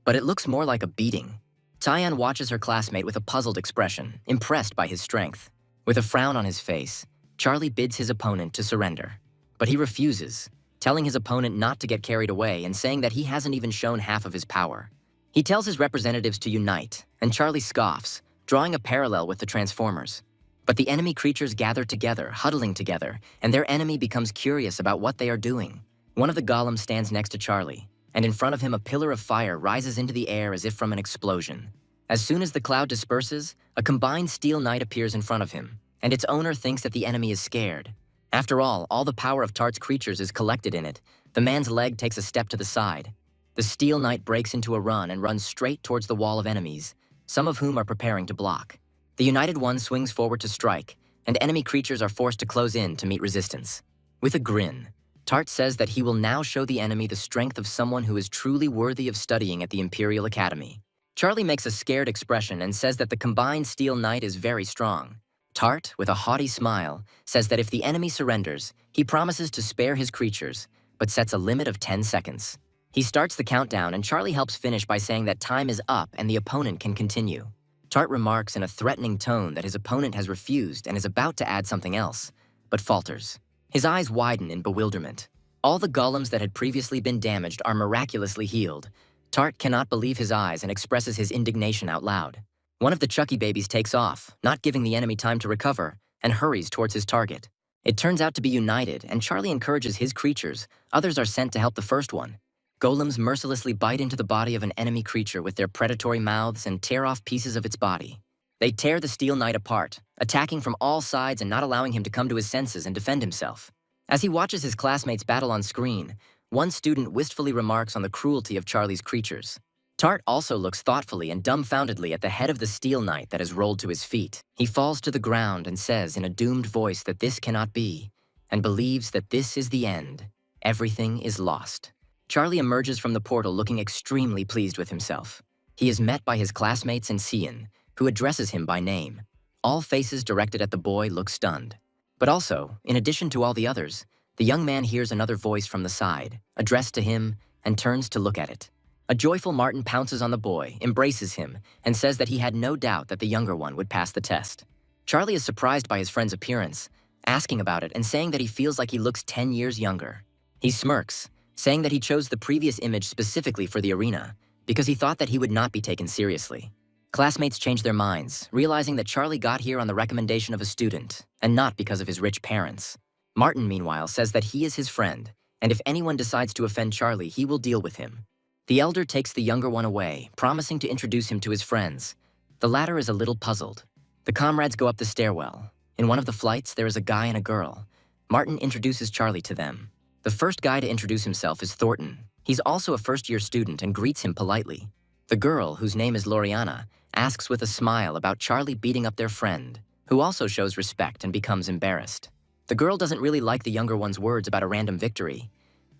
Speaker 1: but it looks more like a beating. Cian watches her classmate with a puzzled expression, impressed by his strength. With a frown on his face, Charlie bids his opponent to surrender, but he refuses, telling his opponent not to get carried away and saying that he hasn't even shown half of his power. He tells his representatives to unite, and Charlie scoffs, drawing a parallel with the Transformers. But the enemy creatures gather together, huddling together, and their enemy becomes curious about what they are doing. One of the golems stands next to Charlie, and in front of him a pillar of fire rises into the air as if from an explosion. As soon as the cloud disperses, a combined steel knight appears in front of him, and its owner thinks that the enemy is scared. After all the power of Tart's creatures is collected in it. The man's leg takes a step to the side. The steel knight breaks into a run and runs straight towards the wall of enemies, some of whom are preparing to block. The united one swings forward to strike, and enemy creatures are forced to close in to meet resistance. With a grin, Tart says that he will now show the enemy the strength of someone who is truly worthy of studying at the Imperial Academy. Charlie makes a scared expression and says that the combined steel knight is very strong. Tart, with a haughty smile, says that if the enemy surrenders, he promises to spare his creatures, but sets a limit of 10 seconds. He starts the countdown, and Charlie helps finish by saying that time is up and the opponent can continue. Tart remarks in a threatening tone that his opponent has refused and is about to add something else, but falters. His eyes widen in bewilderment. All the golems that had previously been damaged are miraculously healed. Tart cannot believe his eyes and expresses his indignation out loud. One of the Chucky babies takes off, not giving the enemy time to recover, and hurries towards his target. It turns out to be united, and Charlie encourages his creatures. Others are sent to help the first one. Golems mercilessly bite into the body of an enemy creature with their predatory mouths and tear off pieces of its body. They tear the steel knight apart, attacking from all sides and not allowing him to come to his senses and defend himself. As he watches his classmates battle on screen, one student wistfully remarks on the cruelty of Charlie's creatures. Tart also looks thoughtfully and dumbfoundedly at the head of the steel knight that has rolled to his feet. He falls to the ground and says in a doomed voice that this cannot be, and believes that this is the end. Everything is lost. Charlie emerges from the portal looking extremely pleased with himself. He is met by his classmates and Cian, who addresses him by name. All faces directed at the boy look stunned. But also, in addition to all the others, the young man hears another voice from the side, addressed to him, and turns to look at it. A joyful Martin pounces on the boy, embraces him, and says that he had no doubt that the younger one would pass the test. Charlie is surprised by his friend's appearance, asking about it and saying that he feels like he looks 10 years younger. He smirks, saying that he chose the previous image specifically for the arena because he thought that he would not be taken seriously. Classmates change their minds, realizing that Charlie got here on the recommendation of a student and not because of his rich parents. Martin, meanwhile, says that he is his friend, and if anyone decides to offend Charlie, he will deal with him. The elder takes the younger one away, promising to introduce him to his friends. The latter is a little puzzled. The comrades go up the stairwell. In one of the flights, there is a guy and a girl. Martin introduces Charlie to them. The first guy to introduce himself is Thornton. He's also a first-year student and greets him politely. The girl, whose name is Loriana, asks with a smile about Charlie beating up their friend, who also shows respect and becomes embarrassed. The girl doesn't really like the younger one's words about a random victory.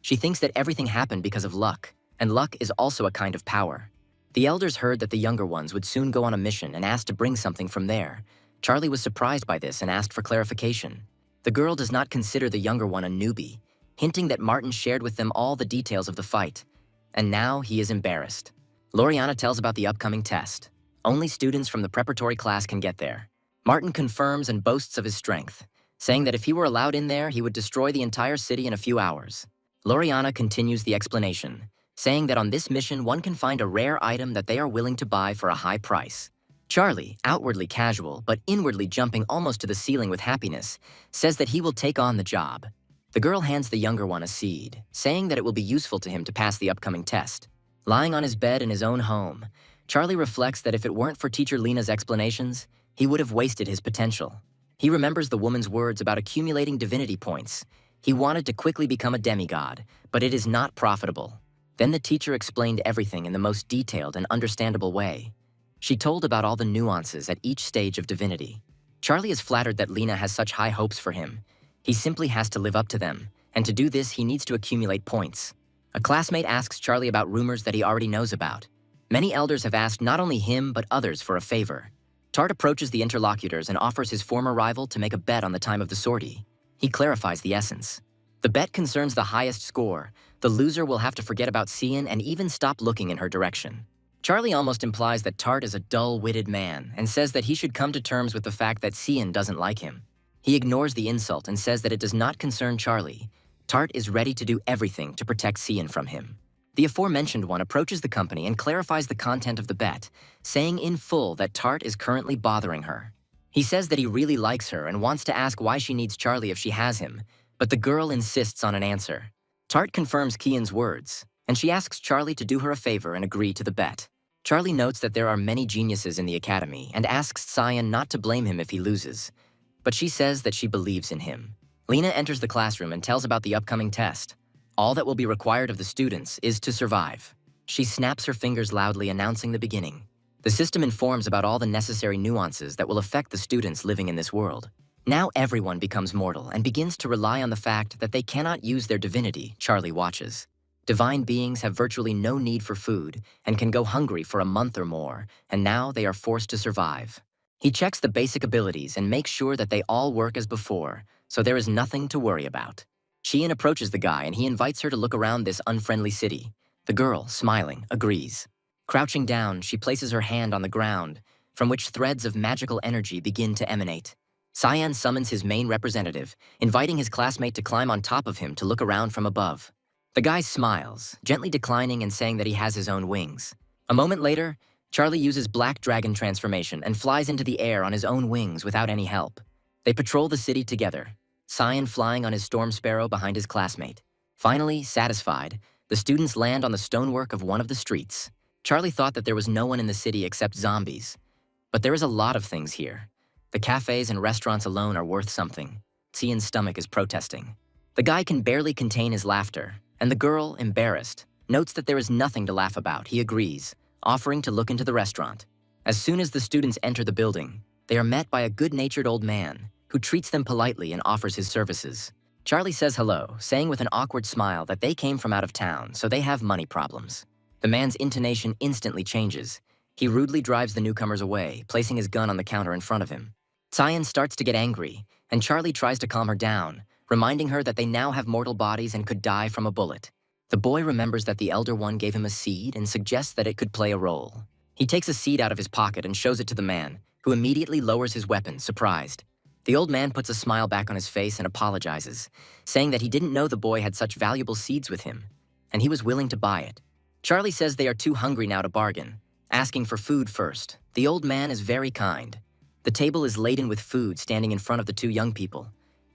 Speaker 1: She thinks that everything happened because of luck, and luck is also a kind of power. The elders heard that the younger ones would soon go on a mission and asked to bring something from there. Charlie was surprised by this and asked for clarification. The girl does not consider the younger one a newbie, hinting that Martin shared with them all the details of the fight. And now he is embarrassed. Loriana tells about the upcoming test. Only students from the preparatory class can get there. Martin confirms and boasts of his strength, saying that if he were allowed in there, he would destroy the entire city in a few hours. Loriana continues the explanation, saying that on this mission one can find a rare item that they are willing to buy for a high price. Charlie, outwardly casual but inwardly jumping almost to the ceiling with happiness, says that he will take on the job. The girl hands the younger one a seed, saying that it will be useful to him to pass the upcoming test. Lying on his bed in his own home, Charlie reflects that if it weren't for Teacher Lena's explanations, he would have wasted his potential. He remembers the woman's words about accumulating divinity points. He wanted to quickly become a demigod, but it is not profitable. Then the teacher explained everything in the most detailed and understandable way. She told about all the nuances at each stage of divinity. Charlie is flattered that Lena has such high hopes for him. He simply has to live up to them, and to do this he needs to accumulate points. A classmate asks Charlie about rumors that he already knows about. Many elders have asked not only him but others for a favor. Tart approaches the interlocutors and offers his former rival to make a bet on the time of the sortie. He clarifies the essence. The bet concerns the highest score. The loser will have to forget about Cian and even stop looking in her direction. Charlie almost implies that Tart is a dull-witted man and says that he should come to terms with the fact that Cian doesn't like him. He ignores the insult and says that it does not concern Charlie. Tart is ready to do everything to protect Cian from him. The aforementioned one approaches the company and clarifies the content of the bet, saying in full that Tart is currently bothering her. He says that he really likes her and wants to ask why she needs Charlie if she has him, but the girl insists on an answer. Tart confirms Kian's words, and she asks Charlie to do her a favor and agree to the bet. Charlie notes that there are many geniuses in the academy and asks Cyan not to blame him if he loses, but she says that she believes in him. Lena enters the classroom and tells about the upcoming test. All that will be required of the students is to survive. She snaps her fingers loudly, announcing the beginning. The system informs about all the necessary nuances that will affect the students living in this world. Now everyone becomes mortal and begins to rely on the fact that they cannot use their divinity. Charlie watches. Divine beings have virtually no need for food and can go hungry for a month or more, and now they are forced to survive. He checks the basic abilities and makes sure that they all work as before, so there is nothing to worry about. Qian approaches the guy and he invites her to look around this unfriendly city. The girl, smiling, agrees. Crouching down, she places her hand on the ground, from which threads of magical energy begin to emanate. Cyan summons his main representative, inviting his classmate to climb on top of him to look around from above. The guy smiles, gently declining and saying that he has his own wings. A moment later, Charlie uses Black Dragon transformation and flies into the air on his own wings without any help. They patrol the city together, Cyan flying on his Storm Sparrow behind his classmate. Finally, satisfied, the students land on the stonework of one of the streets. Charlie thought that there was no one in the city except zombies. But there is a lot of things here. The cafes and restaurants alone are worth something. Cyan's stomach is protesting. The guy can barely contain his laughter, and the girl, embarrassed, notes that there is nothing to laugh about. He agrees, offering to look into the restaurant. As soon as the students enter the building, they are met by a good-natured old man who treats them politely and offers his services. Charlie says hello, saying with an awkward smile that they came from out of town, so they have money problems. The man's intonation instantly changes. He rudely drives the newcomers away, placing his gun on the counter in front of him. Cyan starts to get angry, and Charlie tries to calm her down, reminding her that they now have mortal bodies and could die from a bullet. The boy remembers that the Elder One gave him a seed and suggests that it could play a role. He takes a seed out of his pocket and shows it to the man, who immediately lowers his weapon, surprised. The old man puts a smile back on his face and apologizes, saying that he didn't know the boy had such valuable seeds with him, and he was willing to buy it. Charlie says they are too hungry now to bargain, asking for food first. The old man is very kind. The table is laden with food standing in front of the two young people.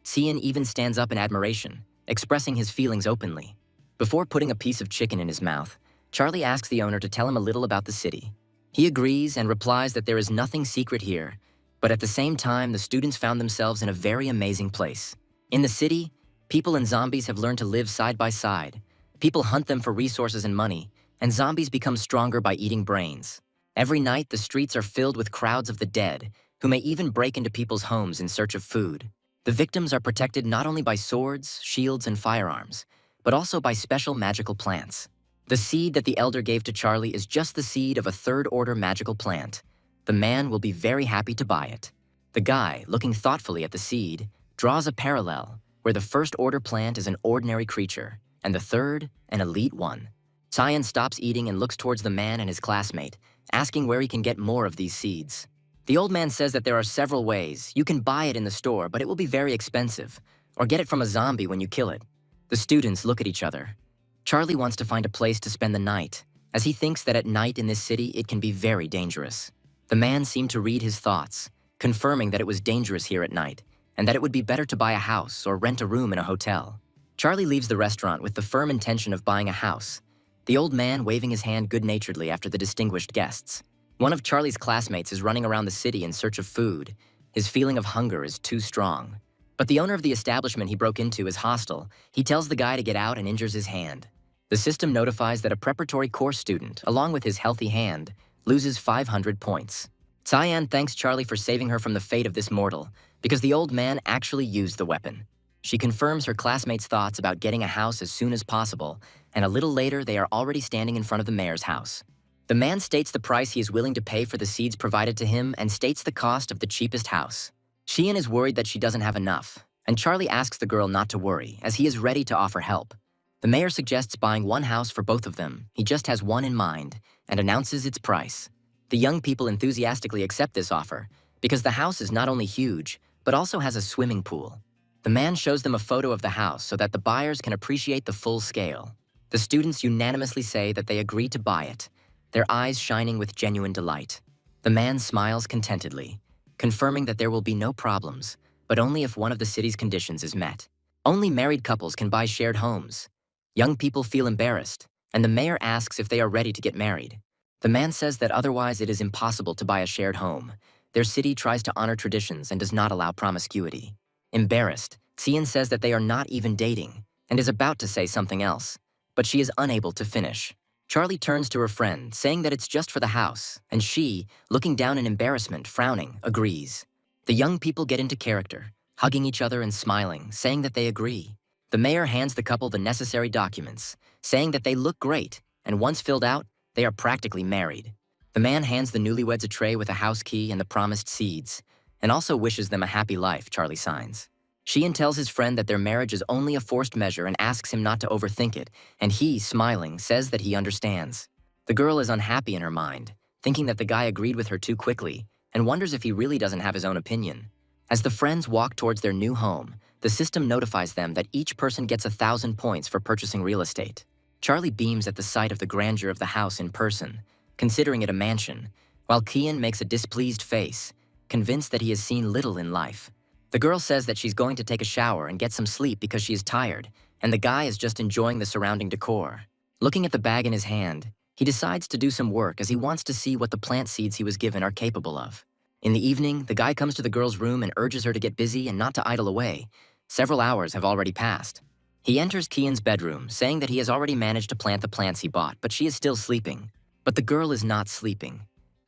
Speaker 1: Cyan even stands up in admiration, expressing his feelings openly. Before putting a piece of chicken in his mouth, Charlie asks the owner to tell him a little about the city. He agrees and replies that there is nothing secret here, but at the same time, the students found themselves in a very amazing place. In the city, people and zombies have learned to live side by side. People hunt them for resources and money, and zombies become stronger by eating brains. Every night, the streets are filled with crowds of the dead, who may even break into people's homes in search of food. The victims are protected not only by swords, shields, and firearms, but also by special magical plants. The seed that the elder gave to Charlie is just the seed of a third-order magical plant. The man will be very happy to buy it. The guy, looking thoughtfully at the seed, draws a parallel where the first-order plant is an ordinary creature, and the third, an elite one. Cyan stops eating and looks towards the man and his classmate, asking where he can get more of these seeds. The old man says that there are several ways. You can buy it in the store, but it will be very expensive, or get it from a zombie when you kill it. The students look at each other. Charlie wants to find a place to spend the night, as he thinks that at night in this city it can be very dangerous. The man seemed to read his thoughts, confirming that it was dangerous here at night, and that it would be better to buy a house or rent a room in a hotel. Charlie leaves the restaurant with the firm intention of buying a house, the old man waving his hand good-naturedly after the distinguished guests. One of Charlie's classmates is running around the city in search of food. His feeling of hunger is too strong. But the owner of the establishment he broke into is hostile. He tells the guy to get out and injures his hand. The system notifies that a preparatory course student, along with his healthy hand, loses 500 points. Cyan thanks Charlie for saving her from the fate of this mortal, because the old man actually used the weapon. She confirms her classmates' thoughts about getting a house as soon as possible, and a little later they are already standing in front of the mayor's house. The man states the price he is willing to pay for the seeds provided to him and states the cost of the cheapest house. Qian is worried that she doesn't have enough, and Charlie asks the girl not to worry, as he is ready to offer help. The mayor suggests buying one house for both of them. He just has one in mind, and announces its price. The young people enthusiastically accept this offer, because the house is not only huge, but also has a swimming pool. The man shows them a photo of the house so that the buyers can appreciate the full scale. The students unanimously say that they agree to buy it, their eyes shining with genuine delight. The man smiles contentedly. confirming that there will be no problems, but only if one of the city's conditions is met. Only married couples can buy shared homes. Young people feel embarrassed, and the mayor asks if they are ready to get married. The man says that otherwise it is impossible to buy a shared home. Their city tries to honor traditions and does not allow promiscuity. Embarrassed, Xian says that they are not even dating, and is about to say something else, but she is unable to finish. Charlie turns to her friend, saying that it's just for the house, and she, looking down in embarrassment, frowning, agrees. The young people get into character, hugging each other and smiling, saying that they agree. The mayor hands the couple the necessary documents, saying that they look great, and once filled out, they are practically married. The man hands the newlyweds a tray with a house key and the promised seeds, and also wishes them a happy life. Charlie signs. Xian tells his friend that their marriage is only a forced measure and asks him not to overthink it, and he, smiling, says that he understands. The girl is unhappy in her mind, thinking that the guy agreed with her too quickly, and wonders if he really doesn't have his own opinion. As the friends walk towards their new home, the system notifies them that each person gets 1,000 points for purchasing real estate. Charlie beams at the sight of the grandeur of the house in person, considering it a mansion, while Qian makes a displeased face, convinced that he has seen little in life. The girl says that she's going to take a shower and get some sleep because she is tired, and the guy is just enjoying the surrounding decor. Looking at the bag in his hand, he decides to do some work as he wants to see what the plant seeds he was given are capable of. In the evening, the guy comes to the girl's room and urges her to get busy and not to idle away. Several hours have already passed. He enters Qian's bedroom, saying that he has already managed to plant the plants he bought, but she is still sleeping. But the girl is not sleeping,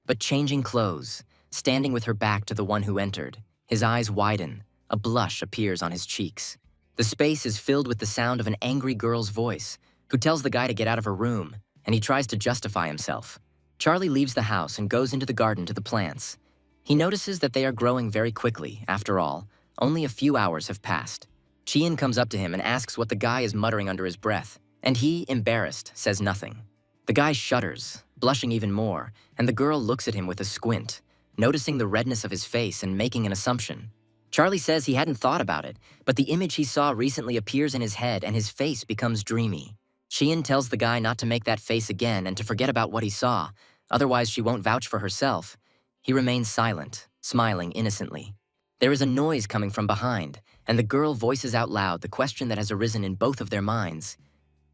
Speaker 1: but changing clothes, standing with her back to the one who entered. His eyes widen, a blush appears on his cheeks. The space is filled with the sound of an angry girl's voice, who tells the guy to get out of her room, and he tries to justify himself. Charlie leaves the house and goes into the garden to the plants. He notices that they are growing very quickly. After all, only a few hours have passed. Qian comes up to him and asks what the guy is muttering under his breath, and he, embarrassed, says nothing. The guy shudders, blushing even more, and the girl looks at him with a squint, noticing the redness of his face and making an assumption. Charlie says he hadn't thought about it, but the image he saw recently appears in his head and his face becomes dreamy. Qian tells the guy not to make that face again and to forget about what he saw, otherwise she won't vouch for herself. He remains silent, smiling innocently. There is a noise coming from behind, and the girl voices out loud the question that has arisen in both of their minds.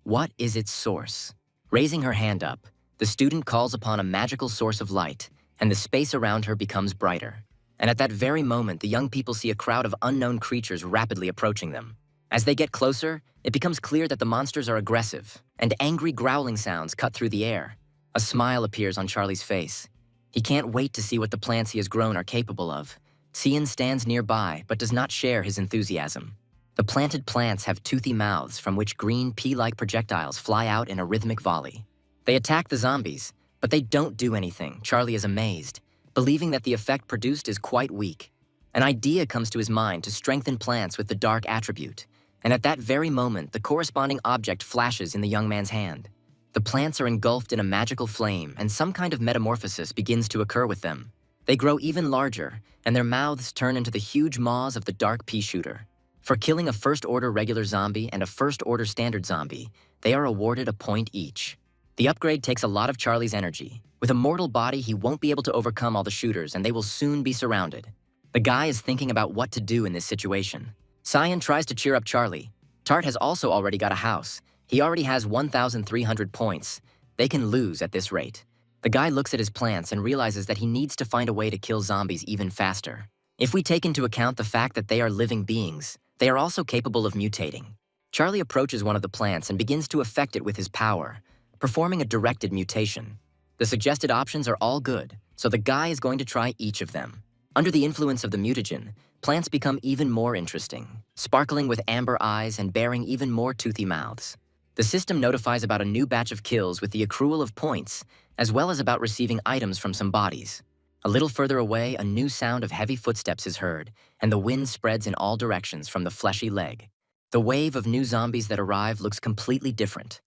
Speaker 1: What is its source? Raising her hand up, the student calls upon a magical source of light, and the space around her becomes brighter. And at that very moment, the young people see a crowd of unknown creatures rapidly approaching them. As they get closer, it becomes clear that the monsters are aggressive, and angry growling sounds cut through the air. A smile appears on Charlie's face. He can't wait to see what the plants he has grown are capable of. Xian stands nearby, but does not share his enthusiasm. The planted plants have toothy mouths from which green pea-like projectiles fly out in a rhythmic volley. They attack the zombies, but they don't do anything. Charlie is amazed, believing that the effect produced is quite weak. An idea comes to his mind to strengthen plants with the dark attribute, and at that very moment, the corresponding object flashes in the young man's hand. The plants are engulfed in a magical flame, and some kind of metamorphosis begins to occur with them. They grow even larger, and their mouths turn into the huge maws of the dark pea shooter. For killing a first-order regular zombie and a first-order standard zombie, they are awarded a point each. The upgrade takes a lot of Charlie's energy. With a mortal body, he won't be able to overcome all the shooters, and they will soon be surrounded. The guy is thinking about what to do in this situation. Xian tries to cheer up Charlie. Tart has also already got a house. He already has 1,300 points. They can lose at this rate. The guy looks at his plants and realizes that he needs to find a way to kill zombies even faster. If we take into account the fact that they are living beings, they are also capable of mutating. Charlie approaches one of the plants and begins to affect it with his power, performing a directed mutation. The suggested options are all good, so the guy is going to try each of them. Under the influence of the mutagen, plants become even more interesting, sparkling with amber eyes and bearing even more toothy mouths. The system notifies about a new batch of kills with the accrual of points, as well as about receiving items from some bodies. A little further away, a new sound of heavy footsteps is heard, and the wind spreads in all directions from the fleshy leg. The wave of new zombies that arrive looks completely different.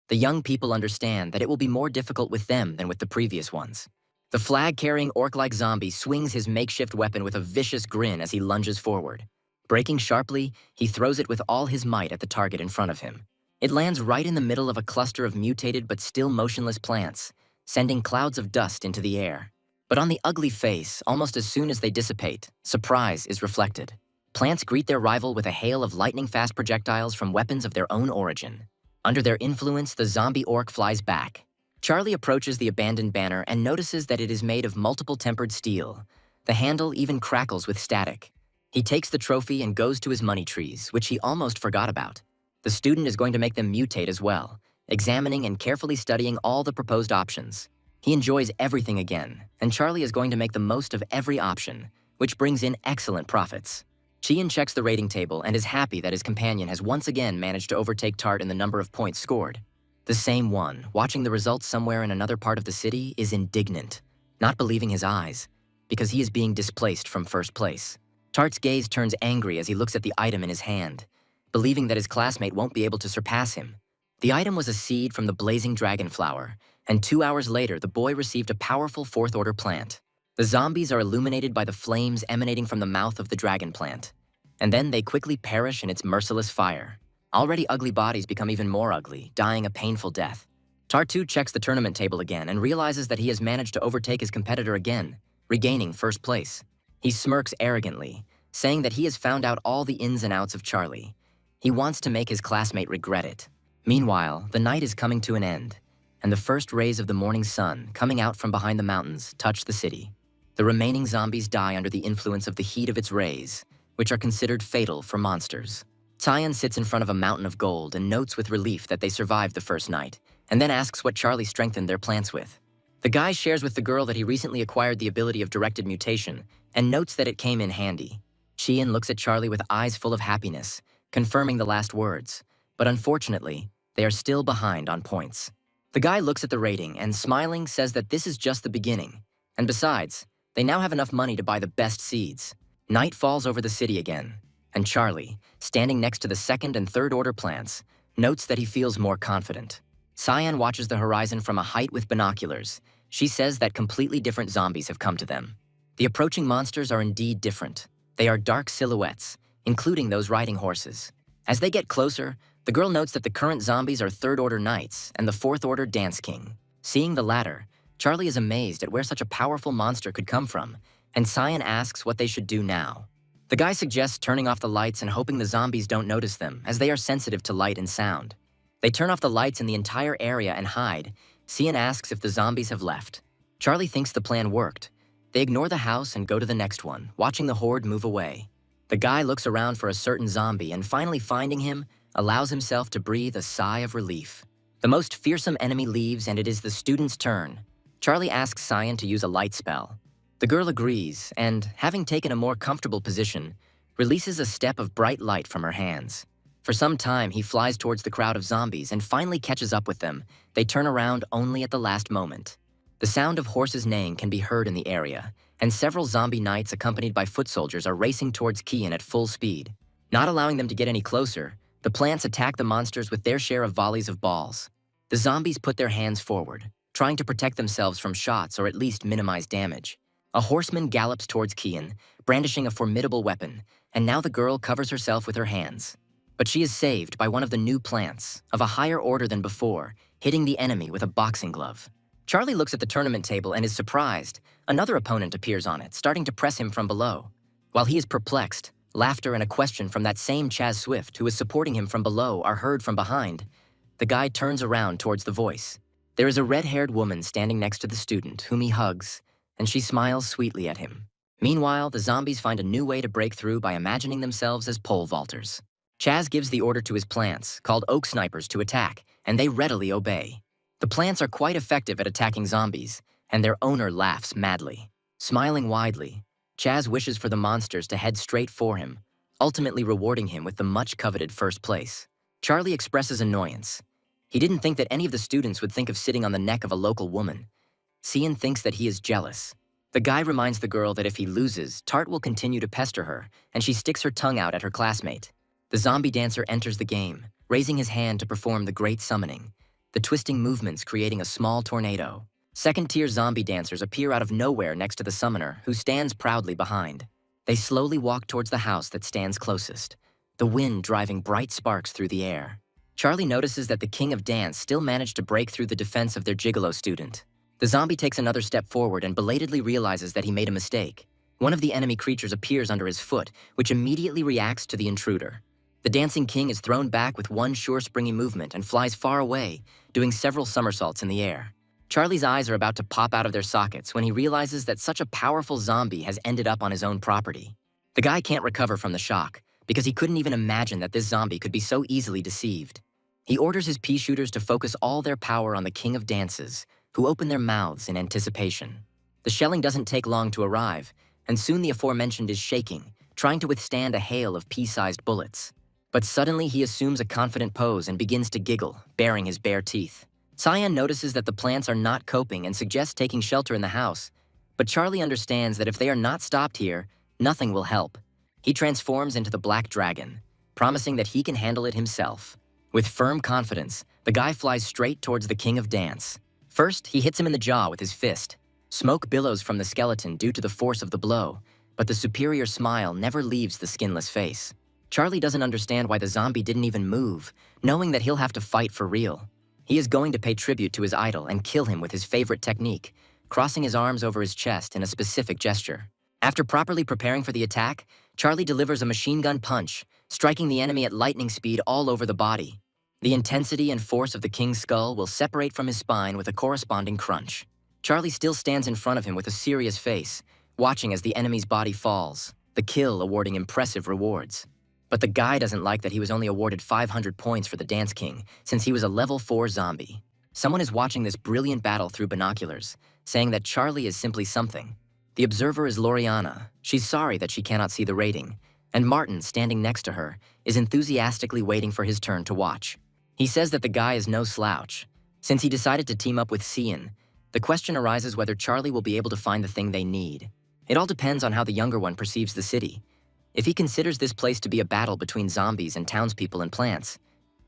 Speaker 1: The young people understand that it will be more difficult with them than with the previous ones. The flag-carrying orc-like zombie swings his makeshift weapon with a vicious grin as he lunges forward. Breaking sharply, he throws it with all his might at the target in front of him. It lands right in the middle of a cluster of mutated but still motionless plants, sending clouds of dust into the air. But on the ugly face, almost as soon as they dissipate, surprise is reflected. Plants greet their rival with a hail of lightning-fast projectiles from weapons of their own origin. Under their influence, the zombie orc flies back. Charlie approaches the abandoned banner and notices that it is made of multiple tempered steel. The handle even crackles with static. He takes the trophy and goes to his money trees, which he almost forgot about. The student is going to make them mutate as well, examining and carefully studying all the proposed options. He enjoys everything again, and Charlie is going to make the most of every option, which brings in excellent profits. Chian checks the rating table and is happy that his companion has once again managed to overtake Tart in the number of points scored. The same one, watching the results somewhere in another part of the city, is indignant, not believing his eyes, because he is being displaced from first place. Tart's gaze turns angry as he looks at the item in his hand, believing that his classmate won't be able to surpass him. The item was a seed from the blazing dragon flower, and 2 hours later the boy received a powerful fourth-order plant. The zombies are illuminated by the flames emanating from the mouth of the dragon plant, and then they quickly perish in its merciless fire. Already ugly bodies become even more ugly, dying a painful death. Tartu checks the tournament table again and realizes that he has managed to overtake his competitor again, regaining first place. He smirks arrogantly, saying that he has found out all the ins and outs of Charlie. He wants to make his classmate regret it. Meanwhile, the night is coming to an end, and the first rays of the morning sun, coming out from behind the mountains, touch the city. The remaining zombies die under the influence of the heat of its rays, which are considered fatal for monsters. Tyan sits in front of a mountain of gold and notes with relief that they survived the first night, and then asks what Charlie strengthened their plants with. The guy shares with the girl that he recently acquired the ability of directed mutation, and notes that it came in handy. Chian looks at Charlie with eyes full of happiness, confirming the last words, but unfortunately, they are still behind on points. The guy looks at the rating and, smiling, says that this is just the beginning, and besides, they now have enough money to buy the best seeds. Night falls over the city again, and Charlie, standing next to the second and third order plants, notes that he feels more confident. Cyan watches the horizon from a height with binoculars. She says that completely different zombies have come to them. The approaching monsters are indeed different. They are dark silhouettes, including those riding horses. As they get closer, the girl notes that the current zombies are third order knights and the fourth order dance king. Seeing the latter, Charlie is amazed at where such a powerful monster could come from, and Cyan asks what they should do now. The guy suggests turning off the lights and hoping the zombies don't notice them, as they are sensitive to light and sound. They turn off the lights in the entire area and hide. Cyan asks if the zombies have left. Charlie thinks the plan worked. They ignore the house and go to the next one, watching the horde move away. The guy looks around for a certain zombie and, finally finding him, allows himself to breathe a sigh of relief. The most fearsome enemy leaves, and it is the student's turn. Charlie asks Cyan to use a light spell. The girl agrees, and, having taken a more comfortable position, releases a step of bright light from her hands. For some time, he flies towards the crowd of zombies and finally catches up with them. They turn around only at the last moment. The sound of horses neighing can be heard in the area, and several zombie knights accompanied by foot soldiers are racing towards Kian at full speed. Not allowing them to get any closer, the plants attack the monsters with their share of volleys of balls. The zombies put their hands forward, trying to protect themselves from shots or at least minimize damage. A horseman gallops towards Kian, brandishing a formidable weapon, and now the girl covers herself with her hands. But she is saved by one of the new plants, of a higher order than before, hitting the enemy with a boxing glove. Charlie looks at the tournament table and is surprised. Another opponent appears on it, starting to press him from below. While he is perplexed, laughter and a question from that same Chaz Swift who is supporting him from below are heard from behind. The guy turns around towards the voice. There is a red-haired woman standing next to the student, whom he hugs, and she smiles sweetly at him. Meanwhile, the zombies find a new way to break through by imagining themselves as pole vaulters. Chaz gives the order to his plants, called oak snipers, to attack, and they readily obey. The plants are quite effective at attacking zombies, and their owner laughs madly. Smiling widely, Chaz wishes for the monsters to head straight for him, ultimately rewarding him with the much-coveted first place. Charlie expresses annoyance. He didn't think that any of the students would think of sitting on the neck of a local woman. Cian thinks that he is jealous. The guy reminds the girl that if he loses, Tart will continue to pester her, and she sticks her tongue out at her classmate. The zombie dancer enters the game, raising his hand to perform the great summoning, the twisting movements creating a small tornado. Second-tier zombie dancers appear out of nowhere next to the summoner, who stands proudly behind. They slowly walk towards the house that stands closest, the wind driving bright sparks through the air. Charlie notices that the king of dance still managed to break through the defense of their gigolo student. The zombie takes another step forward and belatedly realizes that he made a mistake. One of the enemy creatures appears under his foot, which immediately reacts to the intruder. The dancing king is thrown back with one sure springy movement and flies far away, doing several somersaults in the air. Charlie's eyes are about to pop out of their sockets when he realizes that such a powerful zombie has ended up on his own property. The guy can't recover from the shock, because he couldn't even imagine that this zombie could be so easily deceived. He orders his pea shooters to focus all their power on the king of dances, who open their mouths in anticipation. The shelling doesn't take long to arrive, and soon the aforementioned is shaking, trying to withstand a hail of pea-sized bullets. But suddenly he assumes a confident pose and begins to giggle, baring his bare teeth. Cyan notices that the plants are not coping and suggests taking shelter in the house, but Charlie understands that if they are not stopped here, nothing will help. He transforms into the Black Dragon, promising that he can handle it himself. With firm confidence, the guy flies straight towards the king of dance. First, he hits him in the jaw with his fist. Smoke billows from the skeleton due to the force of the blow, but the superior smile never leaves the skinless face. Charlie doesn't understand why the zombie didn't even move, knowing that he'll have to fight for real. He is going to pay tribute to his idol and kill him with his favorite technique, crossing his arms over his chest in a specific gesture. After properly preparing for the attack, Charlie delivers a machine gun punch, striking the enemy at lightning speed all over the body. The intensity and force of the king's skull will separate from his spine with a corresponding crunch. Charlie still stands in front of him with a serious face, watching as the enemy's body falls, the kill awarding impressive rewards. But the guy doesn't like that he was only awarded 500 points for the Dance King, since he was a level 4 zombie. Someone is watching this brilliant battle through binoculars, saying that Charlie is simply something. The observer is Loriana. She's sorry that she cannot see the rating, and Martin, standing next to her, is enthusiastically waiting for his turn to watch. He says that the guy is no slouch. Since he decided to team up with Cian, the question arises whether Charlie will be able to find the thing they need. It all depends on how the younger one perceives the city. If he considers this place to be a battle between zombies and townspeople and plants,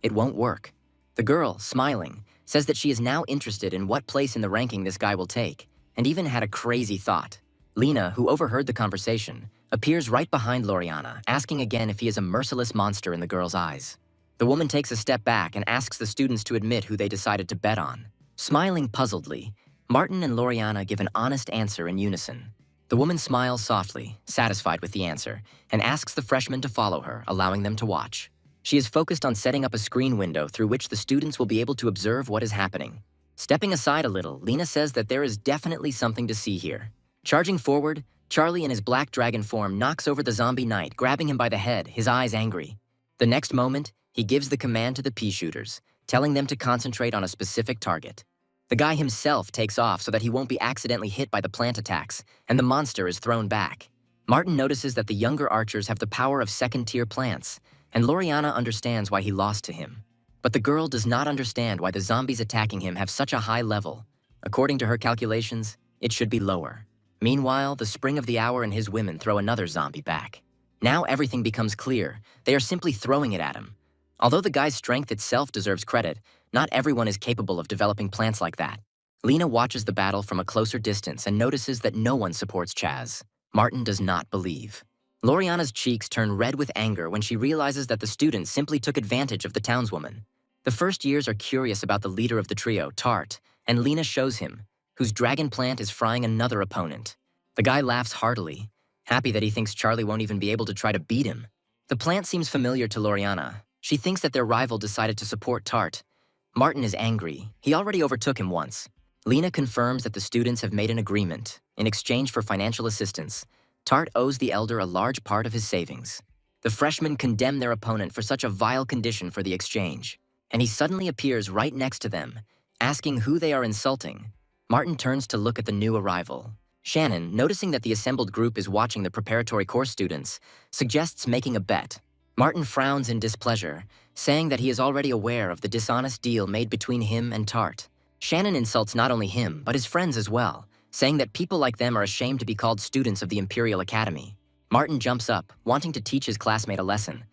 Speaker 1: it won't work. The girl, smiling, says that she is now interested in what place in the ranking this guy will take, and even had a crazy thought. Lena, who overheard the conversation, appears right behind Loriana, asking again if he is a merciless monster in the girl's eyes. The woman takes a step back and asks the students to admit who they decided to bet on. Smiling puzzledly, Martin and Loriana give an honest answer in unison. The woman smiles softly, satisfied with the answer, and asks the freshmen to follow her, allowing them to watch. She is focused on setting up a screen window through which the students will be able to observe what is happening. Stepping aside a little, Lena says that there is definitely something to see here. Charging forward, Charlie in his black dragon form knocks over the zombie knight, grabbing him by the head, his eyes angry. The next moment, he gives the command to the pea shooters, telling them to concentrate on a specific target. The guy himself takes off so that he won't be accidentally hit by the plant attacks, and the monster is thrown back. Martin notices that the younger archers have the power of second-tier plants, and Loriana understands why he lost to him. But the girl does not understand why the zombies attacking him have such a high level. According to her calculations, it should be lower. Meanwhile, the Spring of the Hour and his women throw another zombie back. Now everything becomes clear. They are simply throwing it at him. Although the guy's strength itself deserves credit, not everyone is capable of developing plants like that. Lena watches the battle from a closer distance and notices that no one supports Chaz. Martin does not believe. Loriana's cheeks turn red with anger when she realizes that the students simply took advantage of the townswoman. The first years are curious about the leader of the trio, Tart, and Lena shows him, whose dragon plant is frying another opponent. The guy laughs heartily, happy that he thinks Charlie won't even be able to try to beat him. The plant seems familiar to Loriana. She thinks that their rival decided to support Tart. Martin is angry. He already overtook him once. Lena confirms that the students have made an agreement. In exchange for financial assistance, Tart owes the elder a large part of his savings. The freshmen condemn their opponent for such a vile condition for the exchange, and he suddenly appears right next to them, asking who they are insulting. Martin turns to look at the new arrival. Shannon, noticing that the assembled group is watching the preparatory course students, suggests making a bet. Martin frowns in displeasure, saying that he is already aware of the dishonest deal made between him and Tart. Shannon insults not only him, but his friends as well, saying that people like them are ashamed to be called students of the Imperial Academy. Martin jumps up, wanting to teach his classmate a lesson,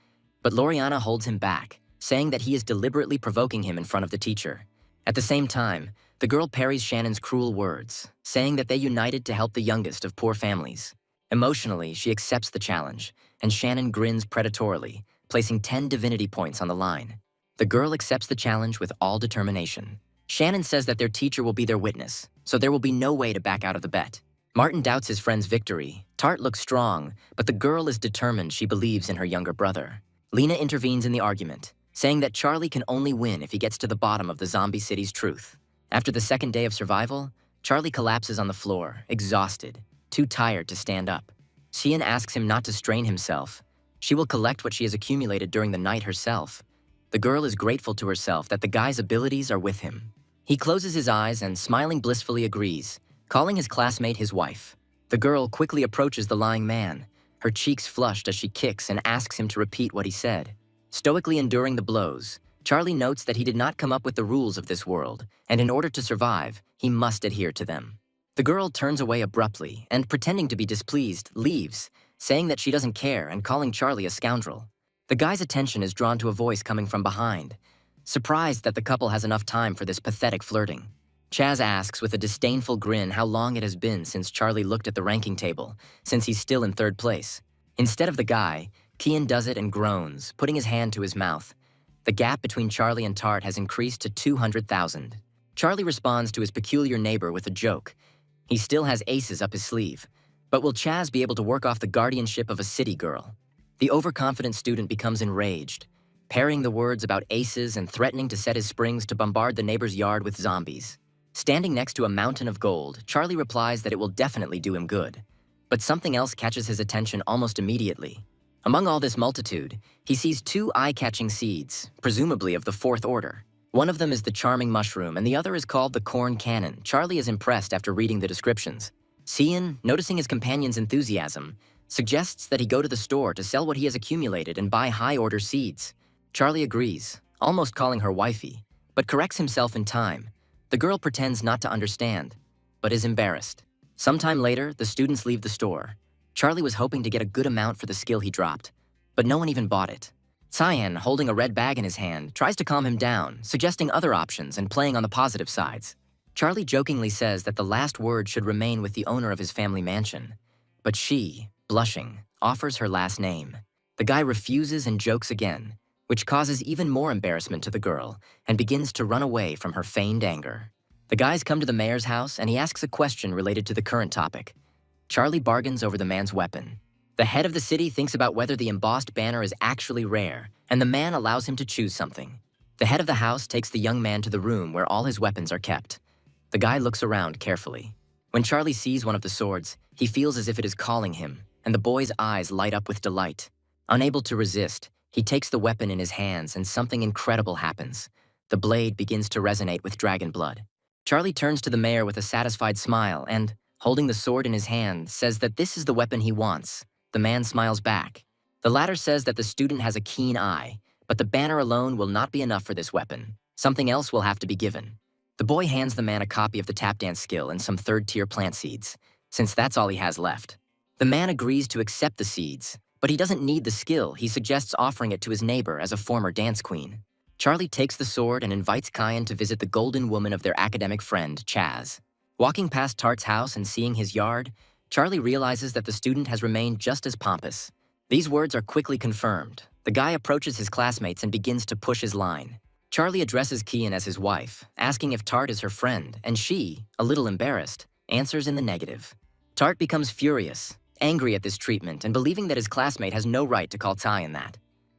Speaker 1: but Loriana holds him back, saying that he is deliberately provoking him in front of the teacher. At the same time, the girl parries Shannon's cruel words, saying that they united to help the youngest of poor families. Emotionally, she accepts the challenge, and Shannon grins predatorily, placing 10 divinity points on the line. The girl accepts the challenge with all determination. Shannon says that their teacher will be their witness, so there will be no way to back out of the bet. Martin doubts his friend's victory. Tart looks strong, but the girl is determined she believes in her younger brother. Lena intervenes in the argument, saying that Charlie can only win if he gets to the bottom of the zombie city's truth. After the second day of survival, Charlie collapses on the floor, exhausted, too tired to stand up. Xian asks him not to strain himself. She will collect what she has accumulated during the night herself. The girl is grateful to herself that the guy's abilities are with him. He closes his eyes and, smiling blissfully, agrees, calling his classmate his wife. The girl quickly approaches the lying man, her cheeks flushed as she kicks and asks him to repeat what he said. Stoically enduring the blows, Charlie notes that he did not come up with the rules of this world, and in order to survive, he must adhere to them. The girl turns away abruptly and, pretending to be displeased, leaves, saying that she doesn't care and calling Charlie a scoundrel. The guy's attention is drawn to a voice coming from behind, surprised that the couple has enough time for this pathetic flirting. Chaz asks with a disdainful grin how long it has been since Charlie looked at the ranking table, since he's still in third place. Instead of the guy, Kian does it and groans, putting his hand to his mouth. The gap between Charlie and Tart has increased to 200,000. Charlie responds to his peculiar neighbor with a joke. He still has aces up his sleeve, but will Chaz be able to work off the guardianship of a city girl? The overconfident student becomes enraged, parrying the words about aces and threatening to set his springs to bombard the neighbor's yard with zombies. Standing next to a mountain of gold, Charlie replies that it will definitely do him good. But something else catches his attention almost immediately. Among all this multitude, he sees two eye-catching seeds, presumably of the fourth order. One of them is the charming mushroom, and the other is called the corn cannon. Charlie is impressed after reading the descriptions. Xian, noticing his companion's enthusiasm, suggests that he go to the store to sell what he has accumulated and buy high-order seeds. Charlie agrees, almost calling her wifey, but corrects himself in time. The girl pretends not to understand, but is embarrassed. Sometime later, the students leave the store. Charlie was hoping to get a good amount for the skill he dropped, but no one even bought it. Cyan, holding a red bag in his hand, tries to calm him down, suggesting other options and playing on the positive sides. Charlie jokingly says that the last word should remain with the owner of his family mansion, but she, blushing, offers her last name. The guy refuses and jokes again, which causes even more embarrassment to the girl and begins to run away from her feigned anger. The guys come to the mayor's house and he asks a question related to the current topic. Charlie bargains over the man's weapon. The head of the city thinks about whether the embossed banner is actually rare, and the man allows him to choose something. The head of the house takes the young man to the room where all his weapons are kept. The guy looks around carefully. When Charlie sees one of the swords, he feels as if it is calling him, and the boy's eyes light up with delight. Unable to resist, he takes the weapon in his hands and something incredible happens. The blade begins to resonate with dragon blood. Charlie turns to the mayor with a satisfied smile and, holding the sword in his hand, says that this is the weapon he wants. The man smiles back. The latter says that the student has a keen eye, but the banner alone will not be enough for this weapon. Something else will have to be given. The boy hands the man a copy of the tap dance skill and some third-tier plant seeds, since that's all he has left. The man agrees to accept the seeds, but he doesn't need the skill. He suggests offering it to his neighbor as a former dance queen. Charlie takes the sword and invites Kyan to visit the golden woman of their academic friend, Chaz. Walking past Tart's house and seeing his yard, Charlie realizes that the student has remained just as pompous. These words are quickly confirmed. The guy approaches his classmates and begins to push his line. Charlie addresses Kian as his wife, asking if Tart is her friend, and she, a little embarrassed, answers in the negative. Tart becomes furious, angry at this treatment and believing that his classmate has no right to call Tyan that.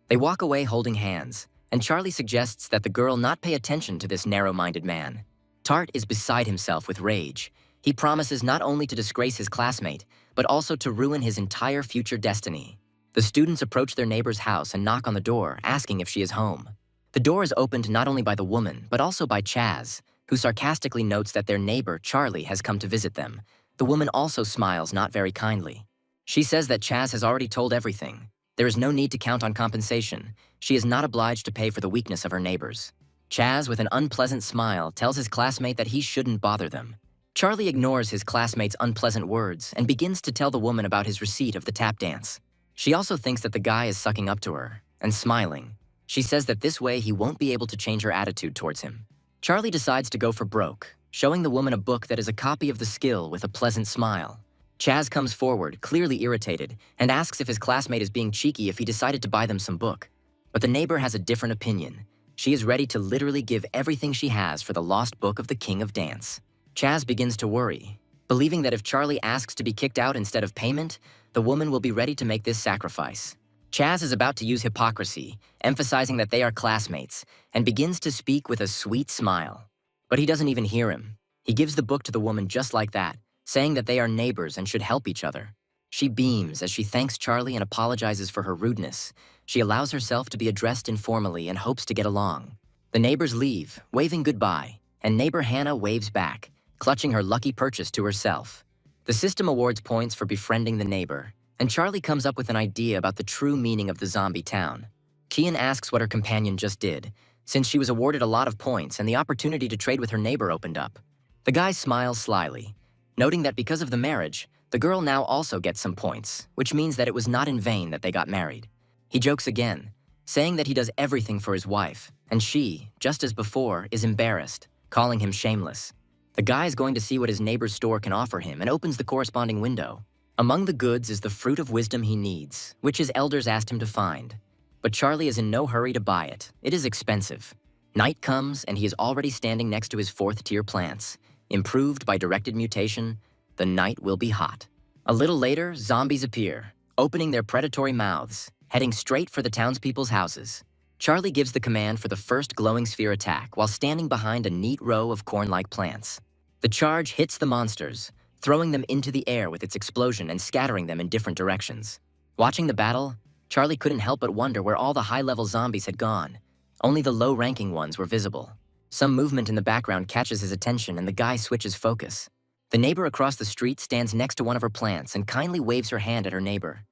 Speaker 1: They walk away holding hands, and Charlie suggests that the girl not pay attention to this narrow-minded man. Tart is beside himself with rage. He promises not only to disgrace his classmate, but also to ruin his entire future destiny. The students approach their neighbor's house and knock on the door, asking if she is home. The door is opened not only by the woman, but also by Chaz, who sarcastically notes that their neighbor, Charlie, has come to visit them. The woman also smiles not very kindly. She says that Chaz has already told everything. There is no need to count on compensation. She is not obliged to pay for the weakness of her neighbors. Chaz, with an unpleasant smile, tells his classmate that he shouldn't bother them. Charlie ignores his classmate's unpleasant words and begins to tell the woman about his receipt of the tap dance. She also thinks that the guy is sucking up to her, and smiling. She says that this way he won't be able to change her attitude towards him. Charlie decides to go for broke, showing the woman a book that is a copy of the skill with a pleasant smile. Chaz comes forward, clearly irritated, and asks if his classmate is being cheeky if he decided to buy them some book. But the neighbor has a different opinion. She is ready to literally give everything she has for the lost book of the King of Dance. Chaz begins to worry, believing that if Charlie asks to be kicked out instead of payment, the woman will be ready to make this sacrifice. Chaz is about to use hypocrisy, emphasizing that they are classmates, and begins to speak with a sweet smile. But he doesn't even hear him. He gives the book to the woman just like that, saying that they are neighbors and should help each other. She beams as she thanks Charlie and apologizes for her rudeness. She allows herself to be addressed informally and hopes to get along. The neighbors leave, waving goodbye, and neighbor Hannah waves back, clutching her lucky purchase to herself. The system awards points for befriending the neighbor, and Charlie comes up with an idea about the true meaning of the zombie town. Kian asks what her companion just did, since she was awarded a lot of points and the opportunity to trade with her neighbor opened up. The guy smiles slyly, noting that because of the marriage, the girl now also gets some points, which means that it was not in vain that they got married. He jokes again, saying that he does everything for his wife, and she, just as before, is embarrassed, calling him shameless. The guy is going to see what his neighbor's store can offer him and opens the corresponding window. Among the goods is the fruit of wisdom he needs, which his elders asked him to find. But Charlie is in no hurry to buy it. It is expensive. Night comes, and he is already standing next to his 4th-tier plants. Improved by directed mutation, the night will be hot. A little later, zombies appear, opening their predatory mouths, heading straight for the townspeople's houses. Charlie gives the command for the first glowing sphere attack while standing behind a neat row of corn-like plants. The charge hits the monsters, throwing them into the air with its explosion and scattering them in different directions. Watching the battle, Charlie couldn't help but wonder where all the high-level zombies had gone. Only the low-ranking ones were visible. Some movement in the background catches his attention and the guy switches focus. The neighbor across the street stands next to one of her plants and kindly waves her hand at her neighbor.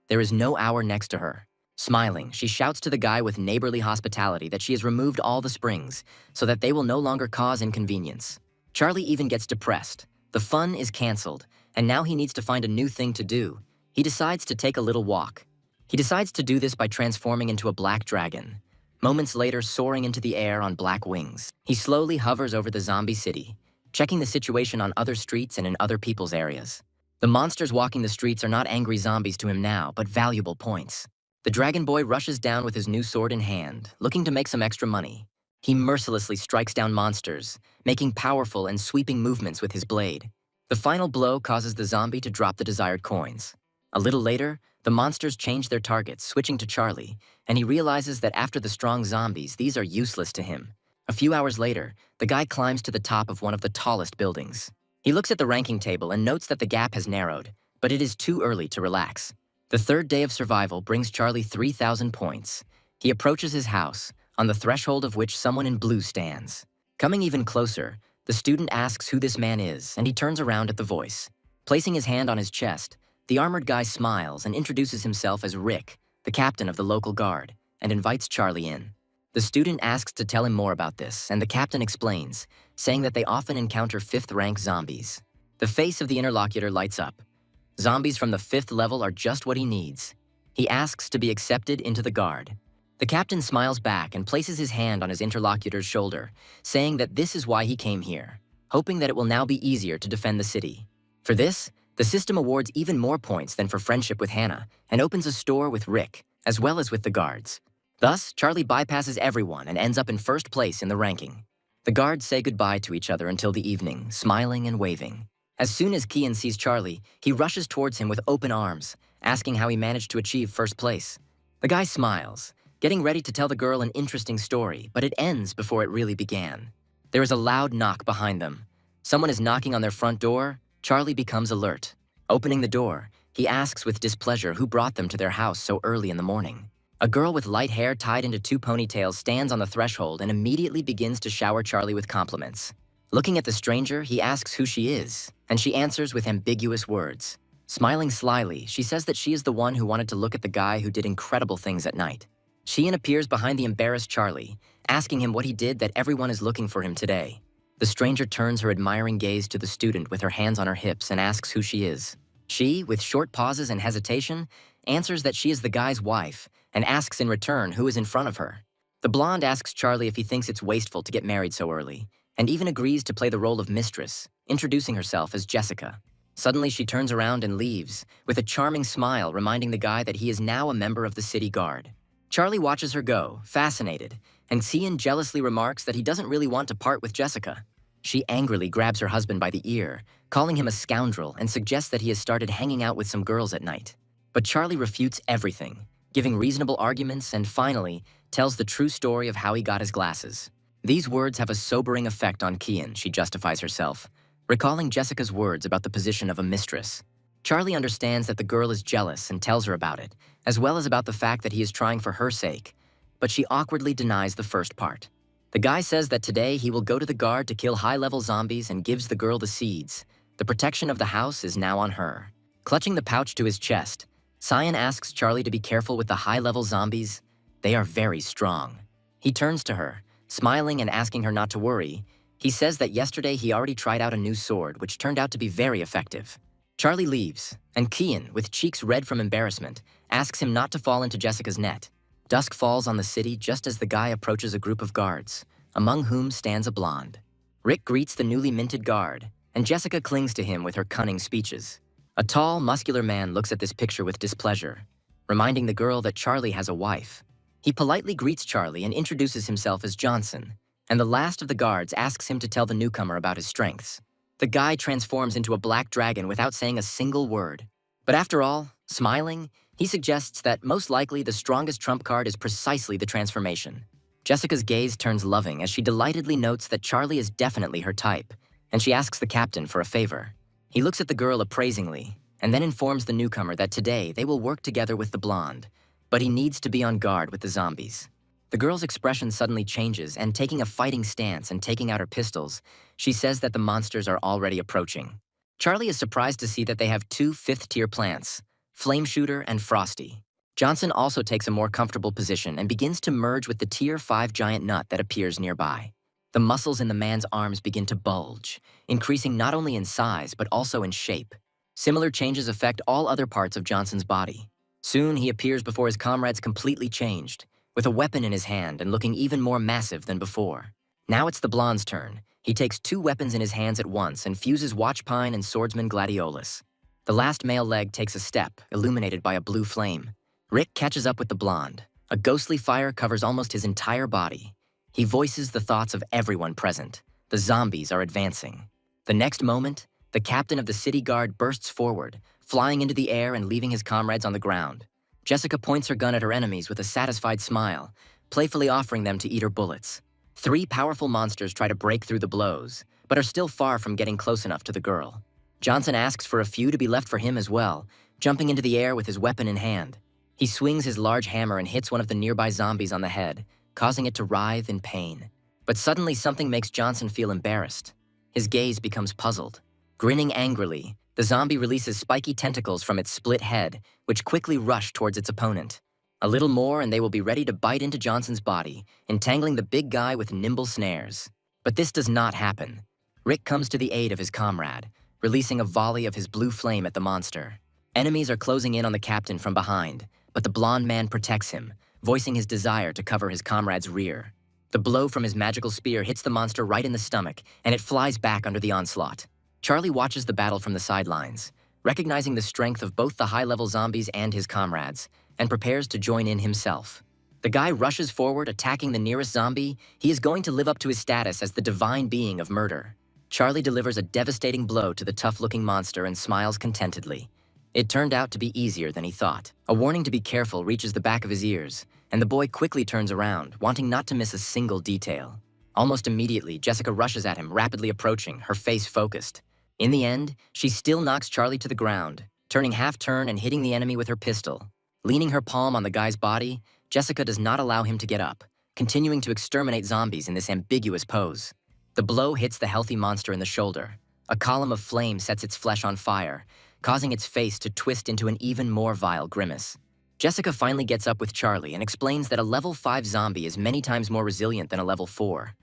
Speaker 1: There is no hour next to her. Smiling, she shouts to the guy with neighborly hospitality that she has removed all the springs so that they will no longer cause inconvenience. Charlie even gets depressed. The fun is canceled, and now he needs to find a new thing to do. He decides to take a little walk. He decides to do this by transforming into a black dragon. Moments later, soaring into the air on black wings, he slowly hovers over the zombie city, checking the situation on other streets and in other people's areas. The monsters walking the streets are not angry zombies to him now, but valuable points. The dragon boy rushes down with his new sword in hand, looking to make some extra money. He mercilessly strikes down monsters, making powerful and sweeping movements with his blade. The final blow causes the zombie to drop the desired coins. A little later, the monsters change their targets, switching to Charlie, and he realizes that after the strong zombies, these are useless to him. A few hours later, the guy climbs to the top of one of the tallest buildings. He looks at the ranking table and notes that the gap has narrowed, but it is too early to relax. The 3rd day of survival brings Charlie 3,000 points. He approaches his house, on the threshold of which someone in blue stands. Coming even closer, the student asks who this man is, and he turns around at the voice. Placing his hand on his chest, the armored guy smiles and introduces himself as Rick, the captain of the local guard, and invites Charlie in. The student asks to tell him more about this, and the captain explains, saying that they often encounter 5th-rank zombies. The face of the interlocutor lights up. Zombies from the 5th level are just what he needs. He asks to be accepted into the guard. The captain smiles back and places his hand on his interlocutor's shoulder, saying that this is why he came here, hoping that it will now be easier to defend the city. For this, the system awards even more points than for friendship with Hannah and opens a store with Rick, as well as with the guards. Thus, Charlie bypasses everyone and ends up in 1st place in the ranking. The guards say goodbye to each other until the evening, smiling and waving. As soon as Kian sees Charlie, he rushes towards him with open arms, asking how he managed to achieve 1st place. The guy smiles, getting ready to tell the girl an interesting story, but it ends before it really began. There is a loud knock behind them. Someone is knocking on their front door. Charlie becomes alert. Opening the door, he asks with displeasure who brought them to their house so early in the morning. A girl with light hair tied into 2 ponytails stands on the threshold and immediately begins to shower Charlie with compliments. Looking at the stranger, he asks who she is, and she answers with ambiguous words. Smiling slyly, she says that she is the one who wanted to look at the guy who did incredible things at night. Sheehan appears behind the embarrassed Charlie, asking him what he did that everyone is looking for him today. The stranger turns her admiring gaze to the student with her hands on her hips and asks who she is. She, with short pauses and hesitation, answers that she is the guy's wife and asks in return who is in front of her. The blonde asks Charlie if he thinks it's wasteful to get married so early, and even agrees to play the role of mistress, introducing herself as Jessica. Suddenly, she turns around and leaves, with a charming smile reminding the guy that he is now a member of the city guard. Charlie watches her go, fascinated, and Xian jealously remarks that he doesn't really want to part with Jessica. She angrily grabs her husband by the ear, calling him a scoundrel, and suggests that he has started hanging out with some girls at night. But Charlie refutes everything, giving reasonable arguments, and finally tells the true story of how he got his glasses. These words have a sobering effect on Qian, she justifies herself, recalling Jessica's words about the position of a mistress. Charlie understands that the girl is jealous and tells her about it, as well as about the fact that he is trying for her sake, but she awkwardly denies the first part. The guy says that today he will go to the guard to kill high-level zombies and gives the girl the seeds. The protection of the house is now on her. Clutching the pouch to his chest, Xian asks Charlie to be careful with the high-level zombies. They are very strong. He turns to her, smiling and asking her not to worry. He says that yesterday he already tried out a new sword, which turned out to be very effective. Charlie leaves, and Qian, with cheeks red from embarrassment, asks him not to fall into Jessica's net. Dusk falls on the city just as the guy approaches a group of guards, among whom stands a blonde. Rick greets the newly minted guard, and Jessica clings to him with her cunning speeches. A tall, muscular man looks at this picture with displeasure, reminding the girl that Charlie has a wife. He politely greets Charlie and introduces himself as Johnson, and the last of the guards asks him to tell the newcomer about his strengths. The guy transforms into a black dragon without saying a single word. But after all, smiling, he suggests that most likely the strongest trump card is precisely the transformation. Jessica's gaze turns loving as she delightedly notes that Charlie is definitely her type, and she asks the captain for a favor. He looks at the girl appraisingly, and then informs the newcomer that today they will work together with the blonde, but he needs to be on guard with the zombies. The girl's expression suddenly changes, and taking a fighting stance and taking out her pistols, she says that the monsters are already approaching. Charlie is surprised to see that they have two fifth-tier plants, Flame Shooter and Frosty. Johnson also takes a more comfortable position and begins to merge with the Tier 5 giant nut that appears nearby. The muscles in the man's arms begin to bulge, increasing not only in size but also in shape. Similar changes affect all other parts of Johnson's body. Soon he appears before his comrades completely changed, with a weapon in his hand and looking even more massive than before. Now it's the blonde's turn. He takes two weapons in his hands at once and fuses Watchpine and Swordsman Gladiolus. The last male leg takes a step, illuminated by a blue flame. Rick catches up with the blonde. A ghostly fire covers almost his entire body. He voices the thoughts of everyone present. The zombies are advancing. The next moment, the captain of the city guard bursts forward, flying into the air and leaving his comrades on the ground. Jessica points her gun at her enemies with a satisfied smile, playfully offering them to eat her bullets. Three powerful monsters try to break through the blows, but are still far from getting close enough to the girl. Johnson asks for a few to be left for him as well, jumping into the air with his weapon in hand. He swings his large hammer and hits one of the nearby zombies on the head, causing it to writhe in pain. But suddenly something makes Johnson feel embarrassed. His gaze becomes puzzled. Grinning angrily, the zombie releases spiky tentacles from its split head, which quickly rush towards its opponent. A little more and they will be ready to bite into Johnson's body, entangling the big guy with nimble snares. But this does not happen. Rick comes to the aid of his comrade, releasing a volley of his blue flame at the monster. Enemies are closing in on the captain from behind, but the blonde man protects him, voicing his desire to cover his comrade's rear. The blow from his magical spear hits the monster right in the stomach, and it flies back under the onslaught. Charlie watches the battle from the sidelines, recognizing the strength of both the high-level zombies and his comrades, and prepares to join in himself. The guy rushes forward, attacking the nearest zombie. He is going to live up to his status as the divine being of murder. Charlie delivers a devastating blow to the tough-looking monster and smiles contentedly. It turned out to be easier than he thought. A warning to be careful reaches the back of his ears, and the boy quickly turns around, wanting not to miss a single detail. Almost immediately, Jessica rushes at him, rapidly approaching, her face focused. In the end, she still knocks Charlie to the ground, turning half-turn and hitting the enemy with her pistol. Leaning her palm on the guy's body, Jessica does not allow him to get up, continuing to exterminate zombies in this ambiguous pose. The blow hits the healthy monster in the shoulder. A column of flame sets its flesh on fire, causing its face to twist into an even more vile grimace. Jessica finally gets up with Charlie and explains that a level 5 zombie is many times more resilient than a level 4.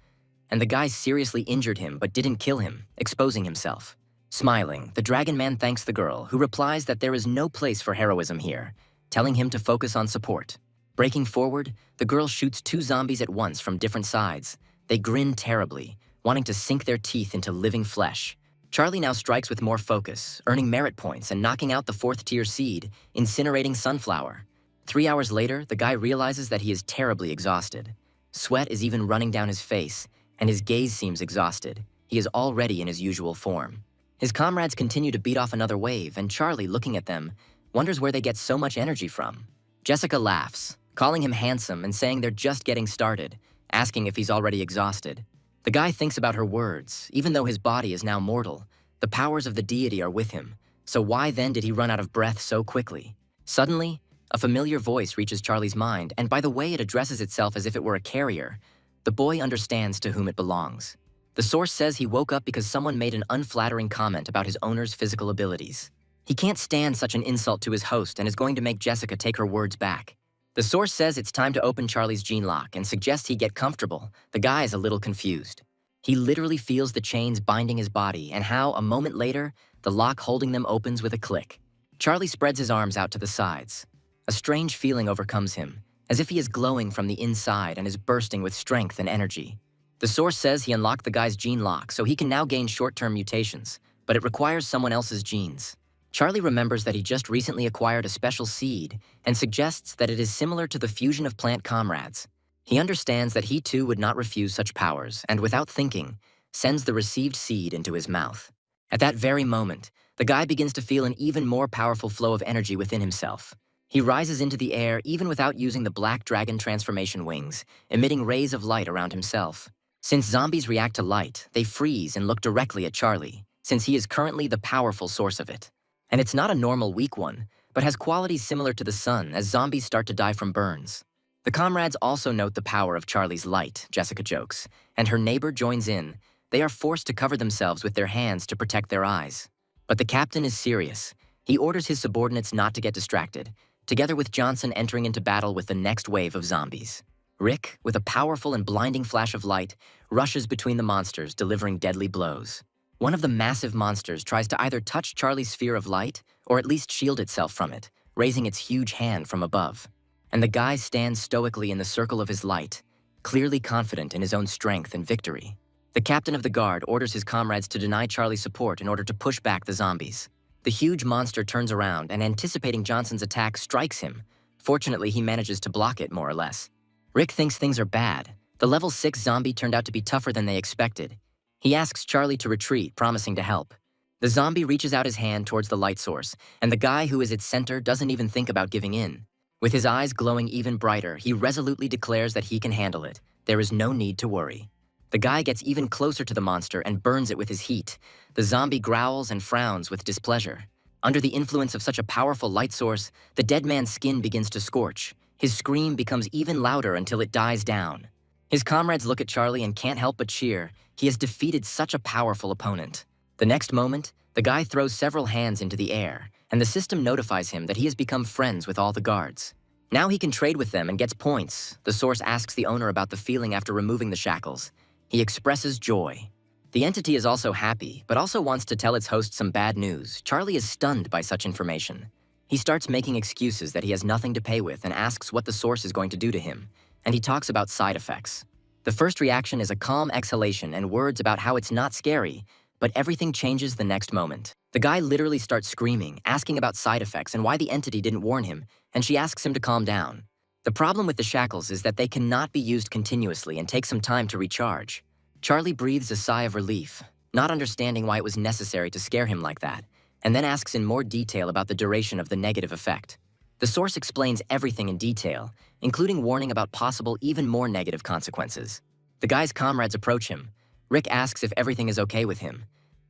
Speaker 1: And the guy seriously injured him but didn't kill him, exposing himself. Smiling, the Dragon Man thanks the girl, who replies that there is no place for heroism here, telling him to focus on support. Breaking forward, the girl shoots two zombies at once from different sides. They grin terribly, wanting to sink their teeth into living flesh. Charlie now strikes with more focus, earning merit points and knocking out the 4th-tier seed, incinerating Sunflower. 3 hours later, the guy realizes that he is terribly exhausted. Sweat is even running down his face, and his gaze seems exhausted. He is already in his usual form. His comrades continue to beat off another wave, and Charlie, looking at them, wonders where they get so much energy from. Jessica laughs, calling him handsome and saying they're just getting started, asking if he's already exhausted. The guy thinks about her words. Even though his body is now mortal, the powers of the deity are with him, so why then did he run out of breath so quickly? Suddenly, a familiar voice reaches Charlie's mind, and by the way it addresses itself as if it were a carrier, the boy understands to whom it belongs. The source says he woke up because someone made an unflattering comment about his owner's physical abilities. He can't stand such an insult to his host and is going to make Jessica take her words back. The source says it's time to open Charlie's gene lock and suggests he get comfortable. The guy is a little confused. He literally feels the chains binding his body and how, a moment later, the lock holding them opens with a click. Charlie spreads his arms out to the sides. A strange feeling overcomes him, as if he is glowing from the inside and is bursting with strength and energy. The source says he unlocked the guy's gene lock so he can now gain short-term mutations, but it requires someone else's genes. Charlie remembers that he just recently acquired a special seed and suggests that it is similar to the fusion of plant comrades. He understands that he too would not refuse such powers and, without thinking, sends the received seed into his mouth. At that very moment, the guy begins to feel an even more powerful flow of energy within himself. He rises into the air even without using the black dragon transformation wings, emitting rays of light around himself. Since zombies react to light, they freeze and look directly at Charlie, since he is currently the powerful source of it. And it's not a normal weak one, but has qualities similar to the sun as zombies start to die from burns. The comrades also note the power of Charlie's light, Jessica jokes, and her neighbor joins in. They are forced to cover themselves with their hands to protect their eyes. But the captain is serious. He orders his subordinates not to get distracted, together with Johnson entering into battle with the next wave of zombies. Rick, with a powerful and blinding flash of light, rushes between the monsters, delivering deadly blows. One of the massive monsters tries to either touch Charlie's sphere of light or at least shield itself from it, raising its huge hand from above. And the guy stands stoically in the circle of his light, clearly confident in his own strength and victory. The captain of the guard orders his comrades to deny Charlie support in order to push back the zombies. The huge monster turns around and, anticipating Johnson's attack, strikes him. Fortunately, he manages to block it, more or less. Rick thinks things are bad. The level 6 zombie turned out to be tougher than they expected. He asks Charlie to retreat, promising to help. The zombie reaches out his hand towards the light source, and the guy who is its center doesn't even think about giving in. With his eyes glowing even brighter, he resolutely declares that he can handle it. There is no need to worry. The guy gets even closer to the monster and burns it with his heat. The zombie growls and frowns with displeasure. Under the influence of such a powerful light source, the dead man's skin begins to scorch. His scream becomes even louder until it dies down. His comrades look at Charlie and can't help but cheer. He has defeated such a powerful opponent. The next moment, the guy throws several hands into the air, and the system notifies him that he has become friends with all the guards. Now he can trade with them and gets points. The source asks the owner about the feeling after removing the shackles. He expresses joy. The entity is also happy, but also wants to tell its host some bad news. Charlie is stunned by such information. He starts making excuses that he has nothing to pay with and asks what the source is going to do to him, and he talks about side effects. The first reaction is a calm exhalation and words about how it's not scary, but everything changes the next moment. The guy literally starts screaming, asking about side effects and why the entity didn't warn him, and she asks him to calm down. The problem with the shackles is that they cannot be used continuously and take some time to recharge. Charlie breathes a sigh of relief, not understanding why it was necessary to scare him like that, and then asks in more detail about the duration of the negative effect. The source explains everything in detail, including warning about possible even more negative consequences. The guy's comrades approach him. Rick asks if everything is okay with him.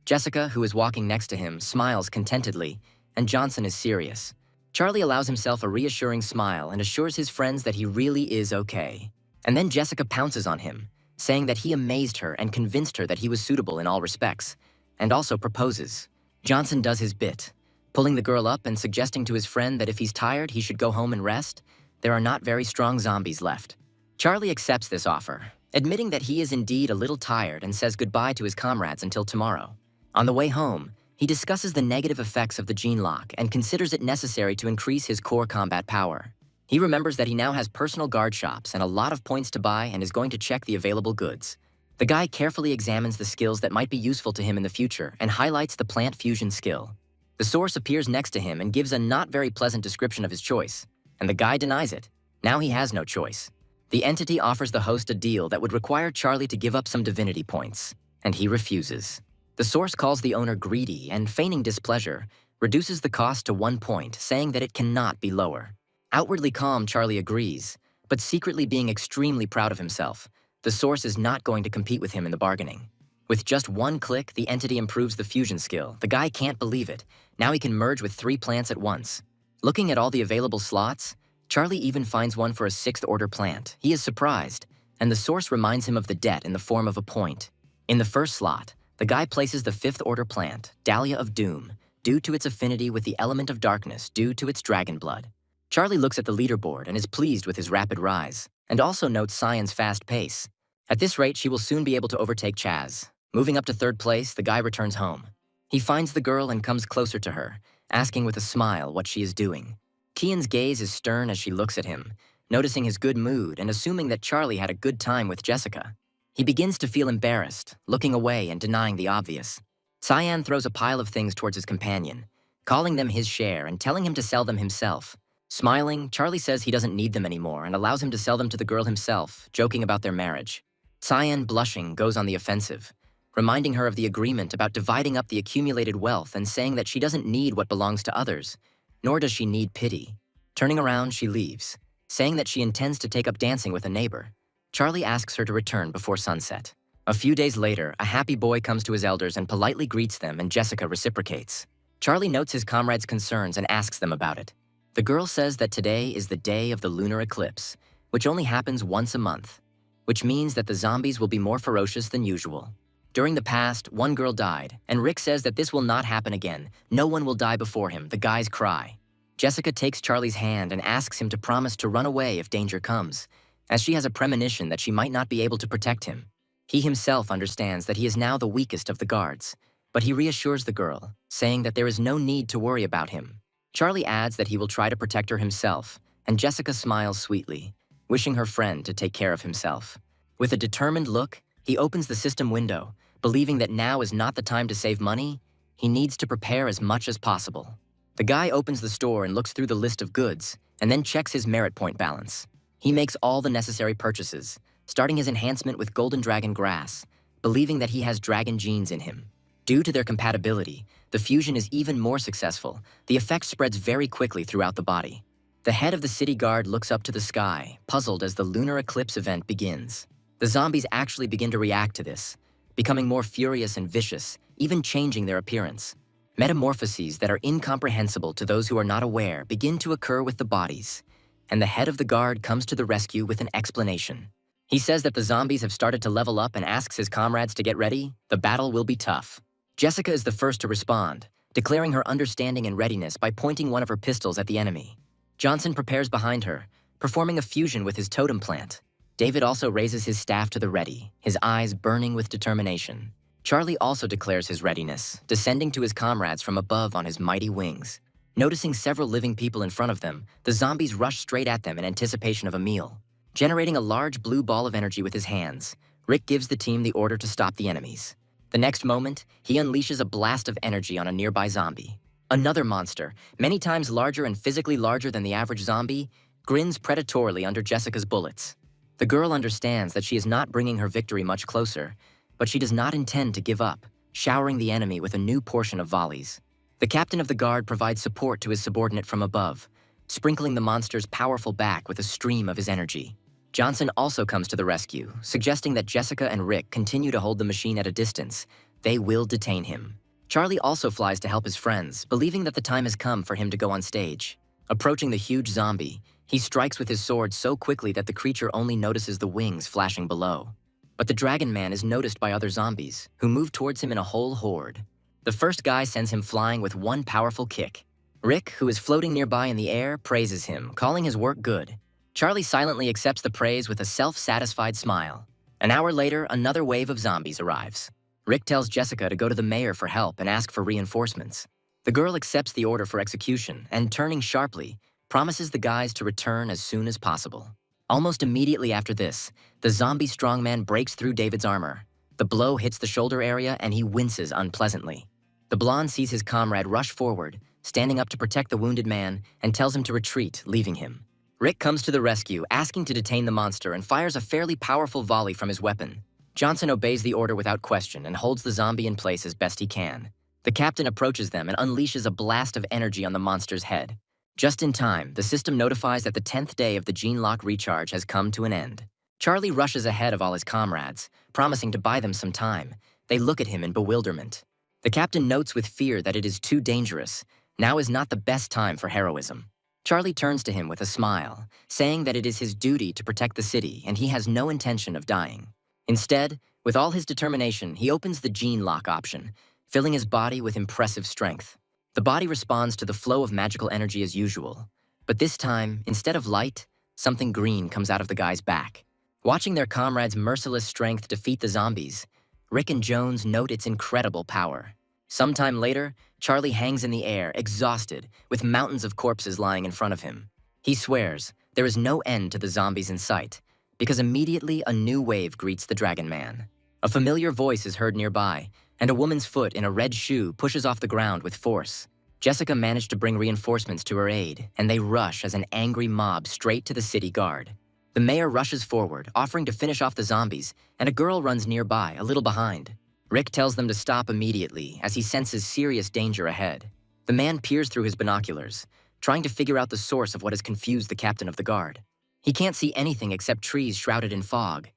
Speaker 1: Jessica, who is walking next to him, smiles contentedly, and Johnson is serious. Charlie allows himself a reassuring smile and assures his friends that he really is okay. And then Jessica pounces on him, saying that he amazed her and convinced her that he was suitable in all respects, and also proposes. Johnson does his bit, pulling the girl up and suggesting to his friend that if he's tired, he should go home and rest. There are not very strong zombies left. Charlie accepts this offer, admitting that he is indeed a little tired and says goodbye to his comrades until tomorrow. On the way home, he discusses the negative effects of the gene lock and considers it necessary to increase his core combat power. He remembers that he now has personal guard shops and a lot of points to buy and is going to check the available goods. The guy carefully examines the skills that might be useful to him in the future and highlights the plant fusion skill. The source appears next to him and gives a not very pleasant description of his choice, and the guy denies it. Now he has no choice. The entity offers the host a deal that would require Charlie to give up some divinity points, and he refuses. The source calls the owner greedy and, feigning displeasure, reduces the cost to 1 point, saying that it cannot be lower. Outwardly calm, Charlie agrees, but secretly being extremely proud of himself. The source is not going to compete with him in the bargaining. With just 1 click, the entity improves the fusion skill. The guy can't believe it. Now he can merge with 3 plants at once. Looking at all the available slots, Charlie even finds one for a 6th order plant. He is surprised, and the source reminds him of the debt in the form of a point. In the first slot, the guy places the 5th order plant, Dahlia of Doom, due to its affinity with the element of darkness due to its dragon blood. Charlie looks at the leaderboard and is pleased with his rapid rise, and also notes Cyan's fast pace. At this rate, she will soon be able to overtake Chaz. Moving up to 3rd place, the guy returns home. He finds the girl and comes closer to her, asking with a smile what she is doing. Kian's gaze is stern as she looks at him, noticing his good mood and assuming that Charlie had a good time with Jessica. He begins to feel embarrassed, looking away and denying the obvious. Cyan throws a pile of things towards his companion, calling them his share and telling him to sell them himself. Smiling, Charlie says he doesn't need them anymore and allows him to sell them to the girl himself, joking about their marriage. Cyan, blushing, goes on the offensive, reminding her of the agreement about dividing up the accumulated wealth and saying that she doesn't need what belongs to others, nor does she need pity. Turning around, she leaves, saying that she intends to take up dancing with a neighbor. Charlie asks her to return before sunset. A few days later, a happy boy comes to his elders and politely greets them, and Jessica reciprocates. Charlie notes his comrades' concerns and asks them about it. The girl says that today is the day of the lunar eclipse, which only happens once a month, which means that the zombies will be more ferocious than usual. During the past, 1 girl died, and Rick says that this will not happen again. No one will die before him, the guys cry. Jessica takes Charlie's hand and asks him to promise to run away if danger comes, as she has a premonition that she might not be able to protect him. He himself understands that he is now the weakest of the guards, but he reassures the girl, saying that there is no need to worry about him. Charlie adds that he will try to protect her himself, and Jessica smiles sweetly, wishing her friend to take care of himself. With a determined look, he opens the system window, believing that now is not the time to save money. He needs to prepare as much as possible. The guy opens the store and looks through the list of goods, and then checks his merit point balance. He makes all the necessary purchases, starting his enhancement with Golden Dragon Grass, believing that he has dragon genes in him. Due to their compatibility, the fusion is even more successful. The effect spreads very quickly throughout the body. The head of the city guard looks up to the sky, puzzled as the lunar eclipse event begins. The zombies actually begin to react to this, becoming more furious and vicious, even changing their appearance. Metamorphoses that are incomprehensible to those who are not aware begin to occur with the bodies, and the head of the guard comes to the rescue with an explanation. He says that the zombies have started to level up and asks his comrades to get ready. The battle will be tough. Jessica is the first to respond, declaring her understanding and readiness by pointing one of her pistols at the enemy. Johnson prepares behind her, performing a fusion with his totem plant. David also raises his staff to the ready, his eyes burning with determination. Charlie also declares his readiness, descending to his comrades from above on his mighty wings. Noticing several living people in front of them, the zombies rush straight at them in anticipation of a meal. Generating a large blue ball of energy with his hands, Rick gives the team the order to stop the enemies. The next moment, he unleashes a blast of energy on a nearby zombie. Another monster, many times larger and physically larger than the average zombie, grins predatorily under Jessica's bullets. The girl understands that she is not bringing her victory much closer, but she does not intend to give up, showering the enemy with a new portion of volleys. The captain of the guard provides support to his subordinate from above, sprinkling the monster's powerful back with a stream of his energy. Johnson also comes to the rescue, suggesting that Jessica and Rick continue to hold the machine at a distance. They will detain him. Charlie also flies to help his friends, believing that the time has come for him to go on stage. Approaching the huge zombie, he strikes with his sword so quickly that the creature only notices the wings flashing below. But the Dragon Man is noticed by other zombies, who move towards him in a whole horde. The first guy sends him flying with one powerful kick. Rick, who is floating nearby in the air, praises him, calling his work good. Charlie silently accepts the praise with a self-satisfied smile. An hour later, another wave of zombies arrives. Rick tells Jessica to go to the mayor for help and ask for reinforcements. The girl accepts the order for execution and, turning sharply, promises the guys to return as soon as possible. Almost immediately after this, the zombie strongman breaks through David's armor. The blow hits the shoulder area and he winces unpleasantly. The blonde sees his comrade rush forward, standing up to protect the wounded man, and tells him to retreat, leaving him. Rick comes to the rescue, asking to detain the monster, and fires a fairly powerful volley from his weapon. Johnson obeys the order without question and holds the zombie in place as best he can. The captain approaches them and unleashes a blast of energy on the monster's head. Just in time, the system notifies that the 10th day of the gene lock recharge has come to an end. Charlie rushes ahead of all his comrades, promising to buy them some time. They look at him in bewilderment. The captain notes with fear that it is too dangerous. Now is not the best time for heroism. Charlie turns to him with a smile, saying that it is his duty to protect the city and he has no intention of dying. Instead, with all his determination, he opens the gene lock option, filling his body with impressive strength. The body responds to the flow of magical energy as usual, but this time, instead of light, something green comes out of the guy's back. Watching their comrades' merciless strength defeat the zombies, Rick and Jones note its incredible power. Sometime later, Charlie hangs in the air, exhausted, with mountains of corpses lying in front of him. He swears there is no end to the zombies in sight, because immediately a new wave greets the Dragon Man. A familiar voice is heard nearby, and a woman's foot in a red shoe pushes off the ground with force. Jessica managed to bring reinforcements to her aid, and they rush as an angry mob straight to the city guard. The mayor rushes forward, offering to finish off the zombies, and a girl runs nearby, a little behind. Rick tells them to stop immediately as he senses serious danger ahead. The man peers through his binoculars, trying to figure out the source of what has confused the captain of the guard. He can't see anything except trees shrouded in fog,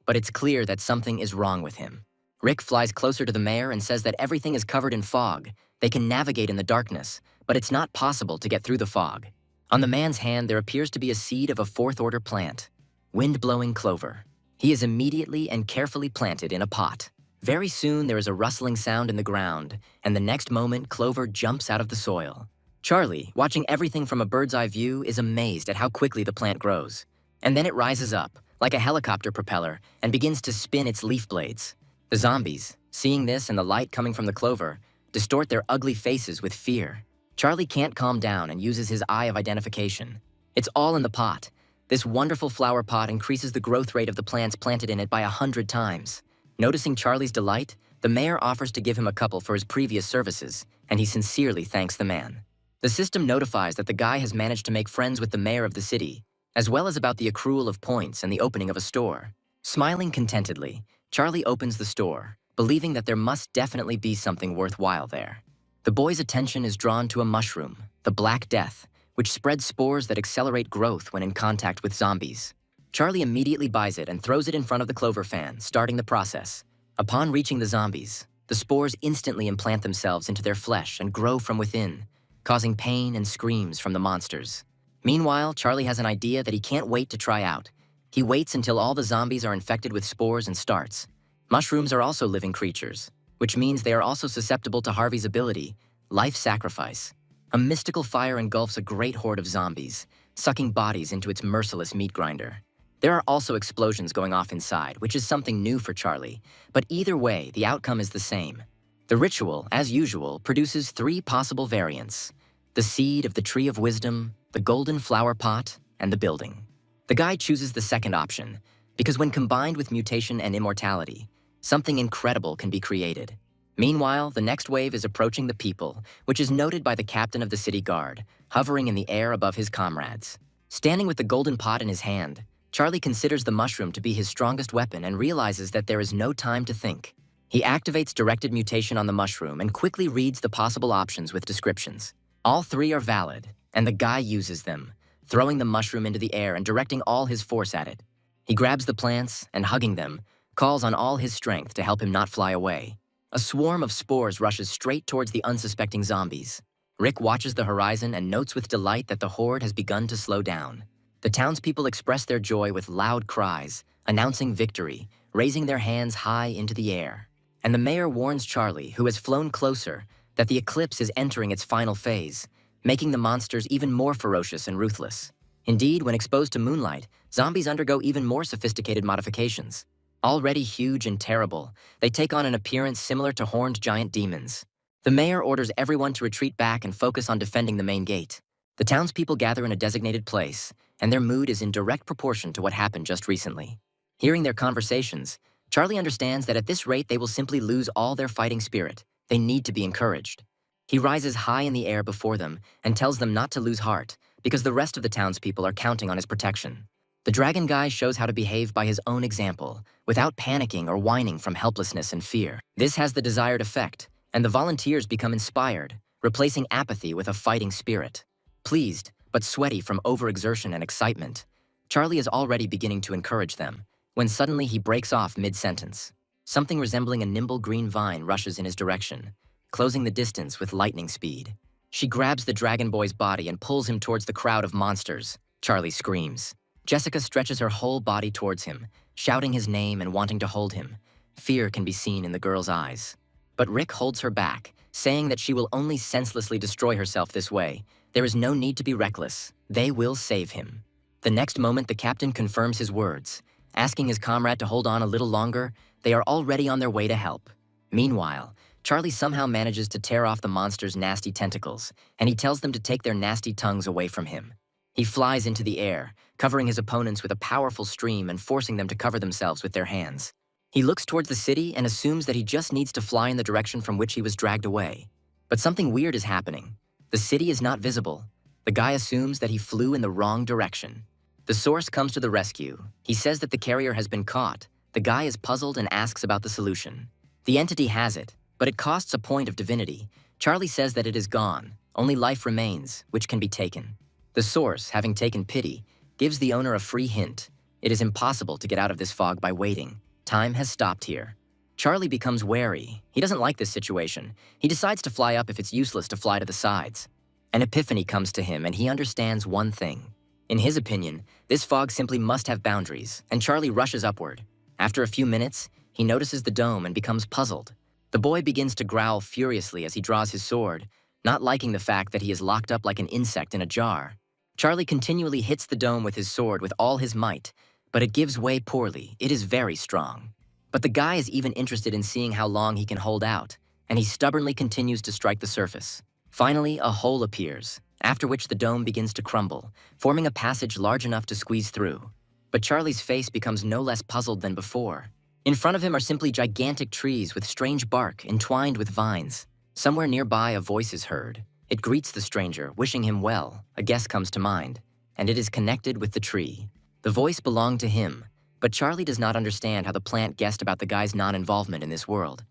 Speaker 1: but it's clear that something is wrong with him. Rick flies closer to the mayor and says that everything is covered in fog. They can navigate in the darkness, but it's not possible to get through the fog. On the man's hand, there appears to be a seed of a fourth-order plant, wind-blowing clover. He is immediately and carefully planted in a pot. Very soon, there is a rustling sound in the ground, and the next moment, Clover jumps out of the soil. Charlie, watching everything from a bird's-eye view, is amazed at how quickly the plant grows. And then it rises up, like a helicopter propeller, and begins to spin its leaf blades. The zombies, seeing this and the light coming from the clover, distort their ugly faces with fear. Charlie can't calm down and uses his eye of identification. It's all in the pot. This wonderful flower pot increases the growth rate of the plants planted in it by 100 times. Noticing Charlie's delight, the mayor offers to give him a couple for his previous services, and he sincerely thanks the man. The system notifies that the guy has managed to make friends with the mayor of the city, as well as about the accrual of points and the opening of a store. Smiling contentedly, Charlie opens the store, believing that there must definitely be something worthwhile there. The boy's attention is drawn to a mushroom, the Black Death, which spreads spores that accelerate growth when in contact with zombies. Charlie immediately buys it and throws it in front of the clover fan, starting the process. Upon reaching the zombies, the spores instantly implant themselves into their flesh and grow from within, causing pain and screams from the monsters. Meanwhile, Charlie has an idea that he can't wait to try out. He waits until all the zombies are infected with spores and starts. Mushrooms are also living creatures, which means they are also susceptible to Harvey's ability, Life Sacrifice. A mystical fire engulfs a great horde of zombies, sucking bodies into its merciless meat grinder. There are also explosions going off inside, which is something new for Charlie, but either way, the outcome is the same. The ritual, as usual, produces 3 possible variants: the seed of the Tree of Wisdom, the golden flower pot, and the building. The guy chooses the second option, because when combined with mutation and immortality, something incredible can be created. Meanwhile, the next wave is approaching the people, which is noted by the captain of the city guard, hovering in the air above his comrades. Standing with the golden pot in his hand, Charlie considers the mushroom to be his strongest weapon and realizes that there is no time to think. He activates directed mutation on the mushroom and quickly reads the possible options with descriptions. All 3 are valid, and the guy uses them, throwing the mushroom into the air and directing all his force at it. He grabs the plants and, hugging them, calls on all his strength to help him not fly away. A swarm of spores rushes straight towards the unsuspecting zombies. Rick watches the horizon and notes with delight that the horde has begun to slow down. The townspeople express their joy with loud cries, announcing victory, raising their hands high into the air. And the mayor warns Charlie, who has flown closer, that the eclipse is entering its final phase, making the monsters even more ferocious and ruthless. Indeed, when exposed to moonlight, zombies undergo even more sophisticated modifications. Already huge and terrible, they take on an appearance similar to horned giant demons. The mayor orders everyone to retreat back and focus on defending the main gate. The townspeople gather in a designated place, and their mood is in direct proportion to what happened just recently. Hearing their conversations, Charlie understands that at this rate they will simply lose all their fighting spirit. They need to be encouraged. He rises high in the air before them and tells them not to lose heart, because the rest of the townspeople are counting on his protection. The dragon guy shows how to behave by his own example, without panicking or whining from helplessness and fear. This has the desired effect, and the volunteers become inspired, replacing apathy with a fighting spirit. Pleased, but sweaty from overexertion and excitement, Charlie is already beginning to encourage them, when suddenly he breaks off mid-sentence. Something resembling a nimble green vine rushes in his direction, closing the distance with lightning speed. She grabs the dragon boy's body and pulls him towards the crowd of monsters. Charlie screams. Jessica stretches her whole body towards him, shouting his name and wanting to hold him. Fear can be seen in the girl's eyes. But Rick holds her back, saying that she will only senselessly destroy herself this way. There is no need to be reckless. They will save him. The next moment, the captain confirms his words. Asking his comrade to hold on a little longer, they are already on their way to help. Meanwhile, Charlie somehow manages to tear off the monster's nasty tentacles, and he tells them to take their nasty tongues away from him. He flies into the air, covering his opponents with a powerful stream and forcing them to cover themselves with their hands. He looks towards the city and assumes that he just needs to fly in the direction from which he was dragged away. But something weird is happening. The city is not visible. The guy assumes that he flew in the wrong direction. The source comes to the rescue. He says that the carrier has been caught. The guy is puzzled and asks about the solution. The entity has it, but it costs a point of divinity. Charlie says that it is gone. Only life remains, which can be taken. The source, having taken pity, gives the owner a free hint. It is impossible to get out of this fog by waiting. Time has stopped here. Charlie becomes wary. He doesn't like this situation. He decides to fly up if it's useless to fly to the sides. An epiphany comes to him and he understands one thing. In his opinion, this fog simply must have boundaries, and Charlie rushes upward. After a few minutes, he notices the dome and becomes puzzled. The boy begins to growl furiously as he draws his sword, not liking the fact that he is locked up like an insect in a jar. Charlie continually hits the dome with his sword with all his might, but it gives way poorly. It is very strong. But the guy is even interested in seeing how long he can hold out, and he stubbornly continues to strike the surface. Finally, a hole appears, after which the dome begins to crumble, forming a passage large enough to squeeze through. But Charlie's face becomes no less puzzled than before. In front of him are simply gigantic trees with strange bark entwined with vines. Somewhere nearby, a voice is heard. It greets the stranger, wishing him well. A guess comes to mind, and it is connected with the tree. The voice belonged to him, but Charlie does not understand how the plant guessed about the guy's non-involvement in this world.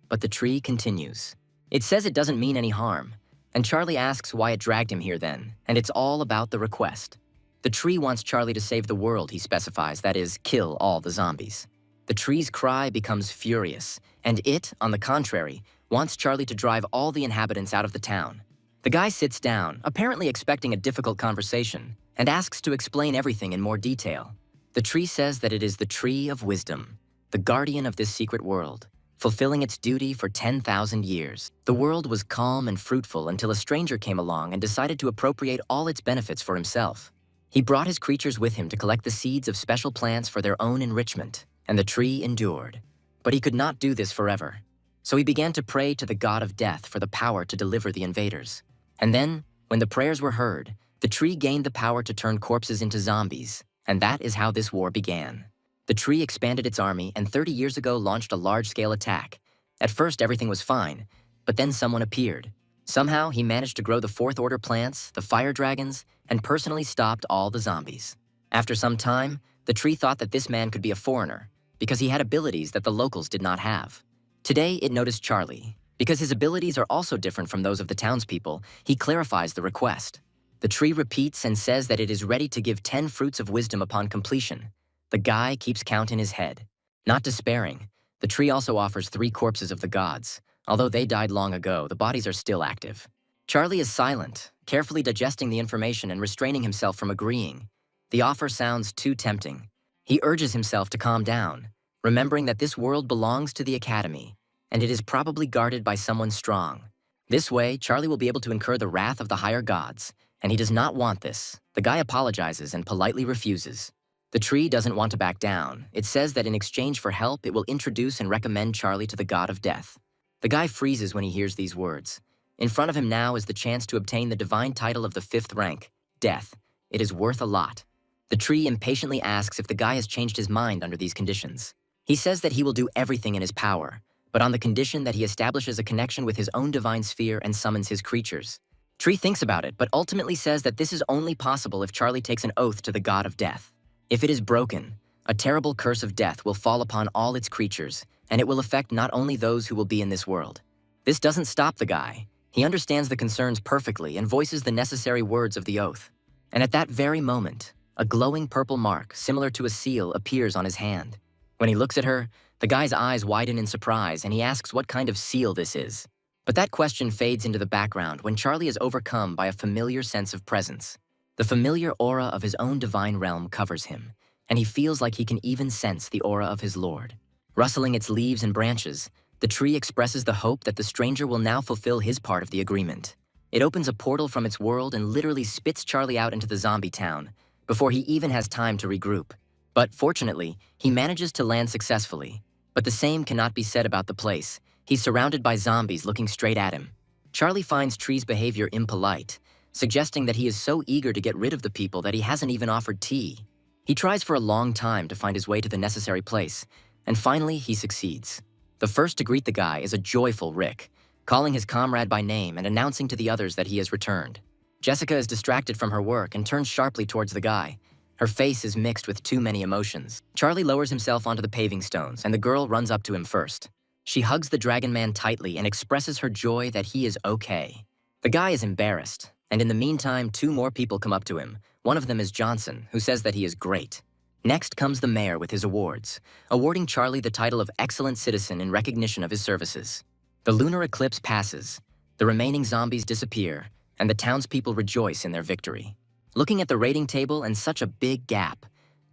Speaker 1: But the tree continues. It says it doesn't mean any harm, and Charlie asks why it dragged him here then, and it's all about the request. The tree wants Charlie to save the world, he specifies, that is, kill all the zombies. The tree's cry becomes furious, and it, on the contrary, wants Charlie to drive all the inhabitants out of the town. The guy sits down, apparently expecting a difficult conversation, and asks to explain everything in more detail. The tree says that it is the tree of wisdom, the guardian of this secret world, fulfilling its duty for 10,000 years. The world was calm and fruitful until a stranger came along and decided to appropriate all its benefits for himself. He brought his creatures with him to collect the seeds of special plants for their own enrichment, and the tree endured. But he could not do this forever. So he began to pray to the god of death for the power to deliver the invaders. And then, when the prayers were heard, the tree gained the power to turn corpses into zombies, and that is how this war began. The tree expanded its army and 30 years ago launched a large-scale attack. At first everything was fine, but then someone appeared. Somehow he managed to grow the fourth order plants, the fire dragons, and personally stopped all the zombies. After some time, the tree thought that this man could be a foreigner, because he had abilities that the locals did not have. Today it noticed Charlie. Because his abilities are also different from those of the townspeople, he clarifies the request. The tree repeats and says that it is ready to give 10 fruits of wisdom upon completion. The guy keeps count in his head. Not despairing, the tree also offers 3 corpses of the gods. Although they died long ago, the bodies are still active. Charlie is silent, carefully digesting the information and restraining himself from agreeing. The offer sounds too tempting. He urges himself to calm down, remembering that this world belongs to the Academy, and it is probably guarded by someone strong. This way, Charlie will be able to incur the wrath of the higher gods, and he does not want this. The guy apologizes and politely refuses. The tree doesn't want to back down. It says that in exchange for help, it will introduce and recommend Charlie to the god of death. The guy freezes when he hears these words. In front of him now is the chance to obtain the divine title of the 5th rank, Death. It is worth a lot. The tree impatiently asks if the guy has changed his mind under these conditions. He says that he will do everything in his power, but on the condition that he establishes a connection with his own divine sphere and summons his creatures. Tree thinks about it, but ultimately says that this is only possible if Charlie takes an oath to the god of death. If it is broken, a terrible curse of death will fall upon all its creatures, and it will affect not only those who will be in this world. This doesn't stop the guy. He understands the concerns perfectly and voices the necessary words of the oath. And at that very moment, a glowing purple mark, similar to a seal, appears on his hand. When he looks at her, the guy's eyes widen in surprise and he asks what kind of seal this is. But that question fades into the background when Charlie is overcome by a familiar sense of presence. The familiar aura of his own divine realm covers him, and he feels like he can even sense the aura of his lord. Rustling its leaves and branches, the tree expresses the hope that the stranger will now fulfill his part of the agreement. It opens a portal from its world and literally spits Charlie out into the zombie town before he even has time to regroup. But fortunately, he manages to land successfully. But the same cannot be said about the place. He's surrounded by zombies looking straight at him. Charlie finds Tree's behavior impolite, suggesting that he is so eager to get rid of the people that he hasn't even offered tea. He tries for a long time to find his way to the necessary place, and finally he succeeds. The first to greet the guy is a joyful Rick, calling his comrade by name and announcing to the others that he has returned. Jessica is distracted from her work and turns sharply towards the guy. Her face is mixed with too many emotions. Charlie lowers himself onto the paving stones, and the girl runs up to him first. She hugs the dragon man tightly and expresses her joy that he is okay. The guy is embarrassed, and in the meantime, 2 more people come up to him. One of them is Johnson, who says that he is great. Next comes the mayor with his awards, awarding Charlie the title of Excellent Citizen in recognition of his services. The lunar eclipse passes, the remaining zombies disappear, and the townspeople rejoice in their victory. Looking at the rating table and such a big gap,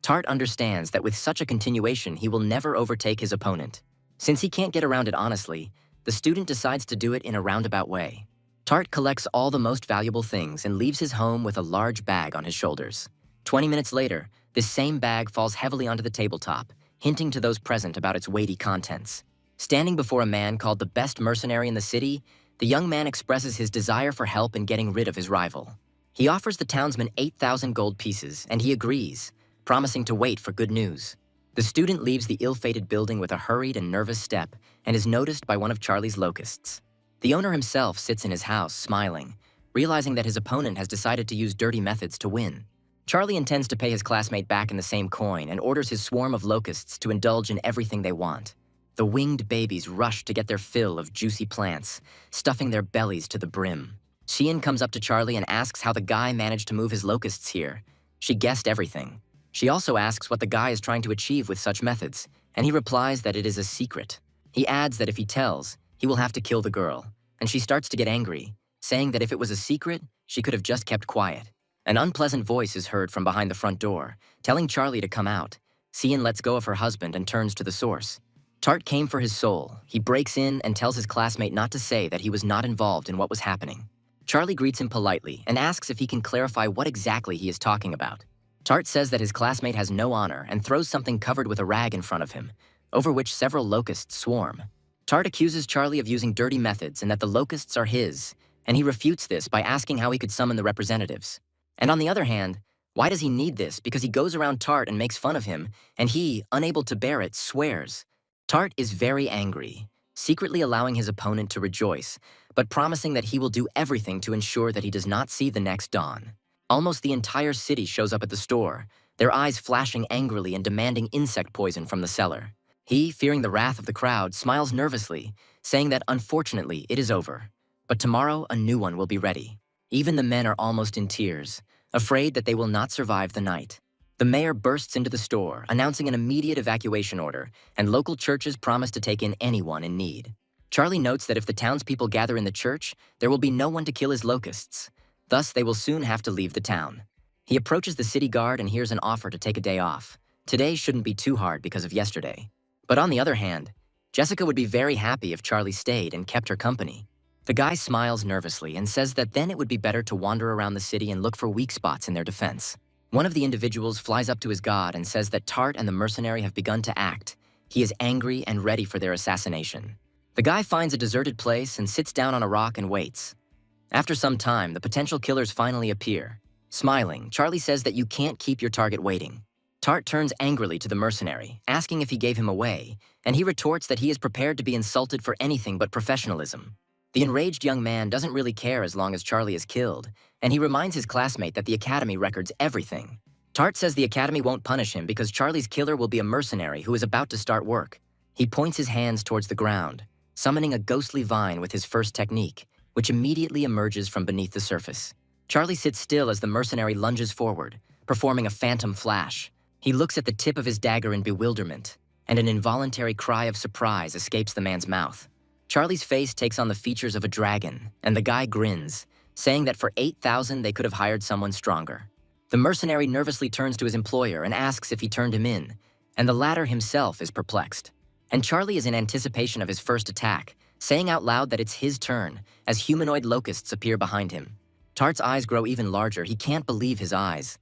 Speaker 1: Tart understands that with such a continuation, he will never overtake his opponent. Since he can't get around it honestly, the student decides to do it in a roundabout way. Tart collects all the most valuable things and leaves his home with a large bag on his shoulders. 20 minutes later, this same bag falls heavily onto the tabletop, hinting to those present about its weighty contents. Standing before a man called the best mercenary in the city, the young man expresses his desire for help in getting rid of his rival. He offers the townsman 8,000 gold pieces, and he agrees, promising to wait for good news. The student leaves the ill-fated building with a hurried and nervous step and is noticed by one of Charlie's locusts. The owner himself sits in his house, smiling, realizing that his opponent has decided to use dirty methods to win. Charlie intends to pay his classmate back in the same coin and orders his swarm of locusts to indulge in everything they want. The winged babies rush to get their fill of juicy plants, stuffing their bellies to the brim. Sheehan comes up to Charlie and asks how the guy managed to move his locusts here. She guessed everything. She also asks what the guy is trying to achieve with such methods, and he replies that it is a secret. He adds that if he tells, he will have to kill the girl, and she starts to get angry, saying that if it was a secret, she could have just kept quiet. An unpleasant voice is heard from behind the front door, telling Charlie to come out. Sheehan lets go of her husband and turns to the source. Tart came for his soul. He breaks in and tells his classmate not to say that he was not involved in what was happening. Charlie greets him politely and asks if he can clarify what exactly he is talking about. Tart says that his classmate has no honor and throws something covered with a rag in front of him, over which several locusts swarm. Tart accuses Charlie of using dirty methods and that the locusts are his, and he refutes this by asking how he could summon the representatives. And on the other hand, why does he need this? Because he goes around Tart and makes fun of him, and he, unable to bear it, swears. Tart is very angry, secretly allowing his opponent to rejoice, but promising that he will do everything to ensure that he does not see the next dawn. Almost the entire city shows up at the store, their eyes flashing angrily and demanding insect poison from the seller. He, fearing the wrath of the crowd, smiles nervously, saying that unfortunately it is over. But tomorrow a new one will be ready. Even the men are almost in tears, afraid that they will not survive the night. The mayor bursts into the store, announcing an immediate evacuation order, and local churches promise to take in anyone in need. Charlie notes that if the townspeople gather in the church, there will be no one to kill his locusts. Thus, they will soon have to leave the town. He approaches the city guard and hears an offer to take a day off. Today shouldn't be too hard because of yesterday. But on the other hand, Jessica would be very happy if Charlie stayed and kept her company. The guy smiles nervously and says that then it would be better to wander around the city and look for weak spots in their defense. One of the individuals flies up to his god and says that Tart and the mercenary have begun to act. He is angry and ready for their assassination. The guy finds a deserted place and sits down on a rock and waits. After some time, the potential killers finally appear. Smiling, Charlie says that you can't keep your target waiting. Tart turns angrily to the mercenary, asking if he gave him away, and he retorts that he is prepared to be insulted for anything but professionalism. The enraged young man doesn't really care as long as Charlie is killed, and he reminds his classmate that the academy records everything. Tart says the academy won't punish him because Charlie's killer will be a mercenary who is about to start work. He points his hands towards the ground, summoning a ghostly vine with his first technique, which immediately emerges from beneath the surface. Charlie sits still as the mercenary lunges forward, performing a phantom flash. He looks at the tip of his dagger in bewilderment, and an involuntary cry of surprise escapes the man's mouth. Charlie's face takes on the features of a dragon, and the guy grins, saying that for 8,000 they could have hired someone stronger. The mercenary nervously turns to his employer and asks if he turned him in, and the latter himself is perplexed. And Charlie is in anticipation of his first attack, saying out loud that it's his turn, as humanoid locusts appear behind him. Tart's eyes grow even larger. He can't believe his eyes,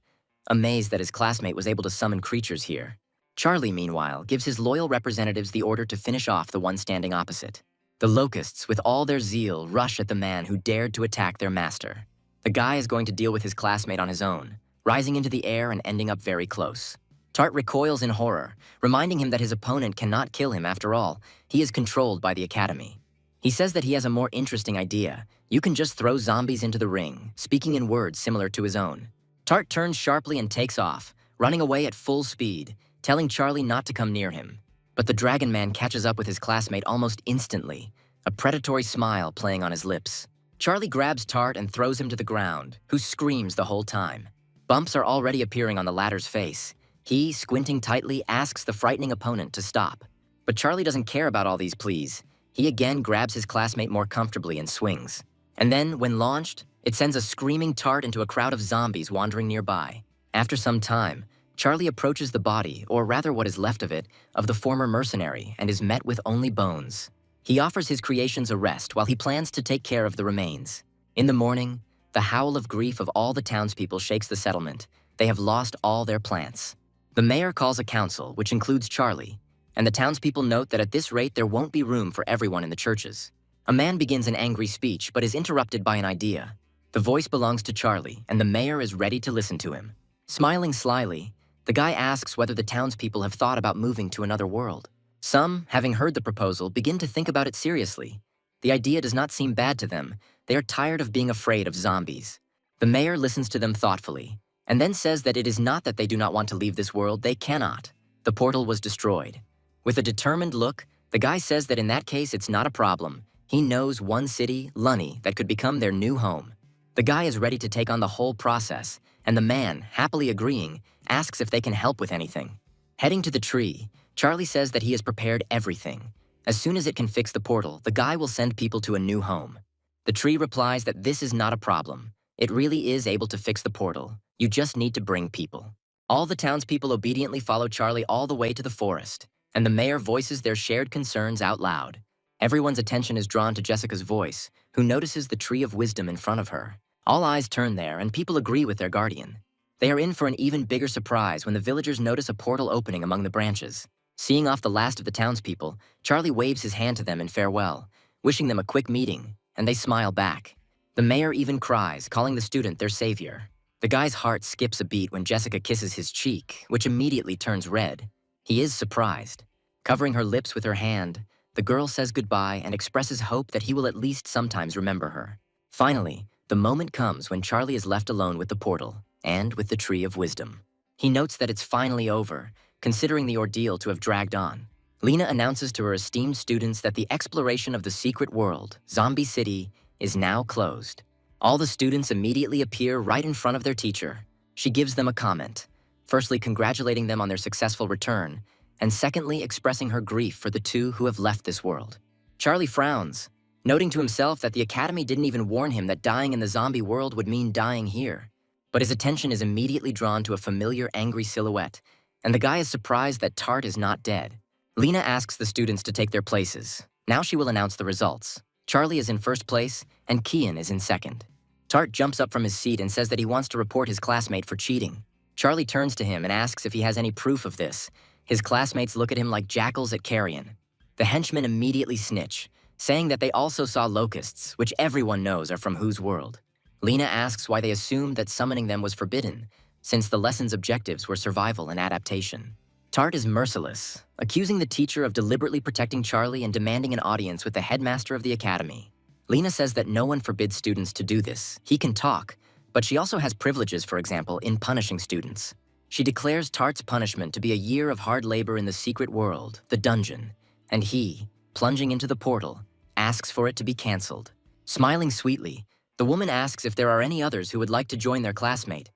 Speaker 1: amazed that his classmate was able to summon creatures here. Charlie, meanwhile, gives his loyal representatives the order to finish off the one standing opposite. The locusts, with all their zeal, rush at the man who dared to attack their master. The guy is going to deal with his classmate on his own, rising into the air and ending up very close. Tart recoils in horror, reminding him that his opponent cannot kill him after all. He is controlled by the academy. He says that he has a more interesting idea. You can just throw zombies into the ring, speaking in words similar to his own. Tart turns sharply and takes off, running away at full speed, telling Charlie not to come near him. But the Dragon Man catches up with his classmate almost instantly, a predatory smile playing on his lips. Charlie grabs Tart and throws him to the ground, who screams the whole time. Bumps are already appearing on the latter's face. He, squinting tightly, asks the frightening opponent to stop. But Charlie doesn't care about all these pleas. He again grabs his classmate more comfortably and swings. And then, when launched, it sends a screaming Tart into a crowd of zombies wandering nearby. After some time, Charlie approaches the body, or rather what is left of it, of the former mercenary and is met with only bones. He offers his creations a rest while he plans to take care of the remains. In the morning, the howl of grief of all the townspeople shakes the settlement. They have lost all their plants. The mayor calls a council, which includes Charlie, and the townspeople note that at this rate there won't be room for everyone in the churches. A man begins an angry speech, but is interrupted by an idea. The voice belongs to Charlie, and the mayor is ready to listen to him. Smiling slyly, the guy asks whether the townspeople have thought about moving to another world. Some, having heard the proposal, begin to think about it seriously. The idea does not seem bad to them. They are tired of being afraid of zombies. The mayor listens to them thoughtfully, and then says that it is not that they do not want to leave this world, they cannot. The portal was destroyed. With a determined look, the guy says that in that case it's not a problem. He knows one city, Lunny, that could become their new home. The guy is ready to take on the whole process, and the man, happily agreeing, asks if they can help with anything. Heading to the tree, Charlie says that he has prepared everything. As soon as it can fix the portal, the guy will send people to a new home. The tree replies that this is not a problem. It really is able to fix the portal. You just need to bring people. All the townspeople obediently follow Charlie all the way to the forest, and the mayor voices their shared concerns out loud. Everyone's attention is drawn to Jessica's voice, who notices the tree of wisdom in front of her. All eyes turn there, and people agree with their guardian. They are in for an even bigger surprise when the villagers notice a portal opening among the branches. Seeing off the last of the townspeople, Charlie waves his hand to them in farewell, wishing them a quick meeting, and they smile back. The mayor even cries, calling the student their savior. The guy's heart skips a beat when Jessica kisses his cheek, which immediately turns red. He is surprised. Covering her lips with her hand, the girl says goodbye and expresses hope that he will at least sometimes remember her. Finally, the moment comes when Charlie is left alone with the portal and with the Tree of Wisdom. He notes that it's finally over, considering the ordeal to have dragged on. Lena announces to her esteemed students that the exploration of the secret world, Zombie City, is now closed. All the students immediately appear right in front of their teacher. She gives them a comment, firstly congratulating them on their successful return, and secondly expressing her grief for the two who have left this world. Charlie frowns, noting to himself that the Academy didn't even warn him that dying in the zombie world would mean dying here. But his attention is immediately drawn to a familiar angry silhouette, and the guy is surprised that Tart is not dead. Lena asks the students to take their places. Now she will announce the results. Charlie is in first place, and Kian is in second. Tart jumps up from his seat and says that he wants to report his classmate for cheating. Charlie turns to him and asks if he has any proof of this. His classmates look at him like jackals at carrion. The henchmen immediately snitch, saying that they also saw locusts, which everyone knows are from whose world. Lena asks why they assumed that summoning them was forbidden, since the lesson's objectives were survival and adaptation. Tart is merciless, accusing the teacher of deliberately protecting Charlie and demanding an audience with the headmaster of the academy. Lena says that no one forbids students to do this. He can talk, but she also has privileges, for example, in punishing students. She declares Tart's punishment to be a year of hard labor in the secret world, the dungeon, and he, plunging into the portal, asks for it to be cancelled. Smiling sweetly, the woman asks if there are any others who would like to join their classmate,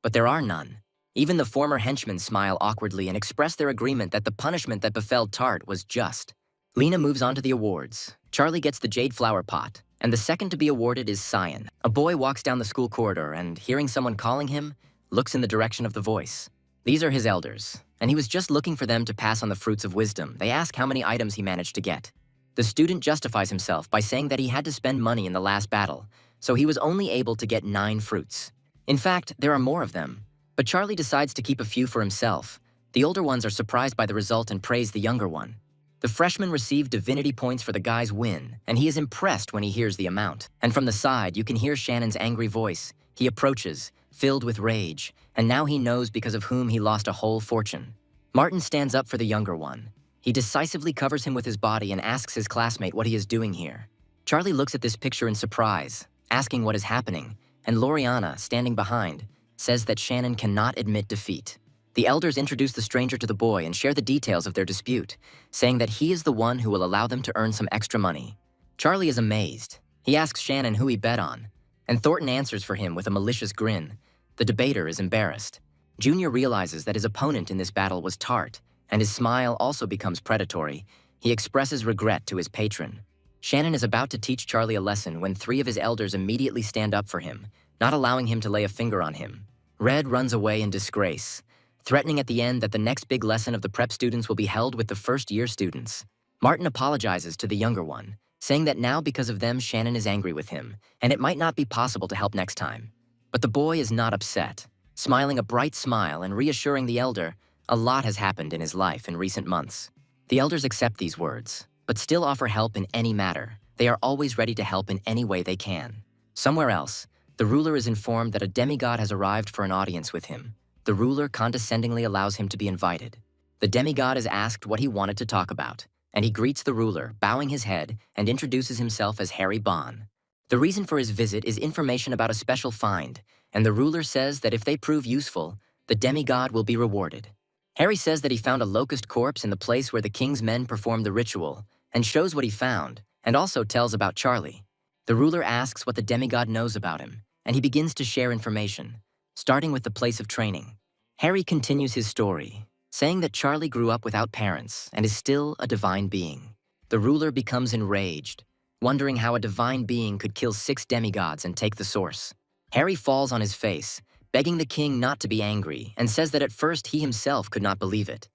Speaker 1: but there are none. Even the former henchmen smile awkwardly and express their agreement that the punishment that befell Tart was just. Lena moves on to the awards. Charlie gets the jade flower pot, and the second to be awarded is Cyan. A boy walks down the school corridor and, hearing someone calling him, looks in the direction of the voice. These are his elders, and he was just looking for them to pass on the fruits of wisdom. They ask how many items he managed to get. The student justifies himself by saying that he had to spend money in the last battle, so he was only able to get 9 fruits. In fact, there are more of them, but Charlie decides to keep a few for himself. The older ones are surprised by the result and praise the younger one. The freshman received divinity points for the guy's win, and he is impressed when he hears the amount. And from the side, you can hear Shannon's angry voice. He approaches, filled with rage, and now he knows because of whom he lost a whole fortune. Martin stands up for the younger one. He decisively covers him with his body and asks his classmate what he is doing here. Charlie looks at this picture in surprise, asking what is happening, and Loriana, standing behind, says that Shannon cannot admit defeat. The elders introduce the stranger to the boy and share the details of their dispute, saying that he is the one who will allow them to earn some extra money. Charlie is amazed. He asks Shannon who he bet on, and Thornton answers for him with a malicious grin. The debater is embarrassed. Junior realizes that his opponent in this battle was Tart, and his smile also becomes predatory. He expresses regret to his patron. Shannon is about to teach Charlie a lesson when 3 of his elders immediately stand up for him, not allowing him to lay a finger on him. Red runs away in disgrace, threatening at the end that the next big lesson of the prep students will be held with the first-year students. Martin apologizes to the younger one, saying that now because of them Shannon is angry with him, and it might not be possible to help next time. But the boy is not upset, smiling a bright smile and reassuring the elder a lot has happened in his life in recent months. The elders accept these words, but still offer help in any matter. They are always ready to help in any way they can. Somewhere else, the ruler is informed that a demigod has arrived for an audience with him. The ruler condescendingly allows him to be invited. The demigod is asked what he wanted to talk about, and he greets the ruler, bowing his head, and introduces himself as Harry Bon. The reason for his visit is information about a special find, and the ruler says that if they prove useful, the demigod will be rewarded. Harry says that he found a locust corpse in the place where the king's men performed the ritual, and shows what he found, and also tells about Charlie. The ruler asks what the demigod knows about him, and he begins to share information, starting with the place of training. Harry continues his story, saying that Charlie grew up without parents and is still a divine being. The ruler becomes enraged, wondering how a divine being could kill 6 demigods and take the source. Harry falls on his face, begging the king not to be angry, and says that at first he himself could not believe it.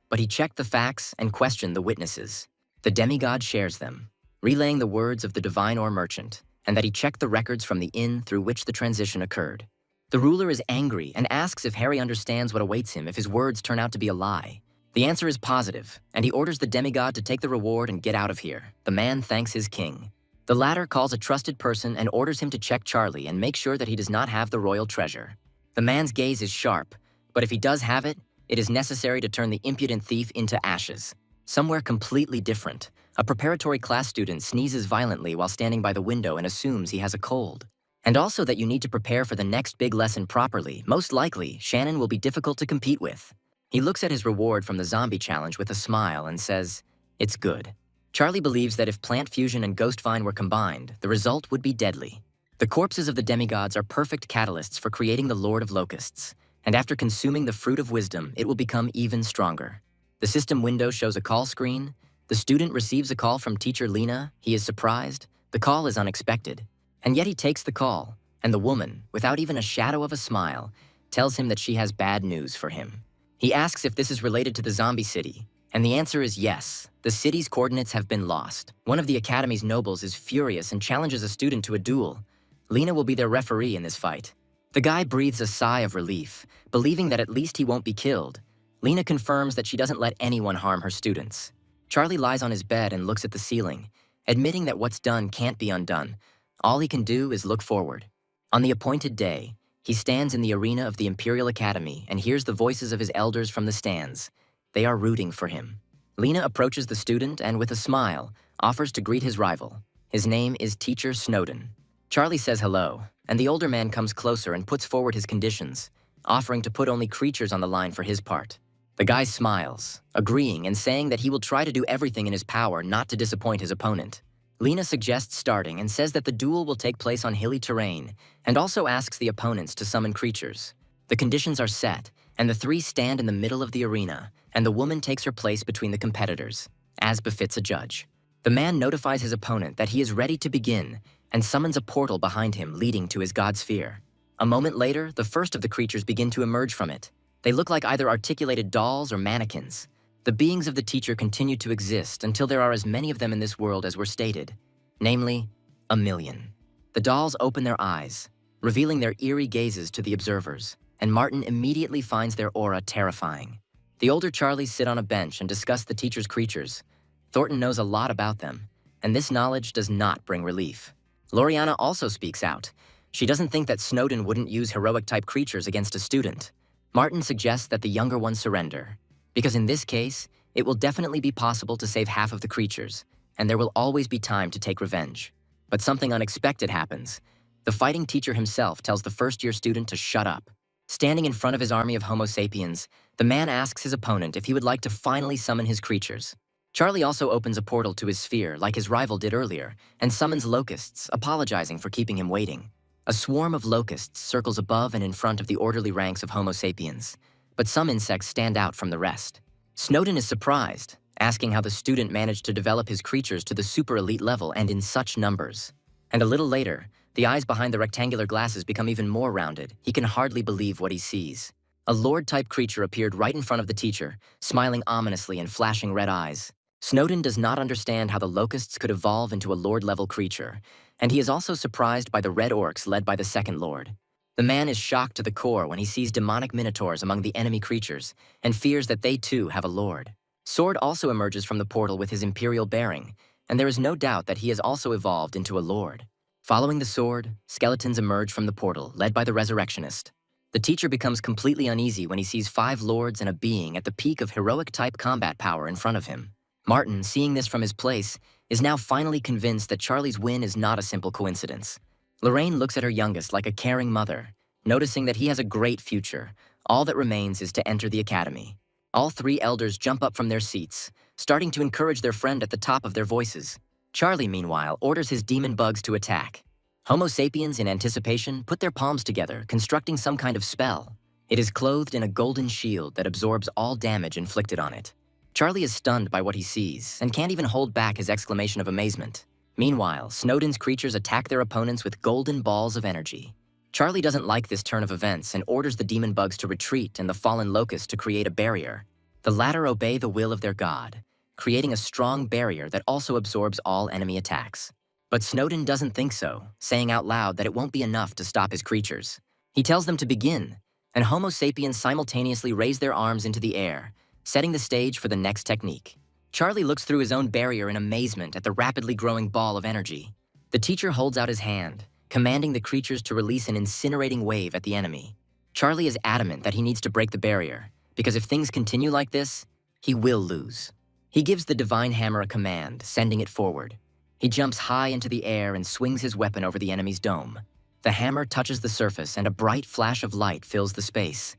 Speaker 1: But he checked the facts and questioned the witnesses. The demigod shares them, relaying the words of the divine or merchant, and that he checked the records from the inn through which the transition occurred. The ruler is angry and asks if Harry understands what awaits him if his words turn out to be a lie. The answer is positive, and he orders the demigod to take the reward and get out of here. The man thanks his king. The latter calls a trusted person and orders him to check Charlie and make sure that he does not have the royal treasure. The man's gaze is sharp, but if he does have it, it is necessary to turn the impudent thief into ashes. Somewhere completely different, a preparatory class student sneezes violently while standing by the window and assumes he has a cold. And also that you need to prepare for the next big lesson properly. Most likely, Shannon will be difficult to compete with. He looks at his reward from the zombie challenge with a smile and says, "It's good." Charlie believes that if plant fusion and ghost vine were combined, the result would be deadly. The corpses of the demigods are perfect catalysts for creating the Lord of Locusts, and after consuming the fruit of wisdom, it will become even stronger. The system window shows a call screen. The student receives a call from teacher Lena. He is surprised. The call is unexpected. And yet he takes the call, and the woman, without even a shadow of a smile, tells him that she has bad news for him. He asks if this is related to the zombie city, and the answer is yes. The city's coordinates have been lost. One of the academy's nobles is furious and challenges a student to a duel. Lena will be their referee in this fight. The guy breathes a sigh of relief, believing that at least he won't be killed. Lena confirms that she doesn't let anyone harm her students. Charlie lies on his bed and looks at the ceiling, admitting that what's done can't be undone. All he can do is look forward. On the appointed day, he stands in the arena of the Imperial Academy and hears the voices of his elders from the stands. They are rooting for him. Lena approaches the student and, with a smile, offers to greet his rival. His name is Teacher Snowden. Charlie says hello, and the older man comes closer and puts forward his conditions, offering to put only creatures on the line for his part. The guy smiles, agreeing and saying that he will try to do everything in his power not to disappoint his opponent. Lena suggests starting and says that the duel will take place on hilly terrain, and also asks the opponents to summon creatures. The conditions are set, and the three stand in the middle of the arena, and the woman takes her place between the competitors, as befits a judge. The man notifies his opponent that he is ready to begin, and summons a portal behind him leading to his god sphere. A moment later, the first of the creatures begin to emerge from it. They look like either articulated dolls or mannequins. The beings of the teacher continue to exist until there are as many of them in this world as were stated, namely, 1,000,000. The dolls open their eyes, revealing their eerie gazes to the observers, and Martin immediately finds their aura terrifying. The older Charlies sit on a bench and discuss the teacher's creatures. Thornton knows a lot about them, and this knowledge does not bring relief. Loriana also speaks out. She doesn't think that Snowden wouldn't use heroic-type creatures against a student. Martin suggests that the younger ones surrender, because in this case, it will definitely be possible to save half of the creatures, and there will always be time to take revenge. But something unexpected happens. The fighting teacher himself tells the first-year student to shut up. Standing in front of his army of Homo sapiens, the man asks his opponent if he would like to finally summon his creatures. Charlie also opens a portal to his sphere like his rival did earlier, and summons locusts, apologizing for keeping him waiting. A swarm of locusts circles above and in front of the orderly ranks of Homo sapiens, but some insects stand out from the rest. Snowden is surprised, asking how the student managed to develop his creatures to the super elite level and in such numbers. And a little later, the eyes behind the rectangular glasses become even more rounded. He can hardly believe what he sees. A lord-type creature appeared right in front of the teacher, smiling ominously and flashing red eyes. Snowden does not understand how the locusts could evolve into a lord-level creature, and he is also surprised by the red orcs led by the second lord. The man is shocked to the core when he sees demonic minotaurs among the enemy creatures, and fears that they too have a lord. Sword also emerges from the portal with his imperial bearing, and there is no doubt that he has also evolved into a lord. Following the sword, skeletons emerge from the portal, led by the resurrectionist. The teacher becomes completely uneasy when he sees 5 lords and a being at the peak of heroic-type combat power in front of him. Martin, seeing this from his place, is now finally convinced that Charlie's win is not a simple coincidence. Lorraine looks at her youngest like a caring mother, noticing that he has a great future. All that remains is to enter the academy. All 3 elders jump up from their seats, starting to encourage their friend at the top of their voices. Charlie, meanwhile, orders his demon bugs to attack. Homo sapiens, in anticipation, put their palms together, constructing some kind of spell. It is clothed in a golden shield that absorbs all damage inflicted on it. Charlie is stunned by what he sees, and can't even hold back his exclamation of amazement. Meanwhile, Snowden's creatures attack their opponents with golden balls of energy. Charlie doesn't like this turn of events and orders the demon bugs to retreat and the fallen locusts to create a barrier. The latter obey the will of their god, creating a strong barrier that also absorbs all enemy attacks. But Snowden doesn't think so, saying out loud that it won't be enough to stop his creatures. He tells them to begin, and Homo sapiens simultaneously raise their arms into the air, setting the stage for the next technique. Charlie looks through his own barrier in amazement at the rapidly growing ball of energy. The teacher holds out his hand, commanding the creatures to release an incinerating wave at the enemy. Charlie is adamant that he needs to break the barrier, because if things continue like this, he will lose. He gives the divine hammer a command, sending it forward. He jumps high into the air and swings his weapon over the enemy's dome. The hammer touches the surface and a bright flash of light fills the space.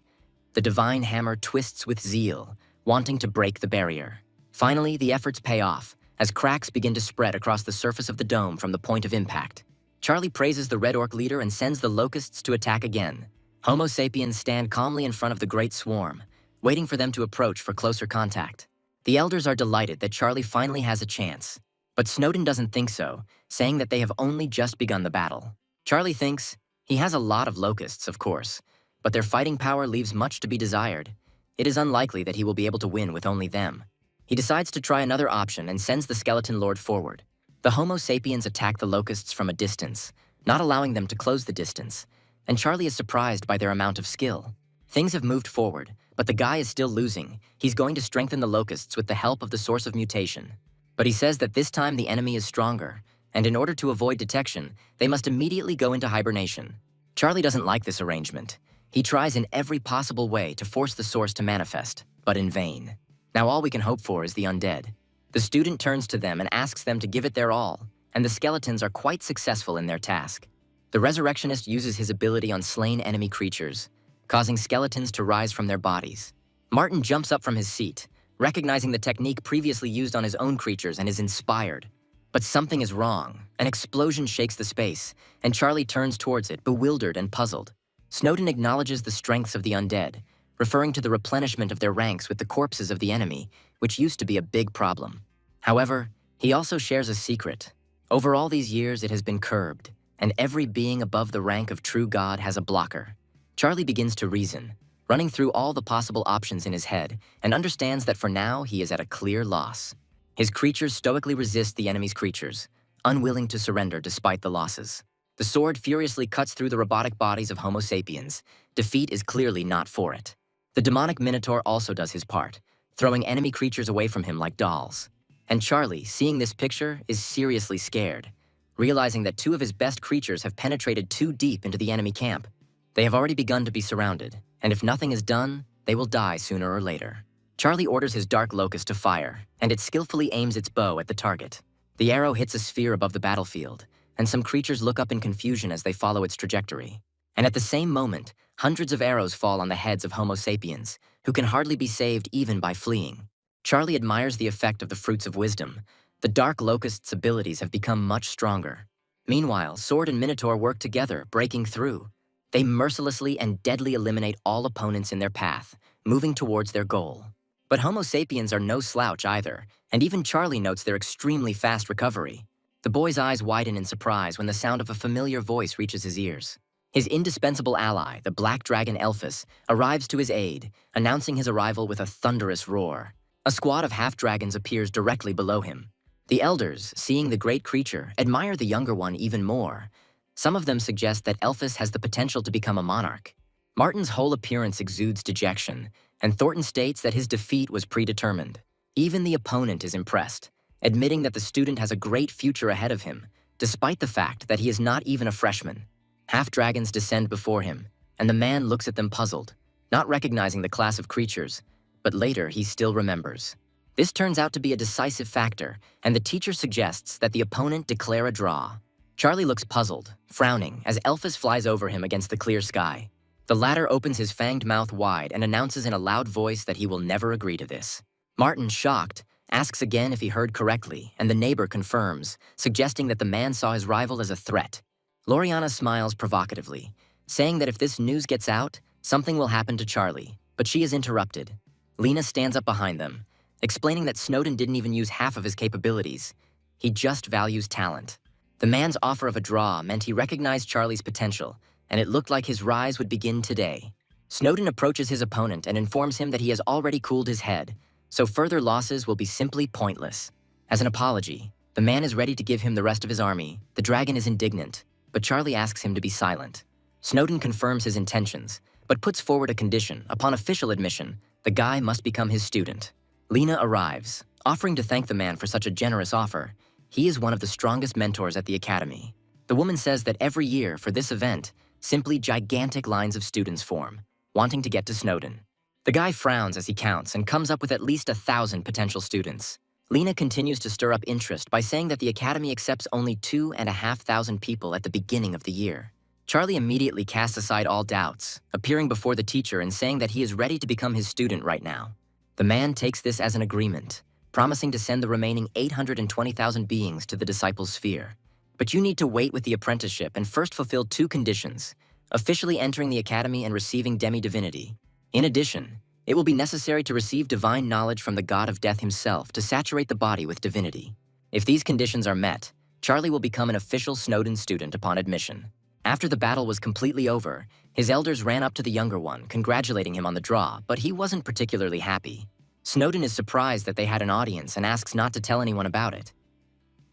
Speaker 1: The divine hammer twists with zeal, wanting to break the barrier. Finally, the efforts pay off, as cracks begin to spread across the surface of the dome from the point of impact. Charlie praises the Red Orc leader and sends the locusts to attack again. Homo sapiens stand calmly in front of the great swarm, waiting for them to approach for closer contact. The elders are delighted that Charlie finally has a chance, but Snowden doesn't think so, saying that they have only just begun the battle. Charlie thinks he has a lot of locusts, of course, but their fighting power leaves much to be desired. It is unlikely that he will be able to win with only them. He decides to try another option and sends the Skeleton Lord forward. The Homo sapiens attack the locusts from a distance, not allowing them to close the distance, and Charlie is surprised by their amount of skill. Things have moved forward, but the guy is still losing. He's going to strengthen the locusts with the help of the source of mutation. But he says that this time the enemy is stronger, and in order to avoid detection, they must immediately go into hibernation. Charlie doesn't like this arrangement. He tries in every possible way to force the source to manifest, but in vain. Now all we can hope for is the undead. The student turns to them and asks them to give it their all, and the skeletons are quite successful in their task. The resurrectionist uses his ability on slain enemy creatures, causing skeletons to rise from their bodies. Martin jumps up from his seat, recognizing the technique previously used on his own creatures, and is inspired. But something is wrong. An explosion shakes the space, and Charlie turns towards it, bewildered and puzzled. Snowden acknowledges the strengths of the undead, referring to the replenishment of their ranks with the corpses of the enemy, which used to be a big problem. However, he also shares a secret. Over all these years, it has been curbed, and every being above the rank of true God has a blocker. Charlie begins to reason, running through all the possible options in his head, and understands that for now he is at a clear loss. His creatures stoically resist the enemy's creatures, unwilling to surrender despite the losses. The sword furiously cuts through the robotic bodies of Homo sapiens. Defeat is clearly not for it. The demonic Minotaur also does his part, throwing enemy creatures away from him like dolls. And Charlie, seeing this picture, is seriously scared, realizing that two of his best creatures have penetrated too deep into the enemy camp. They have already begun to be surrounded, and if nothing is done, they will die sooner or later. Charlie orders his Dark Locust to fire, and it skillfully aims its bow at the target. The arrow hits a sphere above the battlefield, and some creatures look up in confusion as they follow its trajectory. And at the same moment, hundreds of arrows fall on the heads of Homo sapiens, who can hardly be saved even by fleeing. Charlie admires the effect of the fruits of wisdom. The Dark Locust's abilities have become much stronger. Meanwhile, Sword and Minotaur work together, breaking through. They mercilessly and deadly eliminate all opponents in their path, moving towards their goal. But Homo sapiens are no slouch either, and even Charlie notes their extremely fast recovery. The boy's eyes widen in surprise when the sound of a familiar voice reaches his ears. His indispensable ally, the black dragon Elphus, arrives to his aid, announcing his arrival with a thunderous roar. A squad of half-dragons appears directly below him. The elders, seeing the great creature, admire the younger one even more. Some of them suggest that Elphus has the potential to become a monarch. Martin's whole appearance exudes dejection, and Thornton states that his defeat was predetermined. Even the opponent is impressed, admitting that the student has a great future ahead of him, despite the fact that he is not even a freshman. Half-dragons descend before him, and the man looks at them puzzled, not recognizing the class of creatures, but later he still remembers. This turns out to be a decisive factor, and the teacher suggests that the opponent declare a draw. Charlie looks puzzled, frowning, as Elphus flies over him against the clear sky. The latter opens his fanged mouth wide and announces in a loud voice that he will never agree to this. Martin, shocked, asks again if he heard correctly, and the neighbor confirms, suggesting that the man saw his rival as a threat. Loriana smiles provocatively, saying that if this news gets out, something will happen to Charlie, but she is interrupted. Lena stands up behind them, explaining that Snowden didn't even use half of his capabilities. He just values talent. The man's offer of a draw meant he recognized Charlie's potential, and it looked like his rise would begin today. Snowden approaches his opponent and informs him that he has already cooled his head, so further losses will be simply pointless. As an apology, the man is ready to give him the rest of his army. The dragon is indignant, but Charlie asks him to be silent. Snowden confirms his intentions, but puts forward a condition. Upon official admission, the guy must become his student. Lena arrives, offering to thank the man for such a generous offer. He is one of the strongest mentors at the academy. The woman says that every year for this event, simply gigantic lines of students form, wanting to get to Snowden. The guy frowns as he counts and comes up with at least 1,000 potential students. Lena continues to stir up interest by saying that the academy accepts only 2,500 people at the beginning of the year. Charlie immediately casts aside all doubts, appearing before the teacher and saying that he is ready to become his student right now. The man takes this as an agreement, promising to send the remaining 820,000 beings to the disciples' sphere. But you need to wait with the apprenticeship and first fulfill 2 conditions: officially entering the academy and receiving demi-divinity. In addition, it will be necessary to receive divine knowledge from the god of death himself to saturate the body with divinity. If these conditions are met, Charlie will become an official Snowden student upon admission. After the battle was completely over, his elders ran up to the younger one, congratulating him on the draw, but he wasn't particularly happy. Snowden is surprised that they had an audience and asks not to tell anyone about it.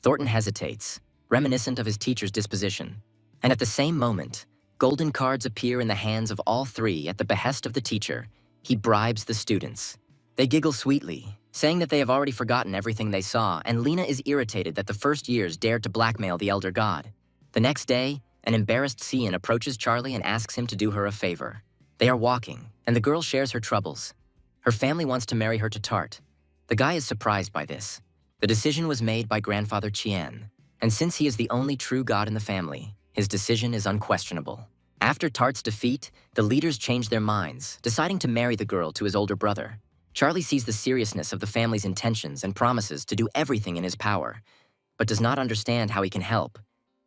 Speaker 1: Thornton hesitates, reminiscent of his teacher's disposition. And at the same moment, golden cards appear in the hands of all 3 at the behest of the teacher. He bribes the students. They giggle sweetly, saying that they have already forgotten everything they saw, and Lena is irritated that the first years dared to blackmail the elder god. The next day, an embarrassed Cian approaches Charlie and asks him to do her a favor. They are walking, and the girl shares her troubles. Her family wants to marry her to Tart. The guy is surprised by this. The decision was made by grandfather Qian, And since he is the only true god in the family, his decision is unquestionable. After Tart's defeat, the leaders change their minds, deciding to marry the girl to his older brother. Charlie sees the seriousness of the family's intentions and promises to do everything in his power, but does not understand how he can help.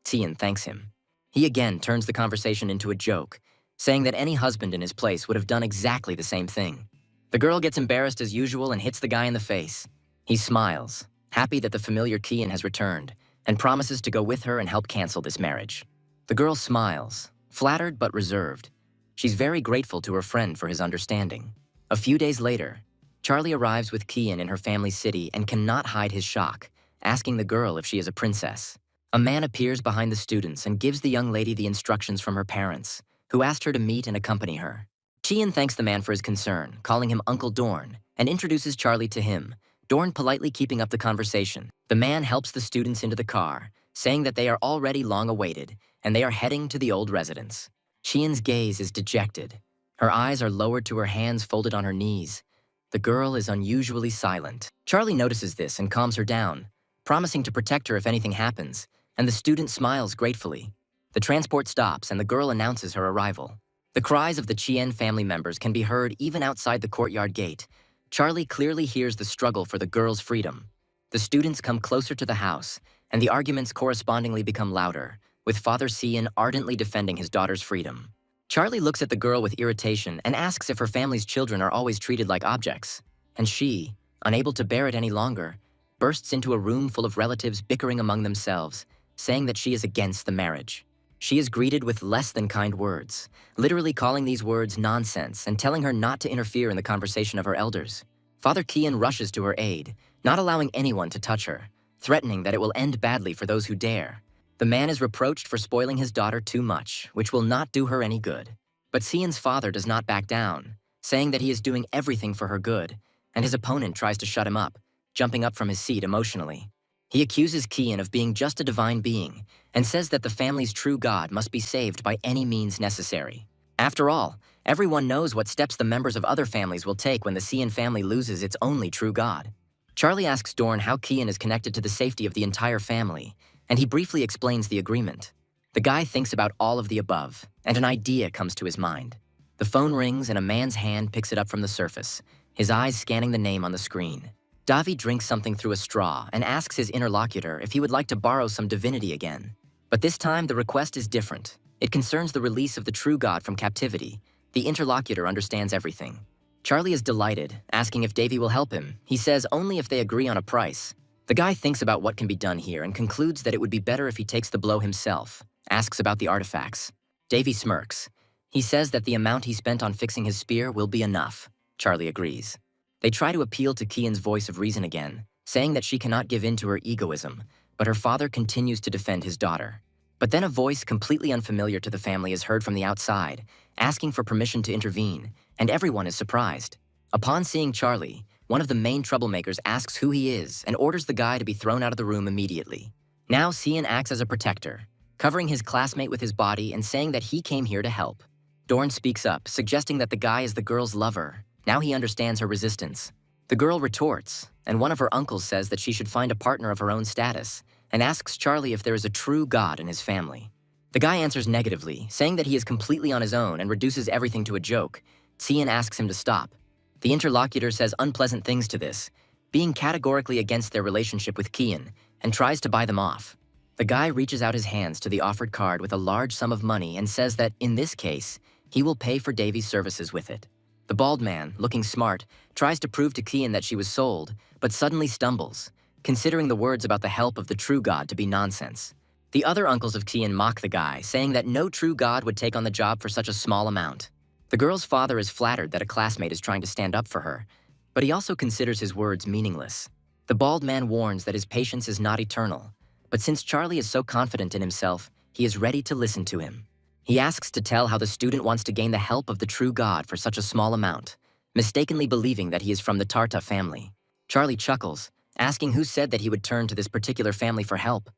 Speaker 1: Tian thanks him. He again turns the conversation into a joke, saying that any husband in his place would have done exactly the same thing. The girl gets embarrassed as usual and hits the guy in the face. He smiles, happy that the familiar Kian has returned, and promises to go with her and help cancel this marriage. The girl smiles, flattered but reserved. She's very grateful to her friend for his understanding. A few days later, Charlie arrives with Kian in her family's city and cannot hide his shock, asking the girl if she is a princess. A man appears behind the students and gives the young lady the instructions from her parents, who asked her to meet and accompany her. Kian thanks the man for his concern, calling him Uncle Dorn, and introduces Charlie to him, Dorn politely keeping up the conversation. The man helps the students into the car, saying that they are already long awaited, and they are heading to the old residence. Kian's gaze is dejected. Her eyes are lowered to her hands folded on her knees. The girl is unusually silent. Charlie notices this and calms her down, promising to protect her if anything happens, and the student smiles gratefully. The transport stops and the girl announces her arrival. The cries of the Chien family members can be heard even outside the courtyard gate. Charlie clearly hears the struggle for the girl's freedom. The students come closer to the house, and the arguments correspondingly become louder, with Father Cian ardently defending his daughter's freedom. Charlie looks at the girl with irritation and asks if her family's children are always treated like objects. And she, unable to bear it any longer, bursts into a room full of relatives bickering among themselves, saying that she is against the marriage. She is greeted with less than kind words, literally calling these words nonsense and telling her not to interfere in the conversation of her elders. Father Kian rushes to her aid, not allowing anyone to touch her, threatening that it will end badly for those who dare. The man is reproached for spoiling his daughter too much, which will not do her any good. But Cian's father does not back down, saying that he is doing everything for her good, and his opponent tries to shut him up, jumping up from his seat emotionally. He accuses Kian of being just a divine being, and says that the family's true god must be saved by any means necessary. After all, everyone knows what steps the members of other families will take when the Cian family loses its only true god. Charlie asks Dorn how Kian is connected to the safety of the entire family, and he briefly explains the agreement. The guy thinks about all of the above, and an idea comes to his mind. The phone rings and a man's hand picks it up from the surface, his eyes scanning the name on the screen. Davi drinks something through a straw and asks his interlocutor if he would like to borrow some divinity again. But this time, the request is different. It concerns the release of the true god from captivity. The interlocutor understands everything. Charlie is delighted, asking if Davy will help him. He says only if they agree on a price. The guy thinks about what can be done here and concludes that it would be better if he takes the blow himself, asks about the artifacts. Davy smirks. He says that the amount he spent on fixing his spear will be enough. Charlie agrees. They try to appeal to Kian's voice of reason again, saying that she cannot give in to her egoism, but her father continues to defend his daughter. But then a voice completely unfamiliar to the family is heard from the outside, asking for permission to intervene, and everyone is surprised. Upon seeing Charlie, one of the main troublemakers asks who he is and orders the guy to be thrown out of the room immediately. Now Cian acts as a protector, covering his classmate with his body and saying that he came here to help. Dorn speaks up, suggesting that the guy is the girl's lover. Now he understands her resistance. The girl retorts, and one of her uncles says that she should find a partner of her own status, and asks Charlie if there is a true god in his family. The guy answers negatively, saying that he is completely on his own and reduces everything to a joke. Cian asks him to stop. The interlocutor says unpleasant things to this, being categorically against their relationship with Kian, and tries to buy them off. The guy reaches out his hands to the offered card with a large sum of money and says that, in this case, he will pay for Davy's services with it. The bald man, looking smart, tries to prove to Kian that she was sold, but suddenly stumbles, considering the words about the help of the true god to be nonsense. The other uncles of Kian mock the guy, saying that no true god would take on the job for such a small amount. The girl's father is flattered that a classmate is trying to stand up for her, but he also considers his words meaningless. The bald man warns that his patience is not eternal, but since Charlie is so confident in himself, he is ready to listen to him. He asks to tell how the student wants to gain the help of the true god for such a small amount, mistakenly believing that he is from the Tarta family. Charlie chuckles, asking who said that he would turn to this particular family for help.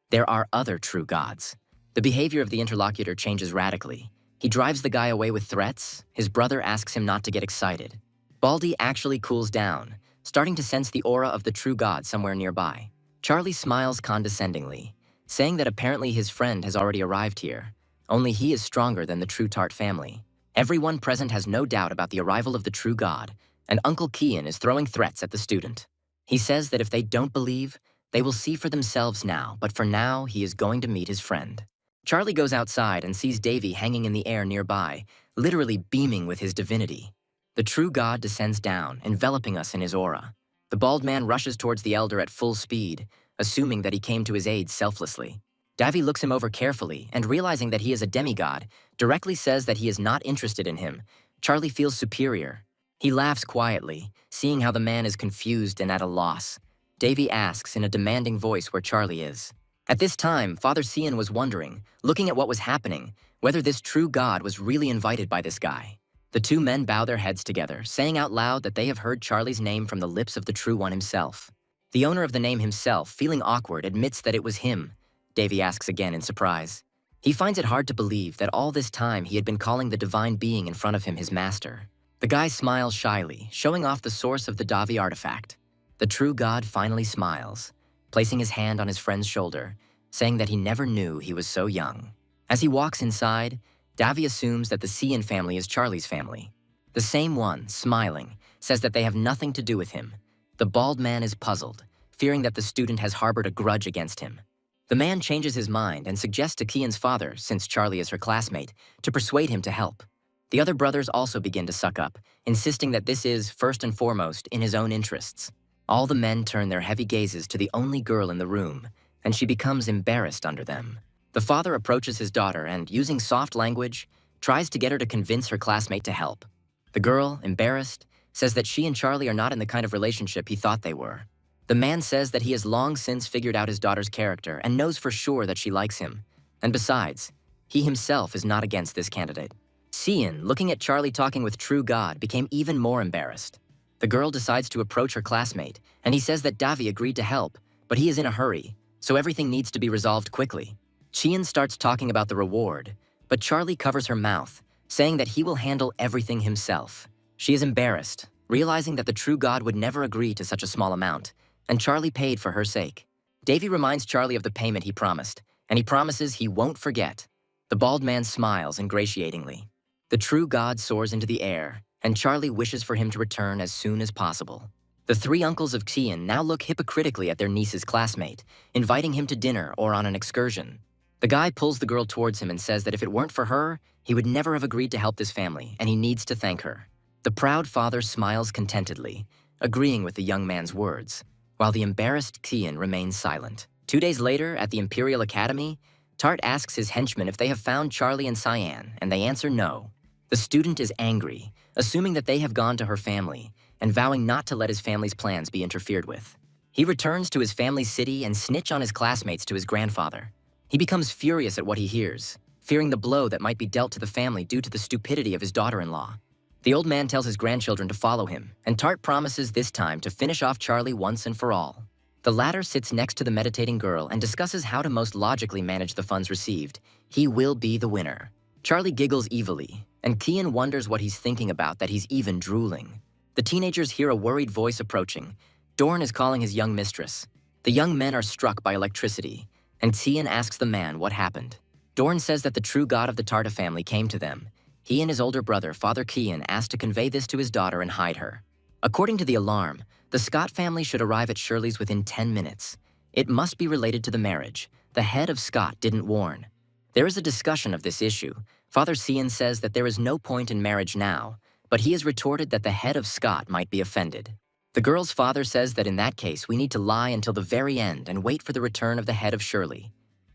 Speaker 1: There are other true gods. The behavior of the interlocutor changes radically. He drives the guy away with threats. His brother asks him not to get excited. Baldy actually cools down, starting to sense the aura of the true god somewhere nearby. Charlie smiles condescendingly, saying that apparently his friend has already arrived here. Only he is stronger than the true Tart family. Everyone present has no doubt about the arrival of the true god, and Uncle Kian is throwing threats at the student. He says that if they don't believe, they will see for themselves now, but for now, he is going to meet his friend. Charlie goes outside and sees Davy hanging in the air nearby, literally beaming with his divinity. The true god descends down, enveloping us in his aura. The bald man rushes towards the elder at full speed, assuming that he came to his aid selflessly. Davy looks him over carefully, and realizing that he is a demigod, directly says that he is not interested in him. Charlie feels superior. He laughs quietly, seeing how the man is confused and at a loss. Davy asks in a demanding voice where Charlie is. At this time, Father Cian was wondering, looking at what was happening, whether this true god was really invited by this guy. The two men bow their heads together, saying out loud that they have heard Charlie's name from the lips of the true one himself. The owner of the name himself, feeling awkward, admits that it was him. Davy asks again in surprise. He finds it hard to believe that all this time he had been calling the divine being in front of him his master. The guy smiles shyly, showing off the source of the Davi artifact. The true god finally smiles, placing his hand on his friend's shoulder, saying that he never knew he was so young. As he walks inside, Davi assumes that the Cian family is Charlie's family. The same one, smiling, says that they have nothing to do with him. The bald man is puzzled, fearing that the student has harbored a grudge against him. The man changes his mind and suggests to Kian's father, since Charlie is her classmate, to persuade him to help. The other brothers also begin to suck up, insisting that this is, first and foremost, in his own interests. All the men turn their heavy gazes to the only girl in the room, and she becomes embarrassed under them. The father approaches his daughter and, using soft language, tries to get her to convince her classmate to help. The girl, embarrassed, says that she and Charlie are not in the kind of relationship he thought they were. The man says that he has long since figured out his daughter's character and knows for sure that she likes him. And besides, he himself is not against this candidate. Cian, looking at Charlie talking with True God, became even more embarrassed. The girl decides to approach her classmate, and he says that Davi agreed to help, but he is in a hurry, so everything needs to be resolved quickly. Cian starts talking about the reward, but Charlie covers her mouth, saying that he will handle everything himself. She is embarrassed, realizing that the True God would never agree to such a small amount, and Charlie paid for her sake. Davy reminds Charlie of the payment he promised, and he promises he won't forget. The bald man smiles ingratiatingly. The True God soars into the air, and Charlie wishes for him to return as soon as possible. The three uncles of Cian now look hypocritically at their niece's classmate, inviting him to dinner or on an excursion. The guy pulls the girl towards him and says that if it weren't for her, he would never have agreed to help this family, and he needs to thank her. The proud father smiles contentedly, agreeing with the young man's words, while the embarrassed Cian remains silent. 2 days later, at the Imperial Academy, Tart asks his henchmen if they have found Charlie and Cyan, and they answer no. The student is angry, assuming that they have gone to her family, and vowing not to let his family's plans be interfered with. He returns to his family's city and snitch on his classmates to his grandfather. He becomes furious at what he hears, fearing the blow that might be dealt to the family due to the stupidity of his daughter-in-law. The old man tells his grandchildren to follow him, and Tart promises this time to finish off Charlie once and for all. The latter sits next to the meditating girl and discusses how to most logically manage the funds received. He will be the winner. Charlie giggles evilly, and Cian wonders what he's thinking about that he's even drooling. The teenagers hear a worried voice approaching. Dorn is calling his young mistress. The young men are struck by electricity, and Cian asks the man what happened. Dorn says that the True God of the Tarta family came to them. He and his older brother, Father Cian, asked to convey this to his daughter and hide her. According to the alarm, the Scott family should arrive at Shirley's within 10 minutes. It must be related to the marriage. The head of Scott didn't warn. There is a discussion of this issue. Father Cian says that there is no point in marriage now, but he has retorted that the head of Scott might be offended. The girl's father says that in that case we need to lie until the very end and wait for the return of the head of Shirley.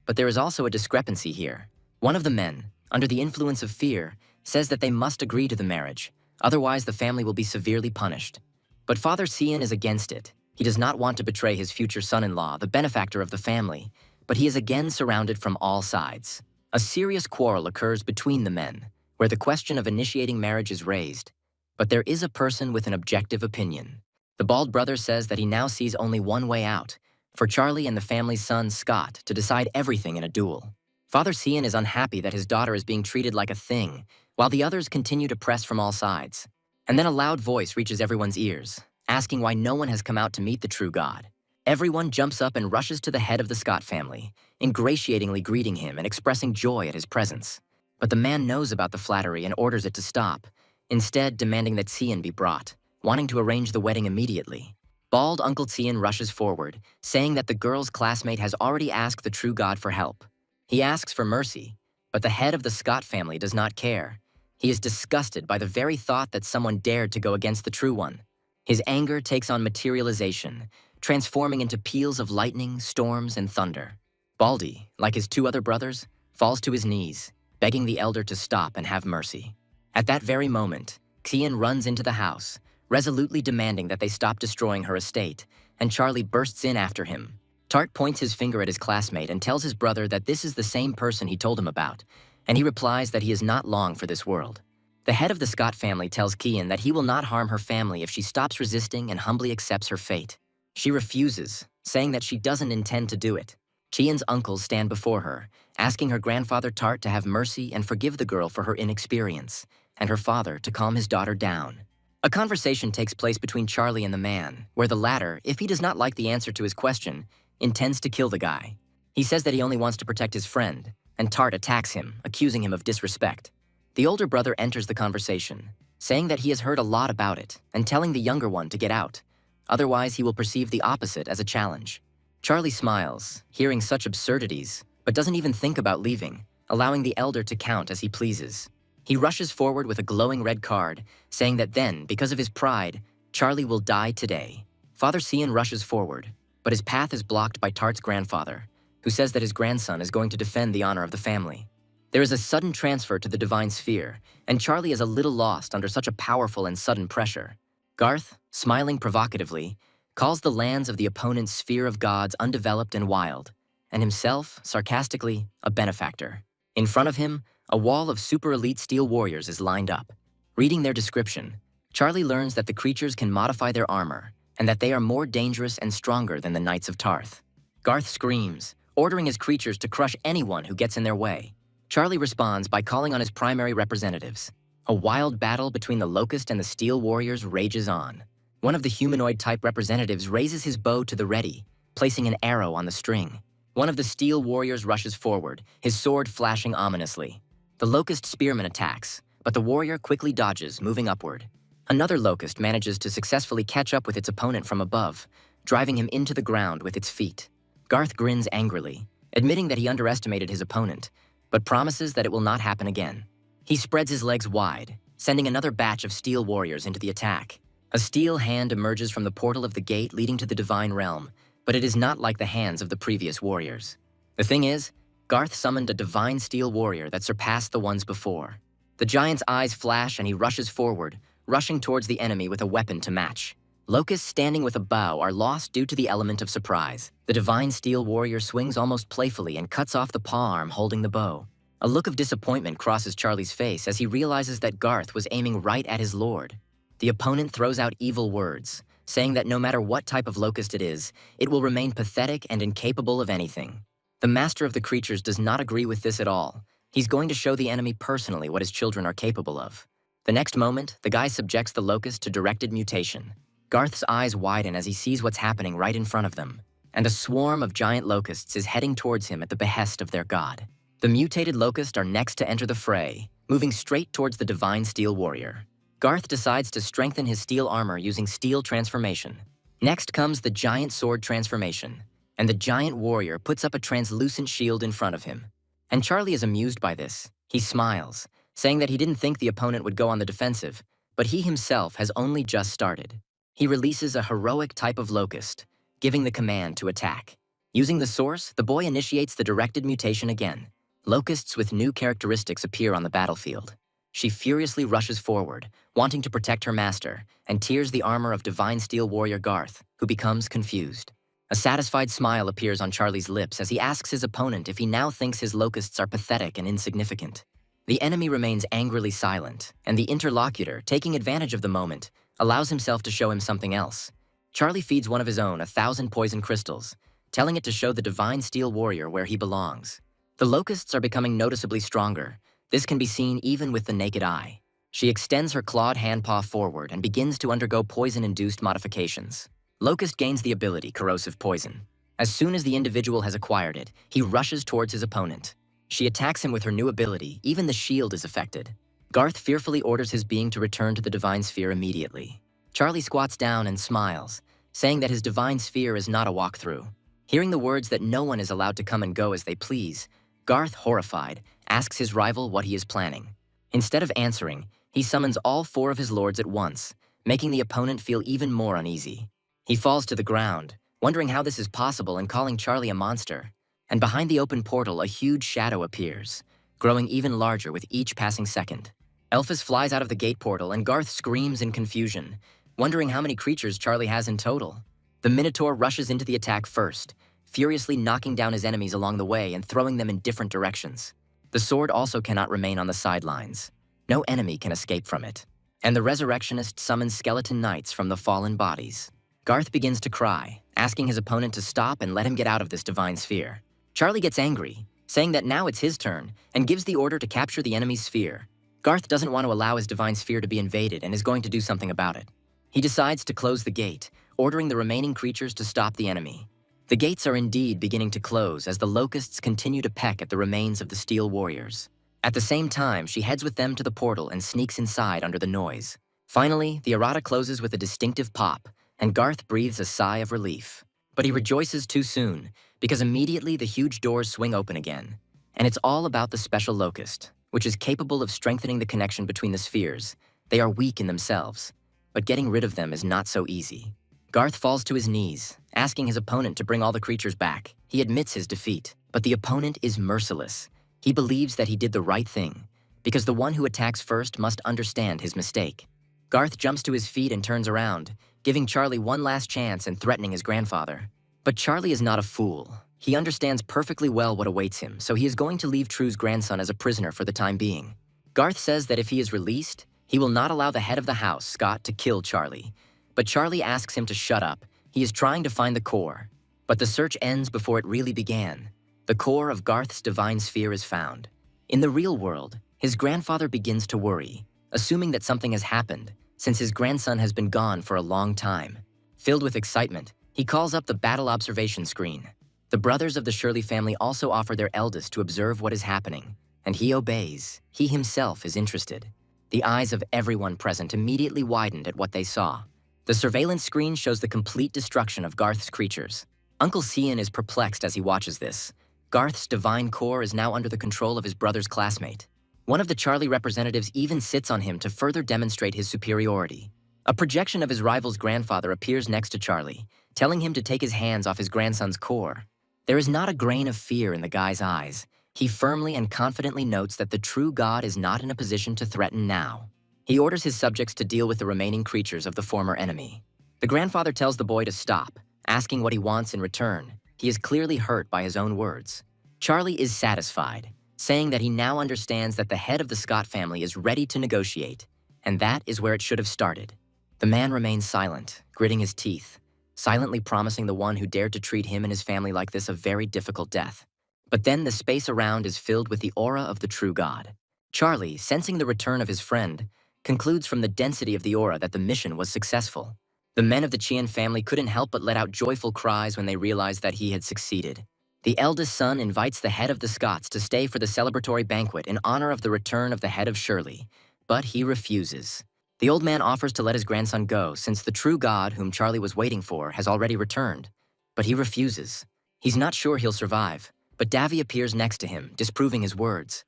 Speaker 1: But there is also a discrepancy here. One of the men, under the influence of fear, says that they must agree to the marriage, otherwise the family will be severely punished. But Father Cian is against it. He does not want to betray his future son-in-law, the benefactor of the family, but he is again surrounded from all sides. A serious quarrel occurs between the men, where the question of initiating marriage is raised. But there is a person with an objective opinion. The bald brother says that he now sees only one way out, for Charlie and the family's son, Scott, to decide everything in a duel. Father Cian is unhappy that his daughter is being treated like a thing, while the others continue to press from all sides. And then a loud voice reaches everyone's ears, asking why no one has come out to meet the True God. Everyone jumps up and rushes to the head of the Scott family, ingratiatingly greeting him and expressing joy at his presence. But the man knows about the flattery and orders it to stop, instead demanding that Xian be brought, wanting to arrange the wedding immediately. Bald Uncle Xian rushes forward, saying that the girl's classmate has already asked the true god for help. He asks for mercy, but the head of the Scott family does not care. He is disgusted by the very thought that someone dared to go against the true one. His anger takes on materialization, transforming into peals of lightning, storms, and thunder. Baldy, like his two other brothers, falls to his knees, begging the elder to stop and have mercy. At that very moment, Xian runs into the house, resolutely demanding that they stop destroying her estate, and Charlie bursts in after him. Tart points his finger at his classmate and tells his brother that this is the same person he told him about, and he replies that he is not long for this world. The head of the Scott family tells Xian that he will not harm her family if she stops resisting and humbly accepts her fate. She refuses, saying that she doesn't intend to do it. Xian's uncles stand before her, asking her grandfather Tart to have mercy and forgive the girl for her inexperience, and her father to calm his daughter down. A conversation takes place between Charlie and the man, where the latter, if he does not like the answer to his question, intends to kill the guy. He says that he only wants to protect his friend, and Tart attacks him, accusing him of disrespect. The older brother enters the conversation, saying that he has heard a lot about it, and telling the younger one to get out. Otherwise, he will perceive the opposite as a challenge. Charlie smiles, hearing such absurdities, but doesn't even think about leaving, allowing the elder to count as he pleases. He rushes forward with a glowing red card, saying that then, because of his pride, Charlie will die today. Father Xian rushes forward, but his path is blocked by Tart's grandfather, who says that his grandson is going to defend the honor of the family. There is a sudden transfer to the divine sphere, and Charlie is a little lost under such a powerful and sudden pressure. Garth, smiling provocatively, calls the lands of the opponent's sphere of gods undeveloped and wild, and himself, sarcastically, a benefactor. In front of him, a wall of super-elite steel warriors is lined up. Reading their description, Charlie learns that the creatures can modify their armor, and that they are more dangerous and stronger than the Knights of Tarth. Garth screams, ordering his creatures to crush anyone who gets in their way. Charlie responds by calling on his primary representatives. A wild battle between the Locust and the Steel Warriors rages on. One of the humanoid-type representatives raises his bow to the ready, placing an arrow on the string. One of the Steel Warriors rushes forward, his sword flashing ominously. The Locust spearman attacks, but the warrior quickly dodges, moving upward. Another Locust manages to successfully catch up with its opponent from above, driving him into the ground with its feet. Garth grins angrily, admitting that he underestimated his opponent, but promises that it will not happen again. He spreads his legs wide, sending another batch of steel warriors into the attack. A steel hand emerges from the portal of the gate leading to the divine realm, but it is not like the hands of the previous warriors. The thing is, Garth summoned a divine steel warrior that surpassed the ones before. The giant's eyes flash and he rushes forward, rushing towards the enemy with a weapon to match. Locusts standing with a bow are lost due to the element of surprise. The divine steel warrior swings almost playfully and cuts off the paw arm holding the bow. A look of disappointment crosses Charlie's face as he realizes that Garth was aiming right at his lord. The opponent throws out evil words, saying that no matter what type of locust it will remain pathetic and incapable of anything. The master of the creatures does not agree with this at all. He's going to show the enemy personally what his children are capable of. The next moment, the guy subjects the locust to directed mutation. Garth's eyes widen as he sees what's happening right in front of them, and a swarm of giant locusts is heading towards him at the behest of their god. The mutated locusts are next to enter the fray, moving straight towards the divine steel warrior. Garth decides to strengthen his steel armor using steel transformation. Next comes the giant sword transformation, and the giant warrior puts up a translucent shield in front of him. And Charlie is amused by this. He smiles, saying that he didn't think the opponent would go on the defensive, but he himself has only just started. He releases a heroic type of locust, giving the command to attack. Using the source, the boy initiates the directed mutation again. Locusts with new characteristics appear on the battlefield. She furiously rushes forward, wanting to protect her master, and tears the armor of divine steel warrior Garth, who becomes confused. A satisfied smile appears on Charlie's lips as he asks his opponent if he now thinks his locusts are pathetic and insignificant. The enemy remains angrily silent, and the interlocutor, taking advantage of the moment, allows himself to show him something else. Charlie feeds one of his own 1,000 poison crystals, telling it to show the divine steel warrior where he belongs. The locusts are becoming noticeably stronger. This can be seen even with the naked eye. She extends her clawed handpaw forward and begins to undergo poison-induced modifications. Locust gains the ability Corrosive Poison. As soon as the individual has acquired it, he rushes towards his opponent. She attacks him with her new ability, even the shield is affected. Garth fearfully orders his being to return to the divine sphere immediately. Charlie squats down and smiles, saying that his divine sphere is not a walkthrough. Hearing the words that no one is allowed to come and go as they please, Garth, horrified, asks his rival what he is planning. Instead of answering, he summons all 4 of his lords at once, making the opponent feel even more uneasy. He falls to the ground, wondering how this is possible and calling Charlie a monster. And behind the open portal, a huge shadow appears, growing even larger with each passing second. Elphys flies out of the gate portal and Garth screams in confusion, wondering how many creatures Charlie has in total. The Minotaur rushes into the attack first, furiously knocking down his enemies along the way and throwing them in different directions. The sword also cannot remain on the sidelines. No enemy can escape from it. And the Resurrectionist summons skeleton knights from the fallen bodies. Garth begins to cry, asking his opponent to stop and let him get out of this divine sphere. Charlie gets angry, saying that now it's his turn, and gives the order to capture the enemy's sphere. Garth doesn't want to allow his divine sphere to be invaded and is going to do something about it. He decides to close the gate, ordering the remaining creatures to stop the enemy. The gates are indeed beginning to close as the locusts continue to peck at the remains of the steel warriors. At the same time, she heads with them to the portal and sneaks inside under the noise. Finally, the errata closes with a distinctive pop, and Garth breathes a sigh of relief. But he rejoices too soon, because immediately the huge doors swing open again. And it's all about the special locust, which is capable of strengthening the connection between the spheres. They are weak in themselves, but getting rid of them is not so easy. Garth falls to his knees, asking his opponent to bring all the creatures back. He admits his defeat, but the opponent is merciless. He believes that he did the right thing, because the one who attacks first must understand his mistake. Garth jumps to his feet and turns around, giving Charlie one last chance and threatening his grandfather. But Charlie is not a fool. He understands perfectly well what awaits him, so he is going to leave True's grandson as a prisoner for the time being. Garth says that if he is released, he will not allow the head of the house, Scott, to kill Charlie. But Charlie asks him to shut up. He is trying to find the core. But the search ends before it really began. The core of Garth's divine sphere is found. In the real world, his grandfather begins to worry, assuming that something has happened, since his grandson has been gone for a long time. Filled with excitement, he calls up the battle observation screen. The brothers of the Shirley family also offer their eldest to observe what is happening, and he obeys. He himself is interested. The eyes of everyone present immediately widened at what they saw. The surveillance screen shows the complete destruction of Garth's creatures. Uncle Cian is perplexed as he watches this. Garth's divine core is now under the control of his brother's classmate. One of the Charlie representatives even sits on him to further demonstrate his superiority. A projection of his rival's grandfather appears next to Charlie, telling him to take his hands off his grandson's core. There is not a grain of fear in the guy's eyes. He firmly and confidently notes that the true god is not in a position to threaten now. He orders his subjects to deal with the remaining creatures of the former enemy. The grandfather tells the boy to stop, asking what he wants in return. He is clearly hurt by his own words. Charlie is satisfied, saying that he now understands that the head of the Scott family is ready to negotiate, and that is where it should have started. The man remains silent, gritting his teeth, silently promising the one who dared to treat him and his family like this a very difficult death. But then the space around is filled with the aura of the true god. Charlie, sensing the return of his friend, concludes from the density of the aura that the mission was successful. The men of the Qian family couldn't help but let out joyful cries when they realized that he had succeeded. The eldest son invites the head of the Scots to stay for the celebratory banquet in honor of the return of the head of Shirley, but he refuses. The old man offers to let his grandson go since the true god whom Charlie was waiting for has already returned, but he refuses. He's not sure he'll survive, but Davy appears next to him, disproving his words.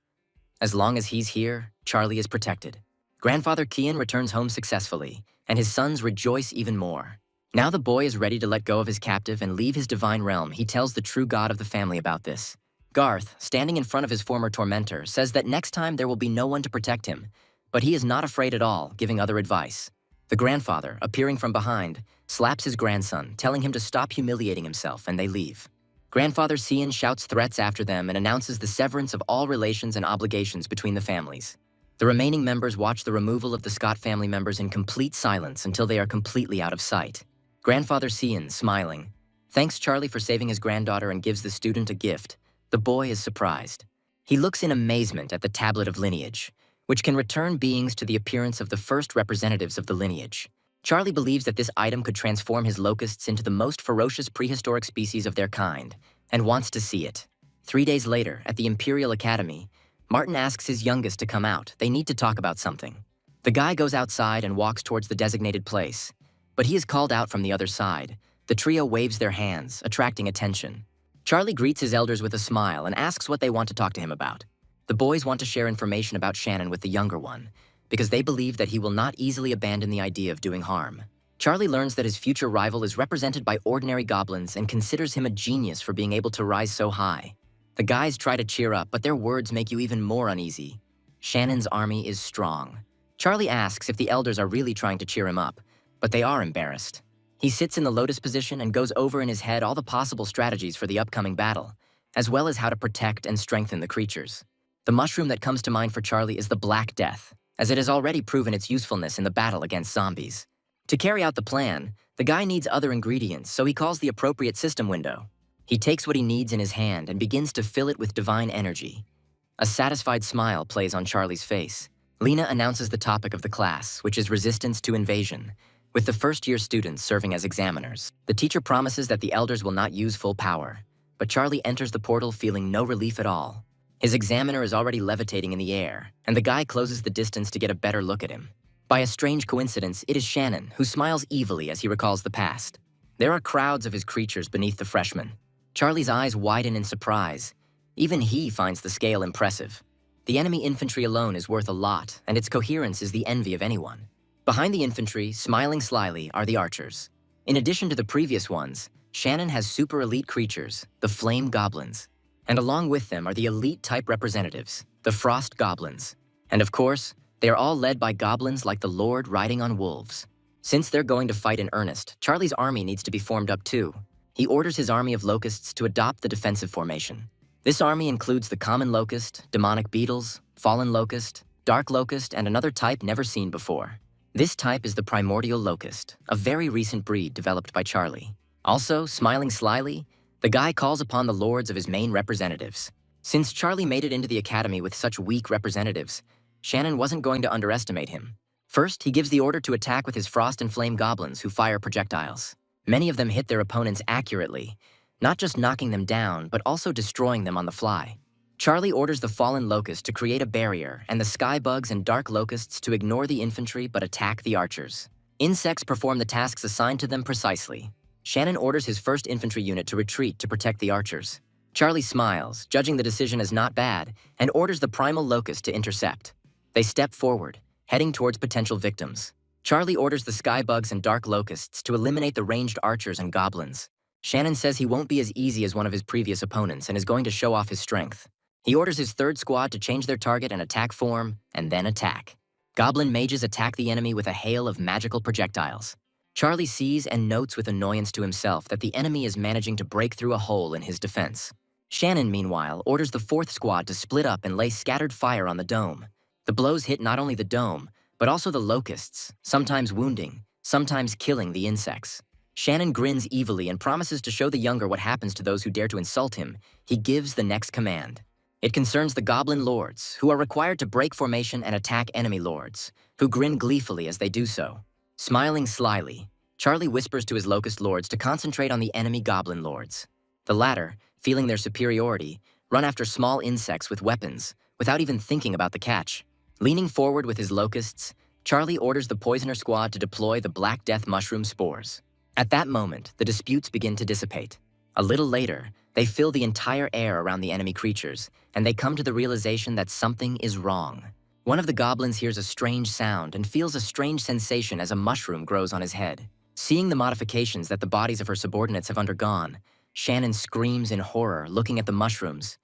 Speaker 1: As long as he's here, Charlie is protected. Grandfather Qian returns home successfully, and his sons rejoice even more. Now the boy is ready to let go of his captive and leave his divine realm. He tells the true god of the family about this. Garth, standing in front of his former tormentor, says that next time there will be no one to protect him, but he is not afraid at all, giving other advice. The grandfather, appearing from behind, slaps his grandson, telling him to stop humiliating himself, and they leave. Grandfather Cian shouts threats after them and announces the severance of all relations and obligations between the families. The remaining members watch the removal of the Scott family members in complete silence until they are completely out of sight. Grandfather Cian, smiling, thanks Charlie for saving his granddaughter and gives the student a gift. The boy is surprised. He looks in amazement at the tablet of lineage, which can return beings to the appearance of the first representatives of the lineage. Charlie believes that this item could transform his locusts into the most ferocious prehistoric species of their kind, and wants to see it. 3 days later, at the Imperial Academy, Martin asks his youngest to come out. They need to talk about something. The guy goes outside and walks towards the designated place, but he is called out from the other side. The trio waves their hands, attracting attention. Charlie greets his elders with a smile and asks what they want to talk to him about. The boys want to share information about Shannon with the younger one, because they believe that he will not easily abandon the idea of doing harm. Charlie learns that his future rival is represented by ordinary goblins and considers him a genius for being able to rise so high. The guys try to cheer up, but their words make you even more uneasy. Shannon's army is strong. Charlie asks if the elders are really trying to cheer him up, but they are embarrassed. He sits in the lotus position and goes over in his head all the possible strategies for the upcoming battle, as well as how to protect and strengthen the creatures. The mushroom that comes to mind for Charlie is the Black Death, as it has already proven its usefulness in the battle against zombies. To carry out the plan, the guy needs other ingredients, so he calls the appropriate system window. He takes what he needs in his hand and begins to fill it with divine energy. A satisfied smile plays on Charlie's face. Lena announces the topic of the class, which is resistance to invasion, with the first-year students serving as examiners. The teacher promises that the elders will not use full power, but Charlie enters the portal feeling no relief at all. His examiner is already levitating in the air, and the guy closes the distance to get a better look at him. By a strange coincidence, it is Shannon, who smiles evilly as he recalls the past. There are crowds of his creatures beneath the freshman. Charlie's eyes widen in surprise. Even he finds the scale impressive. The enemy infantry alone is worth a lot, and its coherence is the envy of anyone. Behind the infantry, smiling slyly, are the archers. In addition to the previous ones, Shannon has super elite creatures, the flame goblins. And along with them are the elite-type representatives, the frost goblins. And of course, they are all led by goblins like the Lord riding on wolves. Since they're going to fight in earnest, Charlie's army needs to be formed up too. He orders his army of locusts to adopt the defensive formation. This army includes the common locust, demonic beetles, fallen locust, dark locust, and another type never seen before. This type is the primordial locust, a very recent breed developed by Charlie. Also, smiling slyly, the guy calls upon the lords of his main representatives. Since Charlie made it into the academy with such weak representatives, Shannon wasn't going to underestimate him. First, he gives the order to attack with his frost and flame goblins who fire projectiles. Many of them hit their opponents accurately, not just knocking them down, but also destroying them on the fly. Charlie orders the fallen locust to create a barrier and the sky bugs and dark locusts to ignore the infantry but attack the archers. Insects perform the tasks assigned to them precisely. Shannon orders his first infantry unit to retreat to protect the archers. Charlie smiles, judging the decision as not bad, and orders the primal locust to intercept. They step forward, heading towards potential victims. Charlie orders the skybugs and dark locusts to eliminate the ranged archers and goblins. Shannon says he won't be as easy as one of his previous opponents and is going to show off his strength. He orders his third squad to change their target and attack form, and then attack. Goblin mages attack the enemy with a hail of magical projectiles. Charlie sees and notes with annoyance to himself that the enemy is managing to break through a hole in his defense. Shannon, meanwhile, orders the fourth squad to split up and lay scattered fire on the dome. The blows hit not only the dome, but also the locusts, sometimes wounding, sometimes killing the insects. Shannon grins evilly and promises to show the younger what happens to those who dare to insult him. He gives the next command. It concerns the goblin lords, who are required to break formation and attack enemy lords, who grin gleefully as they do so. Smiling slyly, Charlie whispers to his locust lords to concentrate on the enemy goblin lords. The latter, feeling their superiority, run after small insects with weapons, without even thinking about the catch. Leaning forward with his locusts, Charlie orders the poisoner squad to deploy the Black Death mushroom spores. At that moment, the disputes begin to dissipate. A little later, they fill the entire air around the enemy creatures, and they come to the realization that something is wrong. One of the goblins hears a strange sound and feels a strange sensation as a mushroom grows on his head. Seeing the modifications that the bodies of her subordinates have undergone, Shannon screams in horror, looking at the mushrooms.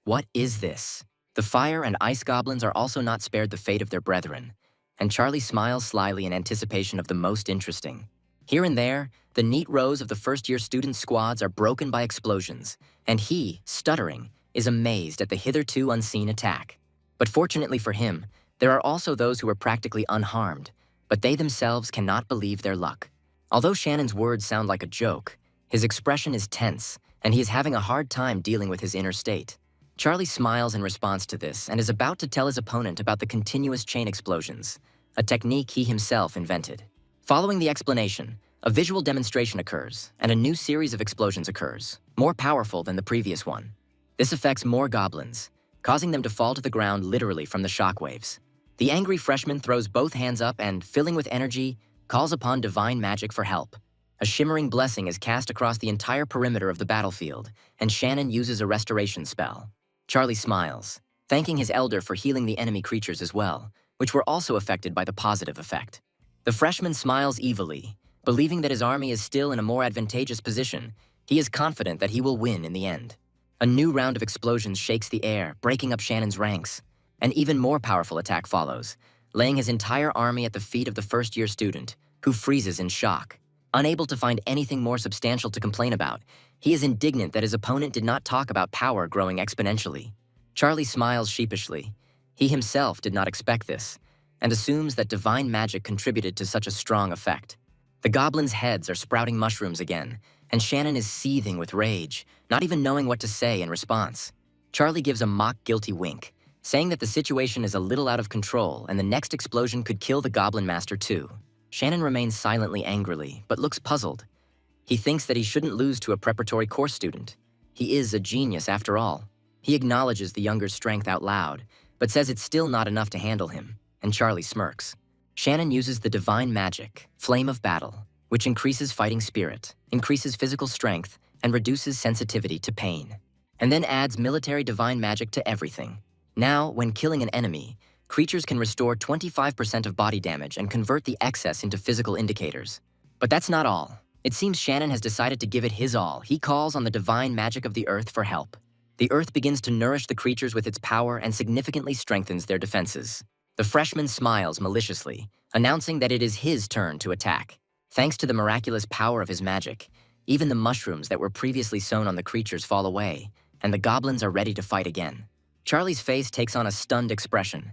Speaker 1: What is this? The fire and ice goblins are also not spared the fate of their brethren, and Charlie smiles slyly in anticipation of the most interesting. Here and there, the neat rows of the first-year student squads are broken by explosions, and he, stuttering, is amazed at the hitherto unseen attack. But fortunately for him, there are also those who are practically unharmed, but they themselves cannot believe their luck. Although Shannon's words sound like a joke, his expression is tense, and he is having a hard time dealing with his inner state. Charlie smiles in response to this and is about to tell his opponent about the continuous chain explosions, a technique he himself invented. Following the explanation, a visual demonstration occurs, and a new series of explosions occurs, more powerful than the previous one. This affects more goblins, causing them to fall to the ground literally from the shockwaves. The angry freshman throws both hands up and, filling with energy, calls upon divine magic for help. A shimmering blessing is cast across the entire perimeter of the battlefield, and Shannon uses a restoration spell. Charlie smiles, thanking his elder for healing the enemy creatures as well, which were also affected by the positive effect. The freshman smiles evilly, believing that his army is still in a more advantageous position. He is confident that he will win in the end. A new round of explosions shakes the air, breaking up Shannon's ranks. An even more powerful attack follows, laying his entire army at the feet of the first-year student, who freezes in shock. Unable to find anything more substantial to complain about, he is indignant that his opponent did not talk about power growing exponentially. Charlie smiles sheepishly. He himself did not expect this, and assumes that divine magic contributed to such a strong effect. The goblins' heads are sprouting mushrooms again, and Shannon is seething with rage, not even knowing what to say in response. Charlie gives a mock guilty wink, saying that the situation is a little out of control and the next explosion could kill the Goblin Master too. Shannon remains silently angrily, but looks puzzled. He thinks that he shouldn't lose to a preparatory course student. He is a genius after all. He acknowledges the younger's strength out loud, but says it's still not enough to handle him, and Charlie smirks. Shannon uses the divine magic, Flame of Battle, which increases fighting spirit, increases physical strength, and reduces sensitivity to pain, and then adds military divine magic to everything. Now, when killing an enemy, creatures can restore 25% of body damage and convert the excess into physical indicators. But that's not all. It seems Shannon has decided to give it his all. He calls on the divine magic of the earth for help. The earth begins to nourish the creatures with its power and significantly strengthens their defenses. The freshman smiles maliciously, announcing that it is his turn to attack. Thanks to the miraculous power of his magic, even the mushrooms that were previously sown on the creatures fall away, and the goblins are ready to fight again. Charlie's face takes on a stunned expression.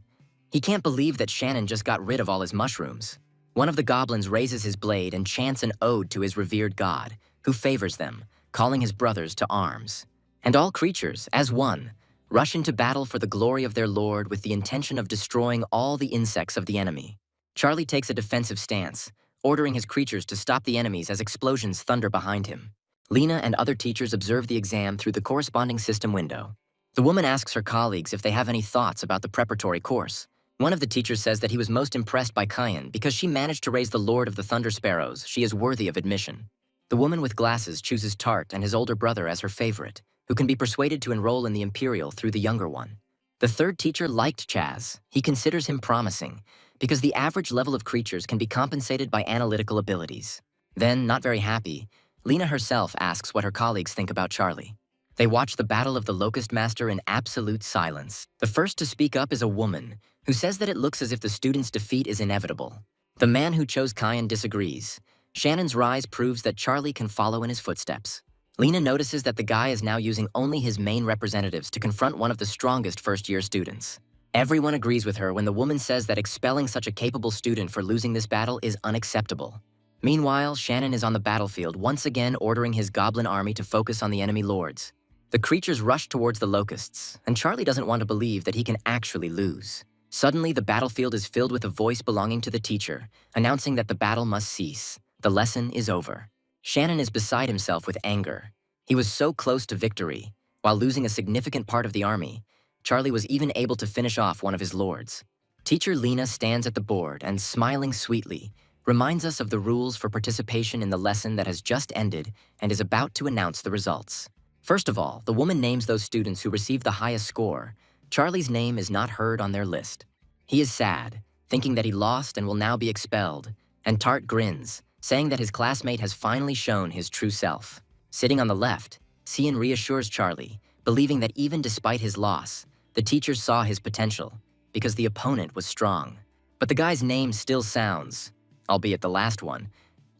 Speaker 1: He can't believe that Shannon just got rid of all his mushrooms. One of the goblins raises his blade and chants an ode to his revered god, who favors them, calling his brothers to arms. And all creatures, as one, rush into battle for the glory of their lord with the intention of destroying all the insects of the enemy. Charlie takes a defensive stance, ordering his creatures to stop the enemies as explosions thunder behind him. Lena and other teachers observe the exam through the corresponding system window. The woman asks her colleagues if they have any thoughts about the preparatory course. One of the teachers says that he was most impressed by Kyan because she managed to raise the Lord of the Thunder Sparrows. She is worthy of admission. The woman with glasses chooses Tart and his older brother as her favorite, who can be persuaded to enroll in the Imperial through the younger one. The third teacher liked Chaz. He considers him promising, because the average level of creatures can be compensated by analytical abilities. Then, not very happy, Lena herself asks what her colleagues think about Charlie. They watch the Battle of the Locust Master in absolute silence. The first to speak up is a woman, who says that it looks as if the student's defeat is inevitable. The man who chose Kyan disagrees. Shannon's rise proves that Charlie can follow in his footsteps. Lena notices that the guy is now using only his main representatives to confront one of the strongest first-year students. Everyone agrees with her when the woman says that expelling such a capable student for losing this battle is unacceptable. Meanwhile, Shannon is on the battlefield, once again ordering his goblin army to focus on the enemy lords. The creatures rush towards the locusts, and Charlie doesn't want to believe that he can actually lose. Suddenly, the battlefield is filled with a voice belonging to the teacher, announcing that the battle must cease. The lesson is over. Shannon is beside himself with anger. He was so close to victory. While losing a significant part of the army, Charlie was even able to finish off one of his lords. Teacher Lena stands at the board and, smiling sweetly, reminds us of the rules for participation in the lesson that has just ended and is about to announce the results. First of all, the woman names those students who received the highest score. Charlie's name is not heard on their list. He is sad, thinking that he lost and will now be expelled, and Tart grins, saying that his classmate has finally shown his true self. Sitting on the left, Cian reassures Charlie, believing that even despite his loss, the teachers saw his potential, because the opponent was strong. But the guy's name still sounds, albeit the last one.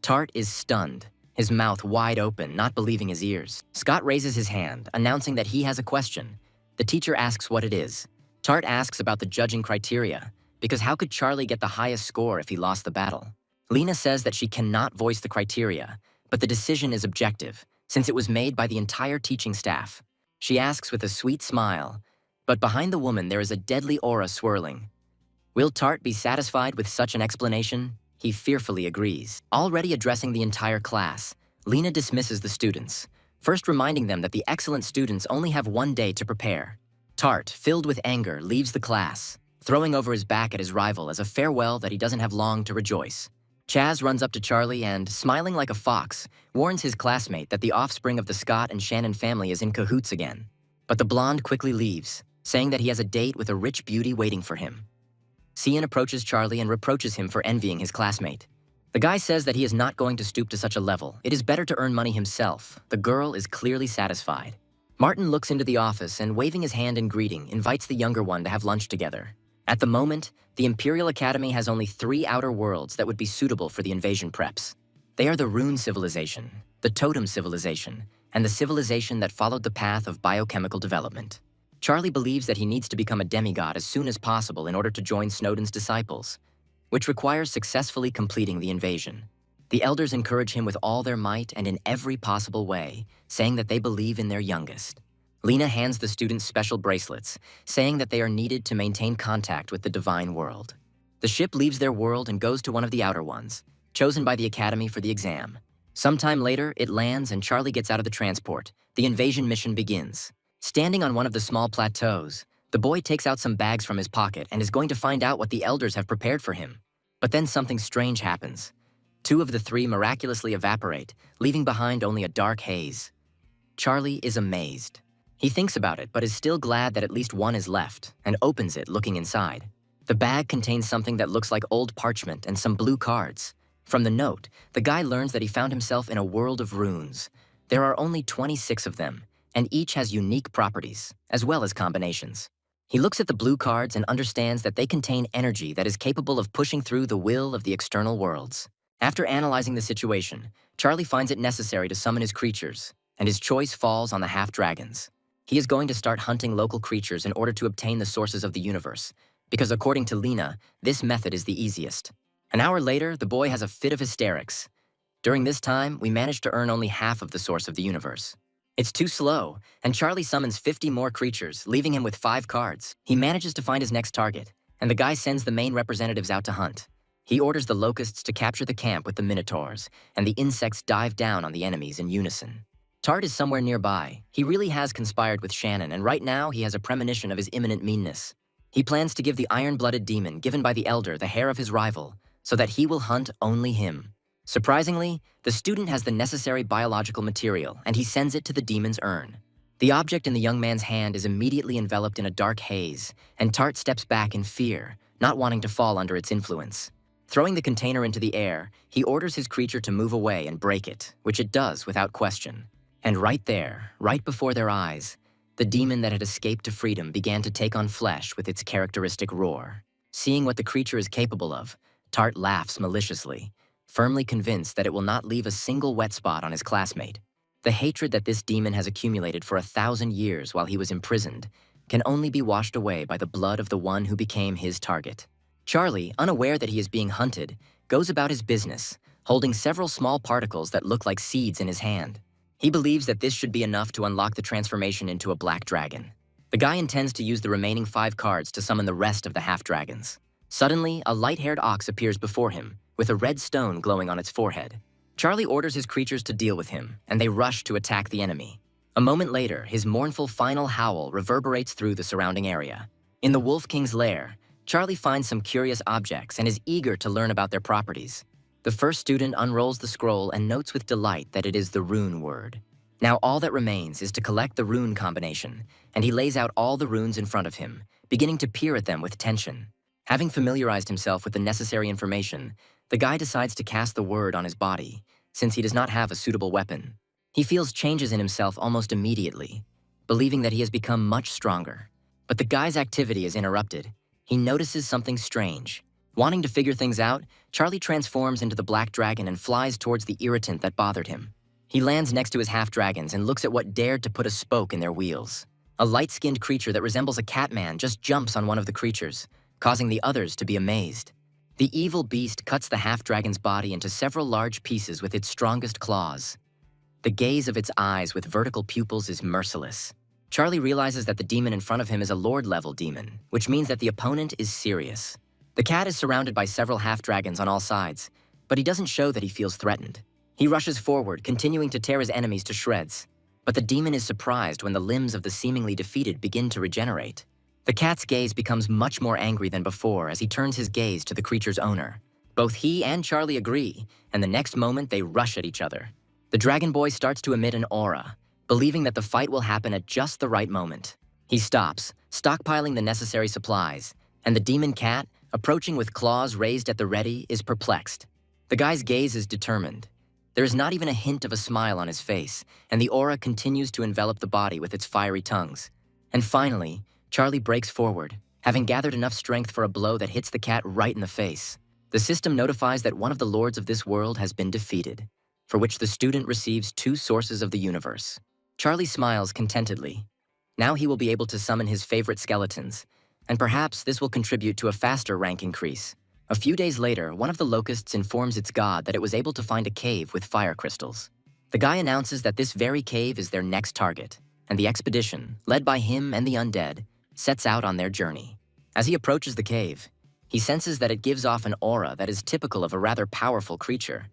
Speaker 1: Tart is stunned, his mouth wide open, not believing his ears. Scott raises his hand, announcing that he has a question. The teacher asks what it is. Tart asks about the judging criteria, because how could Charlie get the highest score if he lost the battle? Lena says that she cannot voice the criteria, but the decision is objective, since it was made by the entire teaching staff. She asks with a sweet smile, but behind the woman there is a deadly aura swirling. Will Tart be satisfied with such an explanation? he fearfully agrees. Already addressing the entire class, Lena dismisses the students, first reminding them that the excellent students only have one day to prepare. Tart, filled with anger, leaves the class, throwing over his back at his rival as a farewell that he doesn't have long to rejoice. Chaz runs up to Charlie and, smiling like a fox, warns his classmate that the offspring of the Scott and Shannon family is in cahoots again. But the blonde quickly leaves, saying that he has a date with a rich beauty waiting for him. Cian approaches Charlie and reproaches him for envying his classmate. The guy says that he is not going to stoop to such a level. It is better to earn money himself. The girl is clearly satisfied. Martin looks into the office and, waving his hand in greeting, invites the younger one to have lunch together. At the moment, the Imperial Academy has only 3 outer worlds that would be suitable for the invasion preps. They are the Rune Civilization, the Totem Civilization, and the civilization that followed the path of biochemical development. Charlie believes that he needs to become a demigod as soon as possible in order to join Snowden's disciples, which requires successfully completing the invasion. The elders encourage him with all their might and in every possible way, saying that they believe in their youngest. Lena hands the students special bracelets, saying that they are needed to maintain contact with the divine world. The ship leaves their world and goes to one of the outer ones, chosen by the Academy for the exam. Sometime later, it lands and Charlie gets out of the transport. The invasion mission begins. Standing on one of the small plateaus, the boy takes out some bags from his pocket and is going to find out what the elders have prepared for him. But then something strange happens. 2 of the 3 miraculously evaporate, leaving behind only a dark haze. Charlie is amazed. He thinks about it, but is still glad that at least one is left, and opens it, looking inside. The bag contains something that looks like old parchment and some blue cards. From the note, the guy learns that he found himself in a world of runes. There are only 26 of them, and each has unique properties, as well as combinations. He looks at the blue cards and understands that they contain energy that is capable of pushing through the will of the external worlds. After analyzing the situation, Charlie finds it necessary to summon his creatures, and his choice falls on the half-dragons. He is going to start hunting local creatures in order to obtain the sources of the universe, because according to Lena, this method is the easiest. An hour later, the boy has a fit of hysterics. During this time, we managed to earn only half of the source of the universe. It's too slow, and Charlie summons 50 more creatures, leaving him with 5 cards. He manages to find his next target, and the guy sends the main representatives out to hunt. He orders the locusts to capture the camp with the minotaurs, and the insects dive down on the enemies in unison. Tart is somewhere nearby. He really has conspired with Shannon, and right now he has a premonition of his imminent meanness. He plans to give the iron-blooded demon given by the elder the hair of his rival, so that he will hunt only him. Surprisingly, the student has the necessary biological material, and he sends it to the demon's urn. The object in the young man's hand is immediately enveloped in a dark haze, and Tart steps back in fear, not wanting to fall under its influence. Throwing the container into the air, he orders his creature to move away and break it, which it does without question. And right there, right before their eyes, the demon that had escaped to freedom began to take on flesh with its characteristic roar. Seeing what the creature is capable of, Tart laughs maliciously, firmly convinced that it will not leave a single wet spot on his classmate. The hatred that this demon has accumulated for 1,000 years while he was imprisoned can only be washed away by the blood of the one who became his target. Charlie, unaware that he is being hunted, goes about his business, holding several small particles that look like seeds in his hand. He believes that this should be enough to unlock the transformation into a black dragon. The guy intends to use the remaining 5 cards to summon the rest of the half-dragons. Suddenly, a light-haired ox appears before him, with a red stone glowing on its forehead. Charlie orders his creatures to deal with him, and they rush to attack the enemy. A moment later, his mournful final howl reverberates through the surrounding area. In the Wolf King's lair, Charlie finds some curious objects and is eager to learn about their properties. The first student unrolls the scroll and notes with delight that it is the rune word. Now all that remains is to collect the rune combination, and he lays out all the runes in front of him, beginning to peer at them with tension. Having familiarized himself with the necessary information, the guy decides to cast the word on his body, since he does not have a suitable weapon. He feels changes in himself almost immediately, believing that he has become much stronger. But the guy's activity is interrupted. He notices something strange. Wanting to figure things out, Charlie transforms into the black dragon and flies towards the irritant that bothered him. He lands next to his half-dragons and looks at what dared to put a spoke in their wheels. A light-skinned creature that resembles a catman just jumps on one of the creatures, causing the others to be amazed. The evil beast cuts the half-dragon's body into several large pieces with its strongest claws. The gaze of its eyes with vertical pupils is merciless. Charlie realizes that the demon in front of him is a Lord-level demon, which means that the opponent is serious. The cat is surrounded by several half-dragons on all sides, but he doesn't show that he feels threatened. He rushes forward, continuing to tear his enemies to shreds. But the demon is surprised when the limbs of the seemingly defeated begin to regenerate. The cat's gaze becomes much more angry than before as he turns his gaze to the creature's owner. Both he and Charlie agree, and the next moment they rush at each other. The dragon boy starts to emit an aura, believing that the fight will happen at just the right moment. He stops, stockpiling the necessary supplies, and the demon cat, approaching with claws raised at the ready, is perplexed. The guy's gaze is determined. There is not even a hint of a smile on his face, and the aura continues to envelop the body with its fiery tongues. And finally, Charlie breaks forward, having gathered enough strength for a blow that hits the cat right in the face. The system notifies that one of the lords of this world has been defeated, for which the student receives 2 sources of the universe. Charlie smiles contentedly. Now he will be able to summon his favorite skeletons, and perhaps this will contribute to a faster rank increase. A few days later, one of the locusts informs its god that it was able to find a cave with fire crystals. The guy announces that this very cave is their next target, and the expedition, led by him and the undead, sets out on their journey. As he approaches the cave, he senses that it gives off an aura that is typical of a rather powerful creature,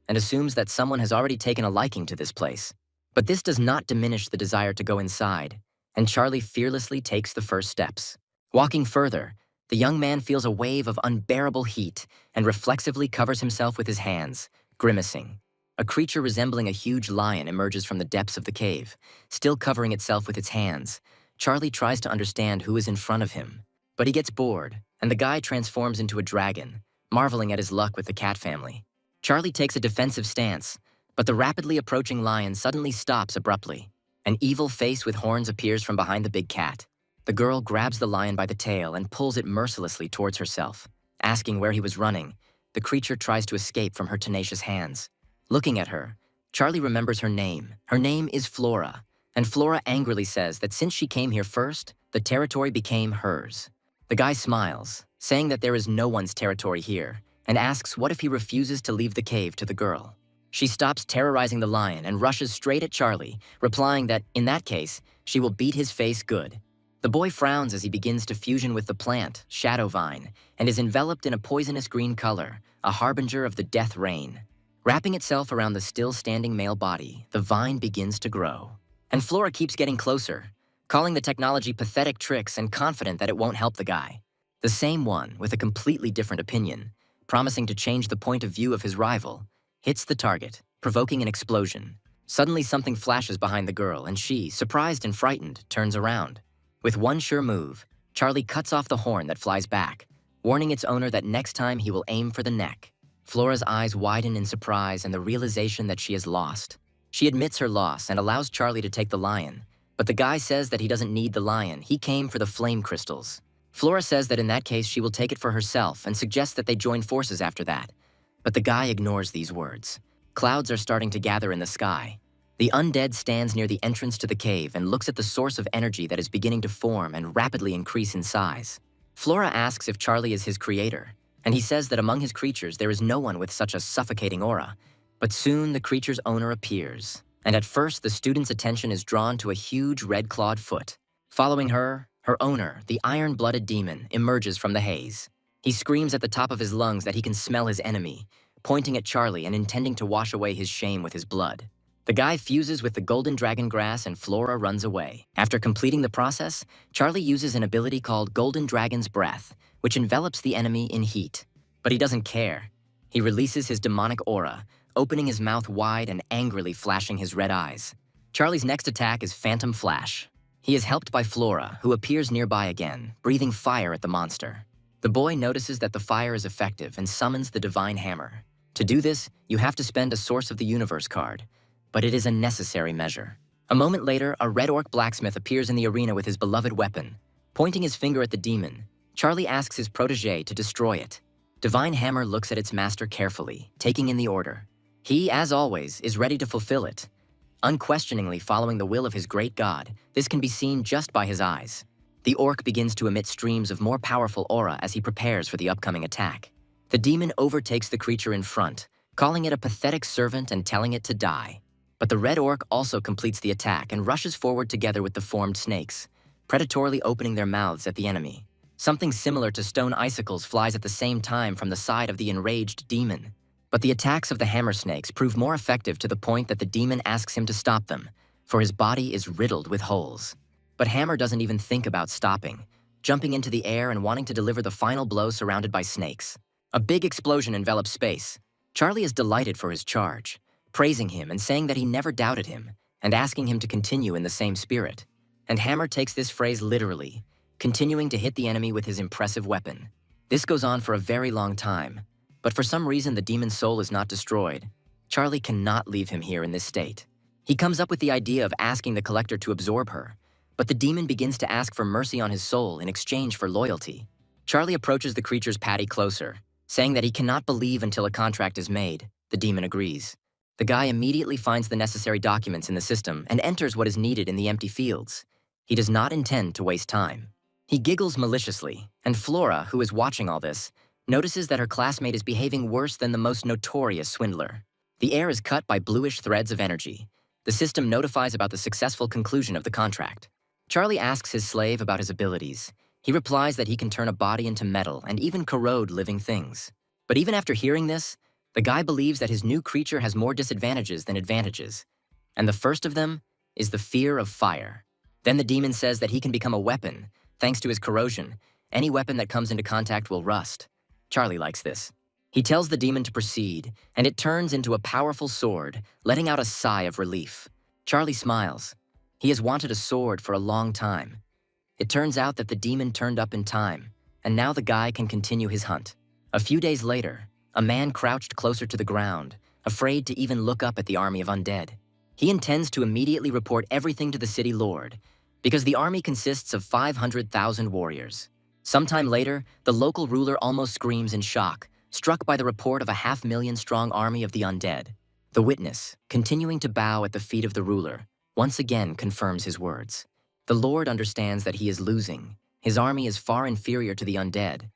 Speaker 1: and assumes that someone has already taken a liking to this place. But this does not diminish the desire to go inside, and Charlie fearlessly takes the first steps. Walking further, the young man feels a wave of unbearable heat and reflexively covers himself with his hands, grimacing. A creature resembling a huge lion emerges from the depths of the cave, still covering itself with its hands. Charlie tries to understand who is in front of him, but he gets bored, and the guy transforms into a dragon, marveling at his luck with the cat family. Charlie takes a defensive stance, but the rapidly approaching lion suddenly stops abruptly. An evil face with horns appears from behind the big cat. The girl grabs the lion by the tail and pulls it mercilessly towards herself. Asking where he was running, the creature tries to escape from her tenacious hands. Looking at her, Charlie remembers her name. Her name is Flora, and Flora angrily says that since she came here first, the territory became hers. The guy smiles, saying that there is no one's territory here, and asks what if he refuses to leave the cave to the girl. She stops terrorizing the lion and rushes straight at Charlie, replying that, in that case, she will beat his face good. The boy frowns as he begins to fusion with the plant, Shadow Vine, and is enveloped in a poisonous green color, a harbinger of the death rain. Wrapping itself around the still-standing male body, the vine begins to grow. And Flora keeps getting closer, calling the technology pathetic tricks and confident that it won't help the guy. The same one, with a completely different opinion, promising to change the point of view of his rival, hits the target, provoking an explosion. Suddenly something flashes behind the girl, and she, surprised and frightened, turns around. With one sure move, Charlie cuts off the horn that flies back, warning its owner that next time he will aim for the neck. Flora's eyes widen in surprise and the realization that she is lost. She admits her loss and allows Charlie to take the lion, but the guy says that he doesn't need the lion, he came for the flame crystals. Flora says that in that case she will take it for herself and suggests that they join forces after that. But the guy ignores these words. Clouds are starting to gather in the sky. The undead stands near the entrance to the cave and looks at the source of energy that is beginning to form and rapidly increase in size. Flora asks if Charlie is his creator, and he says that among his creatures there is no one with such a suffocating aura. But soon the creature's owner appears, and at first the student's attention is drawn to a huge red-clawed foot. Following her, her owner, the iron-blooded demon, emerges from the haze. He screams at the top of his lungs that he can smell his enemy, pointing at Charlie and intending to wash away his shame with his blood. The guy fuses with the golden dragon grass and Flora runs away. After completing the process, Charlie uses an ability called Golden Dragon's Breath, which envelops the enemy in heat. But he doesn't care. He releases his demonic aura, opening his mouth wide and angrily flashing his red eyes. Charlie's next attack is Phantom Flash. He is helped by Flora, who appears nearby again, breathing fire at the monster. The boy notices that the fire is effective and summons the Divine Hammer. To do this, you have to spend a Source of the Universe card, but it is a necessary measure. A moment later, a red orc blacksmith appears in the arena with his beloved weapon. Pointing his finger at the demon, Charlie asks his protege to destroy it. Divine Hammer looks at its master carefully, taking in the order. He, as always, is ready to fulfill it. Unquestioningly following the will of his great god, this can be seen just by his eyes. The orc begins to emit streams of more powerful aura as he prepares for the upcoming attack. The demon overtakes the creature in front, calling it a pathetic servant and telling it to die. But the red orc also completes the attack and rushes forward together with the formed snakes, predatorily opening their mouths at the enemy. Something similar to stone icicles flies at the same time from the side of the enraged demon. But the attacks of the hammer snakes prove more effective to the point that the demon asks him to stop them, for his body is riddled with holes. But Hammer doesn't even think about stopping, jumping into the air and wanting to deliver the final blow surrounded by snakes. A big explosion envelops space. Charlie is delighted for his charge, praising him and saying that he never doubted him, and asking him to continue in the same spirit. And Hammer takes this phrase literally, continuing to hit the enemy with his impressive weapon. This goes on for a very long time, but for some reason the demon's soul is not destroyed. Charlie cannot leave him here in this state. He comes up with the idea of asking the collector to absorb her, but the demon begins to ask for mercy on his soul in exchange for loyalty. Charlie approaches the creature's patty closer, saying that he cannot believe until a contract is made. The demon agrees. The guy immediately finds the necessary documents in the system and enters what is needed in the empty fields. He does not intend to waste time. He giggles maliciously, and Flora, who is watching all this, notices that her classmate is behaving worse than the most notorious swindler. The air is cut by bluish threads of energy. The system notifies about the successful conclusion of the contract. Charlie asks his slave about his abilities. He replies that he can turn a body into metal and even corrode living things. But even after hearing this, the guy believes that his new creature has more disadvantages than advantages. And the first of them is the fear of fire. Then the demon says that he can become a weapon. Thanks to his corrosion, any weapon that comes into contact will rust. Charlie likes this. He tells the demon to proceed, and it turns into a powerful sword, letting out a sigh of relief. Charlie smiles. He has wanted a sword for a long time. It turns out that the demon turned up in time, and now the guy can continue his hunt. A few days later, a man crouched closer to the ground, afraid to even look up at the army of undead. He intends to immediately report everything to the city lord, because the army consists of 500,000 warriors. Sometime later, the local ruler almost screams in shock, struck by the report of a 500,000-strong army of the undead. The witness, continuing to bow at the feet of the ruler, once again confirms his words. The Lord understands that he is losing. His army is far inferior to the undead.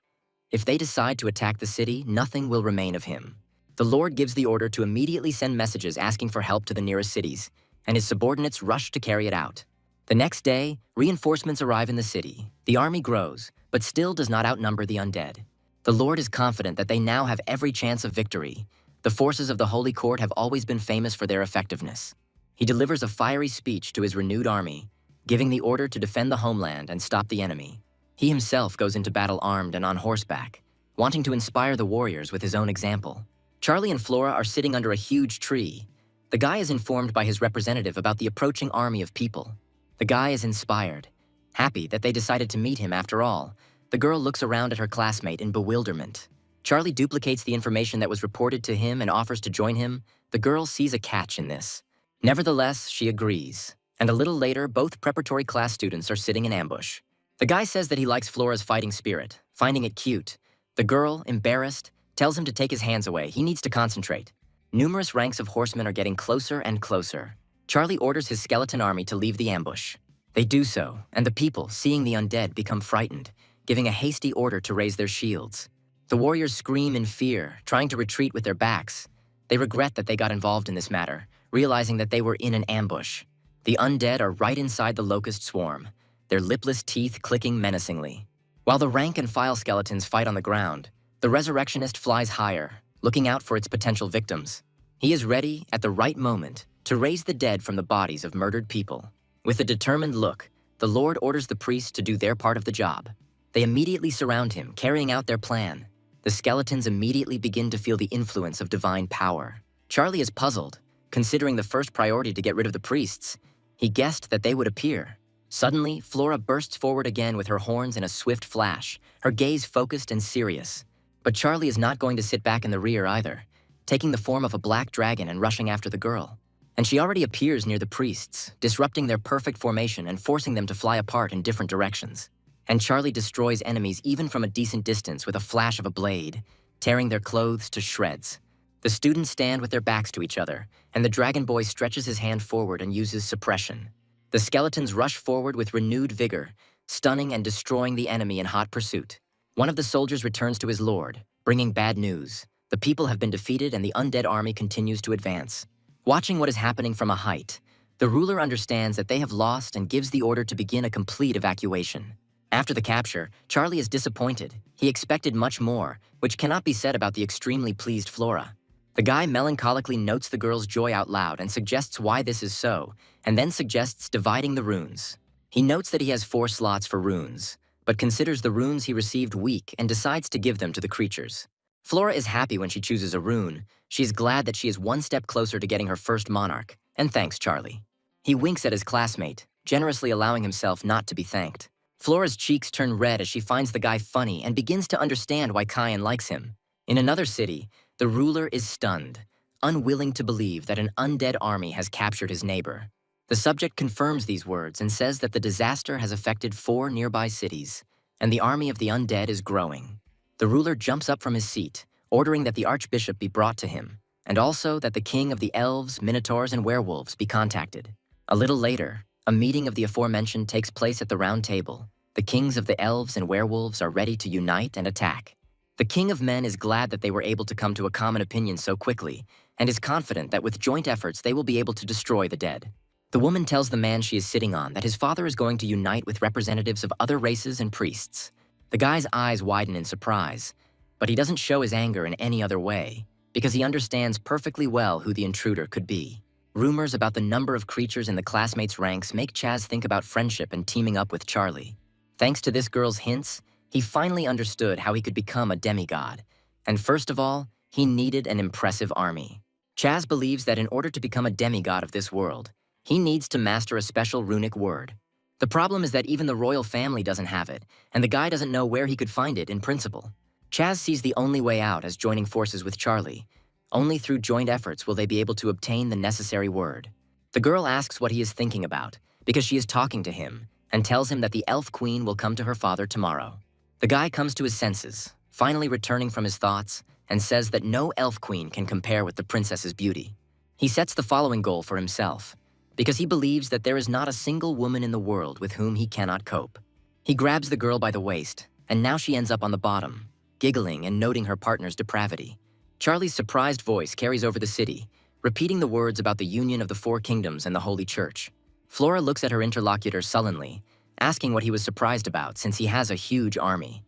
Speaker 1: If they decide to attack the city, nothing will remain of him. The Lord gives the order to immediately send messages asking for help to the nearest cities, and his subordinates rush to carry it out. The next day, reinforcements arrive in the city. The army grows, but still does not outnumber the undead. The Lord is confident that they now have every chance of victory. The forces of the Holy Court have always been famous for their effectiveness. He delivers a fiery speech to his renewed army, giving the order to defend the homeland and stop the enemy. He himself goes into battle armed and on horseback, wanting to inspire the warriors with his own example. Charlie and Flora are sitting under a huge tree. The guy is informed by his representative about the approaching army of people. The guy is inspired, happy that they decided to meet him after all. The girl looks around at her classmate in bewilderment. Charlie duplicates the information that was reported to him and offers to join him. The girl sees a catch in this. Nevertheless, she agrees. And a little later, both preparatory class students are sitting in ambush. The guy says that he likes Flora's fighting spirit, finding it cute. The girl, embarrassed, tells him to take his hands away. He needs to concentrate. Numerous ranks of horsemen are getting closer and closer. Charlie orders his skeleton army to leave the ambush. They do so, and the people, seeing the undead, become frightened, giving a hasty order to raise their shields. The warriors scream in fear, trying to retreat with their backs. They regret that they got involved in this matter, realizing that they were in an ambush. The undead are right inside the locust swarm, their lipless teeth clicking menacingly. While the rank-and-file skeletons fight on the ground, the resurrectionist flies higher, looking out for its potential victims. He is ready, at the right moment, to raise the dead from the bodies of murdered people. With a determined look, the Lord orders the priests to do their part of the job. They immediately surround him, carrying out their plan. The skeletons immediately begin to feel the influence of divine power. Charlie is puzzled, considering the first priority to get rid of the priests. He guessed that they would appear. Suddenly, Flora bursts forward again with her horns in a swift flash, her gaze focused and serious. But Charlie is not going to sit back in the rear either, taking the form of a black dragon and rushing after the girl. And she already appears near the priests, disrupting their perfect formation and forcing them to fly apart in different directions. And Charlie destroys enemies even from a decent distance with a flash of a blade, tearing their clothes to shreds. The students stand with their backs to each other, and the dragon boy stretches his hand forward and uses suppression. The skeletons rush forward with renewed vigor, stunning and destroying the enemy in hot pursuit. One of the soldiers returns to his lord, bringing bad news. The people have been defeated and the undead army continues to advance. Watching what is happening from a height, the ruler understands that they have lost and gives the order to begin a complete evacuation. After the capture, Charlie is disappointed. He expected much more, which cannot be said about the extremely pleased Flora. The guy melancholically notes the girl's joy out loud and suggests why this is so, and then suggests dividing the runes. He notes that he has 4 slots for runes, but considers the runes he received weak and decides to give them to the creatures. Flora is happy when she chooses a rune. She is glad that she is one step closer to getting her first monarch, and thanks Charlie. He winks at his classmate, generously allowing himself not to be thanked. Flora's cheeks turn red as she finds the guy funny and begins to understand why Kyan likes him. In another city, the ruler is stunned, unwilling to believe that an undead army has captured his neighbor. The subject confirms these words and says that the disaster has affected 4 nearby cities, and the army of the undead is growing. The ruler jumps up from his seat, ordering that the archbishop be brought to him, and also that the king of the elves, minotaurs, and werewolves be contacted. A little later, a meeting of the aforementioned takes place at the round table. The kings of the elves and werewolves are ready to unite and attack. The king of men is glad that they were able to come to a common opinion so quickly, and is confident that with joint efforts they will be able to destroy the dead. The woman tells the man she is sitting on that his father is going to unite with representatives of other races and priests. The guy's eyes widen in surprise, but he doesn't show his anger in any other way, because he understands perfectly well who the intruder could be. Rumors about the number of creatures in the classmates' ranks make Chaz think about friendship and teaming up with Charlie. Thanks to this girl's hints, he finally understood how he could become a demigod. And first of all, he needed an impressive army. Chaz believes that in order to become a demigod of this world, he needs to master a special runic word. The problem is that even the royal family doesn't have it, and the guy doesn't know where he could find it in principle. Chaz sees the only way out as joining forces with Charlie. Only through joint efforts will they be able to obtain the necessary word. The girl asks what he is thinking about, because she is talking to him, and tells him that the elf queen will come to her father tomorrow. The guy comes to his senses, finally returning from his thoughts, and says that no elf queen can compare with the princess's beauty. He sets the following goal for himself, because he believes that there is not a single woman in the world with whom he cannot cope. He grabs the girl by the waist, and now she ends up on the bottom, giggling and noting her partner's depravity. Charlie's surprised voice carries over the city, repeating the words about the union of the 4 kingdoms and the Holy Church. Flora looks at her interlocutor sullenly, asking what he was surprised about since he has a huge army.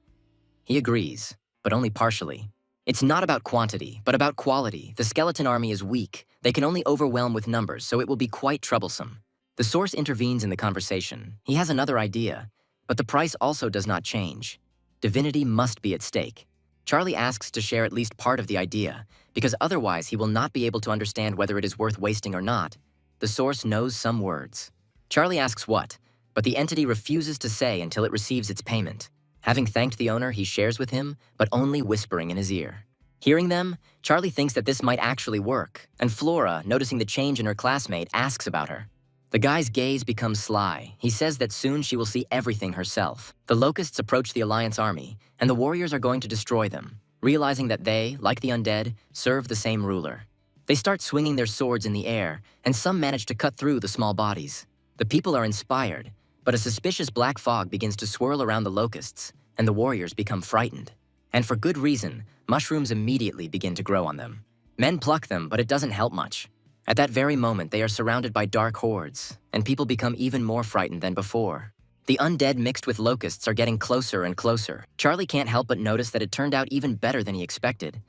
Speaker 1: He agrees, but only partially. It's not about quantity, but about quality. The skeleton army is weak. They can only overwhelm with numbers, so it will be quite troublesome. The source intervenes in the conversation. He has another idea, but the price also does not change. Divinity must be at stake. Charlie asks to share at least part of the idea, because otherwise he will not be able to understand whether it is worth wasting or not. The source knows some words. Charlie asks what, but the entity refuses to say until it receives its payment. Having thanked the owner, he shares with him, but only whispering in his ear. Hearing them, Charlie thinks that this might actually work, and Flora, noticing the change in her classmate, asks about her. The guy's gaze becomes sly. He says that soon she will see everything herself. The locusts approach the Alliance army, and the warriors are going to destroy them, realizing that they, like the undead, serve the same ruler. They start swinging their swords in the air, and some manage to cut through the small bodies. The people are inspired, but a suspicious black fog begins to swirl around the locusts, and the warriors become frightened. And for good reason, mushrooms immediately begin to grow on them. Men pluck them, but it doesn't help much. At that very moment, they are surrounded by dark hordes, and people become even more frightened than before. The undead mixed with locusts are getting closer and closer. Charlie can't help but notice that it turned out even better than he expected.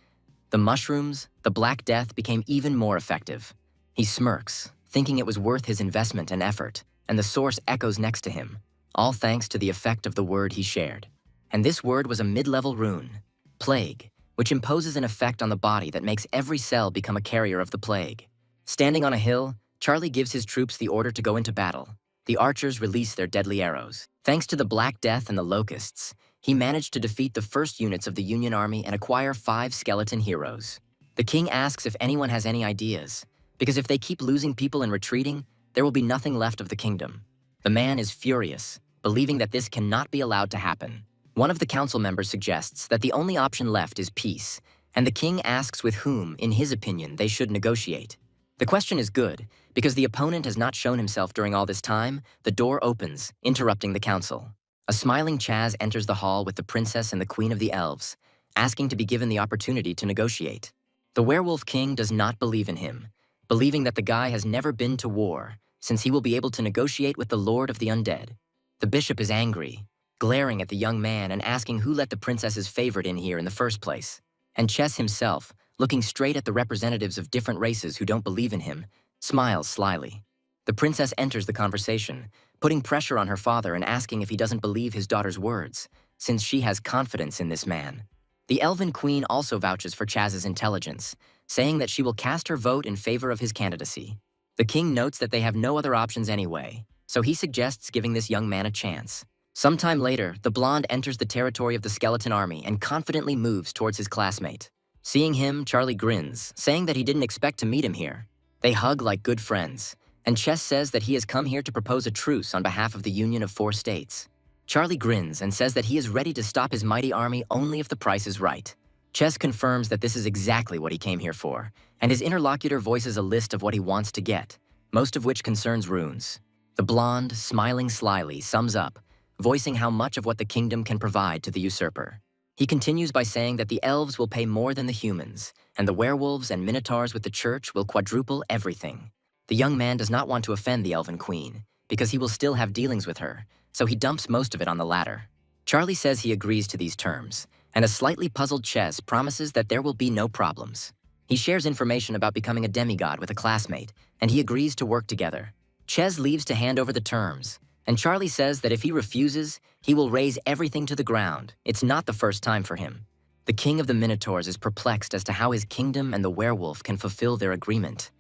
Speaker 1: The mushrooms, the Black Death, became even more effective. He smirks, thinking it was worth his investment and effort, and the source echoes next to him, all thanks to the effect of the word he shared. And this word was a mid-level rune, Plague, which imposes an effect on the body that makes every cell become a carrier of the plague. Standing on a hill, Charlie gives his troops the order to go into battle. The archers release their deadly arrows. Thanks to the Black Death and the Locusts, he managed to defeat the first units of the Union Army and acquire 5 skeleton heroes. The king asks if anyone has any ideas, because if they keep losing people and retreating, there will be nothing left of the kingdom. The man is furious, believing that this cannot be allowed to happen. One of the council members suggests that the only option left is peace, and the king asks with whom, in his opinion, they should negotiate. The question is good, because the opponent has not shown himself during all this time. The door opens, interrupting the council. A smiling Chaz enters the hall with the princess and the queen of the elves, asking to be given the opportunity to negotiate. The werewolf king does not believe in him, believing that the guy has never been to war, since he will be able to negotiate with the lord of the undead. The bishop is angry, glaring at the young man and asking who let the princess's favorite in here in the first place. And Chess himself, looking straight at the representatives of different races who don't believe in him, smiles slyly. The princess enters the conversation, putting pressure on her father and asking if he doesn't believe his daughter's words, since she has confidence in this man. The Elven Queen also vouches for Chaz's intelligence, saying that she will cast her vote in favor of his candidacy. The king notes that they have no other options anyway, so he suggests giving this young man a chance. Sometime later, the blonde enters the territory of the skeleton army and confidently moves towards his classmate. Seeing him, Charlie grins, saying that he didn't expect to meet him here. They hug like good friends, and Chess says that he has come here to propose a truce on behalf of the Union of 4 States. Charlie grins and says that he is ready to stop his mighty army only if the price is right. Chess confirms that this is exactly what he came here for, and his interlocutor voices a list of what he wants to get, most of which concerns runes. The blonde, smiling slyly, sums up, voicing how much of what the kingdom can provide to the usurper. He continues by saying that the elves will pay more than the humans, and the werewolves and minotaurs with the church will quadruple everything. The young man does not want to offend the Elven Queen, because he will still have dealings with her, so he dumps most of it on the latter. Charlie says he agrees to these terms, and a slightly puzzled Chess promises that there will be no problems. He shares information about becoming a demigod with a classmate, and he agrees to work together. Chess leaves to hand over the terms, and Charlie says that if he refuses, he will raze everything to the ground. It's not the first time for him. The king of the Minotaurs is perplexed as to how his kingdom and the werewolf can fulfill their agreement,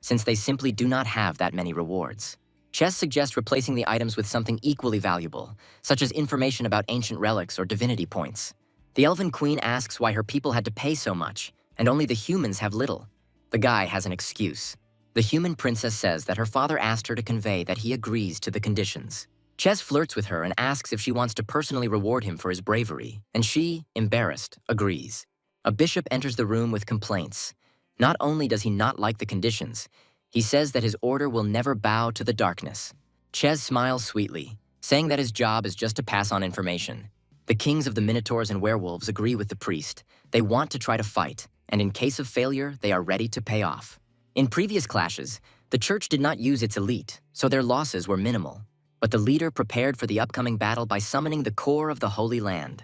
Speaker 1: since they simply do not have that many rewards. Chess suggests replacing the items with something equally valuable, such as information about ancient relics or divinity points. The Elven Queen asks why her people had to pay so much, and only the humans have little. The guy has an excuse. The human princess says that her father asked her to convey that he agrees to the conditions. Chess flirts with her and asks if she wants to personally reward him for his bravery, and she, embarrassed, agrees. A bishop enters the room with complaints. Not only does he not like the conditions, he says that his order will never bow to the darkness. Chess smiles sweetly, saying that his job is just to pass on information. The kings of the Minotaurs and werewolves agree with the priest. They want to try to fight, and in case of failure, they are ready to pay off. In previous clashes, the church did not use its elite, so their losses were minimal. But the leader prepared for the upcoming battle by summoning the core of the Holy Land,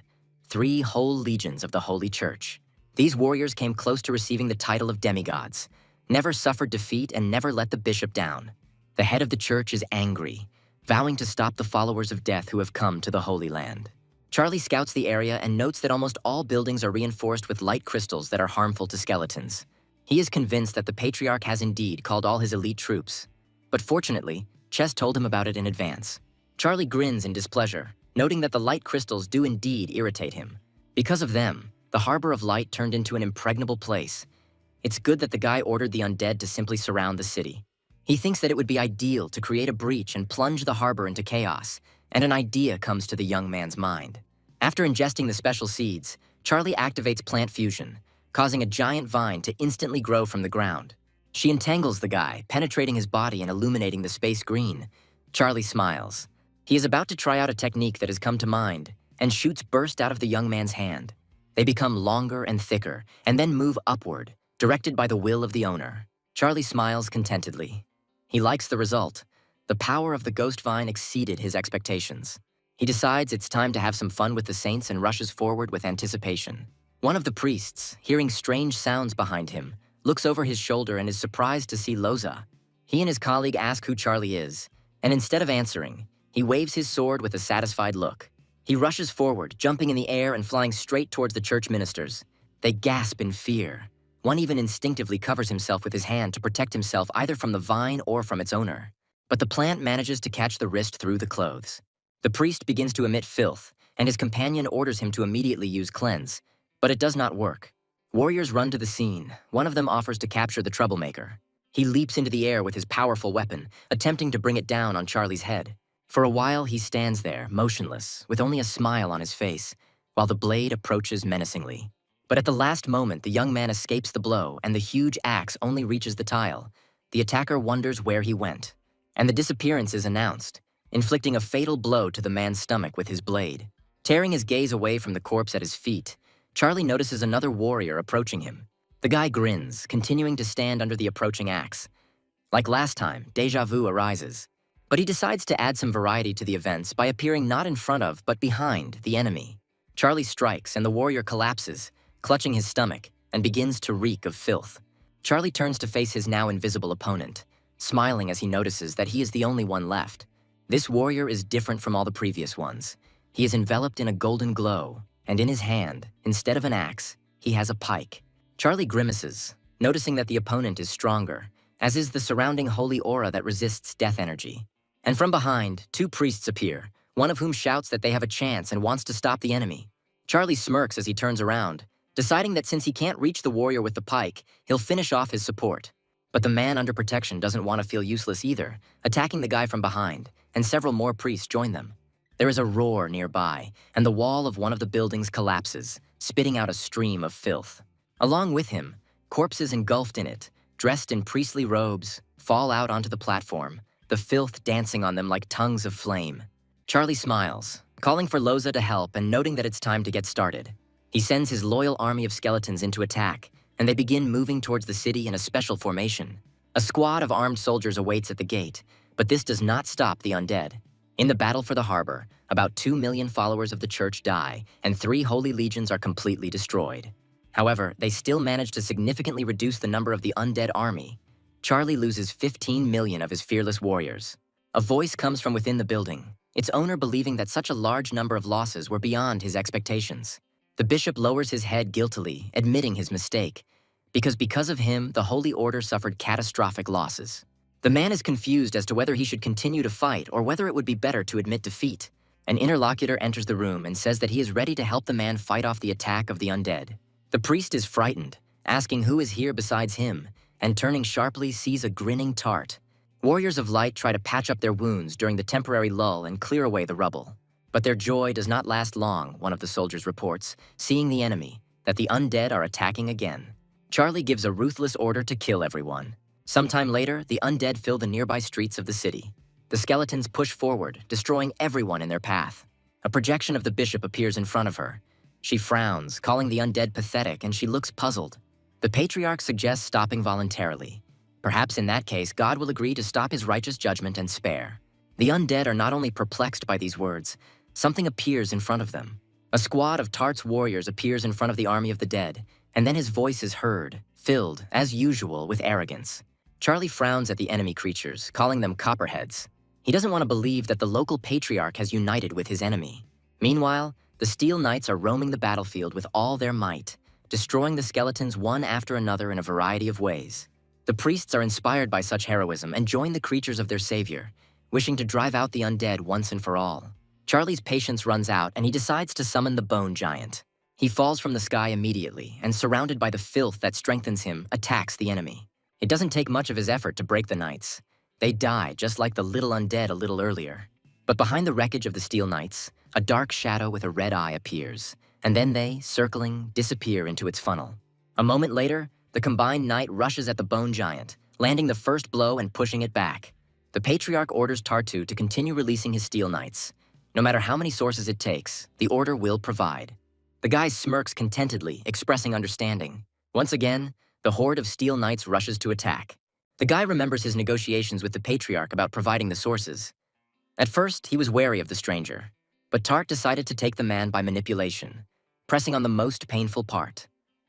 Speaker 1: 3 whole legions of the Holy Church. These warriors came close to receiving the title of demigods, never suffered defeat, and never let the bishop down. The head of the church is angry, vowing to stop the followers of death who have come to the Holy Land. Charlie scouts the area and notes that almost all buildings are reinforced with light crystals that are harmful to skeletons. He is convinced that the Patriarch has indeed called all his elite troops. But fortunately, Chess told him about it in advance. Charlie grins in displeasure, noting that the light crystals do indeed irritate him. Because of them, the Harbor of Light turned into an impregnable place. It's good that the guy ordered the undead to simply surround the city. He thinks that it would be ideal to create a breach and plunge the harbor into chaos, and an idea comes to the young man's mind. After ingesting the special seeds, Charlie activates plant fusion, causing a giant vine to instantly grow from the ground. She entangles the guy, penetrating his body and illuminating the space green. Charlie smiles. He is about to try out a technique that has come to mind, and shoots burst out of the young man's hand. They become longer and thicker, and then move upward, directed by the will of the owner. Charlie smiles contentedly. He likes the result. The power of the ghost vine exceeded his expectations. He decides it's time to have some fun with the saints and rushes forward with anticipation. One of the priests, hearing strange sounds behind him, looks over his shoulder and is surprised to see Loza. He and his colleague ask who Charlie is, and instead of answering, he waves his sword with a satisfied look. He rushes forward, jumping in the air and flying straight towards the church ministers. They gasp in fear. One even instinctively covers himself with his hand to protect himself either from the vine or from its owner. But the plant manages to catch the wrist through the clothes. The priest begins to emit filth, and his companion orders him to immediately use cleanse. But it does not work. Warriors run to the scene. One of them offers to capture the troublemaker. He leaps into the air with his powerful weapon, attempting to bring it down on Charlie's head. For a while, he stands there, motionless, with only a smile on his face, while the blade approaches menacingly. But at the last moment, the young man escapes the blow, and the huge axe only reaches the tile. The attacker wonders where he went, and the disappearance is announced, inflicting a fatal blow to the man's stomach with his blade. Tearing his gaze away from the corpse at his feet, Charlie notices another warrior approaching him. The guy grins, continuing to stand under the approaching axe. Like last time, deja vu arises. But he decides to add some variety to the events by appearing not in front of, but behind, the enemy. Charlie strikes and the warrior collapses, clutching his stomach, and begins to reek of filth. Charlie turns to face his now invisible opponent, smiling as he notices that he is the only one left. This warrior is different from all the previous ones. He is enveloped in a golden glow, and in his hand, instead of an axe, he has a pike. Charlie grimaces, noticing that the opponent is stronger, as is the surrounding holy aura that resists death energy. And from behind, two priests appear, one of whom shouts that they have a chance and wants to stop the enemy. Charlie smirks as he turns around, deciding that since he can't reach the warrior with the pike, he'll finish off his support. But the man under protection doesn't want to feel useless either, attacking the guy from behind, and several more priests join them. There is a roar nearby, and the wall of one of the buildings collapses, spitting out a stream of filth. Along with him, corpses engulfed in it, dressed in priestly robes, fall out onto the platform, the filth dancing on them like tongues of flame. Charlie smiles, calling for Loza to help and noting that it's time to get started. He sends his loyal army of skeletons into attack, and they begin moving towards the city in a special formation. A squad of armed soldiers awaits at the gate, but this does not stop the undead. In the battle for the harbor, about 2 million followers of the church die, and 3 holy legions are completely destroyed. However, they still manage to significantly reduce the number of the undead army. Charlie loses 15 million of his fearless warriors. A voice comes from within the building, its owner believing that such a large number of losses were beyond his expectations. The bishop lowers his head guiltily, admitting his mistake, because of him, the Holy Order suffered catastrophic losses. The man is confused as to whether he should continue to fight or whether it would be better to admit defeat. An interlocutor enters the room and says that he is ready to help the man fight off the attack of the undead. The priest is frightened, asking who is here besides him, and turning sharply sees a grinning tart. Warriors of light try to patch up their wounds during the temporary lull and clear away the rubble. But their joy does not last long, one of the soldiers reports, seeing the enemy, that the undead are attacking again. Charlie gives a ruthless order to kill everyone. Sometime later, the undead fill the nearby streets of the city. The skeletons push forward, destroying everyone in their path. A projection of the bishop appears in front of her. She frowns, calling the undead pathetic, and she looks puzzled. The patriarch suggests stopping voluntarily. Perhaps in that case, God will agree to stop his righteous judgment and spare. The undead are not only perplexed by these words, something appears in front of them. A squad of Tart's warriors appears in front of the army of the dead, and then his voice is heard, filled, as usual, with arrogance. Charlie frowns at the enemy creatures, calling them copperheads. He doesn't want to believe that the local patriarch has united with his enemy. Meanwhile, the Steel Knights are roaming the battlefield with all their might, destroying the skeletons one after another in a variety of ways. The priests are inspired by such heroism and join the creatures of their savior, wishing to drive out the undead once and for all. Charlie's patience runs out and he decides to summon the Bone Giant. He falls from the sky immediately and, surrounded by the filth that strengthens him, attacks the enemy. It doesn't take much of his effort to break the knights. They die just like the little undead a little earlier. But behind the wreckage of the Steel Knights, a dark shadow with a red eye appears, and then they, circling, disappear into its funnel. A moment later, the combined knight rushes at the Bone Giant, landing the first blow and pushing it back. The Patriarch orders Tartu to continue releasing his Steel Knights. No matter how many sources it takes, the order will provide. The guy smirks contentedly, expressing understanding. Once again, the horde of Steel Knights rushes to attack. The guy remembers his negotiations with the Patriarch about providing the sources. At first, he was wary of the stranger, but Tart decided to take the man by manipulation, pressing on the most painful part,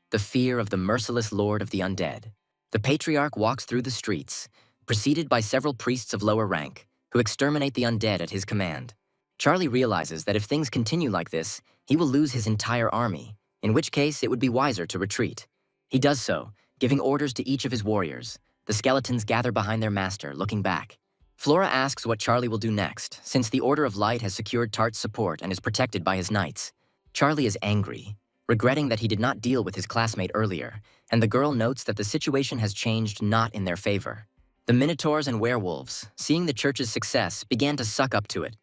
Speaker 1: the fear of the merciless lord of the undead. The Patriarch walks through the streets, preceded by several priests of lower rank, who exterminate the undead at his command. Charlie realizes that if things continue like this, he will lose his entire army, in which case it would be wiser to retreat. He does so, giving orders to each of his warriors. The skeletons gather behind their master, looking back. Flora asks what Charlie will do next, since the Order of Light has secured Tart's support and is protected by his knights. Charlie is angry, regretting that he did not deal with his classmate earlier, and the girl notes that the situation has changed not in their favor. The Minotaurs and werewolves, seeing the church's success, began to suck up to it.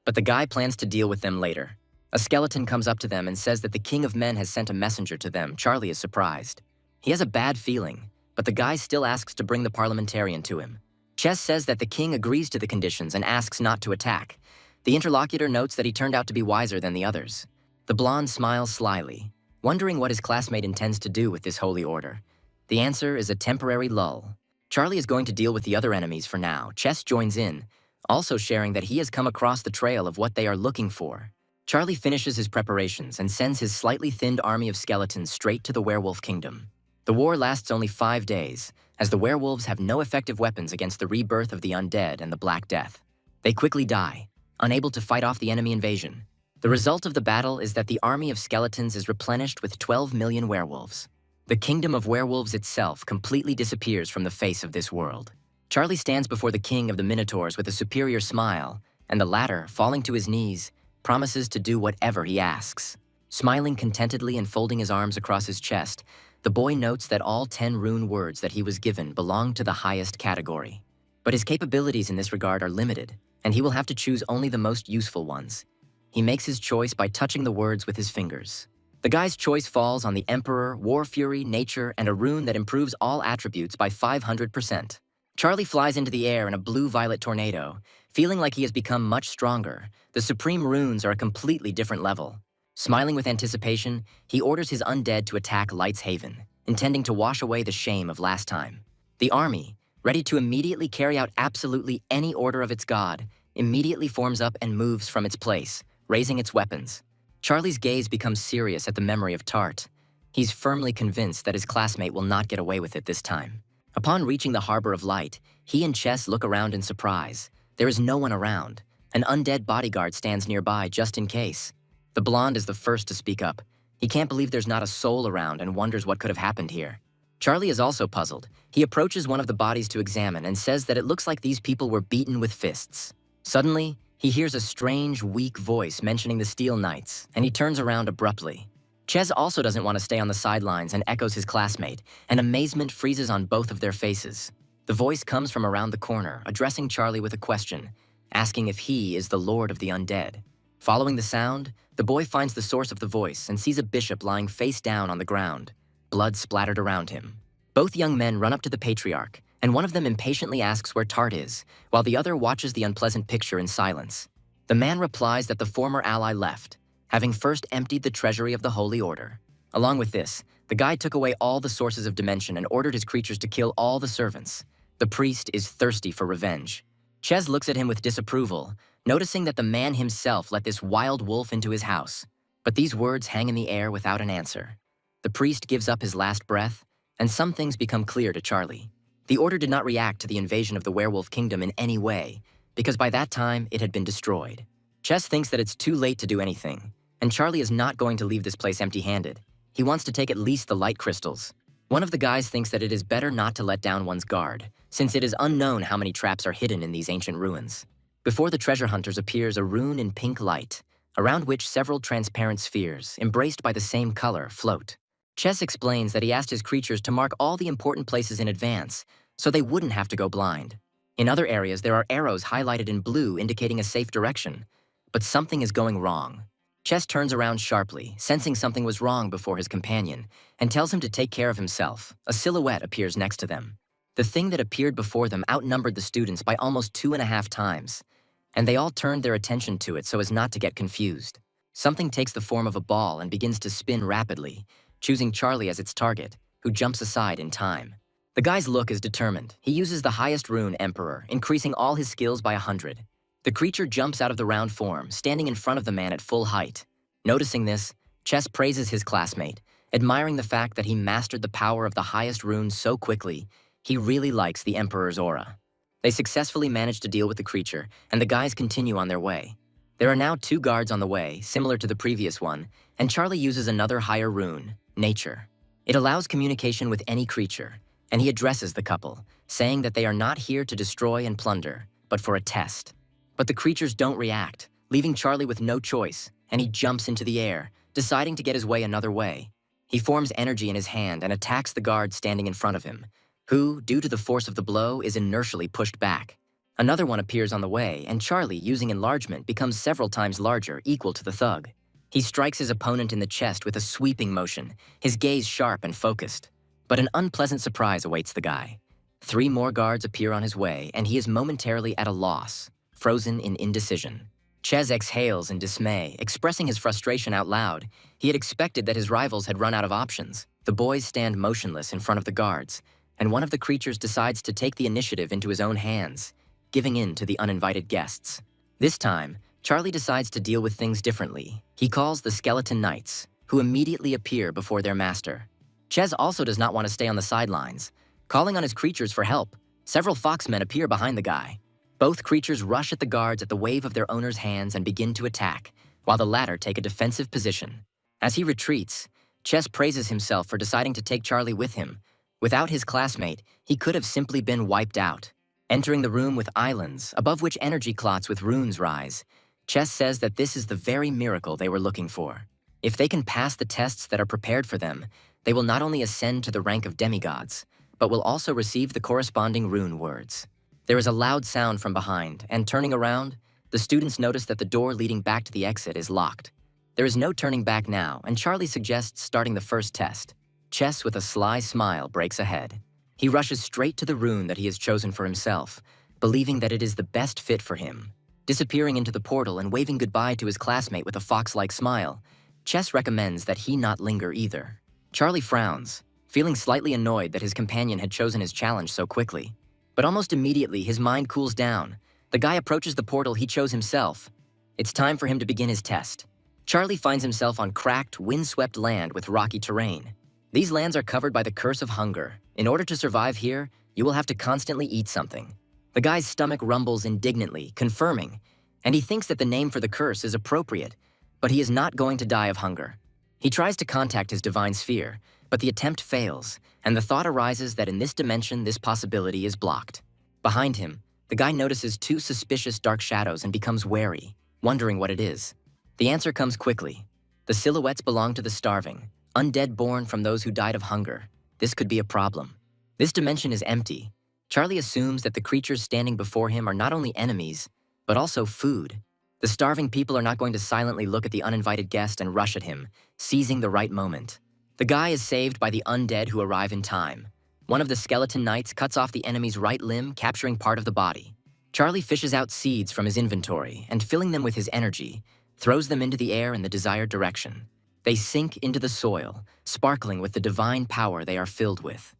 Speaker 1: But the guy plans to deal with them later. A skeleton comes up to them and says that the King of Men has sent a messenger to them. Charlie is surprised. He has a bad feeling, but the guy still asks to bring the parliamentarian to him. Chess says that the king agrees to the conditions and asks not to attack. The interlocutor notes that he turned out to be wiser than the others. The blonde smiles slyly, wondering what his classmate intends to do with this holy order. The answer is a temporary lull. Charlie is going to deal with the other enemies for now. Chess joins in, also sharing that he has come across the trail of what they are looking for. Charlie finishes his preparations and sends his slightly thinned army of skeletons straight to the werewolf kingdom. The war lasts only 5 days, as the werewolves have no effective weapons against the rebirth of the undead and the Black Death. They quickly die, unable to fight off the enemy invasion. The result of the battle is that the army of skeletons is replenished with 12 million werewolves. The kingdom of werewolves itself completely disappears from the face of this world. Charlie stands before the king of the Minotaurs with a superior smile, and the latter, falling to his knees, promises to do whatever he asks. Smiling contentedly and folding his arms across his chest, the boy notes that all 10 rune words that he was given belong to the highest category. But his capabilities in this regard are limited, and he will have to choose only the most useful ones. He makes his choice by touching the words with his fingers. The guy's choice falls on the Emperor, War Fury, Nature, and a rune that improves all attributes by 500%. Charlie flies into the air in a blue-violet tornado, feeling like he has become much stronger. The supreme runes are a completely different level. Smiling with anticipation, he orders his undead to attack Light's Haven, intending to wash away the shame of last time. The army, ready to immediately carry out absolutely any order of its god, immediately forms up and moves from its place, raising its weapons. Charlie's gaze becomes serious at the memory of Tart. He's firmly convinced that his classmate will not get away with it this time. Upon reaching the Harbor of Light, he and Chess look around in surprise. There is no one around. An undead bodyguard stands nearby just in case. The blonde is the first to speak up. He can't believe there's not a soul around and wonders what could have happened here. Charlie is also puzzled. He approaches one of the bodies to examine and says that it looks like these people were beaten with fists. Suddenly, he hears a strange, weak voice mentioning the Steel Knights, and he turns around abruptly. Ches also doesn't want to stay on the sidelines and echoes his classmate, and amazement freezes on both of their faces. The voice comes from around the corner, addressing Charlie with a question, asking if he is the Lord of the Undead. Following the sound, the boy finds the source of the voice and sees a bishop lying face down on the ground, blood splattered around him. Both young men run up to the patriarch, and one of them impatiently asks where Tart is, while the other watches the unpleasant picture in silence. The man replies that the former ally left, having first emptied the treasury of the Holy Order. Along with this, the guy took away all the sources of dimension and ordered his creatures to kill all the servants. The priest is thirsty for revenge. Ches looks at him with disapproval, noticing that the man himself let this wild wolf into his house. But these words hang in the air without an answer. The priest gives up his last breath, and some things become clear to Charlie. The Order did not react to the invasion of the werewolf kingdom in any way, because by that time it had been destroyed. Ches thinks that it's too late to do anything, and Charlie is not going to leave this place empty-handed. He wants to take at least the light crystals. One of the guys thinks that it is better not to let down one's guard, since it is unknown how many traps are hidden in these ancient ruins. Before the treasure hunters appears a rune in pink light, around which several transparent spheres, embraced by the same color, float. Ches explains that he asked his creatures to mark all the important places in advance, so they wouldn't have to go blind. In other areas, there are arrows highlighted in blue indicating a safe direction, but something is going wrong. Ches turns around sharply, sensing something was wrong before his companion, and tells him to take care of himself. A silhouette appears next to them. The thing that appeared before them outnumbered the students by almost 2.5 times, and they all turned their attention to it so as not to get confused. Something takes the form of a ball and begins to spin rapidly, choosing Charlie as its target, who jumps aside in time. The guy's look is determined. He uses the highest rune, Emperor, increasing all his skills by 100. The creature jumps out of the round form, standing in front of the man at full height. Noticing this, Ches praises his classmate, admiring the fact that he mastered the power of the highest rune so quickly. He really likes the Emperor's aura. They successfully manage to deal with the creature, and the guys continue on their way. There are now 2 guards on the way, similar to the previous one, and Charlie uses another higher rune, Nature. It allows communication with any creature, and he addresses the couple, saying that they are not here to destroy and plunder, but for a test. But the creatures don't react, leaving Charlie with no choice, and he jumps into the air, deciding to get his way another way. He forms energy in his hand and attacks the guard standing in front of him, who, due to the force of the blow, is inertially pushed back. Another one appears on the way, and Charlie, using enlargement, becomes several times larger, equal to the thug. He strikes his opponent in the chest with a sweeping motion, his gaze sharp and focused. But an unpleasant surprise awaits the guy. 3 more guards appear on his way, and he is momentarily at a loss, frozen in indecision. Ches exhales in dismay, expressing his frustration out loud. He had expected that his rivals had run out of options. The boys stand motionless in front of the guards, and one of the creatures decides to take the initiative into his own hands. giving in to the uninvited guests. This time, Charlie decides to deal with things differently. He calls the Skeleton Knights, who immediately appear before their master. Ches also does not want to stay on the sidelines. Calling on his creatures for help, several foxmen appear behind the guy. Both creatures rush at the guards at the wave of their owner's hands and begin to attack, while the latter take a defensive position. As he retreats, Ches praises himself for deciding to take Charlie with him. Without his classmate, he could have simply been wiped out. Entering the room with islands, above which energy clots with runes rise, Ches says that this is the very miracle they were looking for. If they can pass the tests that are prepared for them, they will not only ascend to the rank of demigods, but will also receive the corresponding rune words. There is a loud sound from behind, and turning around, the students notice that the door leading back to the exit is locked. There is no turning back now, and Charlie suggests starting the first test. Ches, with a sly smile, breaks ahead. He rushes straight to the rune that he has chosen for himself, believing that it is the best fit for him. Disappearing into the portal and waving goodbye to his classmate with a fox-like smile, Ches recommends that he not linger either. Charlie frowns, feeling slightly annoyed that his companion had chosen his challenge so quickly. But almost immediately, his mind cools down. The guy approaches the portal he chose himself. It's time for him to begin his test. Charlie finds himself on cracked, windswept land with rocky terrain. These lands are covered by the curse of hunger. In order to survive here, you will have to constantly eat something. The guy's stomach rumbles indignantly, confirming, and he thinks that the name for the curse is appropriate, but he is not going to die of hunger. He tries to contact his divine sphere, but the attempt fails, and the thought arises that in this dimension, this possibility is blocked. Behind him, the guy notices two suspicious dark shadows and becomes wary, wondering what it is. The answer comes quickly. The silhouettes belong to the starving, undead born from those who died of hunger. This could be a problem. This dimension is empty. Charlie assumes that the creatures standing before him are not only enemies, but also food. The starving people are not going to silently look at the uninvited guest and rush at him, seizing the right moment. The guy is saved by the undead who arrive in time. One of the skeleton knights cuts off the enemy's right limb, capturing part of the body. Charlie fishes out seeds from his inventory and, filling them with his energy, throws them into the air in the desired direction. They sink into the soil, sparkling with the divine power they are filled with.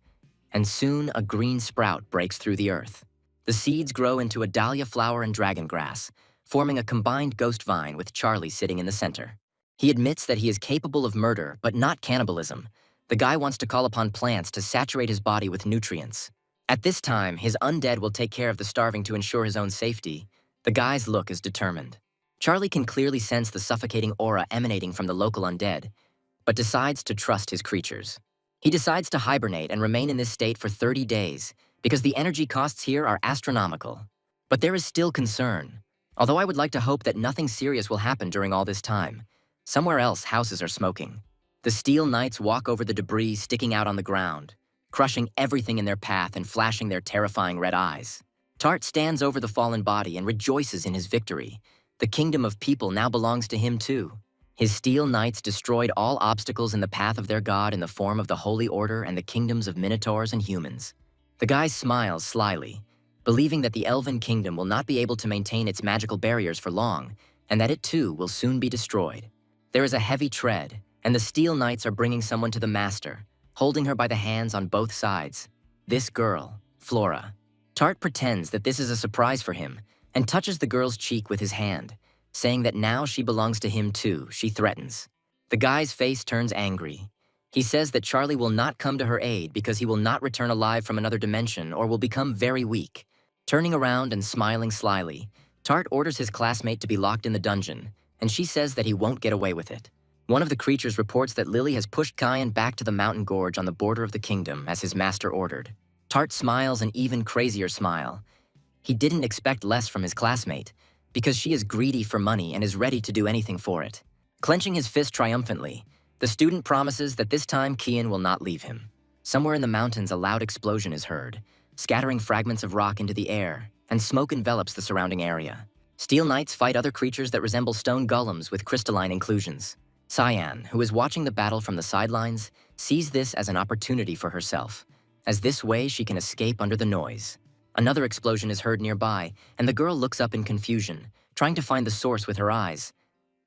Speaker 1: And soon a green sprout breaks through the earth. The seeds grow into a dahlia flower and dragon grass, forming a combined ghost vine with Charlie sitting in the center. He admits that he is capable of murder, but not cannibalism. The guy wants to call upon plants to saturate his body with nutrients. At this time, his undead will take care of the starving to ensure his own safety. The guy's look is determined. Charlie can clearly sense the suffocating aura emanating from the local undead, but decides to trust his creatures. He decides to hibernate and remain in this state for 30 days, because the energy costs here are astronomical. But there is still concern. Although I would like to hope that nothing serious will happen during all this time, somewhere else houses are smoking. The Steel Knights walk over the debris sticking out on the ground, crushing everything in their path and flashing their terrifying red eyes. Tart stands over the fallen body and rejoices in his victory. The kingdom of people now belongs to him too. His Steel Knights destroyed all obstacles in the path of their god in the form of the Holy Order and the kingdoms of Minotaurs and humans. The guy smiles slyly, believing that the Elven Kingdom will not be able to maintain its magical barriers for long, and that it too will soon be destroyed. There is a heavy tread, and the Steel Knights are bringing someone to the master, holding her by the hands on both sides. This girl, Flora. Tart pretends that this is a surprise for him, and touches the girl's cheek with his hand, saying that now she belongs to him too, she threatens. The guy's face turns angry. He says that Charlie will not come to her aid because he will not return alive from another dimension or will become very weak. Turning around and smiling slyly, Tart orders his classmate to be locked in the dungeon, and she says that he won't get away with it. One of the creatures reports that Lily has pushed Kyan back to the mountain gorge on the border of the kingdom as his master ordered. Tart smiles an even crazier smile. He didn't expect less from his classmate, because she is greedy for money and is ready to do anything for it. Clenching his fist triumphantly, the student promises that this time Kian will not leave him. Somewhere in the mountains, a loud explosion is heard, scattering fragments of rock into the air, and smoke envelops the surrounding area. Steel Knights fight other creatures that resemble stone golems with crystalline inclusions. Cyan, who is watching the battle from the sidelines, sees this as an opportunity for herself, as this way she can escape under the noise. Another explosion is heard nearby, and the girl looks up in confusion, trying to find the source with her eyes.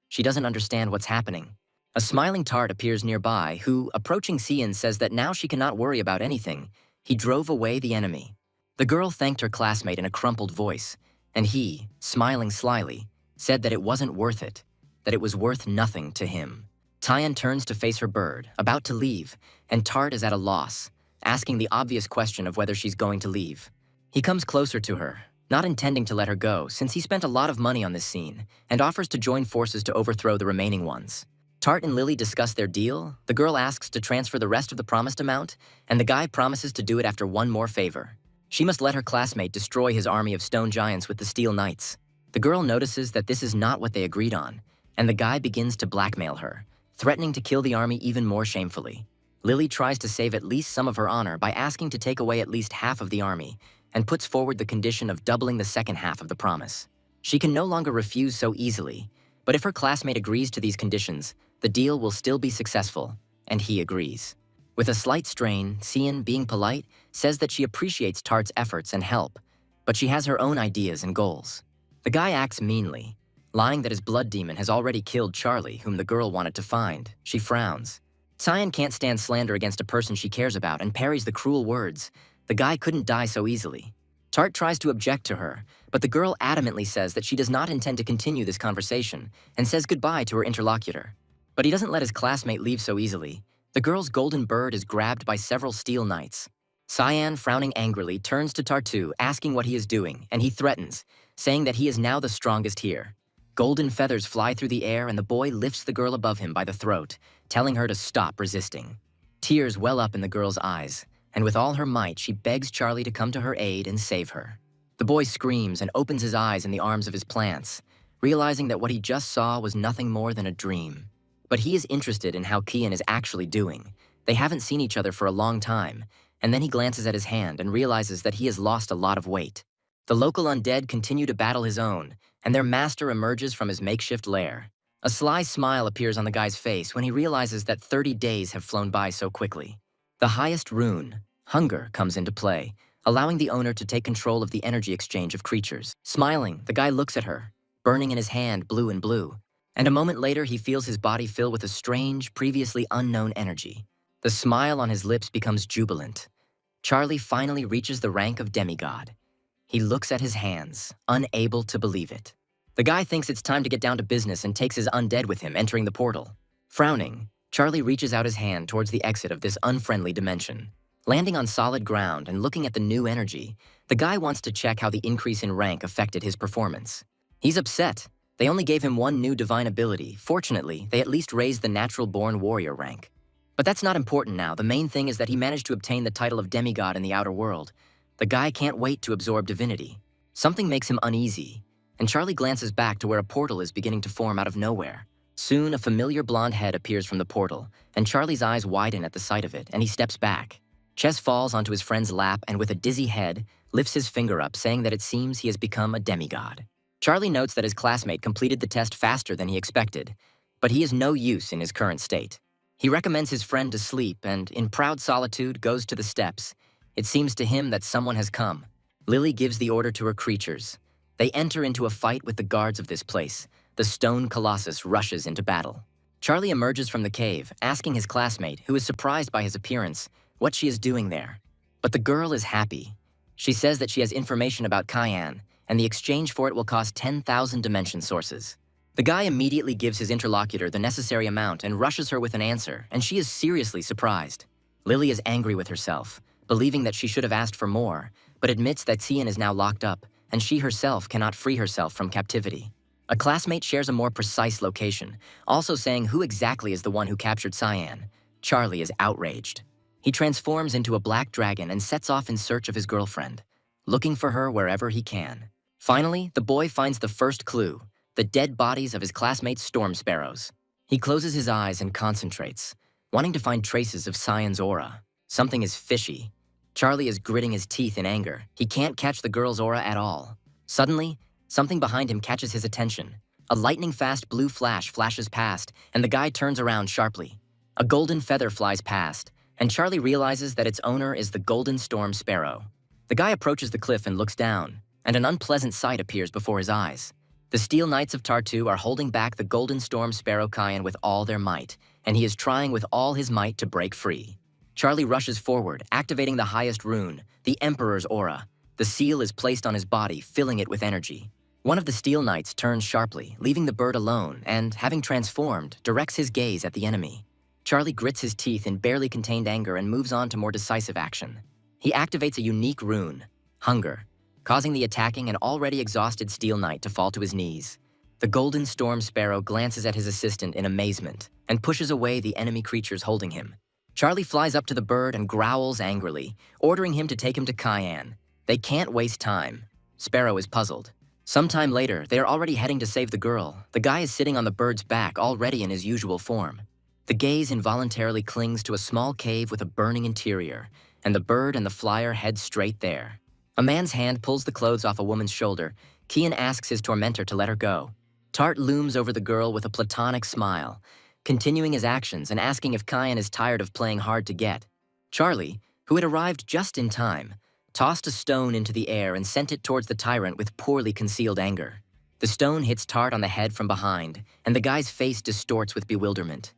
Speaker 1: She doesn't understand what's happening. A smiling Tart appears nearby, who, approaching Cian, says that now she cannot worry about anything. He drove away the enemy. The girl thanked her classmate in a crumpled voice, and he, smiling slyly, said that it wasn't worth it, that it was worth nothing to him. Tyan turns to face her bird, about to leave, and Tart is at a loss, asking the obvious question of whether she's going to leave. He comes closer to her, not intending to let her go since he spent a lot of money on this scene, and offers to join forces to overthrow the remaining ones. Tart and Lily discuss their deal, the girl asks to transfer the rest of the promised amount, and the guy promises to do it after one more favor. She must let her classmate destroy his army of stone giants with the steel knights. The girl notices that this is not what they agreed on, and the guy begins to blackmail her, threatening to kill the army even more shamefully. Lily tries to save at least some of her honor by asking to take away at least half of the army, and puts forward the condition of doubling the second half of the promise. She can no longer refuse so easily, but if her classmate agrees to these conditions, the deal will still be successful, and he agrees. With a slight strain, Cian, being polite, says that she appreciates Tart's efforts and help, but she has her own ideas and goals. The guy acts meanly, lying that his blood demon has already killed Charlie, whom the girl wanted to find. She frowns. Cian can't stand slander against a person she cares about and parries the cruel words. The guy couldn't die so easily. Tart tries to object to her, but the girl adamantly says that she does not intend to continue this conversation and says goodbye to her interlocutor. But he doesn't let his classmate leave so easily. The girl's golden bird is grabbed by several steel knights. Cian, frowning angrily, turns to Tartu, asking what he is doing, and he threatens, saying that he is now the strongest here. Golden feathers fly through the air and the boy lifts the girl above him by the throat, telling her to stop resisting. Tears well up in the girl's eyes, and with all her might she begs Charlie to come to her aid and save her. The boy screams and opens his eyes in the arms of his plants, realizing that what he just saw was nothing more than a dream. But he is interested in how Kian is actually doing. They haven't seen each other for a long time, and then he glances at his hand and realizes that he has lost a lot of weight. The local undead continue to battle his own, and their master emerges from his makeshift lair. A sly smile appears on the guy's face when he realizes that 30 days have flown by so quickly. The highest rune, Hunger, comes into play, allowing the owner to take control of the energy exchange of creatures. Smiling, the guy looks at her, burning in his hand blue and blue, and a moment later he feels his body fill with a strange, previously unknown energy. The smile on his lips becomes jubilant. Charlie finally reaches the rank of demigod. He looks at his hands, unable to believe it. The guy thinks it's time to get down to business and takes his undead with him, entering the portal. Frowning, Charlie reaches out his hand towards the exit of this unfriendly dimension. Landing on solid ground and looking at the new energy, the guy wants to check how the increase in rank affected his performance. He's upset. They only gave him one new divine ability. Fortunately, they at least raised the natural-born warrior rank. But that's not important now. The main thing is that he managed to obtain the title of demigod in the outer world. The guy can't wait to absorb divinity. Something makes him uneasy, and Charlie glances back to where a portal is beginning to form out of nowhere. Soon, a familiar blonde head appears from the portal, and Charlie's eyes widen at the sight of it, and he steps back. Chess falls onto his friend's lap and with a dizzy head, lifts his finger up, saying that it seems he has become a demigod. Charlie notes that his classmate completed the test faster than he expected, but he is no use in his current state. He recommends his friend to sleep and, in proud solitude, goes to the steps. It seems to him that someone has come. Lily gives the order to her creatures. They enter into a fight with the guards of this place. The stone colossus rushes into battle. Charlie emerges from the cave, asking his classmate, who is surprised by his appearance, what she is doing there. But the girl is happy. She says that she has information about Cayenne, and the exchange for it will cost 10,000 dimension sources. The guy immediately gives his interlocutor the necessary amount and rushes her with an answer, and she is seriously surprised. Lily is angry with herself, believing that she should have asked for more, but admits that Cian is now locked up, and she herself cannot free herself from captivity. A classmate shares a more precise location, also saying who exactly is the one who captured Cyan. Charlie is outraged. He transforms into a black dragon and sets off in search of his girlfriend, looking for her wherever he can. Finally, the boy finds the first clue, the dead bodies of his classmates' storm sparrows. He closes his eyes and concentrates, wanting to find traces of Cyan's aura. Something is fishy. Charlie is gritting his teeth in anger. He can't catch the girl's aura at all. Suddenly, something behind him catches his attention. A lightning-fast blue flash flashes past, and the guy turns around sharply. A golden feather flies past, and Charlie realizes that its owner is the golden storm sparrow. The guy approaches the cliff and looks down, and an unpleasant sight appears before his eyes. The Steel Knights of Tartu are holding back the golden storm sparrow Cyan with all their might, and he is trying with all his might to break free. Charlie rushes forward, activating the highest rune, the Emperor's aura. The The seal is placed on his body, filling it with energy. One of the Steel Knights turns sharply, leaving the bird alone, and, having transformed, directs his gaze at the enemy. Charlie grits his teeth in barely contained anger and moves on to more decisive action. He activates a unique rune, Hunger, causing the attacking and already exhausted Steel Knight to fall to his knees. The Golden Storm Sparrow glances at his assistant in amazement and pushes away the enemy creatures holding him. Charlie flies up to the bird and growls angrily, ordering him to take him to Cayenne. They can't waste time. Sparrow is puzzled. Sometime later, they are already heading to save the girl. The guy is sitting on the bird's back, already in his usual form. The gaze involuntarily clings to a small cave with a burning interior, and the bird and the flyer head straight there. A man's hand pulls the clothes off a woman's shoulder. Kian asks his tormentor to let her go. Tart looms over the girl with a platonic smile, continuing his actions and asking if Kian is tired of playing hard to get. Charlie, who had arrived just in time, tossed a stone into the air and sent it towards the tyrant with poorly concealed anger. The stone hits Tart on the head from behind, and the guy's face distorts with bewilderment.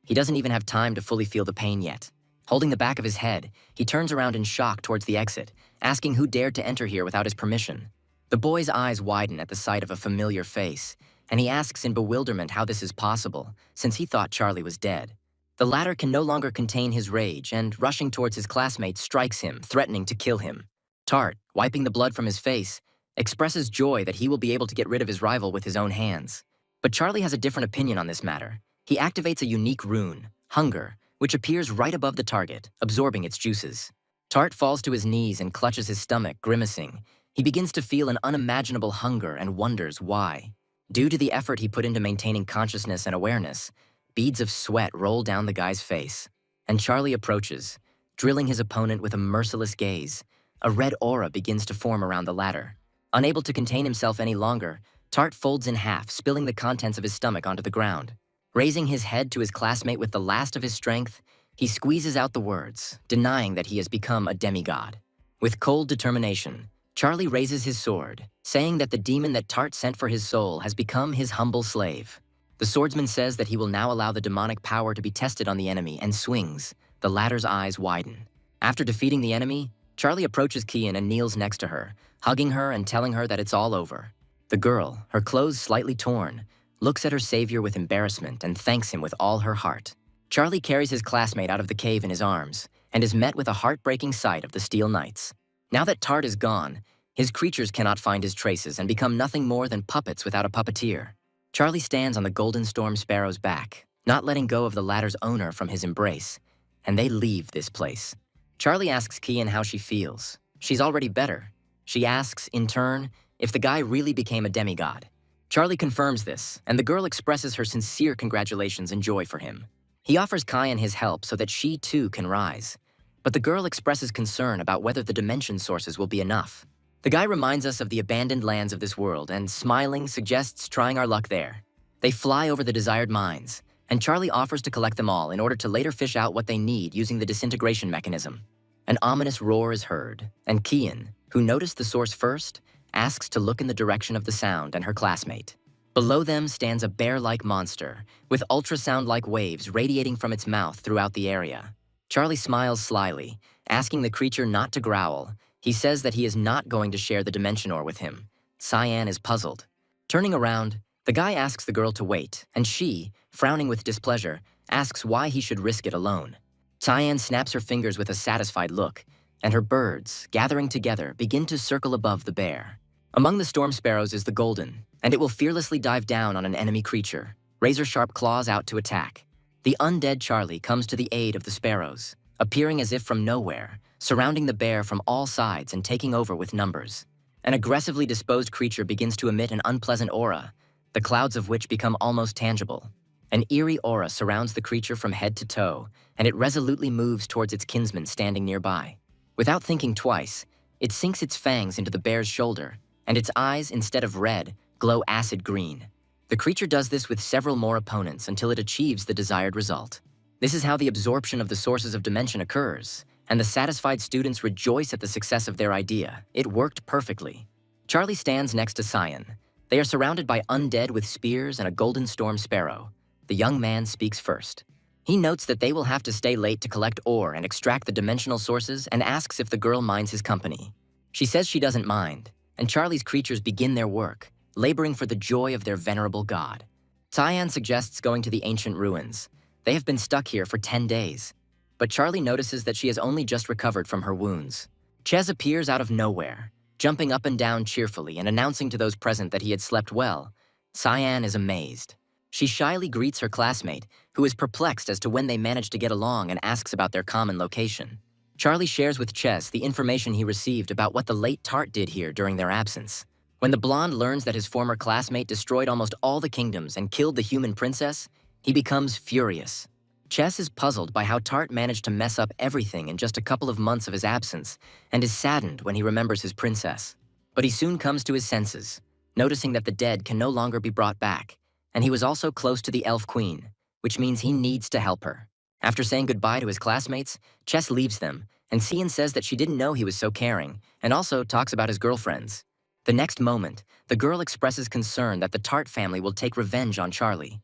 Speaker 1: He doesn't even have time to fully feel the pain yet. Holding the back of his head, he turns around in shock towards the exit, asking who dared to enter here without his permission. The boy's eyes widen at the sight of a familiar face, and he asks in bewilderment how this is possible, since he thought Charlie was dead. The latter can no longer contain his rage, and rushing towards his classmate strikes him, threatening to kill him. Tart, wiping the blood from his face, expresses joy that he will be able to get rid of his rival with his own hands. But Charlie has a different opinion on this matter. He activates a unique rune, Hunger, which appears right above the target, absorbing its juices. Tart falls to his knees and clutches his stomach, grimacing. He begins to feel an unimaginable hunger and wonders why. Due to the effort he put into maintaining consciousness and awareness, beads of sweat roll down the guy's face. And Charlie approaches, drilling his opponent with a merciless gaze. A red aura begins to form around the latter. Unable to contain himself any longer, Tart folds in half, spilling the contents of his stomach onto the ground. Raising his head to his classmate with the last of his strength, he squeezes out the words, denying that he has become a demigod. With cold determination, Charlie raises his sword, saying that the demon that Tart sent for his soul has become his humble slave. The swordsman says that he will now allow the demonic power to be tested on the enemy and swings. The latter's eyes widen. After defeating the enemy, Charlie approaches Kian and kneels next to her, hugging her and telling her that it's all over. The girl, her clothes slightly torn, looks at her savior with embarrassment and thanks him with all her heart. Charlie carries his classmate out of the cave in his arms and is met with a heartbreaking sight of the Steel Knights. Now that Tart is gone, his creatures cannot find his traces and become nothing more than puppets without a puppeteer. Charlie stands on the Golden Storm Sparrow's back, not letting go of the latter's owner from his embrace, and they leave this place. Charlie asks Kian how she feels. She's already better. She asks, in turn, if the guy really became a demigod. Charlie confirms this, and the girl expresses her sincere congratulations and joy for him. He offers Kian his help so that she too can rise. But the girl expresses concern about whether the dimension sources will be enough. The guy reminds us of the abandoned lands of this world and, smiling, suggests trying our luck there. They fly over the desired mines, and Charlie offers to collect them all in order to later fish out what they need using the disintegration mechanism. An ominous roar is heard, and Kian, who noticed the source first, asks to look in the direction of the sound and her classmate. Below them stands a bear-like monster, with ultrasound-like waves radiating from its mouth throughout the area. Charlie smiles slyly, asking the creature not to growl. He says that he is not going to share the dimension ore with him. Cyan is puzzled. Turning around, the guy asks the girl to wait, and she, frowning with displeasure, asks why he should risk it alone. Cyan snaps her fingers with a satisfied look, and her birds, gathering together, begin to circle above the bear. Among the storm sparrows is the golden, and it will fearlessly dive down on an enemy creature, razor-sharp claws out to attack. The undead Charlie comes to the aid of the sparrows, appearing as if from nowhere, surrounding the bear from all sides and taking over with numbers. An aggressively disposed creature begins to emit an unpleasant aura, the clouds of which become almost tangible. An eerie aura surrounds the creature from head to toe, and it resolutely moves towards its kinsman standing nearby. Without thinking twice, it sinks its fangs into the bear's shoulder, and its eyes, instead of red, glow acid green. The creature does this with several more opponents until it achieves the desired result. This is how the absorption of the sources of dimension occurs, and the satisfied students rejoice at the success of their idea. It worked perfectly. Charlie stands next to Cyan. They are surrounded by undead with spears and a golden storm sparrow. The young man speaks first. He notes that they will have to stay late to collect ore and extract the dimensional sources and asks if the girl minds his company. She says she doesn't mind, and Charlie's creatures begin their work, laboring for the joy of their venerable god. Cyan suggests going to the ancient ruins. They have been stuck here for 10 days. But Charlie notices that she has only just recovered from her wounds. Ches appears out of nowhere, jumping up and down cheerfully and announcing to those present that he had slept well. Cyan is amazed. She shyly greets her classmate, who is perplexed as to when they managed to get along, and asks about their common location. Charlie shares with Ches the information he received about what the late Tart did here during their absence. When the blonde learns that his former classmate destroyed almost all the kingdoms and killed the human princess, he becomes furious. Ches is puzzled by how Tart managed to mess up everything in just a couple of months of his absence, and is saddened when he remembers his princess. But he soon comes to his senses, noticing that the dead can no longer be brought back, and he was also close to the elf queen, which means he needs to help her. After saying goodbye to his classmates, Ches leaves them, and Cian says that she didn't know he was so caring, and also talks about his girlfriends. The next moment, the girl expresses concern that the Tart family will take revenge on Charlie.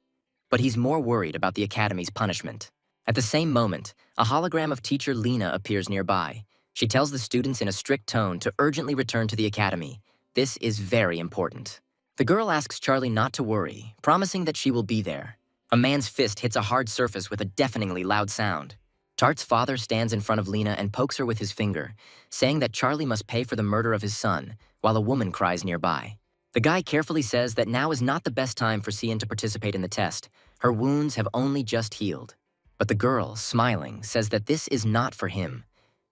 Speaker 1: But he's more worried about the Academy's punishment. At the same moment, a hologram of teacher Lena appears nearby. She tells the students in a strict tone to urgently return to the Academy. This is very important. The girl asks Charlie not to worry, promising that she will be there. A man's fist hits a hard surface with a deafeningly loud sound. Tart's father stands in front of Lena and pokes her with his finger, saying that Charlie must pay for the murder of his son, while a woman cries nearby. The guy carefully says that now is not the best time for Cian to participate in the test. Her wounds have only just healed. But the girl, smiling, says that this is not for him.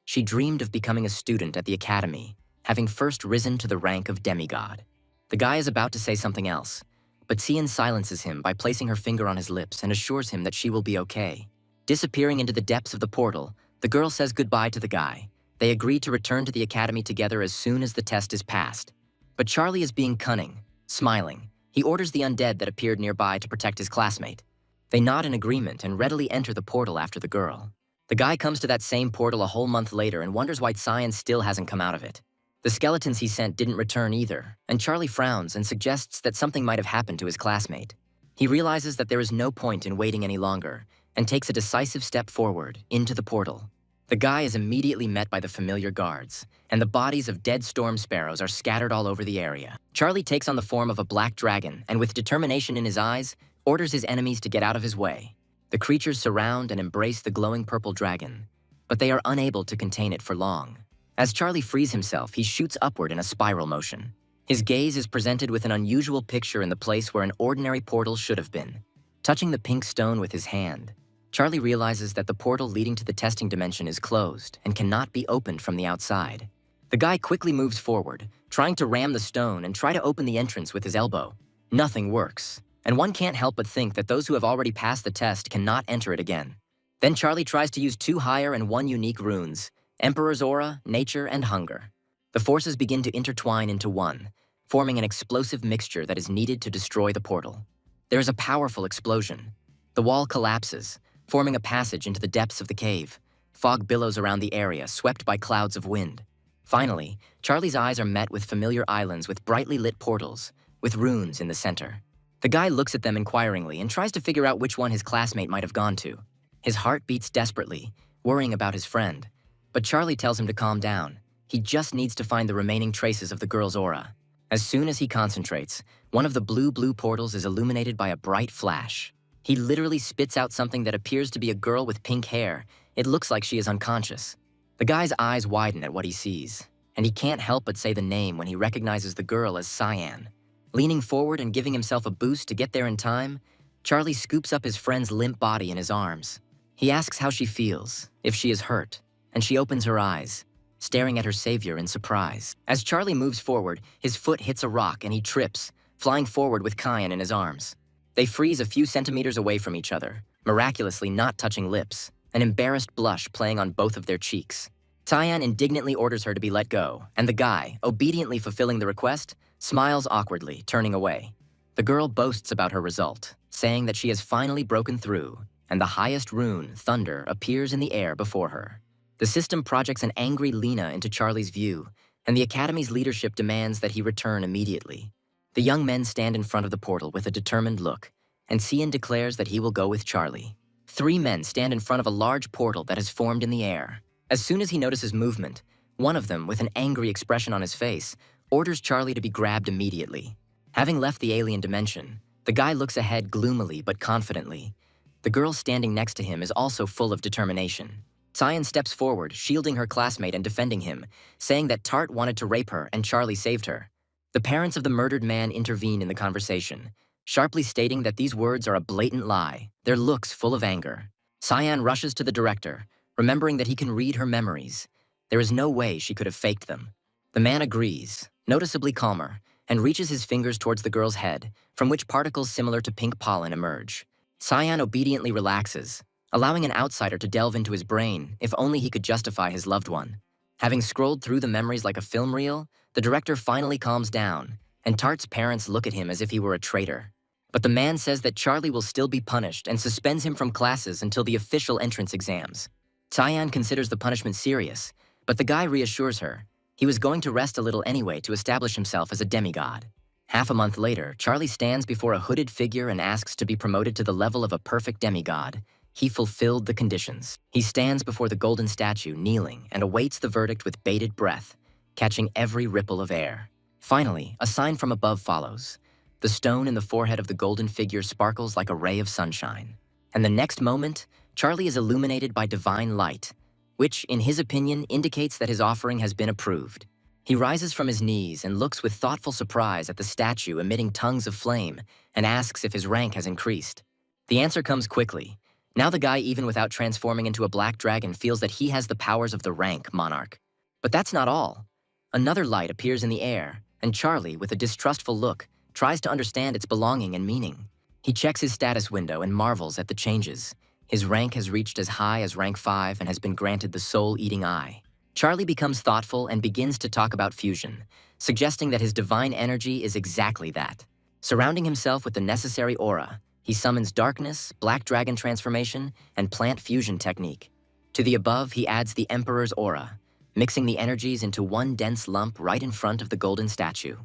Speaker 1: She dreamed of becoming a student at the Academy, having first risen to the rank of demigod. The guy is about to say something else, but Cian silences him by placing her finger on his lips and assures him that she will be okay. Disappearing into the depths of the portal, the girl says goodbye to the guy. They agree to return to the Academy together as soon as the test is passed. But Charlie is being cunning, smiling. He orders the undead that appeared nearby to protect his classmate. They nod in agreement and readily enter the portal after the girl. The guy comes to that same portal a whole month later and wonders why Cian still hasn't come out of it. The skeletons he sent didn't return either, and Charlie frowns and suggests that something might have happened to his classmate. He realizes that there is no point in waiting any longer, and takes a decisive step forward, into the portal. The guy is immediately met by the familiar guards, and the bodies of dead storm sparrows are scattered all over the area. Charlie takes on the form of a black dragon, and with determination in his eyes, orders his enemies to get out of his way. The creatures surround and embrace the glowing purple dragon, but they are unable to contain it for long. As Charlie frees himself, he shoots upward in a spiral motion. His gaze is presented with an unusual picture in the place where an ordinary portal should have been. Touching the pink stone with his hand, Charlie realizes that the portal leading to the testing dimension is closed and cannot be opened from the outside. The guy quickly moves forward, trying to ram the stone and try to open the entrance with his elbow. Nothing works, and one can't help but think that those who have already passed the test cannot enter it again. Then Charlie tries to use 2 higher and 1 unique runes, Emperor's Aura, Nature, and Hunger. The forces begin to intertwine into one, forming an explosive mixture that is needed to destroy the portal. There is a powerful explosion. The wall collapses, forming a passage into the depths of the cave. Fog billows around the area, swept by clouds of wind. Finally, Charlie's eyes are met with familiar islands with brightly lit portals, with runes in the center. The guy looks at them inquiringly and tries to figure out which one his classmate might have gone to. His heart beats desperately, worrying about his friend. But Charlie tells him to calm down. He just needs to find the remaining traces of the girl's aura. As soon as he concentrates, one of the blue portals is illuminated by a bright flash. He literally spits out something that appears to be a girl with pink hair. It looks like she is unconscious. The guy's eyes widen at what he sees, and he can't help but say the name when he recognizes the girl as Cyan. Leaning forward and giving himself a boost to get there in time, Charlie scoops up his friend's limp body in his arms. He asks how she feels, if she is hurt, and she opens her eyes, staring at her savior in surprise. As Charlie moves forward, his foot hits a rock and he trips, flying forward with Cyan in his arms. They freeze a few centimeters away from each other, miraculously not touching lips, an embarrassed blush playing on both of their cheeks. Cyan indignantly orders her to be let go, and the guy, obediently fulfilling the request, smiles awkwardly, turning away. The girl boasts about her result, saying that she has finally broken through, and the highest rune, Thunder, appears in the air before her. The system projects an angry Lena into Charlie's view, and the Academy's leadership demands that he return immediately. The young men stand in front of the portal with a determined look, and Cian declares that he will go with Charlie. 3 men stand in front of a large portal that has formed in the air. As soon as he notices movement, One of them, with an angry expression on his face, orders Charlie to be grabbed immediately. Having left the alien dimension, the guy looks ahead gloomily but confidently. The girl standing next to him is also full of determination. Cyan steps forward, shielding her classmate and defending him, saying that Tart wanted to rape her and Charlie saved her. The parents of the murdered man intervene in the conversation, sharply stating that these words are a blatant lie, their looks full of anger. Cyan rushes to the director, remembering that he can read her memories. There is no way she could have faked them. The man agrees, noticeably calmer, and reaches his fingers towards the girl's head, from which particles similar to pink pollen emerge. Cyan obediently relaxes, allowing an outsider to delve into his brain if only he could justify his loved one. Having scrolled through the memories like a film reel, the director finally calms down, and Tart's parents look at him as if he were a traitor. But the man says that Charlie will still be punished and suspends him from classes until the official entrance exams. Cyan considers the punishment serious, but the guy reassures her. He was going to rest a little anyway to establish himself as a demigod. Half a month later, Charlie stands before a hooded figure and asks to be promoted to the level of a perfect demigod. He fulfilled the conditions. He stands before the golden statue, kneeling, and awaits the verdict with bated breath, catching every ripple of air. Finally, a sign from above follows. The stone in the forehead of the golden figure sparkles like a ray of sunshine. And the next moment, Charlie is illuminated by divine light, which, in his opinion, indicates that his offering has been approved. He rises from his knees and looks with thoughtful surprise at the statue emitting tongues of flame and asks if his rank has increased. The answer comes quickly. Now the guy, even without transforming into a black dragon, feels that he has the powers of the rank monarch. But that's not all. Another light appears in the air, and Charlie, with a distrustful look, tries to understand its belonging and meaning. He checks his status window and marvels at the changes. His rank has reached as high as rank 5 and has been granted the soul-eating eye. Charlie becomes thoughtful and begins to talk about fusion, suggesting that his divine energy is exactly that. Surrounding himself with the necessary aura, he summons darkness, black dragon transformation, and plant fusion technique. To the above, he adds the Emperor's aura, mixing the energies into one dense lump right in front of the golden statue.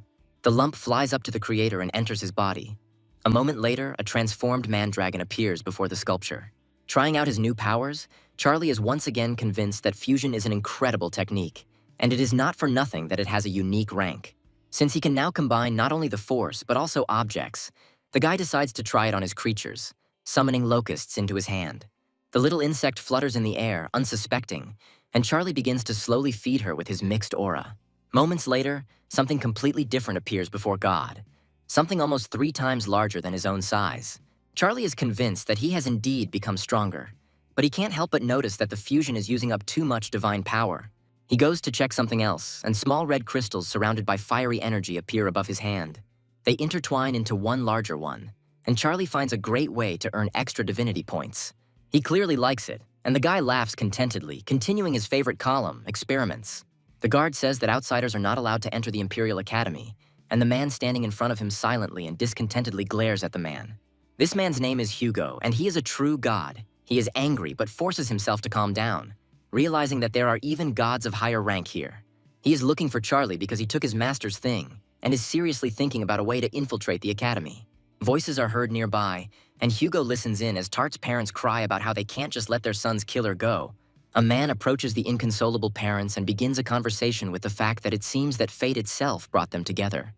Speaker 1: The lump flies up to the creator and enters his body. A moment later, a transformed man-dragon appears before the sculpture. Trying out his new powers, Charlie is once again convinced that fusion is an incredible technique, and it is not for nothing that it has a unique rank. Since he can now combine not only the force, but also objects, the guy decides to try it on his creatures, summoning locusts into his hand. The little insect flutters in the air, unsuspecting, and Charlie begins to slowly feed her with his mixed aura. Moments later, something completely different appears before God, something almost 3 times larger than his own size. Charlie is convinced that he has indeed become stronger, but he can't help but notice that the fusion is using up too much divine power. He goes to check something else, and small red crystals surrounded by fiery energy appear above his hand. They intertwine into one larger one, and Charlie finds a great way to earn extra divinity points. He clearly likes it, and the guy laughs contentedly, continuing his favorite column, experiments. The guard says that outsiders are not allowed to enter the Imperial Academy, and the man standing in front of him silently and discontentedly glares at the man. This man's name is Hugo, and he is a true god. He is angry, but forces himself to calm down, realizing that there are even gods of higher rank here. He is looking for Charlie because he took his master's thing, and is seriously thinking about a way to infiltrate the academy. Voices are heard nearby, and Hugo listens in as Tart's parents cry about how they can't just let their son's killer go. A man approaches the inconsolable parents and begins a conversation with the fact that it seems that fate itself brought them together.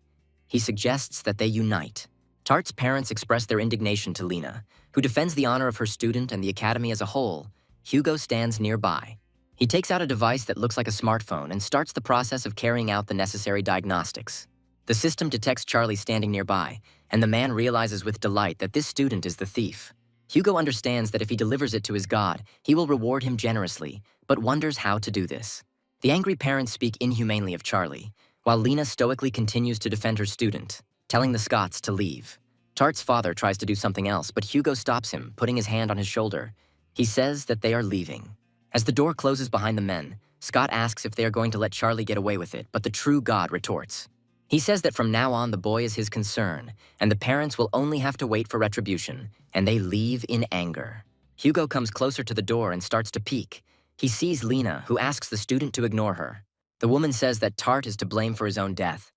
Speaker 1: He suggests that they unite. Tart's parents express their indignation to Lena, who defends the honor of her student and the academy as a whole. Hugo stands nearby. He takes out a device that looks like a smartphone and starts the process of carrying out the necessary diagnostics. The system detects Charlie standing nearby, and the man realizes with delight that this student is the thief. Hugo understands that if he delivers it to his god, he will reward him generously, but wonders how to do this. The angry parents speak inhumanely of Charlie, while Lena stoically continues to defend her student, telling the Scots to leave. Tart's father tries to do something else, but Hugo stops him, putting his hand on his shoulder. He says that they are leaving. As the door closes behind the men, Scott asks if they are going to let Charlie get away with it, but the true god retorts. He says that from now on the boy is his concern, and the parents will only have to wait for retribution, and they leave in anger. Hugo comes closer to the door and starts to peek. He sees Lena, who asks the student to ignore her. The woman says that Tart is to blame for his own death.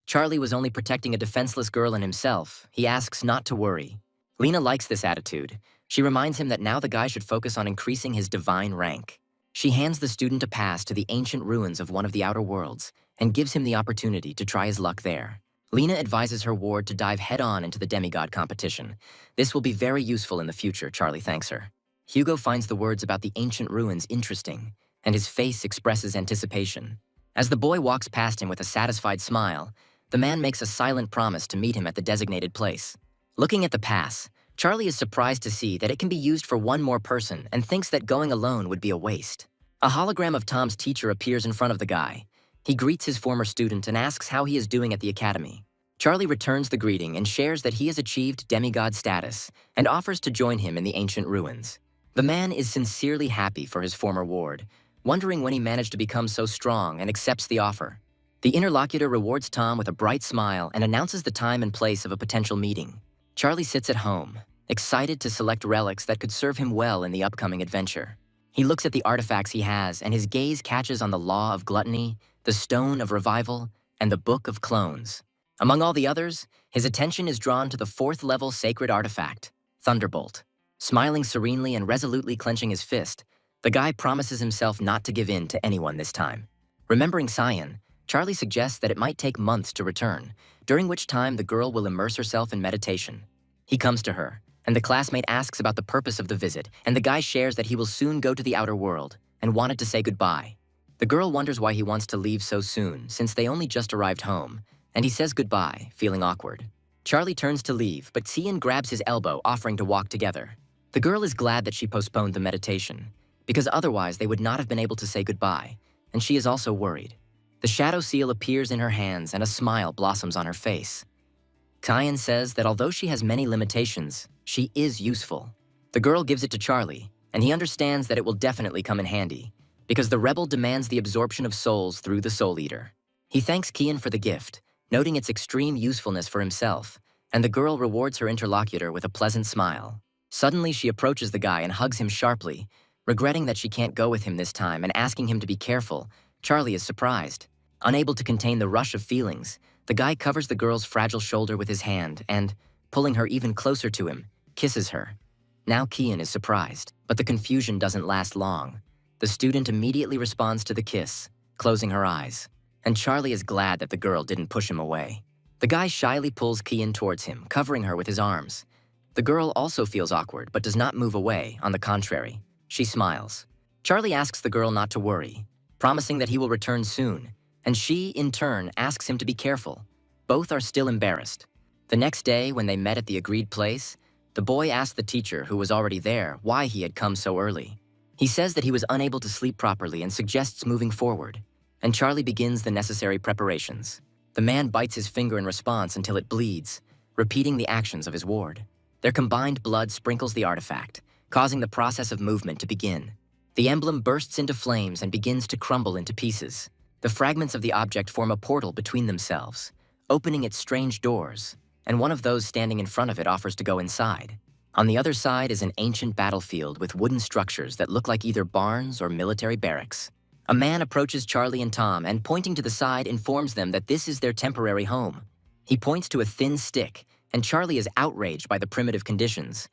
Speaker 1: Charlie was only protecting a defenseless girl and himself. He asks not to worry. Lena likes this attitude. She reminds him that now the guy should focus on increasing his divine rank. She hands the student a pass to the ancient ruins of one of the outer worlds and gives him the opportunity to try his luck there. Lena advises her ward to dive head-on into the demigod competition. This will be very useful in the future, Charlie thanks her. Hugo finds the words about the ancient ruins interesting, and his face expresses anticipation. As the boy walks past him with a satisfied smile, the man makes a silent promise to meet him at the designated place. Looking at the pass, Charlie is surprised to see that it can be used for one more person and thinks that going alone would be a waste. A hologram of Tom's teacher appears in front of the guy. He greets his former student and asks how he is doing at the academy. Charlie returns the greeting and shares that he has achieved demigod status and offers to join him in the ancient ruins. The man is sincerely happy for his former ward, wondering when he managed to become so strong, and accepts the offer. The interlocutor rewards Tom with a bright smile and announces the time and place of a potential meeting. Charlie sits at home, excited to select relics that could serve him well in the upcoming adventure. He looks at the artifacts he has, and his gaze catches on the Law of Gluttony, the Stone of Revival, and the Book of Clones. Among all the others, his attention is drawn to the 4th-level sacred artifact, Thunderbolt. Smiling serenely and resolutely clenching his fist, the guy promises himself not to give in to anyone this time. Remembering Cyan, Charlie suggests that it might take months to return, during which time the girl will immerse herself in meditation. He comes to her, and the classmate asks about the purpose of the visit, and the guy shares that he will soon go to the outer world and wanted to say goodbye. The girl wonders why he wants to leave so soon, since they only just arrived home, and he says goodbye, feeling awkward. Charlie turns to leave, but Cyan grabs his elbow, offering to walk together. The girl is glad that she postponed the meditation, because otherwise they would not have been able to say goodbye, and she is also worried. The shadow seal appears in her hands and a smile blossoms on her face. Cyan says that although she has many limitations, she is useful. The girl gives it to Charlie, and he understands that it will definitely come in handy, because the rebel demands the absorption of souls through the Soul Eater. He thanks Kian for the gift, noting its extreme usefulness for himself, and the girl rewards her interlocutor with a pleasant smile. Suddenly, she approaches the guy and hugs him sharply. Regretting that she can't go with him this time and asking him to be careful, Charlie is surprised. Unable to contain the rush of feelings, the guy covers the girl's fragile shoulder with his hand and, pulling her even closer to him, kisses her. Now Kian is surprised, but the confusion doesn't last long. The student immediately responds to the kiss, closing her eyes, and Charlie is glad that the girl didn't push him away. The guy shyly pulls Kian towards him, covering her with his arms. The girl also feels awkward, but does not move away, on the contrary. She smiles. Charlie asks the girl not to worry, promising that he will return soon, and she, in turn, asks him to be careful. Both are still embarrassed. The next day, when they met at the agreed place, the boy asked the teacher, who was already there, why he had come so early. He says that he was unable to sleep properly and suggests moving forward, and Charlie begins the necessary preparations. The man bites his finger in response until it bleeds, repeating the actions of his ward. Their combined blood sprinkles the artifact, causing the process of movement to begin. The emblem bursts into flames and begins to crumble into pieces. The fragments of the object form a portal between themselves, opening its strange doors, and one of those standing in front of it offers to go inside. On the other side is an ancient battlefield with wooden structures that look like either barns or military barracks. A man approaches Charlie and Tom and, pointing to the side, informs them that this is their temporary home. He points to a thin stick, and Charlie is outraged by the primitive conditions.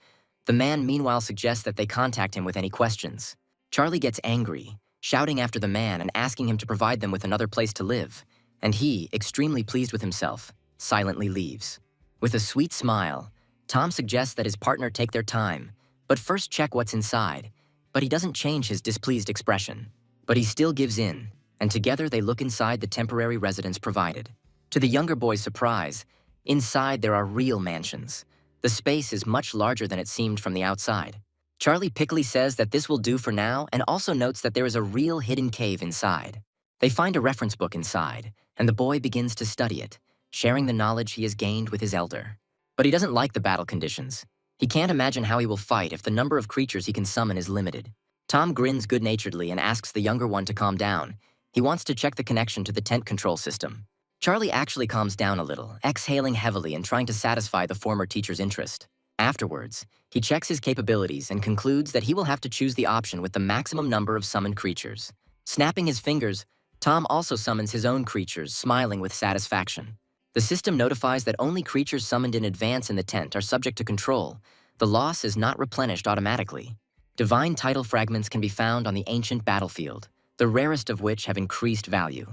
Speaker 1: The man meanwhile suggests that they contact him with any questions. Charlie gets angry, shouting after the man and asking him to provide them with another place to live, and he, extremely pleased with himself, silently leaves. With a sweet smile, Tom suggests that his partner take their time, but first check what's inside, but he doesn't change his displeased expression. But he still gives in, and together they look inside the temporary residence provided. To the younger boy's surprise, inside there are real mansions. The space is much larger than it seemed from the outside. Charlie Pickley says that this will do for now and also notes that there is a real hidden cave inside. They find a reference book inside, and the boy begins to study it, sharing the knowledge he has gained with his elder. But he doesn't like the battle conditions. He can't imagine how he will fight if the number of creatures he can summon is limited. Tom grins good-naturedly and asks the younger one to calm down. He wants to check the connection to the tent control system. Charlie actually calms down a little, exhaling heavily and trying to satisfy the former teacher's interest. Afterwards, he checks his capabilities and concludes that he will have to choose the option with the maximum number of summoned creatures. Snapping his fingers, Tom also summons his own creatures, smiling with satisfaction. The system notifies that only creatures summoned in advance in the tent are subject to control. The loss is not replenished automatically. Divine title fragments can be found on the ancient battlefield, the rarest of which have increased value.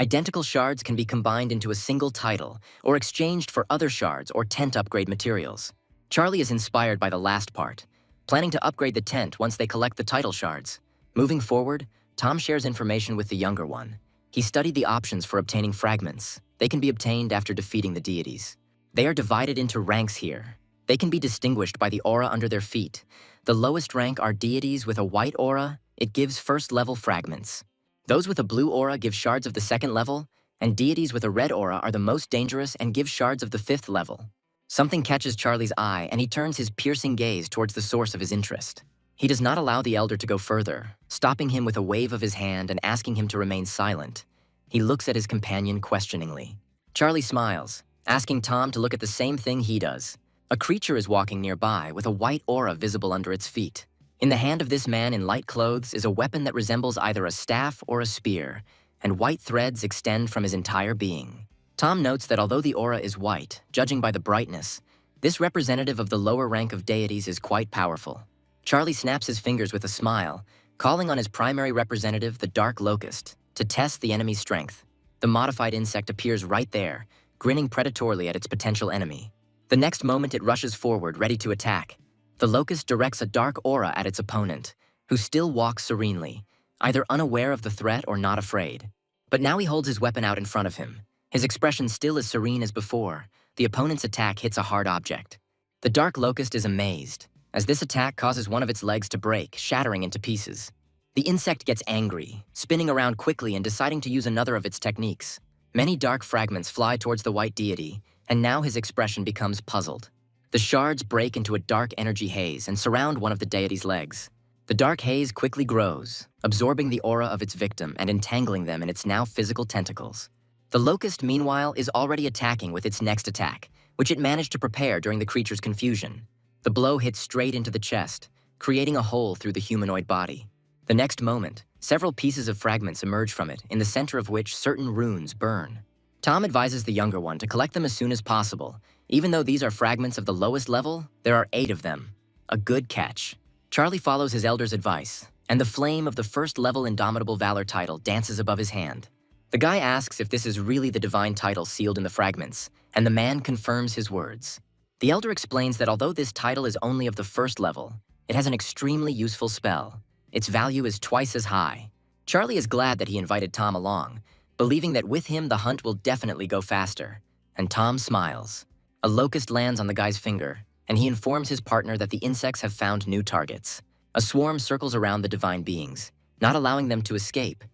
Speaker 1: Identical shards can be combined into a single title or exchanged for other shards or tent upgrade materials. Charlie is inspired by the last part, planning to upgrade the tent once they collect the title shards. Moving forward, Tom shares information with the younger one. He studied the options for obtaining fragments. They can be obtained after defeating the deities. They are divided into ranks here. They can be distinguished by the aura under their feet. The lowest rank are deities with a white aura. It gives first-level fragments. Those with a blue aura give shards of the second level, and deities with a red aura are the most dangerous and give shards of the 5th level. Something catches Charlie's eye, and he turns his piercing gaze towards the source of his interest. He does not allow the elder to go further, stopping him with a wave of his hand and asking him to remain silent. He looks at his companion questioningly. Charlie smiles, asking Tom to look at the same thing he does. A creature is walking nearby with a white aura visible under its feet. In the hand of this man in light clothes is a weapon that resembles either a staff or a spear, and white threads extend from his entire being. Tom notes that although the aura is white, judging by the brightness, this representative of the lower rank of deities is quite powerful. Charlie snaps his fingers with a smile, calling on his primary representative, the Dark Locust, to test the enemy's strength. The modified insect appears right there, grinning predatorily at its potential enemy. The next moment it rushes forward, ready to attack. The locust directs a dark aura at its opponent, who still walks serenely, either unaware of the threat or not afraid. But now he holds his weapon out in front of him, his expression still as serene as before. The opponent's attack hits a hard object. The dark locust is amazed, as this attack causes one of its legs to break, shattering into pieces. The insect gets angry, spinning around quickly and deciding to use another of its techniques. Many dark fragments fly towards the white deity, and now his expression becomes puzzled. The shards break into a dark energy haze and surround one of the deity's legs. The dark haze quickly grows, absorbing the aura of its victim and entangling them in its now physical tentacles. The locust, meanwhile, is already attacking with its next attack, which it managed to prepare during the creature's confusion. The blow hits straight into the chest, creating a hole through the humanoid body. The next moment, several pieces of fragments emerge from it, in the center of which certain runes burn. Tom advises the younger one to collect them as soon as possible. Even though these are fragments of the lowest level, there are 8 of them. A good catch. Charlie follows his elder's advice, and the flame of the first-level Indomitable Valor title dances above his hand. The guy asks if this is really the divine title sealed in the fragments, and the man confirms his words. The elder explains that although this title is only of the 1st level, it has an extremely useful spell. Its value is twice as high. Charlie is glad that he invited Tom along, believing that with him the hunt will definitely go faster. And Tom smiles. A locust lands on the guy's finger, and he informs his partner that the insects have found new targets. A swarm circles around the divine beings, not allowing them to escape.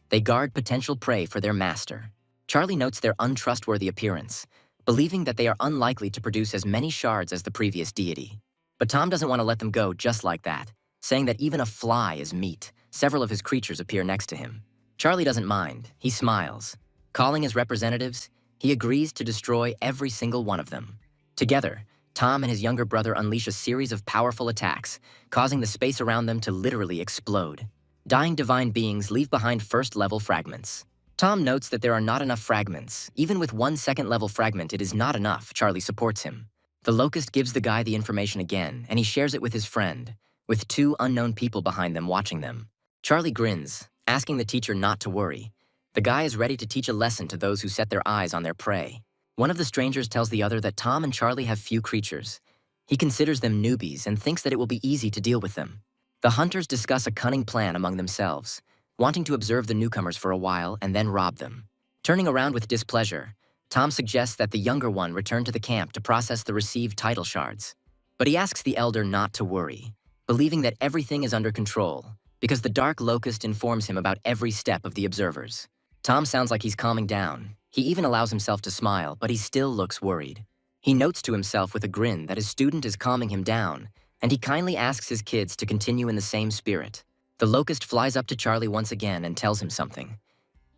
Speaker 1: They guard potential prey for their master. Charlie notes their untrustworthy appearance, believing that they are unlikely to produce as many shards as the previous deity. But Tom doesn't want to let them go just like that, saying that even a fly is meat. Several of his creatures appear next to him. Charlie doesn't mind. He smiles. Calling his representatives, he agrees to destroy every single one of them. Together, Tom and his younger brother unleash a series of powerful attacks, causing the space around them to literally explode. Dying divine beings leave behind first-level fragments. Tom notes that there are not enough fragments. Even with 1 second-level fragment, it is not enough. Charlie supports him. The locust gives the guy the information again, and he shares it with his friend, with 2 unknown people behind them watching them. Charlie grins, asking the teacher not to worry. The guy is ready to teach a lesson to those who set their eyes on their prey. One of the strangers tells the other that Tom and Charlie have few creatures. He considers them newbies and thinks that it will be easy to deal with them. The hunters discuss a cunning plan among themselves, wanting to observe the newcomers for a while and then rob them. Turning around with displeasure, Tom suggests that the younger one return to the camp to process the received title shards. But he asks the elder not to worry, believing that everything is under control, because the Dark Locust informs him about every step of the observers. Tom sounds like he's calming down. He even allows himself to smile, but he still looks worried. He notes to himself with a grin that his student is calming him down, and he kindly asks his kids to continue in the same spirit. The locust flies up to Charlie once again and tells him something.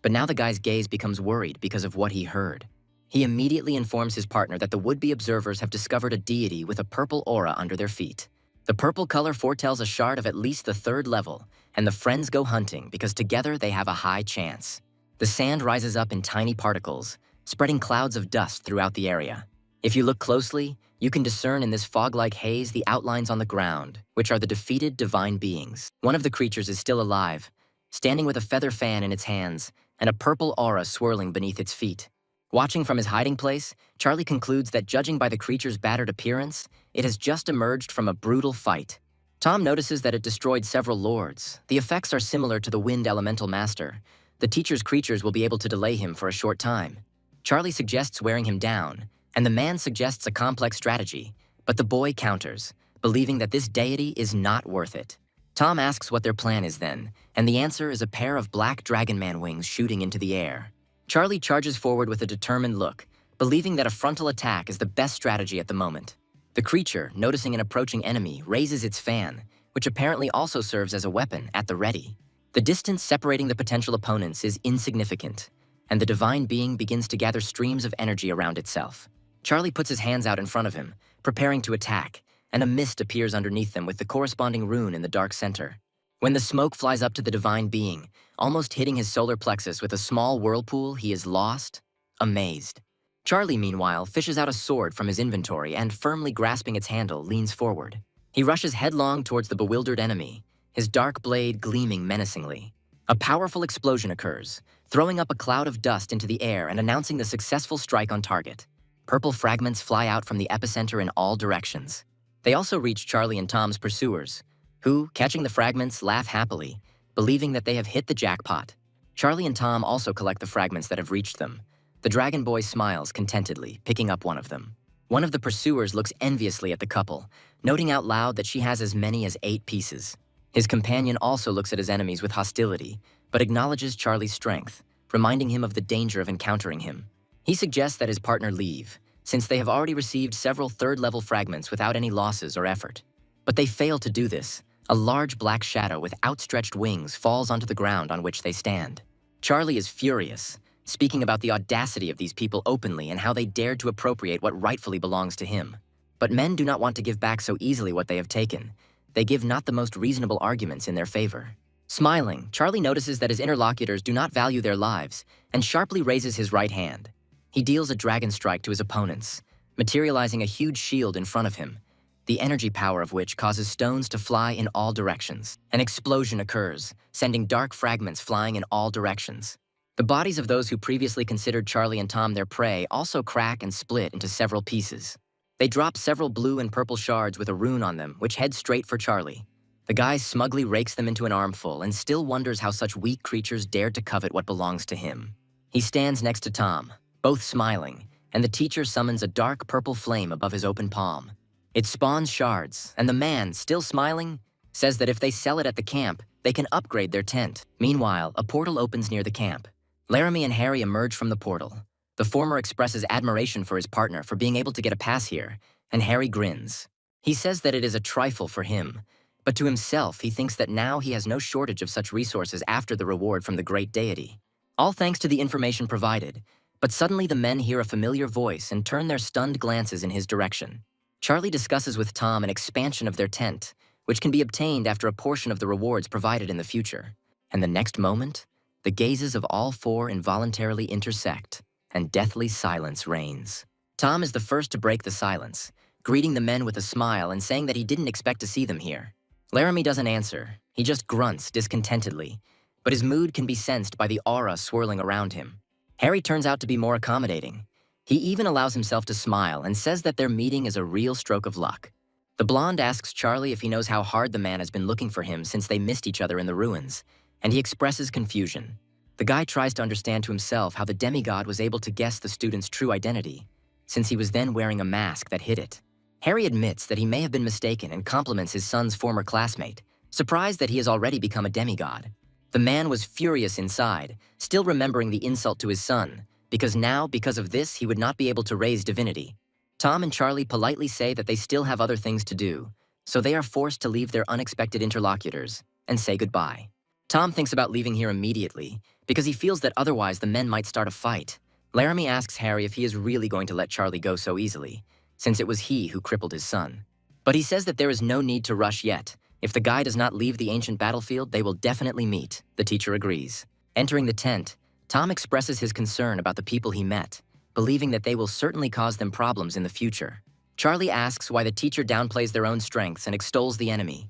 Speaker 1: But now the guy's gaze becomes worried because of what he heard. He immediately informs his partner that the would-be observers have discovered a deity with a purple aura under their feet. The purple color foretells a shard of at least the 3rd level, and the friends go hunting because together they have a high chance. The sand rises up in tiny particles, spreading clouds of dust throughout the area. If you look closely, you can discern in this fog-like haze the outlines on the ground, which are the defeated divine beings. One of the creatures is still alive, standing with a feather fan in its hands and a purple aura swirling beneath its feet. Watching from his hiding place, Charlie concludes that judging by the creature's battered appearance, it has just emerged from a brutal fight. Tom notices that it destroyed several lords. The effects are similar to the Wind Elemental Master. The teacher's creatures will be able to delay him for a short time. Charlie suggests wearing him down, and the man suggests a complex strategy, but the boy counters, believing that this deity is not worth it. Tom asks what their plan is then, and the answer is a pair of black dragon man wings shooting into the air. Charlie charges forward with a determined look, believing that a frontal attack is the best strategy at the moment. The creature, noticing an approaching enemy, raises its fan, which apparently also serves as a weapon, at the ready. The distance separating the potential opponents is insignificant, and the divine being begins to gather streams of energy around itself. Charlie puts his hands out in front of him, preparing to attack, and a mist appears underneath them with the corresponding rune in the dark center. When the smoke flies up to the divine being, almost hitting his solar plexus with a small whirlpool, he is lost, amazed. Charlie, meanwhile, fishes out a sword from his inventory and, firmly grasping its handle, leans forward. He rushes headlong towards the bewildered enemy, his dark blade gleaming menacingly. A powerful explosion occurs, throwing up a cloud of dust into the air and announcing the successful strike on target. Purple fragments fly out from the epicenter in all directions. They also reach Charlie and Tom's pursuers, who, catching the fragments, laugh happily, believing that they have hit the jackpot. Charlie and Tom also collect the fragments that have reached them. The dragon boy smiles contentedly, picking up one of them. One of the pursuers looks enviously at the couple, noting out loud that she has as many as 8 pieces. His companion also looks at his enemies with hostility, but acknowledges Charlie's strength, reminding him of the danger of encountering him. He suggests that his partner leave, since they have already received several third-level fragments without any losses or effort. But they fail to do this. A large black shadow with outstretched wings falls onto the ground on which they stand. Charlie is furious, speaking about the audacity of these people openly and how they dared to appropriate what rightfully belongs to him. But men do not want to give back so easily what they have taken. They give not the most reasonable arguments in their favor. Smiling, Charlie notices that his interlocutors do not value their lives and sharply raises his right hand. He deals a dragon strike to his opponents, materializing a huge shield in front of him, the energy power of which causes stones to fly in all directions. An explosion occurs, sending dark fragments flying in all directions. The bodies of those who previously considered Charlie and Tom their prey also crack and split into several pieces. They drop several blue and purple shards with a rune on them, which head straight for Charlie. The guy smugly rakes them into an armful and still wonders how such weak creatures dared to covet what belongs to him. He stands next to Tom, both smiling, and the teacher summons a dark purple flame above his open palm. It spawns shards, and the man, still smiling, says that if they sell it at the camp, they can upgrade their tent. Meanwhile, a portal opens near the camp. Laramie and Harry emerge from the portal. The former expresses admiration for his partner for being able to get a pass here, and Harry grins. He says that it is a trifle for him, but to himself he thinks that now he has no shortage of such resources after the reward from the great deity. All thanks to the information provided, but suddenly the men hear a familiar voice and turn their stunned glances in his direction. Charlie discusses with Tom an expansion of their tent, which can be obtained after a portion of the rewards provided in the future. And the next moment, the gazes of all 4 involuntarily intersect, and deathly silence reigns. Tom is the first to break the silence, greeting the men with a smile and saying that he didn't expect to see them here. Laramie doesn't answer, he just grunts discontentedly, but his mood can be sensed by the aura swirling around him. Harry turns out to be more accommodating. He even allows himself to smile and says that their meeting is a real stroke of luck. The blonde asks Charlie if he knows how hard the man has been looking for him since they missed each other in the ruins, and he expresses confusion. The guy tries to understand to himself how the demigod was able to guess the student's true identity, since he was then wearing a mask that hid it. Harry admits that he may have been mistaken and compliments his son's former classmate, surprised that he has already become a demigod. The man was furious inside, still remembering the insult to his son, because of this, he would not be able to raise Divinity. Tom and Charlie politely say that they still have other things to do, so they are forced to leave their unexpected interlocutors and say goodbye. Tom thinks about leaving here immediately, because he feels that otherwise the men might start a fight. Laramie asks Harry if he is really going to let Charlie go so easily, since it was he who crippled his son. But he says that there is no need to rush yet. If the guy does not leave the ancient battlefield, they will definitely meet. The teacher agrees. Entering the tent, Tom expresses his concern about the people he met, believing that they will certainly cause them problems in the future. Charlie asks why the teacher downplays their own strengths and extols the enemy.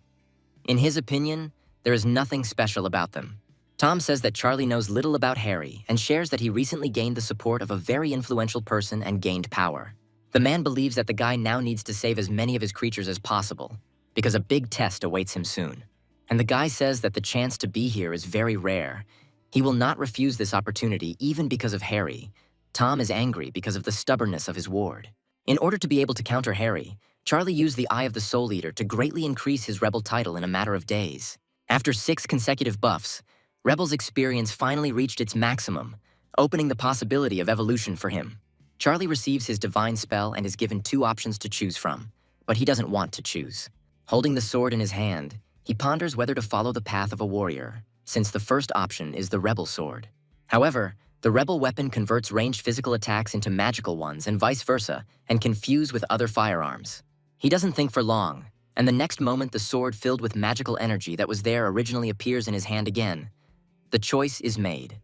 Speaker 1: In his opinion, there is nothing special about them. Tom says that Charlie knows little about Harry and shares that he recently gained the support of a very influential person and gained power. The man believes that the guy now needs to save as many of his creatures as possible, because a big test awaits him soon. And the guy says that the chance to be here is very rare. He will not refuse this opportunity even because of Harry. Tom is angry because of the stubbornness of his ward. In order to be able to counter Harry, Charlie used the Eye of the Soul Eater to greatly increase his rebel title in a matter of days. After 6 consecutive buffs, Rebel's experience finally reached its maximum, opening the possibility of evolution for him. Charlie receives his divine spell and is given 2 options to choose from, but he doesn't want to choose. Holding the sword in his hand, he ponders whether to follow the path of a warrior, since the first option is the Rebel sword. However, the Rebel weapon converts ranged physical attacks into magical ones and vice versa, and can fuse with other firearms. He doesn't think for long, and the next moment the sword filled with magical energy that was there originally appears in his hand again. The choice is made.